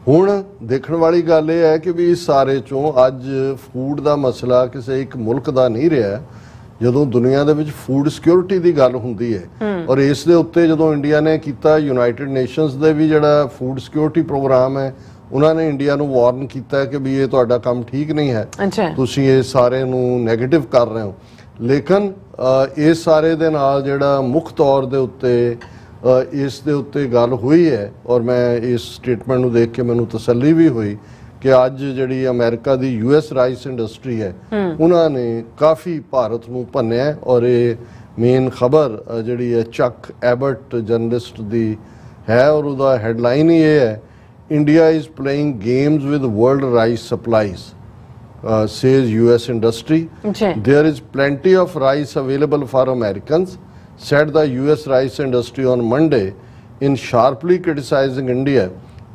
ਹੁਣ ਦੇਖਣ ਵਾਲੀ ਗੱਲ ਇਹ ਹੈ ਕਿ ਵੀ ਇਸ ਸਾਰੇ ਚੋਂ ਅੱਜ ਫੂਡ ਦਾ ਮਸਲਾ ਕਿਸੇ ਇੱਕ ਮੁਲਕ ਦਾ ਨਹੀਂ ਰਿਹਾ। ਜਦੋਂ ਦੁਨੀਆ ਦੇ ਵਿੱਚ ਫੂਡ ਸਿਕਿਉਰਿਟੀ ਦੀ ਗੱਲ ਹੁੰਦੀ ਹੈ ਔਰ ਇਸ ਦੇ ਉੱਤੇ ਜਦੋਂ ਇੰਡੀਆ ਨੇ ਕੀਤਾ, ਯੂਨਾਈਟਿਡ ਨੇਸ਼ਨਸ ਦੇ ਵੀ ਜਿਹੜਾ ਫੂਡ ਸਿਕਿਉਰਿਟੀ ਪ੍ਰੋਗਰਾਮ ਹੈ ਉਹਨਾਂ ਨੇ ਇੰਡੀਆ ਨੂੰ ਵਾਰਨ ਕੀਤਾ ਕਿ ਵੀ ਇਹ ਤੁਹਾਡਾ ਕੰਮ ਠੀਕ ਨਹੀਂ ਹੈ, ਤੁਸੀਂ ਇਹ ਸਾਰੇ ਨੂੰ ਨੈਗੇਟਿਵ ਕਰ ਰਹੇ ਹੋ। ਲੇਕਿਨ ਇਸ ਸਾਰੇ ਦੇ ਨਾਲ ਜਿਹੜਾ ਮੁੱਖ ਤੌਰ ਦੇ ਉੱਤੇ ਇਸ ਦੇ ਉੱਤੇ ਗੱਲ ਹੋਈ ਹੈ ਔਰ ਮੈਂ ਇਸ ਸਟੇਟਮੈਂਟ ਨੂੰ ਦੇਖ ਕੇ ਮੈਨੂੰ ਤਸੱਲੀ ਵੀ ਹੋਈ ਕਿ ਅੱਜ ਜਿਹੜੀ ਅਮਰੀਕਾ ਦੀ US ਰਾਈਸ ਇੰਡਸਟਰੀ ਹੈ ਉਹਨਾਂ ਨੇ ਕਾਫੀ ਭਾਰਤ ਨੂੰ ਭੰਨਿਆ। ਔਰ ਇਹ ਮੇਨ ਖਬਰ ਜਿਹੜੀ ਹੈ ਚੱਕ ਐਬਰਟ ਜਰਨਲਿਸਟ ਦੀ ਹੈ ਔਰ ਉਹਦਾ ਹੈਡਲਾਈਨ ਹੀ ਇਹ ਹੈ, India is playing games with world rice supplies says US industry. There is plenty of rice available for Americans, said the US rice industry on Monday in sharply criticizing India,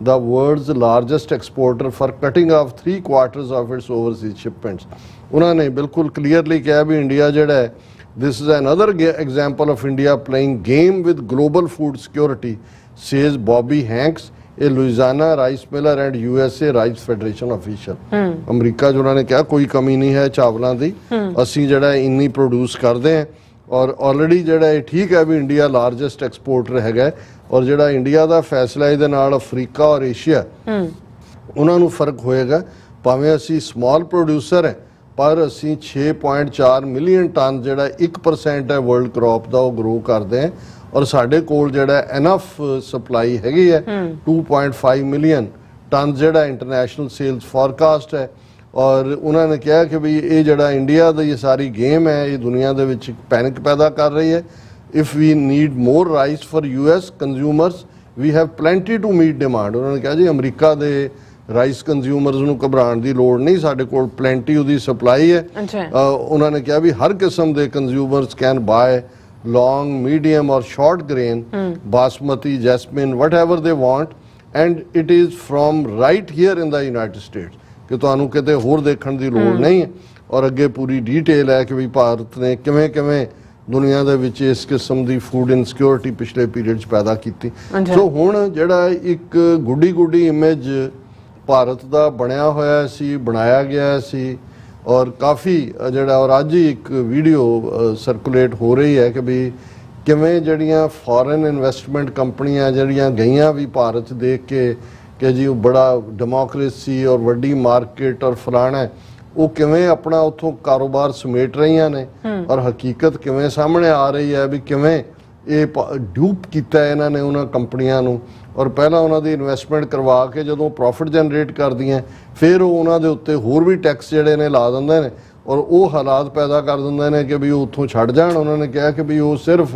the world's largest exporter, for cutting off 3/4 of its overseas shipments. ਉਹਨਾਂ ਨੇ ਬਿਲਕੁਲ ਕਲੀਅਰਲੀ ਕਿਹਾ ਵੀ ਇੰਡੀਆ ਜਿਹੜਾ ਹੈ, this is another example of India playing game with global food security, says Bobby Hanks, ਇਹ Louisiana rice miller and USA rice federation official. America 'ਚ ਉਹਨਾਂ ਨੇ ਕਿਹਾ ਕੋਈ ਕਮੀ ਨਹੀਂ ਹੈ ਚਾਵਲਾਂ ਦੀ, ਅਸੀਂ ਜਿਹੜਾ ਇੰਨੀ ਪ੍ਰੋਡਿਊਸ ਕਰਦੇ ਹਾਂ ਔਰ ਆਲਰੇਡੀ ਜਿਹੜਾ ਇਹ ਠੀਕ ਹੈ ਵੀ ਇੰਡੀਆ ਲਾਰਜੈਸਟ ਐਕਸਪੋਰਟਰ ਹੈਗਾ। ਔਰ ਜਿਹੜਾ ਇੰਡੀਆ ਦਾ ਫੈਸਲਾ ਇਹਦੇ ਨਾਲ ਅਫਰੀਕਾ ਔਰ ਏਸ਼ੀਆ ਉਹਨਾਂ ਨੂੰ ਫਰਕ ਹੋਏਗਾ। ਭਾਵੇਂ ਅਸੀਂ ਸਮਾਲ ਪ੍ਰੋਡਿਊਸਰ ਹੈ ਪਰ ਅਸੀਂ 6.4 ਮਿਲੀਅਨ ਟਨ ਜਿਹੜਾ 1% ਹੈ ਵਰਲਡ ਕ੍ਰੌਪ ਦਾ ਉਹ ਗਰੋ ਕਰਦੇ ਹਾਂ ਔਰ ਸਾਡੇ ਕੋਲ ਜਿਹੜਾ ਇਨਫ ਸਪਲਾਈ ਹੈਗੀ ਹੈ 2.5 ਮਿਲੀਅਨ ਟਨ ਜਿਹੜਾ ਇੰਟਰਨੈਸ਼ਨਲ ਸੇਲਸ ਫੋਰਕਾਸਟ ਹੈ। ਔਰ ਉਹਨਾਂ ਨੇ ਕਿਹਾ ਕਿ ਵੀ ਇਹ ਜਿਹੜਾ ਇੰਡੀਆ ਦਾ ਇਹ ਸਾਰੀ ਗੇਮ ਹੈ ਇਹ ਦੁਨੀਆ ਦੇ ਵਿੱਚ ਪੈਨਿਕ ਪੈਦਾ ਕਰ ਰਹੀ ਹੈ। If we need more rice for US consumers we have plenty to meet demand. ਉਹਨਾਂ ਨੇ ਕਿਹਾ ਜੀ ਅਮਰੀਕਾ ਦੇ ਰਾਈਸ ਕੰਜ਼ਿਊਮਰਸ ਨੂੰ ਘਬਰਾਉਣ ਦੀ ਲੋੜ ਨਹੀਂ, ਸਾਡੇ ਕੋਲ ਪਲੈਂਟੀ ਉਹਦੀ ਸਪਲਾਈ ਹੈ। ਉਹਨਾਂ ਨੇ ਕਿਹਾ ਵੀ ਹਰ ਕਿਸਮ ਦੇ consumers can buy long, medium or short grain, basmati, jasmine, whatever they want, and it is from right here in the United States, ਕਿ ਤੁਹਾਨੂੰ ਕਿਤੇ ਹੋਰ ਦੇਖਣ ਦੀ ਲੋੜ ਨਹੀਂ ਹੈ। ਔਰ ਅੱਗੇ ਪੂਰੀ ਡੀਟੇਲ ਹੈ ਕਿ ਵੀ ਭਾਰਤ ਨੇ ਕਿਵੇਂ ਕਿਵੇਂ ਦੁਨੀਆ ਦੇ ਵਿੱਚ ਇਸ ਕਿਸਮ ਦੀ ਫੂਡ ਇਨਸਿਕਿਉਰਿਟੀ ਪਿਛਲੇ ਪੀਰੀਅਡ 'ਚ ਪੈਦਾ ਕੀਤੀ। ਸੋ ਹੁਣ ਜਿਹੜਾ ਇੱਕ ਗੁੱਡੀ ਇਮੇਜ ਭਾਰਤ ਦਾ ਬਣਿਆ ਹੋਇਆ ਸੀ, ਬਣਾਇਆ ਗਿਆ ਸੀ, ਔਰ ਕਾਫੀ ਜਿਹੜਾ ਔਰ ਅੱਜ ਹੀ ਇੱਕ ਵੀਡੀਓ ਸਰਕੂਲੇਟ ਹੋ ਰਹੀ ਹੈ ਕਿ ਵੀ ਕਿਵੇਂ ਜਿਹੜੀਆਂ ਫੋਰਨ ਇਨਵੈਸਟਮੈਂਟ ਕੰਪਨੀਆਂ ਜਿਹੜੀਆਂ ਗਈਆਂ ਵੀ ਭਾਰਤ ਦੇਖ ਕੇ ਕਿ ਜੀ ਉਹ ਬੜਾ ਡੈਮੋਕ੍ਰੇਸੀ ਔਰ ਵੱਡੀ ਮਾਰਕੀਟ ਔਰ ਫਲਾਣਾ, ਉਹ ਕਿਵੇਂ ਆਪਣਾ ਉੱਥੋਂ ਕਾਰੋਬਾਰ ਸਮੇਟ ਰਹੀਆਂ ਨੇ, ਔਰ ਹਕੀਕਤ ਕਿਵੇਂ ਸਾਹਮਣੇ ਆ ਰਹੀ ਹੈ ਵੀ ਕਿਵੇਂ ਇਹ ਡਿਊਪ ਕੀਤਾ ਇਹਨਾਂ ਨੇ ਉਹਨਾਂ ਕੰਪਨੀਆਂ ਨੂੰ। ਔਰ ਪਹਿਲਾਂ ਉਹਨਾਂ ਦੀ ਇਨਵੈਸਟਮੈਂਟ ਕਰਵਾ ਕੇ ਜਦੋਂ ਪ੍ਰੋਫਿਟ ਜਨਰੇਟ ਕਰਦੀਆਂ ਫਿਰ ਉਹ ਉਹਨਾਂ ਦੇ ਉੱਤੇ ਹੋਰ ਵੀ ਟੈਕਸ ਜਿਹੜੇ ਨੇ ਲਾ ਦਿੰਦੇ ਨੇ, ਔਰ ਉਹ ਹਾਲਾਤ ਪੈਦਾ ਕਰ ਦਿੰਦੇ ਨੇ ਕਿ ਵੀ ਉਹ ਉੱਥੋਂ ਛੱਡ ਜਾਣ। ਉਹਨਾਂ ਨੇ ਕਿਹਾ ਕਿ ਵੀ ਉਹ ਸਿਰਫ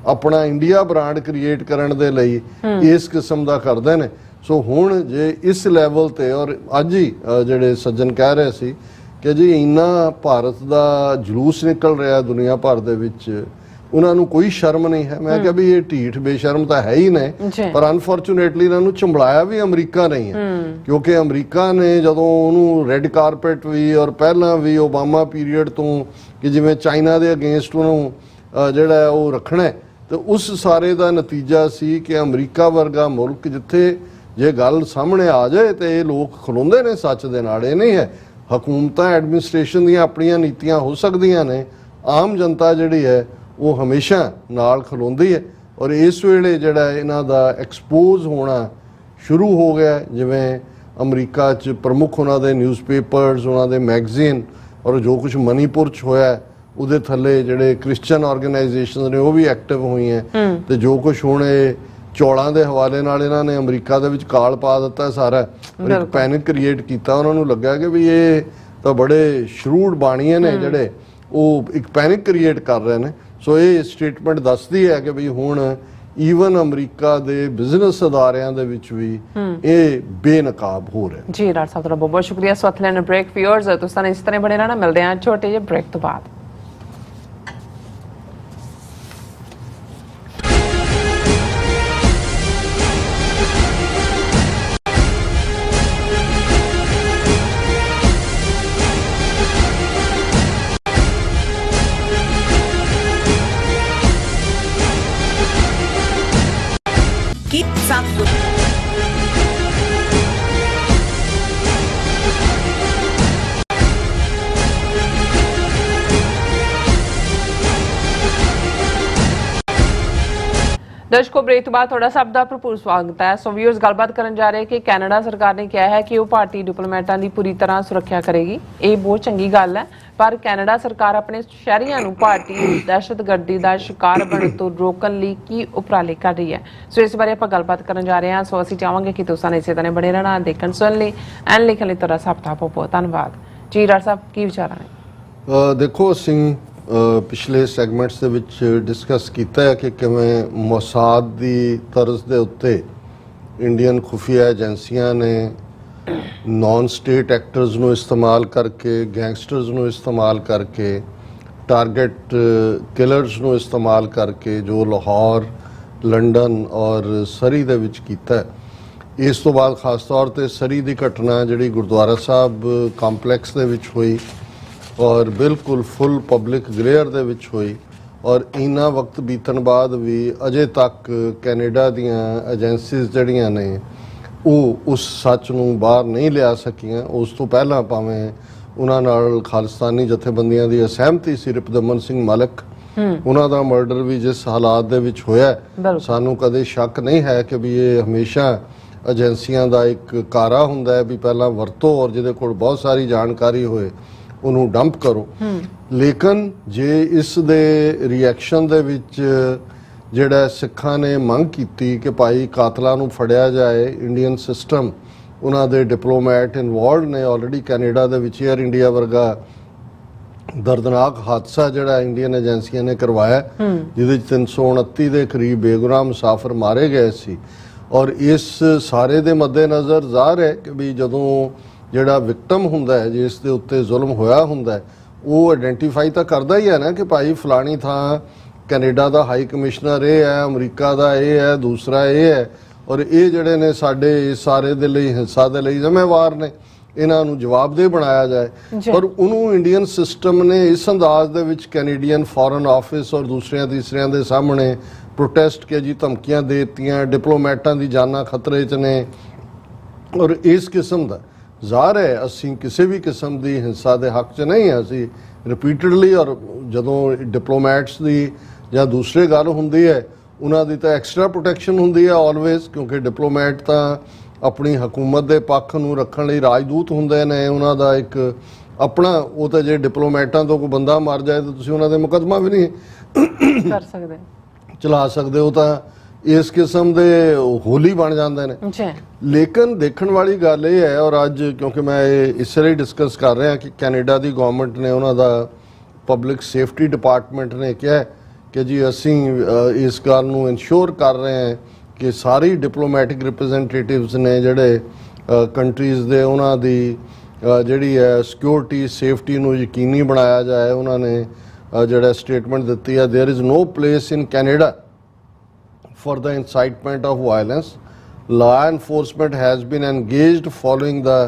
ਆਪਣਾ ਇੰਡੀਆ ਬ੍ਰਾਂਡ ਕ੍ਰੀਏਟ ਕਰਨ ਦੇ ਲਈ ਇਸ ਕਿਸਮ ਦਾ ਕਰਦੇ ਨੇ। ਸੋ ਹੁਣ ਜੇ ਇਸ ਲੈਵਲ ਤੇ, ਔਰ ਅੱਜ ਹੀ ਜਿਹੜੇ ਸੱਜਣ ਕਹਿ ਰਹੇ ਸੀ ਕਿ ਜੀ ਇੰਨਾ ਭਾਰਤ ਦਾ ਜਲੂਸ ਨਿਕਲ ਰਿਹਾ ਦੁਨੀਆ ਭਰ ਦੇ ਵਿੱਚ, ਉਹਨਾਂ ਨੂੰ ਕੋਈ ਸ਼ਰਮ ਨਹੀਂ ਹੈ। ਮੈਂ ਕਿਹਾ ਵੀ ਇਹ ਢੀਠ ਬੇਸ਼ਰਮ ਤਾਂ ਹੈ ਹੀ ਨੇ, ਪਰ ਅਨਫੋਰਚੂਨੇਟਲੀ ਇਹਨਾਂ ਨੂੰ ਚੰਬੜਾਇਆ ਵੀ ਅਮਰੀਕਾ ਨਹੀਂ ਹੈ, ਕਿਉਂਕਿ ਅਮਰੀਕਾ ਨੇ ਜਦੋਂ ਉਹਨੂੰ ਰੈੱਡ ਕਾਰਪੇਟ ਵੀ ਔਰ ਪਹਿਲਾਂ ਵੀ ਓਬਾਮਾ ਪੀਰੀਅਡ ਤੋਂ ਕਿ ਜਿਵੇਂ ਚਾਈਨਾ ਦੇ ਅਗੇਂਸਟ ਉਹਨੂੰ ਜਿਹੜਾ ਉਹ ਰੱਖਣਾ, ਤੇ ਉਸ ਸਾਰੇ ਦਾ ਨਤੀਜਾ ਸੀ ਕਿ ਅਮਰੀਕਾ ਵਰਗਾ ਮੁਲਕ ਜਿੱਥੇ ਜੇ ਗੱਲ ਸਾਹਮਣੇ ਆ ਜਾਏ ਤੇ ਇਹ ਲੋਕ ਖਲੋਂਦੇ ਨੇ ਸੱਚ ਦੇ ਨਾਲ। ਇਹ ਨਹੀਂ ਹੈ ਹਕੂਮਤਾਂ ਐਡਮਿਨਿਸਟ੍ਰੇਸ਼ਨ ਦੀਆਂ ਆਪਣੀਆਂ ਨੀਤੀਆਂ ਹੋ ਸਕਦੀਆਂ ਨੇ, ਆਮ ਜਨਤਾ ਜਿਹੜੀ ਹੈ ਉਹ ਹਮੇਸ਼ਾ ਨਾਲ ਖਲੋਂਦੀ ਹੈ। ਔਰ ਇਸ ਵੇਲੇ ਜਿਹੜਾ ਇਹਨਾਂ ਦਾ ਐਕਸਪੋਜ਼ ਹੋਣਾ ਸ਼ੁਰੂ ਹੋ ਗਿਆ, ਜਿਵੇਂ ਅਮਰੀਕਾ 'ਚ ਪ੍ਰਮੁੱਖ ਉਹਨਾਂ ਦੇ ਨਿਊਜ਼ਪੇਪਰਸ, ਉਹਨਾਂ ਦੇ ਮੈਗਜ਼ੀਨ, ਔਰ ਜੋ ਕੁਝ ਮਨੀਪੁਰ 'ਚ ਹੋਇਆ ਉਹਦੇ ਥੱਲੇ ਜਿਹੜੇ ਕ੍ਰਿਸਚੀਅਨ ਆਰਗੇਨਾਈਜੇਸ਼ਨਸ ਨੇ ਉਹ ਵੀ ਐਕਟਿਵ ਹੋਈਆਂ। ਤੇ ਜੋ ਕੁਝ ਹੁਣ ਇਹ ਚੌਲਾਂ ਦੇ ਹਵਾਲੇ ਨਾਲ ਇਹਨਾਂ ਨੇ ਅਮਰੀਕਾ ਦੇ ਵਿੱਚ ਕਾਲ ਪਾ ਦਿੱਤਾ ਸਾਰਾ, ਇੱਕ ਪੈਨਿਕ ਕ੍ਰੀਏਟ ਕੀਤਾ। ਉਹਨਾਂ ਨੂੰ ਲੱਗਾ ਕਿ ਵੀ ਇਹ ਤਾਂ ਬੜੇ ਸ਼ਰੂਡ ਬਾਣੀਏ ਨੇ ਜਿਹੜੇ ਉਹ ਇੱਕ ਪੈਨਿਕ ਕ੍ਰੀਏਟ ਕਰ ਰਹੇ ਨੇ। ਸੋ ਇਹ ਸਟੇਟਮੈਂਟ ਦੱਸਦੀ ਹੈ ਕਿ ਵੀ ਹੁਣ ਈਵਨ ਅਮਰੀਕਾ ਦੇ ਬਿਜ਼ਨਸ ਅਦਾਰਿਆਂ ਦੇ ਵਿੱਚ ਵੀ ਇਹ ਬੇਨਕਾਬ ਹੋ ਰਿਹਾ। ਜੀ ਡਾਕਟਰ ਸਾਹਿਬ ਦਾ ਬਹੁਤ ਬਹੁਤ ਸ਼ੁਕਰੀਆ। ਸੋ ਅਥਲੈਨ ਬ੍ਰੇਕ ਵਿਊਅਰਸ ਤੁਸੀਂ ਇਸ ਤਰ੍ਹਾਂ ਬਣੇ ਰਹਿਣਾ, ਮਿਲਦੇ ਹਾਂ ਛੋਟੇ ਜਿਹੇ ਬ੍ਰੇਕ ਤੋਂ ਬਾਅਦ। Keep South with ਦਰਸ਼ਕੋ ਬ੍ਰੇਕ ਤੋਂ ਬਾਅਦ ਤੁਹਾਡਾ ਸਭ ਦਾ ਭਰਪੂਰ ਸਵਾਗਤ ਹੈ। ਸੋ ਵਿਊਅਰਸ ਗੱਲਬਾਤ ਕਰਨ ਜਾ ਰਹੇ ਕਿ ਕੈਨੇਡਾ ਸਰਕਾਰ ਨੇ ਕਿਹਾ ਹੈ ਕਿ ਉਹ ਭਾਰਤੀ ਡਿਪਲੋਮੈਟਾਂ ਦੀ ਪੂਰੀ ਤਰ੍ਹਾਂ ਸੁਰੱਖਿਆ ਕਰੇਗੀ। ਇਹ ਬਹੁਤ ਚੰਗੀ ਗੱਲ ਹੈ, ਪਰ ਕੈਨੇਡਾ ਸਰਕਾਰ ਆਪਣੇ ਸ਼ਹਿਰੀਆਂ ਨੂੰ ਭਾਰਤੀ ਦਹਿਸ਼ਤਗਰਦੀ ਦਾ ਸ਼ਿਕਾਰ ਬਣਨ ਤੋਂ ਰੋਕਣ ਲਈ ਕੀ ਉਪਰਾਲੇ ਕਰ ਰਹੀ ਹੈ। ਸੋ ਇਸ ਬਾਰੇ ਆਪਾਂ ਗੱਲਬਾਤ ਕਰਨ ਜਾ ਰਹੇ ਹਾਂ। ਸੋ ਅਸੀਂ ਚਾਹਾਂਗੇ ਕਿ ਤੁਸੀਂ ਇਸੇ ਤਰ੍ਹਾਂ ਬਣੇ ਰਹਿਣਾ, ਦੇਖਣ ਸੁਣਨ ਲਈ ਐਂਡ ਲਿਖਣ ਲਈ ਤੁਹਾਡਾ ਸਭ ਦਾ ਬਹੁਤ ਧੰਨਵਾਦ। ਜੀ ਡਾਕਟਰ ਸਾਹਿਬ ਕੀ ਵਿਚਾਰਾਂ ਨੇ? ਦੇਖੋ ਅਸੀਂ ਪਿਛਲੇ ਸੈਗਮੈਂਟਸ ਦੇ ਵਿੱਚ ਡਿਸਕਸ ਕੀਤਾ ਹੈ ਕਿ ਕਿਵੇਂ ਮੋਸਾਦ ਦੀ ਤਰਜ਼ ਦੇ ਉੱਤੇ ਇੰਡੀਅਨ ਖੁਫੀਆ ਏਜੰਸੀਆਂ ਨੇ ਨੌਨ ਸਟੇਟ ਐਕਟਰਸ ਨੂੰ ਇਸਤੇਮਾਲ ਕਰਕੇ, ਗੈਂਗਸਟਰਸ ਨੂੰ ਇਸਤੇਮਾਲ ਕਰਕੇ, ਟਾਰਗੇਟ ਕਿਲਰਸ ਨੂੰ ਇਸਤੇਮਾਲ ਕਰਕੇ ਜੋ ਲਾਹੌਰ, ਲੰਡਨ ਔਰ ਸਰੀ ਦੇ ਵਿੱਚ ਕੀਤਾ ਹੈ। ਇਸ ਤੋਂ ਬਾਅਦ ਖਾਸ ਤੌਰ ਤੇ ਸਰੀ ਦੀ ਘਟਨਾ ਜਿਹੜੀ ਗੁਰਦੁਆਰਾ ਸਾਹਿਬ ਕੰਪਲੈਕਸ ਦੇ ਵਿੱਚ ਹੋਈ ਔਰ ਬਿਲਕੁਲ ਫੁੱਲ ਪਬਲਿਕ ਗਲੇਅਰ ਦੇ ਵਿੱਚ ਹੋਈ, ਔਰ ਇੰਨਾ ਵਕਤ ਬੀਤਣ ਬਾਅਦ ਵੀ ਅਜੇ ਤੱਕ ਕੈਨੇਡਾ ਦੀਆਂ ਏਜੰਸੀਜ਼ ਜਿਹੜੀਆਂ ਨੇ ਉਹ ਉਸ ਸੱਚ ਨੂੰ ਬਾਹਰ ਨਹੀਂ ਲਿਆ ਸਕੀਆਂ। ਉਸ ਤੋਂ ਪਹਿਲਾਂ ਭਾਵੇਂ ਉਹਨਾਂ ਨਾਲ ਖਾਲਿਸਤਾਨੀ ਜਥੇਬੰਦੀਆਂ ਦੀ ਅਸਹਿਮਤੀ ਸੀ, ਰਿਪਦਮਨ ਸਿੰਘ ਮਲਕ ਉਹਨਾਂ ਦਾ ਮਰਡਰ ਵੀ ਜਿਸ ਹਾਲਾਤ ਦੇ ਵਿੱਚ ਹੋਇਆ, ਸਾਨੂੰ ਕਦੇ ਸ਼ੱਕ ਨਹੀਂ ਹੈ ਕਿ ਵੀ ਇਹ ਹਮੇਸ਼ਾ ਏਜੰਸੀਆਂ ਦਾ ਇੱਕ ਕਾਰਾ ਹੁੰਦਾ ਹੈ ਵੀ ਪਹਿਲਾਂ ਵਰਤੋ ਔਰ ਜਿਹਦੇ ਕੋਲ ਬਹੁਤ ਸਾਰੀ ਜਾਣਕਾਰੀ ਹੋਏ ਉਹਨੂੰ ਡੰਪ ਕਰੋ। ਲੇਕਿਨ ਜੇ ਇਸ ਦੇ ਰਿਐਕਸ਼ਨ ਦੇ ਵਿੱਚ ਜਿਹੜਾ ਸਿੱਖਾਂ ਨੇ ਮੰਗ ਕੀਤੀ ਕਿ ਭਾਈ ਕਾਤਲਾਂ ਨੂੰ ਫੜਿਆ ਜਾਏ, ਇੰਡੀਅਨ ਸਿਸਟਮ ਉਹਨਾਂ ਦੇ ਡਿਪਲੋਮੈਟ ਇਨਵੋਲਵਡ ਨੇ ਆਲਰੇਡੀ ਕੈਨੇਡਾ ਦੇ ਵਿੱਚ ਏਅਰ ਇੰਡੀਆ ਵਰਗਾ ਦਰਦਨਾਕ ਹਾਦਸਾ ਜਿਹੜਾ ਇੰਡੀਅਨ ਏਜੰਸੀਆਂ ਨੇ ਕਰਵਾਇਆ ਜਿਹਦੇ ਵਿੱਚ 329 ਦੇ ਕਰੀਬ ਬੇਗੁਨਾਹ ਮੁਸਾਫਰ ਮਾਰੇ ਗਏ ਸੀ, ਔਰ ਇਸ ਸਾਰੇ ਦੇ ਮੱਦੇਨਜ਼ਰ ਜ਼ਾਹਰ ਹੈ ਕਿ ਵੀ ਜਦੋਂ ਜਿਹੜਾ ਵਿਕਟਮ ਹੁੰਦਾ ਹੈ ਜਿਸ ਦੇ ਉੱਤੇ ਜ਼ੁਲਮ ਹੋਇਆ ਹੁੰਦਾ ਹੈ ਉਹ ਆਇਡੈਂਟੀਫਾਈ ਤਾਂ ਕਰਦਾ ਹੀ ਹੈ ਨਾ ਕਿ ਭਾਈ ਫਲਾਣੀ ਥਾਂ ਕੈਨੇਡਾ ਦਾ ਹਾਈ ਕਮਿਸ਼ਨਰ ਇਹ ਹੈ, ਅਮਰੀਕਾ ਦਾ ਇਹ ਹੈ, ਦੂਸਰਾ ਇਹ ਹੈ, ਔਰ ਇਹ ਜਿਹੜੇ ਨੇ ਸਾਡੇ ਇਸ ਸਾਰੇ ਦੇ ਲਈ ਹਿੰਸਾ ਦੇ ਲਈ ਜ਼ਿੰਮੇਵਾਰ ਨੇ, ਇਹਨਾਂ ਨੂੰ ਜਵਾਬਦੇਹ ਬਣਾਇਆ ਜਾਏ। ਪਰ ਉਹਨੂੰ ਇੰਡੀਅਨ ਸਿਸਟਮ ਨੇ ਇਸ ਅੰਦਾਜ਼ ਦੇ ਵਿੱਚ ਕੈਨੇਡੀਅਨ ਫੋਰਨ ਆਫਿਸ ਔਰ ਦੂਸਰਿਆਂ ਤੀਸਰਿਆਂ ਦੇ ਸਾਹਮਣੇ ਪ੍ਰੋਟੈਸਟ ਕੇ ਜੀ ਧਮਕੀਆਂ ਦੇ ਦਿੱਤੀਆਂ, ਡਿਪਲੋਮੈਟਾਂ ਦੀ ਜਾਨਾਂ ਖਤਰੇ 'ਚ ਨੇ, ਔਰ ਇਸ ਕਿਸਮ ਦਾ ਜ਼ਾਹਰ ਹੈ ਅਸੀਂ ਕਿਸੇ ਵੀ ਕਿਸਮ ਦੀ ਹਿੰਸਾ ਦੇ ਹੱਕ 'ਚ ਨਹੀਂ ਹਾਂ। ਅਸੀਂ ਰਿਪੀਟਡਲੀ ਔਰ ਜਦੋਂ ਡਿਪਲੋਮੈਟਸ ਦੀ ਜਾਂ ਦੂਸਰੇ ਗੱਲ ਹੁੰਦੀ ਹੈ ਉਹਨਾਂ ਦੀ ਤਾਂ ਐਕਸਟਰਾ ਪ੍ਰੋਟੈਕਸ਼ਨ ਹੁੰਦੀ ਹੈ ਆਲਵੇਜ਼, ਕਿਉਂਕਿ ਡਿਪਲੋਮੈਟ ਤਾਂ ਆਪਣੀ ਹਕੂਮਤ ਦੇ ਪੱਖ ਨੂੰ ਰੱਖਣ ਲਈ ਰਾਜਦੂਤ ਹੁੰਦੇ ਨੇ। ਉਹਨਾਂ ਦਾ ਇੱਕ ਆਪਣਾ ਉਹ ਤਾਂ ਜੇ ਡਿਪਲੋਮੈਟਾਂ ਤੋਂ ਕੋਈ ਬੰਦਾ ਮਰ ਜਾਏ ਤਾਂ ਤੁਸੀਂ ਉਹਨਾਂ ਦੇ ਮੁਕੱਦਮਾ ਵੀ ਨਹੀਂ ਕਰ ਸਕਦੇ ਚਲਾ ਸਕਦੇ, ਉਹ ਤਾਂ ਇਸ ਕਿਸਮ ਦੇ ਹੋਲੀ ਬਣ ਜਾਂਦੇ ਨੇ। ਜੀ ਲੇਕਿਨ ਦੇਖਣ ਵਾਲੀ ਗੱਲ ਇਹ ਹੈ, ਔਰ ਅੱਜ ਕਿਉਂਕਿ ਮੈਂ ਇਹ ਇਸ ਲਈ ਡਿਸਕਸ ਕਰ ਰਿਹਾ ਕਿ ਕੈਨੇਡਾ ਦੀ ਗਵਰਨਮੈਂਟ ਨੇ ਉਹਨਾਂ ਦਾ ਪਬਲਿਕ ਸੇਫਟੀ ਡਿਪਾਰਟਮੈਂਟ ਨੇ ਕਿਹਾ ਕਿ ਜੀ ਅਸੀਂ ਇਸ ਗੱਲ ਨੂੰ ਇਨਸ਼ੋਰ ਕਰ ਰਹੇ ਹਾਂ ਕਿ ਸਾਰੀ ਡਿਪਲੋਮੈਟਿਕ ਰਿਪਰੈਜ਼ੈਂਟੇਟਿਵਸ ਨੇ ਜਿਹੜੇ ਕੰਟਰੀਜ਼ ਦੇ ਉਹਨਾਂ ਦੀ ਜਿਹੜੀ ਹੈ ਸਿਕਿਉਰਿਟੀ ਸੇਫਟੀ ਨੂੰ ਯਕੀਨੀ ਬਣਾਇਆ ਜਾਏ। ਉਹਨਾਂ ਨੇ ਜਿਹੜਾ ਸਟੇਟਮੈਂਟ ਦਿੱਤੀ ਹੈ, there is no place in Canada for the incitement of violence. Law enforcement has been engaged following the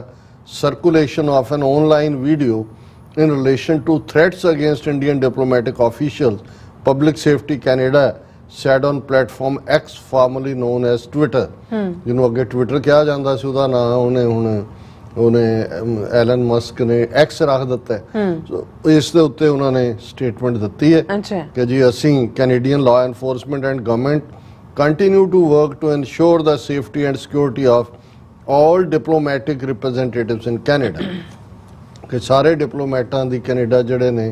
circulation of an online video in relation to threats against Indian diplomatic officials. Public Safety Canada said on platform X, formerly known as Twitter. ਜਿਹਨੂੰ ਅੱਗੇ ਟਵਿੱਟਰ ਕਿਹਾ ਜਾਂਦਾ ਸੀ, ਉਹਦਾ ਨਾਂ ਉਹਨੇ ਐਲਨ ਮਸਕ ਨੇ ਐਕਸ ਰੱਖ ਦਿੱਤਾ ਹੈ। ਇਸ ਦੇ ਉੱਤੇ ਉਹਨਾਂ ਨੇ ਸਟੇਟਮੈਂਟ ਦਿੱਤੀ ਹੈ ਕਿ ਜੀ ਅਸੀਂ Canadian law enforcement and government continue to work to ensure the safety and security of all diplomatic representatives in Canada. ਕਿ ਸਾਰੇ ਡਿਪਲੋਮੈਟਾਂ ਦੀ ਕੈਨੇਡਾ ਜਿਹੜੇ ਨੇ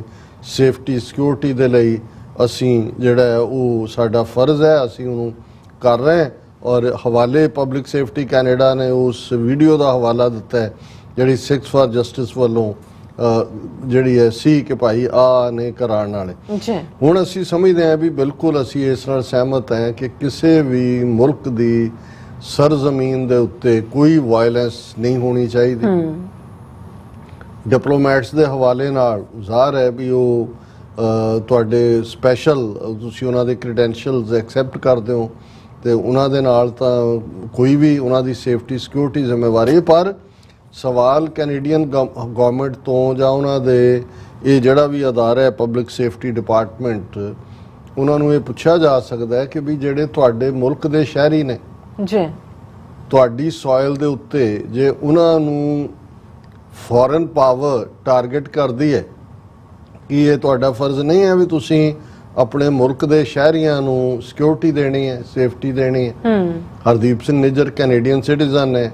ਸੇਫਟੀ ਸਿਕਿਉਰਿਟੀ ਦੇ ਲਈ ਅਸੀਂ ਜਿਹੜਾ ਹੈ ਉਹ ਸਾਡਾ ਫਰਜ਼ ਹੈ, ਅਸੀਂ ਉਹਨੂੰ ਕਰ ਰਹੇ ਹਾਂ। ਔਰ ਹਵਾਲੇ ਪਬਲਿਕ ਸੇਫਟੀ ਕੈਨੇਡਾ ਨੇ ਉਸ ਵੀਡੀਓ ਦਾ ਹਵਾਲਾ ਦਿੱਤਾ ਹੈ ਜਿਹੜੀ ਸਿੱਖਸ ਫਾਰ ਜਸਟਿਸ ਵੱਲੋਂ ਜਿਹੜੀ ਹੈ ਸੀ ਕਿ ਭਾਈ ਆ ਨੇ ਕਰਾਉਣ ਵਾਲੇ। ਹੁਣ ਅਸੀਂ ਸਮਝਦੇ ਹਾਂ ਵੀ ਬਿਲਕੁਲ ਅਸੀਂ ਇਸ ਨਾਲ ਸਹਿਮਤ ਹਾਂ ਕਿ ਕਿਸੇ ਵੀ ਮੁਲਕ ਦੀ ਸਰਜ਼ਮੀਨ ਦੇ ਉੱਤੇ ਕੋਈ ਵਾਇਲੈਂਸ ਨਹੀਂ ਹੋਣੀ ਚਾਹੀਦੀ। ਡਿਪਲੋਮੈਟਸ ਦੇ ਹਵਾਲੇ ਨਾਲ ਜ਼ਾਹਰ ਹੈ ਵੀ ਉਹ ਤੁਹਾਡੇ ਸਪੈਸ਼ਲ ਤੁਸੀਂ ਉਹਨਾਂ ਦੇ ਕ੍ਰੈਡੈਂਸ਼ੀਅਲਸ ਐਕਸੈਪਟ ਕਰਦੇ ਹੋ ਤੇ ਉਹਨਾਂ ਦੇ ਨਾਲ ਤਾਂ ਕੋਈ ਵੀ ਉਹਨਾਂ ਦੀ ਸੇਫਟੀ ਸਿਕਿਉਰਿਟੀ ਜ਼ਿੰਮੇਵਾਰੀ ਹੈ। ਪਰ ਸਵਾਲ ਕੈਨੇਡੀਅਨ ਗਵਰਨਮੈਂਟ ਤੋਂ ਜਾਂ ਉਹਨਾਂ ਦੇ ਇਹ ਜਿਹੜਾ ਵੀ ਅਦਾਰਾ ਹੈ ਪਬਲਿਕ ਸੇਫਟੀ ਡਿਪਾਰਟਮੈਂਟ, ਉਹਨਾਂ ਨੂੰ ਇਹ ਪੁੱਛਿਆ ਜਾ ਸਕਦਾ ਹੈ ਕਿ ਵੀ ਜਿਹੜੇ ਤੁਹਾਡੇ ਮੁਲਕ ਦੇ ਸ਼ਹਿਰੀ ਨੇ ਜੀ ਤੁਹਾਡੀ ਸੋਇਲ ਦੇ ਉੱਤੇ ਜੇ ਉਹਨਾਂ ਨੂੰ ਫੋਰਨ ਪਾਵਰ ਟਾਰਗੇਟ ਕਰਦੀ ਹੈ ਕਿ ਇਹ ਤੁਹਾਡਾ ਫਰਜ਼ ਨਹੀਂ ਹੈ ਵੀ ਤੁਸੀਂ ਆਪਣੇ ਮੁਲਕ ਦੇ ਸ਼ਹਿਰੀਆਂ ਨੂੰ ਸਿਕਿਉਰਿਟੀ ਦੇਣੀ ਹੈ, ਸੇਫਟੀ ਦੇਣੀ ਹੈ। ਹਰਦੀਪ ਸਿੰਘ ਨਿੱਜਰ ਕੈਨੇਡੀਅਨ ਸਿਟੀਜ਼ਨ ਹੈ,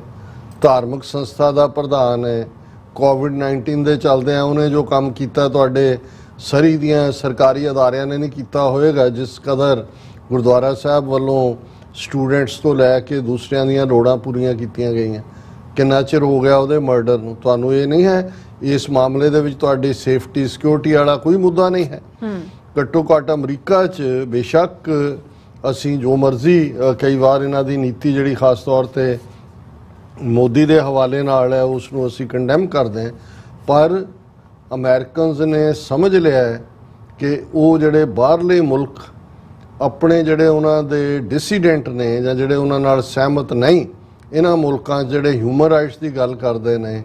ਧਾਰਮਿਕ ਸੰਸਥਾ ਦਾ ਪ੍ਰਧਾਨ ਹੈ, ਕੋਵਿਡ-19 ਦੇ ਚੱਲਦਿਆਂ ਉਹਨੇ ਜੋ ਕੰਮ ਕੀਤਾ ਤੁਹਾਡੇ ਸਰੀ ਦੀਆਂ ਸਰਕਾਰੀ ਅਦਾਰਿਆਂ ਨੇ ਨਹੀਂ ਕੀਤਾ ਹੋਏਗਾ, ਜਿਸ ਕਦਰ ਗੁਰਦੁਆਰਾ ਸਾਹਿਬ ਵੱਲੋਂ ਸਟੂਡੈਂਟਸ ਤੋਂ ਲੈ ਕੇ ਦੂਸਰਿਆਂ ਦੀਆਂ ਲੋੜਾਂ ਪੂਰੀਆਂ ਕੀਤੀਆਂ ਗਈਆਂ। ਕਿੰਨਾ ਚਿਰ ਹੋ ਗਿਆ ਉਹਦੇ ਮਰਡਰ ਨੂੰ? ਤੁਹਾਨੂੰ ਇਹ ਨਹੀਂ ਹੈ ਇਸ ਮਾਮਲੇ ਦੇ ਵਿੱਚ ਤੁਹਾਡੀ ਸੇਫਟੀ ਸਿਕਿਉਰਿਟੀ ਵਾਲਾ ਕੋਈ ਮੁੱਦਾ ਨਹੀਂ ਹੈ? ਘੱਟੋ ਘੱਟ ਅਮਰੀਕਾ 'ਚ ਬੇਸ਼ੱਕ ਅਸੀਂ ਜੋ ਮਰਜ਼ੀ ਕਈ ਵਾਰ ਇਹਨਾਂ ਦੀ ਨੀਤੀ ਜਿਹੜੀ ਖਾਸ ਤੌਰ 'ਤੇ ਮੋਦੀ ਦੇ ਹਵਾਲੇ ਨਾਲ ਹੈ ਉਸ ਨੂੰ ਅਸੀਂ ਕੰਡੈਮ ਕਰਦੇ ਹਾਂ, ਪਰ ਅਮਰੀਕਨਸ ਨੇ ਸਮਝ ਲਿਆ ਹੈ ਕਿ ਉਹ ਜਿਹੜੇ ਬਾਹਰਲੇ ਮੁਲਕ ਆਪਣੇ ਜਿਹੜੇ ਉਹਨਾਂ ਦੇ ਡਿਸੀਡੈਂਟ ਨੇ ਜਾਂ ਜਿਹੜੇ ਉਹਨਾਂ ਨਾਲ ਸਹਿਮਤ ਨਹੀਂ, ਇਹਨਾਂ ਮੁਲਕਾਂ 'ਚ ਜਿਹੜੇ ਹਿਊਮਨ ਰਾਈਟਸ ਦੀ ਗੱਲ ਕਰਦੇ ਨੇ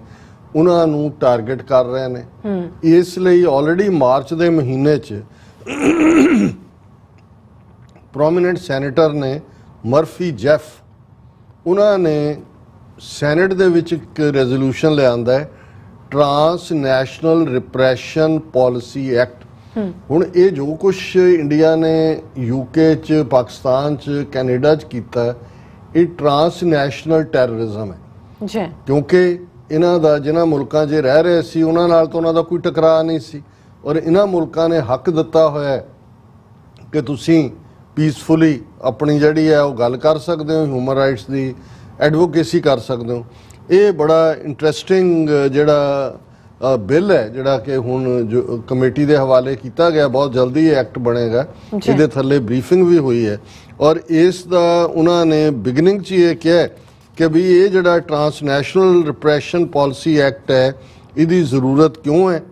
ਉਹਨਾਂ ਨੂੰ ਟਾਰਗੇਟ ਕਰ ਰਹੇ ਨੇ। ਇਸ ਲਈ ਆਲਰੇਡੀ ਮਾਰਚ ਦੇ ਮਹੀਨੇ 'ਚ ਪ੍ਰੋਮੀਨੈਂਟ ਸੈਨੇਟਰ ਨੇ ਮਰਫੀ ਜੈਫ, ਉਹਨਾਂ ਨੇ ਸੈਨੇਟ ਦੇ ਵਿੱਚ ਇੱਕ ਰੈਜ਼ੋਲੂਸ਼ਨ ਲਿਆਂਦਾ ਹੈ trans national repression policy act. ਹੁਣ ਇਹ ਜੋ ਕੁਝ ਇੰਡੀਆ ਨੇ ਯੂਕੇ 'ਚ, ਪਾਕਿਸਤਾਨ 'ਚ, ਕੈਨੇਡਾ 'ਚ ਕੀਤਾ ਇਹ ਟਰਾਂਸ ਨੈਸ਼ਨਲ ਟੈਰਰਿਜ਼ਮ ਹੈ ਜੀ, ਕਿਉਂਕਿ ਇਹਨਾਂ ਦਾ ਜਿਨ੍ਹਾਂ ਮੁਲਕਾਂ 'ਚ ਰਹਿ ਰਹੇ ਸੀ ਉਹਨਾਂ ਨਾਲ ਤਾਂ ਉਹਨਾਂ ਦਾ ਕੋਈ ਟਕਰਾਅ ਨਹੀਂ ਸੀ, ਔਰ ਇਹਨਾਂ ਮੁਲਕਾਂ ਨੇ ਹੱਕ ਦਿੱਤਾ ਹੋਇਆ ਕਿ ਤੁਸੀਂ ਪੀਸਫੁਲੀ ਆਪਣੀ ਜਿਹੜੀ ਹੈ ਉਹ ਗੱਲ ਕਰ ਸਕਦੇ ਹੋ, ਹਿਊਮਨ ਰਾਈਟਸ ਦੀ ਐਡਵੋਕੇਸੀ ਕਰ ਸਕਦੇ ਹੋ। ਇਹ ਬੜਾ ਇੰਟਰਸਟਿੰਗ ਜਿਹੜਾ ਬਿੱਲ ਹੈ ਜਿਹੜਾ ਕਿ ਹੁਣ ਜੋ ਕਮੇਟੀ ਦੇ ਹਵਾਲੇ ਕੀਤਾ ਗਿਆ, ਬਹੁਤ ਜਲਦੀ ਇਹ ਐਕਟ ਬਣੇਗਾ। ਇਹਦੇ ਥੱਲੇ ਬਰੀਫਿੰਗ ਵੀ ਹੋਈ ਹੈ ਔਰ ਇਸ ਦਾ ਉਹਨਾਂ ਨੇ ਬਿਗਨਿੰਗ 'ਚ ਇਹ ਕਿਹਾ ਹੈ ਕਿ ਵੀ ਇਹ ਜਿਹੜਾ ਟਰਾਂਸਨੈਸ਼ਨਲ ਰਿਪਰੈਸ਼ਨ ਪਾਲਿਸੀ ਐਕਟ ਹੈ ਇਹਦੀ ਜ਼ਰੂਰਤ ਕਿਉਂ ਹੈ।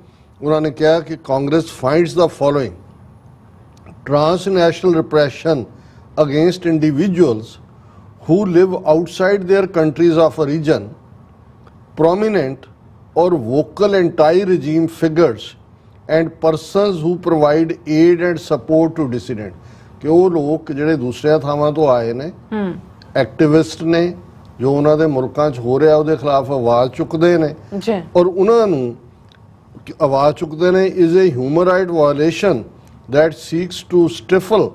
ਉਹਨਾਂ ਨੇ ਕਿਹਾ ਕਿ Congress finds the following: transnational repression against individuals who live outside their countries of origin, prominent or vocal anti-regime figures and persons who provide aid and support to dissident। ਕਿ ਉਹ ਲੋਕ ਜਿਹੜੇ ਦੂਸਰਿਆਂ ਥਾਵਾਂ ਤੋਂ ਆਏ ਨੇ, ਐਕਟਿਵਿਸਟ ਨੇ, ਜੋ ਉਹਨਾਂ ਦੇ ਮੁਲਕਾਂ 'ਚ ਹੋ ਰਿਹਾ ਉਹਦੇ ਖਿਲਾਫ ਆਵਾਜ਼ ਚੁੱਕਦੇ ਨੇ ਔਰ ਉਹਨਾਂ ਨੂੰ ਆਵਾਜ਼ ਚੁੱਕਦੇ ਨੇ is a human right violation that seeks to stifle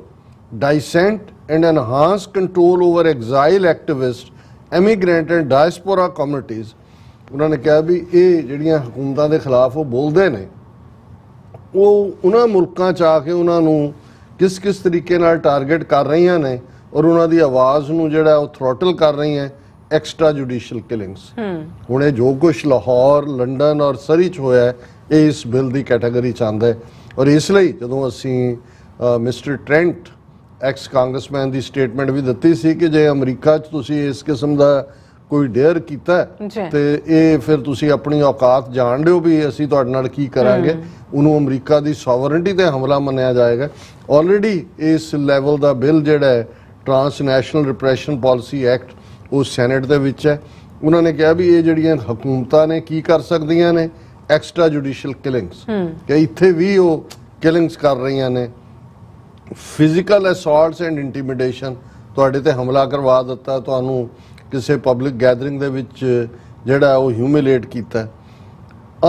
dissent and enhance control over exile activists, immigrant and diaspora communities। ਉਹਨਾਂ ਨੇ ਕਿਹਾ ਵੀ ਇਹ ਜਿਹੜੀਆਂ ਹਕੂਮਤਾਂ ਦੇ ਖਿਲਾਫ ਉਹ ਬੋਲਦੇ ਨੇ, ਉਹ ਉਹਨਾਂ ਮੁਲਕਾਂ 'ਚ ਆ ਕੇ ਉਹਨਾਂ ਨੂੰ ਕਿਸ ਤਰੀਕੇ ਨਾਲ ਟਾਰਗੇਟ ਕਰ ਰਹੀਆਂ ਨੇ ਔਰ ਉਹਨਾਂ ਦੀ ਆਵਾਜ਼ ਨੂੰ ਜਿਹੜਾ ਉਹ ਥ੍ਰੋਟਲ ਕਰ ਰਹੀਆਂ ਐਕਸਟਰਾ ਜੁਡੀਸ਼ੀਅਲ ਕਿਲਿੰਗਸ। ਹੁਣ ਇਹ ਜੋ ਕੁਛ ਲਾਹੌਰ, ਲੰਡਨ ਔਰ ਸਰੀ 'ਚ ਹੋਇਆ ਇਹ ਇਸ ਬਿੱਲ ਦੀ ਕੈਟਾਗਰੀ 'ਚ ਆਉਂਦਾ ਹੈ ਔਰ ਇਸ ਲਈ ਜਦੋਂ ਅਸੀਂ ਮਿਸਟਰ ਟ੍ਰੈਂਟ ਐਕਸ ਕਾਂਗਰਸਮੈਨ ਦੀ ਸਟੇਟਮੈਂਟ ਵੀ ਦਿੱਤੀ ਸੀ ਕਿ ਜੇ ਅਮਰੀਕਾ 'ਚ ਤੁਸੀਂ ਇਸ ਕਿਸਮ ਦਾ ਕੋਈ ਡੇਅਰ ਕੀਤਾ ਤੇ ਇਹ ਫਿਰ ਤੁਸੀਂ ਆਪਣੀ ਔਕਾਤ ਜਾਣ ਲਿਓ ਵੀ ਅਸੀਂ ਤੁਹਾਡੇ ਨਾਲ ਕੀ ਕਰਾਂਗੇ, ਉਹਨੂੰ ਅਮਰੀਕਾ ਦੀ ਸੋਵਰਨਟੀ ਤੇ ਹਮਲਾ ਮੰਨਿਆ ਜਾਏਗਾ। ਆਲਰੇਡੀ ਇਸ ਲੈਵਲ ਦਾ ਬਿੱਲ ਜਿਹੜਾ ਹੈ ਟਰਾਂਸਨੈਸ਼ਨਲ ਰਿਪਰੈਸ਼ਨ ਪਾਲਿਸੀ ਐਕਟ ਉਹ ਸੈਨੇਟ ਦੇ ਵਿੱਚ ਹੈ। ਉਹਨਾਂ ਨੇ ਕਿਹਾ ਵੀ ਇਹ ਜਿਹੜੀਆਂ ਹਕੂਮਤਾਂ ਨੇ ਕੀ ਕਰ ਸਕਦੀਆਂ ਨੇ, ਐਕਸਟਰਾ ਜੁਡੀਸ਼ੀਅਲ ਕਿਲਿੰਗਸ, ਕਿ ਇੱਥੇ ਵੀ ਉਹ ਕਿਲਿੰਗਸ ਕਰ ਰਹੀਆਂ ਨੇ। ਫਿਜ਼ੀਕਲ ਅਸੌਲਟਸ ਐਂਡ ਇੰਟੀਮੀਡੇਸ਼ਨ, ਤੁਹਾਡੇ ਤੇ ਹਮਲਾ ਕਰਵਾ ਦਿੱਤਾ, ਤੁਹਾਨੂੰ ਕਿਸੇ ਪਬਲਿਕ ਗੈਦਰਿੰਗ ਦੇ ਵਿੱਚ ਜਿਹੜਾ ਉਹ ਹਿਊਮਿਲੇਟ ਕੀਤਾ।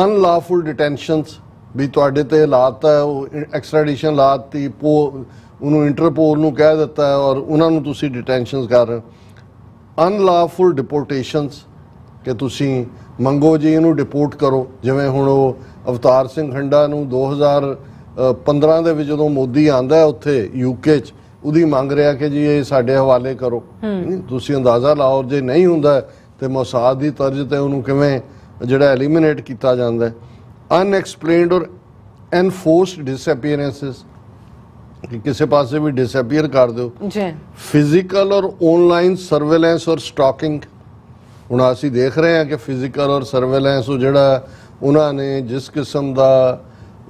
ਅਨਲਾਫੁਲ ਡਿਟੈਂਸ਼ਨਸ, ਵੀ ਤੁਹਾਡੇ ਤੇ ਲਾਤਾ ਉਹ ਐਕਸਟ੍ਰੈਡੀਸ਼ਨ ਲਾਤੀ, ਉਹਨੂੰ ਇੰਟਰਪੋਲ ਨੂੰ ਕਹਿ ਦਿੱਤਾ ਔਰ ਉਹਨਾਂ ਨੂੰ ਤੁਸੀਂ ਡਿਟੈਂਸ਼ਨਸ ਕਰ ਰਹੇ ਹੋ। ਅਨਲਾਫੁਲ ਡਿਪੋਰਟੇਸ਼ਨਸ, ਕਿ ਤੁਸੀਂ ਮੰਗੋ ਜੀ ਇਹਨੂੰ ਡਿਪੋਰਟ ਕਰੋ, ਜਿਵੇਂ ਹੁਣ ਉਹ ਅਵਤਾਰ ਸਿੰਘ ਹੰਡਾ ਨੂੰ 2015 ਦੇ ਵਿੱਚ ਜਦੋਂ ਮੋਦੀ ਆਂਦਾ ਉੱਥੇ ਯੂਕੇ 'ਚ ਉਹਦੀ ਮੰਗ ਰਿਹਾ ਕਿ ਜੀ ਇਹ ਸਾਡੇ ਹਵਾਲੇ ਕਰੋ। ਤੁਸੀਂ ਅੰਦਾਜ਼ਾ ਲਾਓ ਜੇ ਨਹੀਂ ਹੁੰਦਾ ਤੇ ਮੋਸਾਦ ਦੀ ਤਰਜ਼ ਤੇ ਉਹਨੂੰ ਕਿਵੇਂ ਜਿਹੜਾ ਐਲੀਮੀਨੇਟ ਕੀਤਾ ਜਾਂਦਾ। ਅਨਐਕਸਪਲੇਨਡ ਔਰ ਐਨਫੋਰਸਡ ਡਿਸਅਪੀਅਰੈਂਸਿਸ, ਕਿ ਕਿਸੇ ਪਾਸੇ ਵੀ ਡਿਸਅਪੀਅਰ ਕਰ ਦਿਓ। ਫਿਜ਼ੀਕਲ ਔਰ ਆਨਲਾਈਨ ਸਰਵੇਲੈਂਸ ਔਰ ਸਟਾਕਿੰਗ, ਹੁਣ ਅਸੀਂ ਦੇਖ ਰਹੇ ਹਾਂ ਕਿ ਫਿਜ਼ੀਕਲ ਔਰ ਸਰਵੇਲੈਂਸ ਉਹ ਜਿਹੜਾ ਉਹਨਾਂ ਨੇ ਜਿਸ ਕਿਸਮ ਦਾ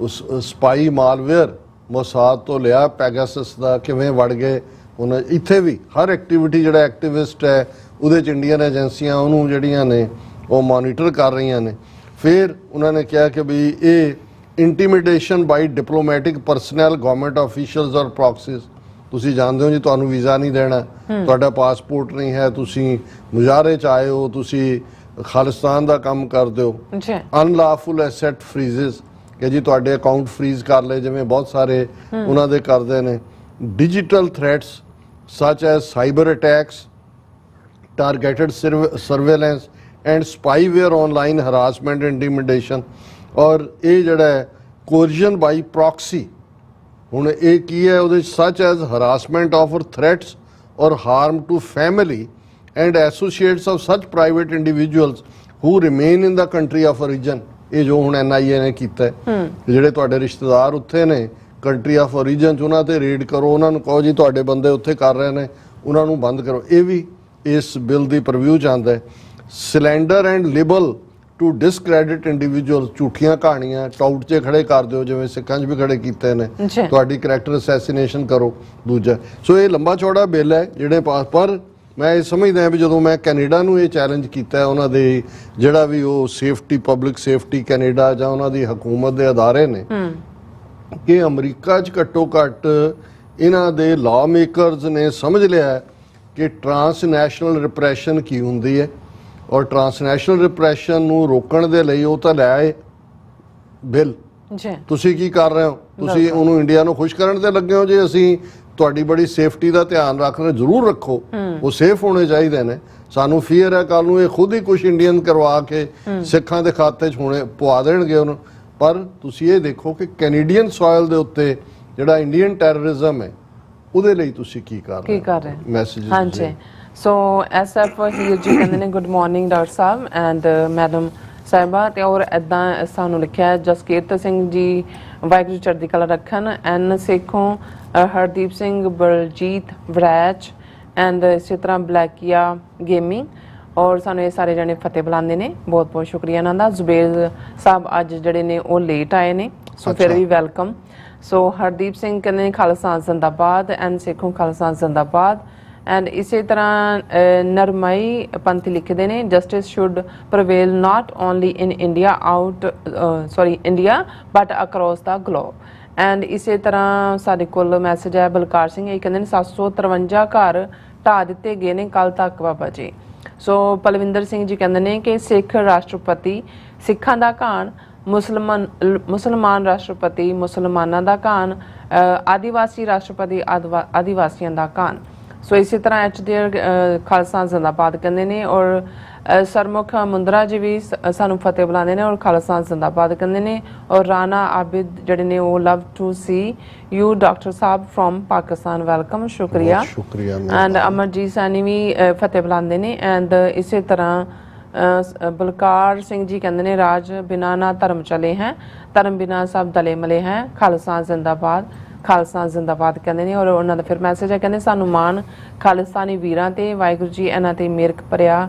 ਉਸ ਸਪਾਈ ਮਾਲਵੇਅਰ ਮੋਸਾਦ ਤੋਂ ਲਿਆ, ਪੈਗਾਸਸ ਦਾ ਕਿਵੇਂ ਵੜ ਗਏ ਉਹਨਾਂ ਇੱਥੇ ਵੀ ਹਰ ਐਕਟੀਵਿਟੀ ਜਿਹੜਾ ਐਕਟਿਵਿਸਟ ਹੈ ਉਹਦੇ 'ਚ ਇੰਡੀਅਨ ਏਜੰਸੀਆਂ ਉਹਨੂੰ ਜਿਹੜੀਆਂ ਨੇ ਉਹ ਮੋਨੀਟਰ ਕਰ ਰਹੀਆਂ ਨੇ। ਫਿਰ ਉਹਨਾਂ ਨੇ ਕਿਹਾ ਕਿ ਵੀ ਇਹ ਇੰਟੀਮੀਡੇਸ਼ਨ ਬਾਈ ਡਿਪਲੋਮੈਟਿਕ ਪਰਸਨਲ, ਗਵਰਨਮੈਂਟ ਆਫੀਸ਼ੀਅਲਸ ਔਰ ਪ੍ਰੌਕਸੀਜ਼, ਤੁਸੀਂ ਜਾਣਦੇ ਹੋ ਜੀ ਤੁਹਾਨੂੰ ਵੀਜ਼ਾ ਨਹੀਂ ਦੇਣਾ, ਤੁਹਾਡਾ ਪਾਸਪੋਰਟ ਨਹੀਂ ਹੈ, ਤੁਸੀਂ ਮੁਜ਼ਾਹਰੇ 'ਚ ਆਏ ਹੋ, ਤੁਸੀਂ ਖਾਲਿਸਤਾਨ ਦਾ ਕੰਮ ਕਰਦੇ ਹੋ। ਅਨਲਾਫੁਲ ਐਸੈਟ ਫਰੀਜ਼ਸ, ਕਿ ਜੀ ਤੁਹਾਡੇ ਅਕਾਊਂਟ ਫਰੀਜ਼ ਕਰ ਲਏ, ਜਿਵੇਂ ਬਹੁਤ ਸਾਰੇ ਉਹਨਾਂ ਦੇ ਕਰਦੇ ਨੇ। Digital threats such as cyber attacks, targeted surveillance and spyware online harassment, intimidation ਔਰ ਇਹ ਜਿਹੜਾ ਹੈ ਕੋਰਜਨ ਬਾਈ ਪ੍ਰੌਕਸੀ। ਹੁਣ ਇਹ ਕੀ ਹੈ ਉਹਦੇ 'ਚ ਸੱਚ ਐਜ਼ ਹਰਾਸਮੈਂਟ ਆਫ ਔਰ ਥ੍ਰੈਟਸ ਔਰ harm to family and associates of such private individuals who remain in the country of origin. ਇਹ ਜੋ ਹੁਣ NIA ਨੇ ਕੀਤਾ ਜਿਹੜੇ ਤੁਹਾਡੇ ਰਿਸ਼ਤੇਦਾਰ ਉੱਥੇ ਨੇ ਕੰਟਰੀ ਆਫ ਓਰੀਜਨ 'ਚ, ਉਹਨਾਂ ਤੇ ਰੇਡ ਕਰੋ, ਉਹਨਾਂ ਨੂੰ ਕਹੋ ਜੀ ਤੁਹਾਡੇ ਬੰਦੇ ਉੱਥੇ ਕਰ ਰਹੇ ਨੇ, ਉਹਨਾਂ ਨੂੰ ਬੰਦ ਕਰੋ। ਇਹ ਵੀ ਇਸ ਬਿੱਲ ਦੀ ਪ੍ਰਵਿਊ 'ਚ ਆਉਂਦਾ ਹੈ। ਸਿਲੈਂਡਰ ਐਂਡ ਲਿਬਲ ਟੂ ਡਿਸਕ੍ਰੈਡਿਟ ਇੰਡੀਵਿਜੂਅਲ, ਝੂਠੀਆਂ ਕਹਾਣੀਆਂ ਟਾਊਟ 'ਚ ਖੜੇ ਕਰ ਦਿਓ, ਜਿਵੇਂ ਸਿੱਖਾਂ 'ਚ ਵੀ ਖੜੇ ਕੀਤੇ ਨੇ, ਤੁਹਾਡੀ ਕਰੈਕਟਰ ਅਸੈਸੀਨੇਸ਼ਨ ਕਰੋ। ਦੂਜਾ ਸੋ ਇਹ ਲੰਬਾ ਚੌੜਾ ਬਿੱਲ ਹੈ ਜਿਹੜੇ ਪਰ ਮੈਂ ਇਹ ਸਮਝਦਾ ਹਾਂ ਵੀ ਜਦੋਂ ਮੈਂ ਕੈਨੇਡਾ ਨੂੰ ਇਹ ਚੈਲੰਜ ਕੀਤਾ, ਉਹਨਾਂ ਦੇ ਜਿਹੜਾ ਵੀ ਉਹ ਸੇਫਟੀ, ਪਬਲਿਕ ਸੇਫਟੀ ਕੈਨੇਡਾ ਜਾਂ ਉਹਨਾਂ ਦੀ ਹਕੂਮਤ ਦੇ ਅਦਾਰੇ ਨੇ, ਕਿ ਅਮਰੀਕਾ 'ਚ ਘੱਟੋ ਘੱਟ ਇਹਨਾਂ ਦੇ ਲਾਅ ਮੇਕਰਸ ਨੇ ਸਮਝ ਲਿਆ ਕਿ ਟਰਾਂਸਨੈਸ਼ਨਲ ਰਿਪਰੈਸ਼ਨ ਕੀ ਹੁੰਦੀ ਹੈ ਔਰ ਟਰਾਂਸਨੈਸ਼ਨਲ ਰਿਪਰੈਸ਼ਨ ਨੂੰ ਰੋਕਣ ਦੇ ਲਈ ਉਹ ਤਾਂ ਲੈ ਆਏ ਬਿੱਲ। ਤੁਸੀਂ ਕੀ ਕਰ ਰਹੇ ਹੋ? ਤੁਸੀਂ ਉਹਨੂੰ ਇੰਡੀਆ ਨੂੰ ਖੁਸ਼ ਕਰਨ ਤੇ ਲੱਗੇ ਹੋ ਜੀ ਅਸੀਂ ਤੁਹਾਡੀ ਬੜੀ ਸੇਫਟੀ ਦਾ ਧਿਆਨ ਰੱਖ ਰਹੇ। ਜ਼ਰੂਰ ਰੱਖੋ, ਉਹ ਸੇਫ ਹੋਣੇ ਚਾਹੀਦੇ ਨੇ। ਸਾਨੂੰ ਫੀਅਰ ਹੈ ਕੱਲ ਨੂੰ ਇਹ ਖੁਦ ਹੀ ਕੁਝ ਇੰਡੀਅਨ ਕਰਵਾ ਕੇ ਸਿੱਖਾਂ ਦੇ ਖਾਤੇ 'ਚ ਹੋਣੇ ਪਵਾ ਦੇਣਗੇ ਉਹਨੂੰ। ਪਰ ਤੁਸੀਂ ਇਹ ਦੇਖੋ ਕਿ ਕੈਨੇਡੀਅਨ ਸੋਇਲ ਦੇ ਉੱਤੇ ਜਿਹੜਾ ਇੰਡੀਅਨ ਟੈਰਰਿਜ਼ਮ ਹੈ ਉਹਦੇ ਲਈ ਤੁਸੀਂ ਕੀ ਕਰ ਰਹੇ ਹੋ? ਮੈਸੇਜ। ਹਾਂਜੀ, ਸੋ SF ਹੀਰ ਜੀ ਕਹਿੰਦੇ ਨੇ good morning doctor Sahib and madam ਸਾਹਿਬਾ ਤੇ ਔਰ ਇਦਾਂ ਸਾਨੂੰ ਲਿਖਿਆ ਜਸਕੀਰਤ ਸਿੰਘ ਜੀ ਵਾਹਿਗੁਰੂ ਜੀ ਚੜ੍ਹਦੀ ਕਲਾ ਰੱਖਣ, ਐਨ ਸੇਖੋਂ, ਹਰਦੀਪ ਸਿੰਘ, ਬਲਜੀਤ ਵਰੈਚ ਐਂਡ ਇਸੇ ਤਰ੍ਹਾਂ ਬਲੈਕੀਆ ਗੇਮਿੰਗ ਔਰ ਸਾਨੂੰ ਇਹ ਸਾਰੇ ਜਣੇ ਫਤਿਹ ਬੁਲਾਉਂਦੇ ਨੇ। ਬਹੁਤ ਬਹੁਤ ਸ਼ੁਕਰੀਆ ਇਹਨਾਂ ਦਾ। ਜ਼ੁਬੇਰ ਸਾਹਿਬ ਅੱਜ ਜਿਹੜੇ ਨੇ ਉਹ ਲੇਟ ਆਏ ਨੇ, ਸੋ ਫਿਰ ਵੀ ਵੈਲਕਮ। ਸੋ ਹਰਦੀਪ ਸਿੰਘ ਕਹਿੰਦੇ ਨੇ ਖਾਲਸਾ ਜ਼ਿੰਦਾਬਾਦ, ਐਨ ਸੇਖੋਂ ਖਾਲਸਾ ਜ਼ਿੰਦਾਬਾਦ। ਐਂਡ ਇਸੇ ਤਰ੍ਹਾਂ ਨਰਮਈ ਪੰਥੀ ਲਿਖਦੇ ਨੇ justice should prevail not only in India but across the globe. And ਇਸੇ ਤਰ੍ਹਾਂ ਸਾਡੇ ਕੋਲ ਮੈਸੇਜ ਹੈ ਬਲਕਾਰ ਸਿੰਘ, ਇਹ ਕਹਿੰਦੇ ਨੇ 753 ਘਰ ਢਾਹ ਦਿੱਤੇ ਗਏ ਨੇ ਕੱਲ ਤੱਕ ਬਾਬਾ ਜੀ। ਸੋ ਪਲਵਿੰਦਰ ਸਿੰਘ ਜੀ ਕਹਿੰਦੇ ਨੇ ਕਿ ਸਿੱਖ ਰਾਸ਼ਟਰਪਤੀ ਸਿੱਖਾਂ ਦਾ ਘਾਣ, ਮੁਸਲਮਾਨ ਰਾਸ਼ਟਰਪਤੀ ਮੁਸਲਮਾਨਾਂ ਦਾ ਘਾਣ, ਆਦੀਵਾਸੀ ਰਾਸ਼ਟਰਪਤੀ ਆਦੀਵਾਸੀਆਂ ਦਾ ਘਾਣ। ਸੋ ਇਸੇ ਤਰ੍ਹਾਂ HDR ਖਾਲਸਾ ਜ਼ਿੰਦਾਬਾਦ ਕਹਿੰਦੇ ਨੇ ਔਰ ਸਰਮੁਖ ਮੁੰਦਰਾ ਜੀ ਵੀ ਸਾਨੂੰ ਫਤਿਹ ਬੁਲਾਉਂਦੇ ਨੇ ਔਰ ਖਾਲਸਾ ਜ਼ਿੰਦਾਬਾਦ ਕਹਿੰਦੇ ਨੇ। ਔਰ ਰਾਣਾ ਆਬਿਦ ਜਿਹੜੇ ਨੇ ਉਹ love to see you doctor sahib from Pakistan, welcome, ਸ਼ੁਕਰੀਆ। ਐਂਡ ਅਮਰਜੀਤ ਸੈਣੀ ਵੀ ਫਤਿਹ ਬੁਲਾਉਂਦੇ ਨੇ। ਐਂਡ ਇਸੇ ਤਰ੍ਹਾਂ ਬਲਕਾਰ ਸਿੰਘ ਜੀ ਕਹਿੰਦੇ ਨੇ ਰਾਜ ਬਿਨਾ ਨਾ ਧਰਮ ਚਲੇ ਹੈ, ਧਰਮ ਬਿਨਾ ਸਭ ਦਲੇ ਮਲੇ ਹੈ, ਖਾਲਸਾ ਜ਼ਿੰਦਾਬਾਦ, ਖਾਲਸਾ ਜ਼ਿੰਦਾਬਾਦ ਕਹਿੰਦੇ ਨੇ। ਔਰ ਉਹਨਾਂ ਦਾ ਫਿਰ ਮੈਸੇਜ ਹੈ ਕਹਿੰਦੇ ਸਾਨੂੰ ਮਾਣ ਖਾਲਿਸਤਾਨੀ ਵੀਰਾਂ ਤੇ, ਵਾਹਿਗੁਰੂ ਜੀ ਇਹਨਾਂ ਤੇ ਮਿਹਰ ਭਰਿਆ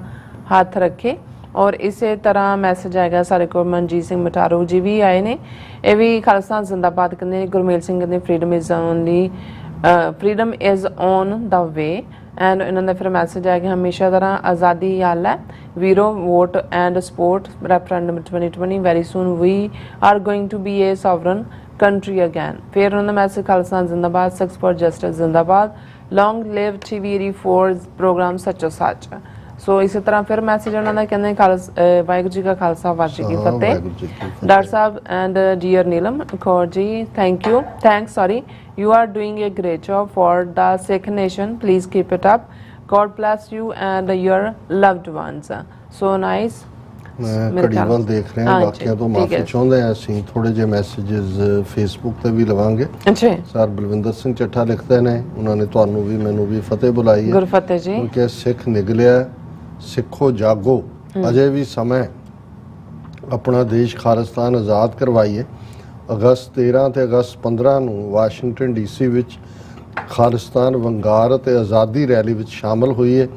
ਹੱਥ ਰੱਖੇ। ਔਰ ਇਸੇ ਤਰ੍ਹਾਂ ਮੈਸੇਜ ਆਏਗਾ ਸਾਡੇ ਕੋਲ ਮਨਜੀਤ ਸਿੰਘ ਮਟਾਰੂ ਜੀ ਵੀ ਆਏ ਨੇ, ਇਹ ਵੀ ਖਾਲਸਾ ਜ਼ਿੰਦਾਬਾਦ ਕਹਿੰਦੇ ਨੇ। ਗੁਰਮੇਲ ਸਿੰਘ ਕਹਿੰਦੇ freedom is on the way. And ਇਹਨਾਂ ਦਾ ਫਿਰ ਮੈਸੇਜ ਆਏਗਾ ਹਮੇਸ਼ਾ ਤਰ੍ਹਾਂ ਆਜ਼ਾਦੀ ਯਾਲ ਹੈ ਵੀਰੋ, vote and support referendum 2020 very soon we are going to be a sovereign country again. ਫਿਰ ਉਹਨਾਂ ਦਾ ਮੈਸੇਜ ਖਾਲਸਾ ਜ਼ਿੰਦਾਬਾਦ, ਸਿੱਖਸ ਫॉर ਜਸਟਿਸ ਜ਼ਿੰਦਾਬਾਦ, ਲੌਂਗ ਲਿਵ TV84 ਪ੍ਰੋਗਰਾਮ ਸੱਚੋ ਸੱਚ। ਸੋ ਇਸੇ ਤਰ੍ਹਾਂ ਫਿਰ ਮੈਸੇਜ ਉਹਨਾਂ ਦਾ ਕਹਿੰਦੇ ਵਾਹਿਗੁਰੂ ਜੀ ਕਾ ਖਾਲਸਾ ਵਾਹਿਗੁਰੂ ਜੀ ਕੀ ਫਤਿਹ। Doctor Sahib and dear Neelam Kaur ji thanks you are doing a great job for the Sikh nation, please keep it up, God bless you and your loved ones, so nice। ਮੈਂ ਘੜੀ ਵੱਲ ਦੇਖ ਰਿਹਾ, ਬਾਕੀਆਂ ਤੋਂ ਮਾਫੀ ਚਾਹੁੰਦੇ ਹਾਂ। ਅਸੀਂ ਥੋੜੇ ਜਿਹੇ ਮੈਸੇजेस ਫੇਸਬੁੱਕ ਤੇ ਵੀ ਲਵਾਂਗੇ। ਅੱਛਾ ਸਰ ਬਲਵਿੰਦਰ ਸਿੰਘ ਚੱਠਾ ਲਿਖਦੇ ਨੇ, ਉਹਨਾਂ ਨੇ ਤੁਹਾਨੂੰ ਵੀ ਮੈਨੂੰ ਵੀ ਫਤਿਹ ਬੁਲਾਈ ਹੈ। ਗੁਰਫਤਿਹ ਜੀ। ਕਿਉਂਕਿ ਸਿੱਖ ਨਿਗਲਿਆ, ਸਿੱਖੋ ਜਾਗੋ, ਅਜੇ ਵੀ ਸਮਾਂ ਆਪਣਾ ਦੇਸ਼ ਖਾਲਿਸਤਾਨ ਆਜ਼ਾਦ ਕਰਵਾਈਏ। ਅਗਸਤ 13 ਤੇ ਅਗਸਤ 15 ਨੂੰ ਵਾਸ਼ਿੰਗਟਨ DC ਵਿੱਚ ਖਾਲਿਸਤਾਨ ਵੰਗਾਰ ਅਤੇ ਆਜ਼ਾਦੀ ਰੈਲੀ ਵਿੱਚ ਸ਼ਾਮਲ ਹੋਈਏ।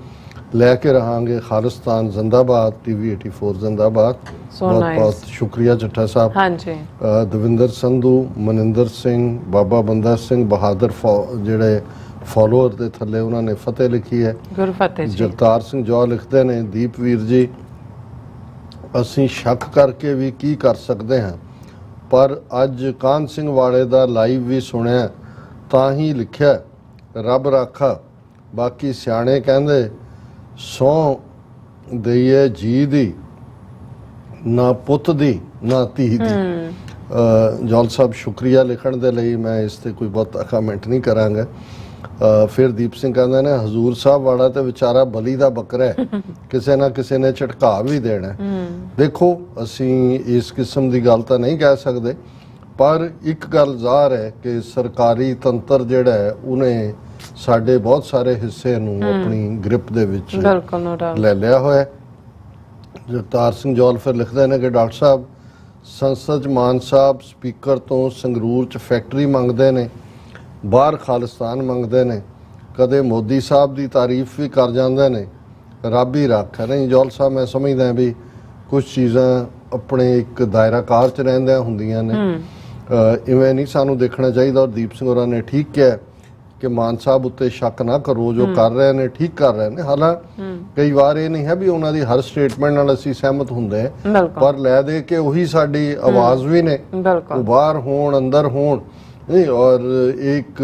ਲੈ ਕੇ ਰਹਾਂਗੇ ਖਾਲਿਸਤਾਨ ਜ਼ਿੰਦਾਬਾਦ, TV84 ਜ਼ਿੰਦਾਬਾਦ। ਬਹੁਤ ਬਹੁਤ ਸ਼ੁਕਰੀਆ ਚੱਠਾ ਸਾਹਿਬ। ਹਾਂਜੀ। ਦਵਿੰਦਰ ਸੰਧੂ, ਮਨਿੰਦਰ ਸਿੰਘ, ਬਾਬਾ ਬੰਦਾ ਸਿੰਘ ਬਹਾਦਰ ਜਿਹੜੇ ਫਾਲੋਅਰ ਦੇ ਥੱਲੇ ਉਹਨਾਂ ਨੇ ਫਤਿਹ ਲਿਖੀ ਹੈ। ਗੁਰਫਤਿਹ ਜੀ। ਜਗਤਾਰ ਸਿੰਘ ਜੌ ਲਿਖਦੇ ਨੇ ਦੀਪਵੀਰ ਜੀ, ਅਸੀਂ ਸ਼ੱਕ ਕਰਕੇ ਵੀ ਕੀ ਕਰ ਸਕਦੇ ਹਾਂ, ਪਰ ਅੱਜ ਕਾਹਨ ਸਿੰਘ ਵਾਲੇ ਦਾ ਲਾਈਵ ਵੀ ਸੁਣਿਆ ਤਾਂ ਹੀ ਲਿਖਿਆ ਰੱਬ ਰਾਖਾ। ਬਾਕੀ ਸਿਆਣੇ ਕਹਿੰਦੇ ਸਹੁੰ ਦਈਏ ਜੀ ਦੀ, ਨਾ ਪੁੱਤ ਦੀ ਨਾ ਧੀ ਦੀ। ਜੌਲ ਸਾਹਿਬ ਸ਼ੁਕਰੀਆ ਲਿਖਣ ਦੇ ਲਈ, ਮੈਂ ਇਸ ਤੇ ਕੋਈ ਬਹੁਤਾ ਕਮੈਂਟ ਨਹੀਂ ਕਰਾਂਗਾ। ਫਿਰ ਦੀਪ ਸਿੰਘ ਕਹਿੰਦੇ ਨੇ ਹਜ਼ੂਰ ਸਾਹਿਬ ਵਾਲਾ ਤੇ ਵਿਚਾਰਾ ਬਲੀ ਦਾ ਬੱਕਰਾ ਹੈ, ਕਿਸੇ ਨਾ ਕਿਸੇ ਨੇ ਝਟਕਾ ਵੀ ਦੇਣਾ। ਦੇਖੋ ਅਸੀਂ ਇਸ ਕਿਸਮ ਦੀ ਗੱਲ ਤਾਂ ਨਹੀਂ ਕਹਿ ਸਕਦੇ, ਪਰ ਇੱਕ ਗੱਲ ਜ਼ਾਹਰ ਹੈ ਕਿ ਸਰਕਾਰੀ ਤੰਤਰ ਜਿਹੜਾ ਹੈ ਉਹਨੇ ਸਾਡੇ ਬਹੁਤ ਸਾਰੇ ਹਿੱਸੇ ਨੂੰ ਆਪਣੀ ਗ੍ਰਿਪ ਦੇ ਵਿੱਚ ਲੈ ਲਿਆ ਹੋਇਆ। ਜਗਤਾਰ ਸਿੰਘ ਜੌਲ ਫਿਰ ਲਿਖਦੇ ਨੇ ਕਿ ਡਾਕਟਰ ਸਾਹਿਬ ਸੰਸਦ 'ਚ ਮਾਨ ਸਾਹਿਬ ਸਪੀਕਰ ਤੋਂ ਸੰਗਰੂਰ 'ਚ ਫੈਕਟਰੀ ਮੰਗਦੇ ਨੇ, ਬਾਹਰ ਖਾਲਿਸਤਾਨ ਮੰਗਦੇ ਨੇ, ਕਦੇ ਮੋਦੀ ਸਾਹਿਬ ਦੀ ਤਾਰੀਫ ਵੀ ਕਰ ਜਾਂਦੇ ਨੇ, ਰੱਬ ਹੀ ਰੱਖ ਹੈ। ਨਹੀਂ ਜੌਲ ਸਾਹਿਬ, ਮੈਂ ਸਮਝਦਾ ਵੀ ਕੁਝ ਚੀਜ਼ਾਂ ਆਪਣੇ ਇੱਕ ਦਾਇਰਾ ਕਾਰ 'ਚ ਰਹਿੰਦਿਆਂ ਹੁੰਦੀਆਂ ਨੇ, ਇਵੇਂ ਨਹੀਂ ਸਾਨੂੰ ਦੇਖਣਾ ਚਾਹੀਦਾ। ਔਰ ਦੀਪ ਸਿੰਘ ਹੋਰਾਂ ਨੇ ਠੀਕ ਕਿਹਾ ਕਿ ਮਾਨ ਸਾਹਿਬ ਉੱਤੇ ਸ਼ੱਕ ਨਾ ਕਰੋ, ਜੋ ਕਰ ਰਹੇ ਨੇ ਠੀਕ ਕਰ ਰਹੇ ਨੇ। ਹਾਲਾਂਕਿ ਕਈ ਵਾਰ ਇਹ ਨਹੀਂ ਹੈ ਵੀ ਉਹਨਾਂ ਦੀ ਹਰ ਸਟੇਟਮੈਂਟ ਨਾਲ ਅਸੀਂ ਸਹਿਮਤ ਹੁੰਦੇ ਹਾਂ, ਪਰ ਲੈ ਦੇ ਕੇ ਉਹੀ ਸਾਡੀ ਆਵਾਜ਼ ਵੀ ਨੇ, ਉਹ ਬਾਹਰ ਹੋਣ ਅੰਦਰ ਹੋਣ। ਨਹੀਂ ਔਰ ਇੱਕ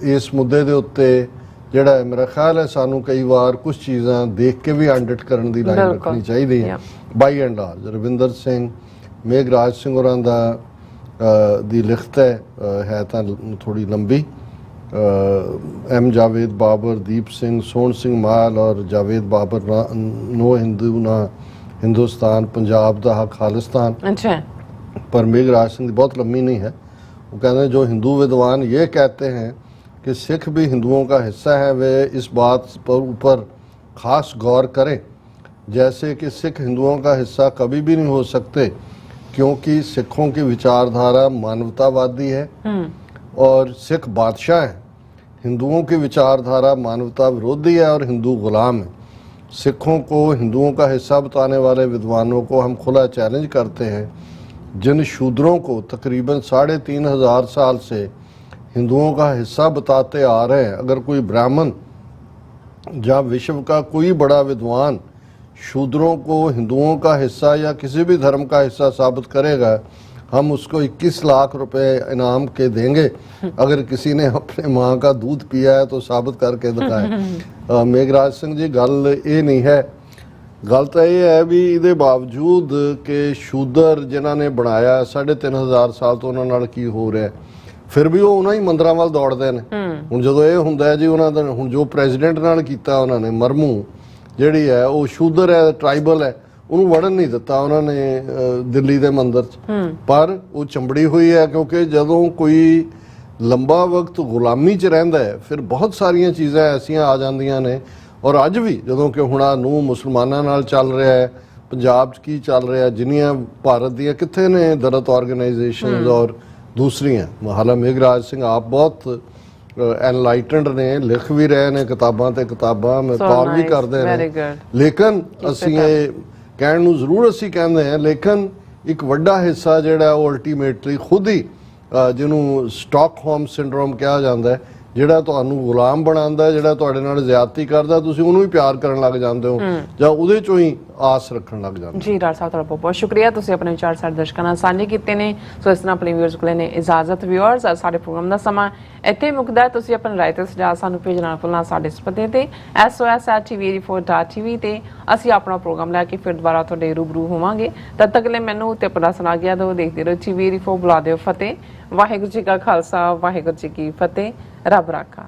ਇਸ ਮੁੱਦੇ ਦੇ ਉੱਤੇ ਜਿਹੜਾ ਮੇਰਾ ਖਿਆਲ ਹੈ ਸਾਨੂੰ ਕਈ ਵਾਰ ਕੁਝ ਚੀਜ਼ਾਂ ਦੇਖ ਕੇ ਵੀ ਆਡਿਟ ਕਰਨ ਦੀ ਲਾਈਨ ਰੱਖਣੀ ਚਾਹੀਦੀ ਹੈ। ਬਾਈ ਐਂਡ ਲਾਰਜ ਰਵਿੰਦਰ ਸਿੰਘ, ਮੇਘਰਾਜ ਸਿੰਘ ਹੋਰਾਂ ਦੀ ਲਿਖਤ ਹੈ ਤਾਂ ਥੋੜੀ ਲੰਬੀ। ਐਮ ਜਾਵੇਦ ਬਾਬਰ, ਦੀਪ ਸਿੰਘ, ਸੋਹਣ ਸਿੰਘ ਮਾਲ ਔਰ ਜਾਵੇਦ ਬਾਬਰ, ਨੋ ਹਿੰਦੂ ਨਾ हिंदुस्तान, पंजाब का हक खालिस्तान। अच्छा। पर मेघराज सिंह बहुत लंबी नहीं है। वो कहते हैं जो हिंदू विद्वान ये कहते हैं कि सिख भी हिंदुओं का हिस्सा है, वे इस बात पर ऊपर खास गौर करें जैसे कि सिख हिंदुओं का हिस्सा कभी भी नहीं हो सकते, क्योंकि सिखों की विचारधारा मानवतावादी है और सिख बादशाह हैं। हिंदुओं की विचारधारा मानवता विरोधी है और हिंदू गुलाम है। सिखों को हिंदुओं का हिस्सा बताने वाले विद्वानों को हम खुला चैलेंज करते हैं, जिन शूद्रों को तकरीबन 3500 साल से हिंदुओं का हिस्सा बताते आ रहे हैं, अगर कोई ब्राह्मण या विश्व का कोई बड़ा विद्वान शूद्रों को हिंदुओं का हिस्सा या किसी भी धर्म का हिस्सा साबित करेगा, हम उसको 21 लाख रुपए इनाम के देंगे। अगर किसी ने अपने माँ का दूध पिया है तो साबित करके दिखाए। मेघराज सिंह जी, गल ये नहीं है, गल तो ये है भी ਇਹਦੇ ਬਾਵਜੂਦ ਕਿ ਸ਼ੂਦਰ ਜਿਨ੍ਹਾਂ ਨੇ ਬਣਾਇਆ 3500 ਸਾਲ ਤੋਂ ਉਹਨਾਂ ਨਾਲ ਕੀ ਹੋ ਰਿਹਾ, ਫਿਰ ਵੀ ਉਹ ਉਹਨਾਂ ਹੀ ਮੰਦਰਾਂ ਵੱਲ ਦੌੜਦੇ ਨੇ। ਹੁਣ ਜਦੋਂ ਇਹ ਹੁੰਦਾ ਹੈ ਜੀ ਉਹਨਾਂ ਦਾ, ਹੁਣ ਜੋ ਪ੍ਰੈਜ਼ੀਡੈਂਟ ਨਾਲ ਕੀਤਾ ਉਹਨਾਂ ਨੇ, ਮਰਮੂ ਜਿਹੜੀ ਹੈ ਉਹ ਸ਼ੂਦਰ ਹੈ, ਟ੍ਰਾਈਬਲ ਹੈ, ਉਹਨੂੰ ਵੜਨ ਨਹੀਂ ਦਿੱਤਾ ਉਹਨਾਂ ਨੇ ਦਿੱਲੀ ਦੇ ਮੰਦਿਰ 'ਚ। ਪਰ ਉਹ ਚੰਬੜੀ ਹੋਈ ਹੈ, ਕਿਉਂਕਿ ਜਦੋਂ ਕੋਈ ਲੰਬਾ ਵਕਤ ਗੁਲਾਮੀ 'ਚ ਰਹਿੰਦਾ ਹੈ ਫਿਰ ਬਹੁਤ ਸਾਰੀਆਂ ਚੀਜ਼ਾਂ ਐਸੀਆਂ ਆ ਜਾਂਦੀਆਂ ਨੇ। ਔਰ ਅੱਜ ਵੀ ਜਦੋਂ ਕਿ ਹੁਣ ਨੂੰ ਮੁਸਲਮਾਨਾਂ ਨਾਲ ਚੱਲ ਰਿਹਾ ਹੈ, ਪੰਜਾਬ 'ਚ ਕੀ ਚੱਲ ਰਿਹਾ, ਜਿੰਨੀਆਂ ਭਾਰਤ ਦੀਆਂ ਕਿੱਥੇ ਨੇ ਦਲਿਤ ਆਰਗੇਨਾਈਜੇਸ਼ਨਸ ਔਰ ਦੂਸਰੀਆਂ। ਹਾਲਾ ਮੇਘਰਾਜ ਸਿੰਘ ਆਪ ਬਹੁਤ ਐਨਲਾਈਟਨਡ ਨੇ, ਲਿਖ ਵੀ ਰਹੇ ਨੇ ਕਿਤਾਬਾਂ ਤੇ ਕਿਤਾਬਾਂ, ਮੈਂ ਕਾਲ ਵੀ ਕਰਦੇ ਨੇ। ਲੇਕਿਨ ਅਸੀਂ ਇਹ ਕਹਿਣ ਨੂੰ ਜ਼ਰੂਰ ਅਸੀਂ ਕਹਿੰਦੇ ਹਾਂ, ਲੇਕਿਨ ਇੱਕ ਵੱਡਾ ਹਿੱਸਾ ਜਿਹੜਾ ਉਹ ਅਲਟੀਮੇਟਲੀ ਖੁਦ ਹੀ ਜਿਹਨੂੰ ਸਟਾਕਹੋਮ ਸਿੰਡਰੋਮ ਕਿਹਾ ਜਾਂਦਾ ਹੈ, ਜਿਹੜਾ ਤੁਹਾਨੂੰ ਗੁਲਾਮ ਬਣਾਉਂਦਾ, ਜਿਹੜਾ ਤੁਹਾਡੇ ਨਾਲ ਜ਼ਿਆਦਤੀ ਕਰਦਾ, ਤੁਸੀਂ ਉਹਨੂੰ ਵੀ ਪਿਆਰ ਕਰਨ ਲੱਗ ਜਾਂਦੇ ਹੋ ਜਾਂ ਉਹਦੇ ਚੋਂ ਹੀ ਆਸ ਰੱਖਣ ਲੱਗ ਜਾਂਦੇ ਹੋ। ਜੀ ਡਾਕਟਰ ਸਾਹਿਬ, ਤੁਹਾਡਾ ਬਹੁਤ ਬਹੁਤ ਸ਼ੁਕਰੀਆ, ਤੁਸੀਂ ਆਪਣੇ ਵਿਚਾਰ ਸਾਡੇ ਦਰਸ਼ਕਾਂ ਨਾਲ ਸਾਂਝੇ ਕੀਤੇ ਨੇ। ਸੋ ਇਸ ਤਰ੍ਹਾਂ ਆਪਣੇ ਵਿਊਅਰਸ ਕੋਲ ਨੇ ਇਜਾਜ਼ਤ। ਵਿਊਅਰਸ, ਸਾਡੇ ਪ੍ਰੋਗਰਾਮ ਦਾ ਸਮਾਂ ਇੱਥੇ ਮੁੱਕਦਾ ਹੈ। ਤੁਸੀਂ ਆਪਣੇ ਰਾਏ ਤੇ ਸੁਝਾਅ ਸਾਨੂੰ ਭੇਜਣਾ ਨਾ ਭੁੱਲਣਾ ਸਾਡੇ ਇਸ ਪਤੇ ਤੇ sos@tv84.tv ਤੇ ਅਸੀਂ ਆਪਣਾ ਪ੍ਰੋਗਰਾਮ ਲੈ ਕੇ ਫਿਰ ਦੁਬਾਰਾ ਤੁਹਾਡੇ ਰੂਬਰੂ ਹੋਵਾਂਗੇ। ਤਦ ਤੱਕ ਲਈ ਮੈਨੂੰ ਤੇ ਆਪਣਾ ਸੁਣਾ ਗਿਆ ਦੋ ਦੇਖਦੇ ਰਹੋ TV84। ਬੁਲਾ ਦਿਓ ਫਤਿਹ। ਵਾਹਿਗੁਰੂ ਜੀ ਕਾ ਖਾਲਸਾ, ਵਾਹਿਗੁਰੂ ਜੀ ਕੀ ਫਤਿਹ। ਰੱਬ ਰਾਖਾ।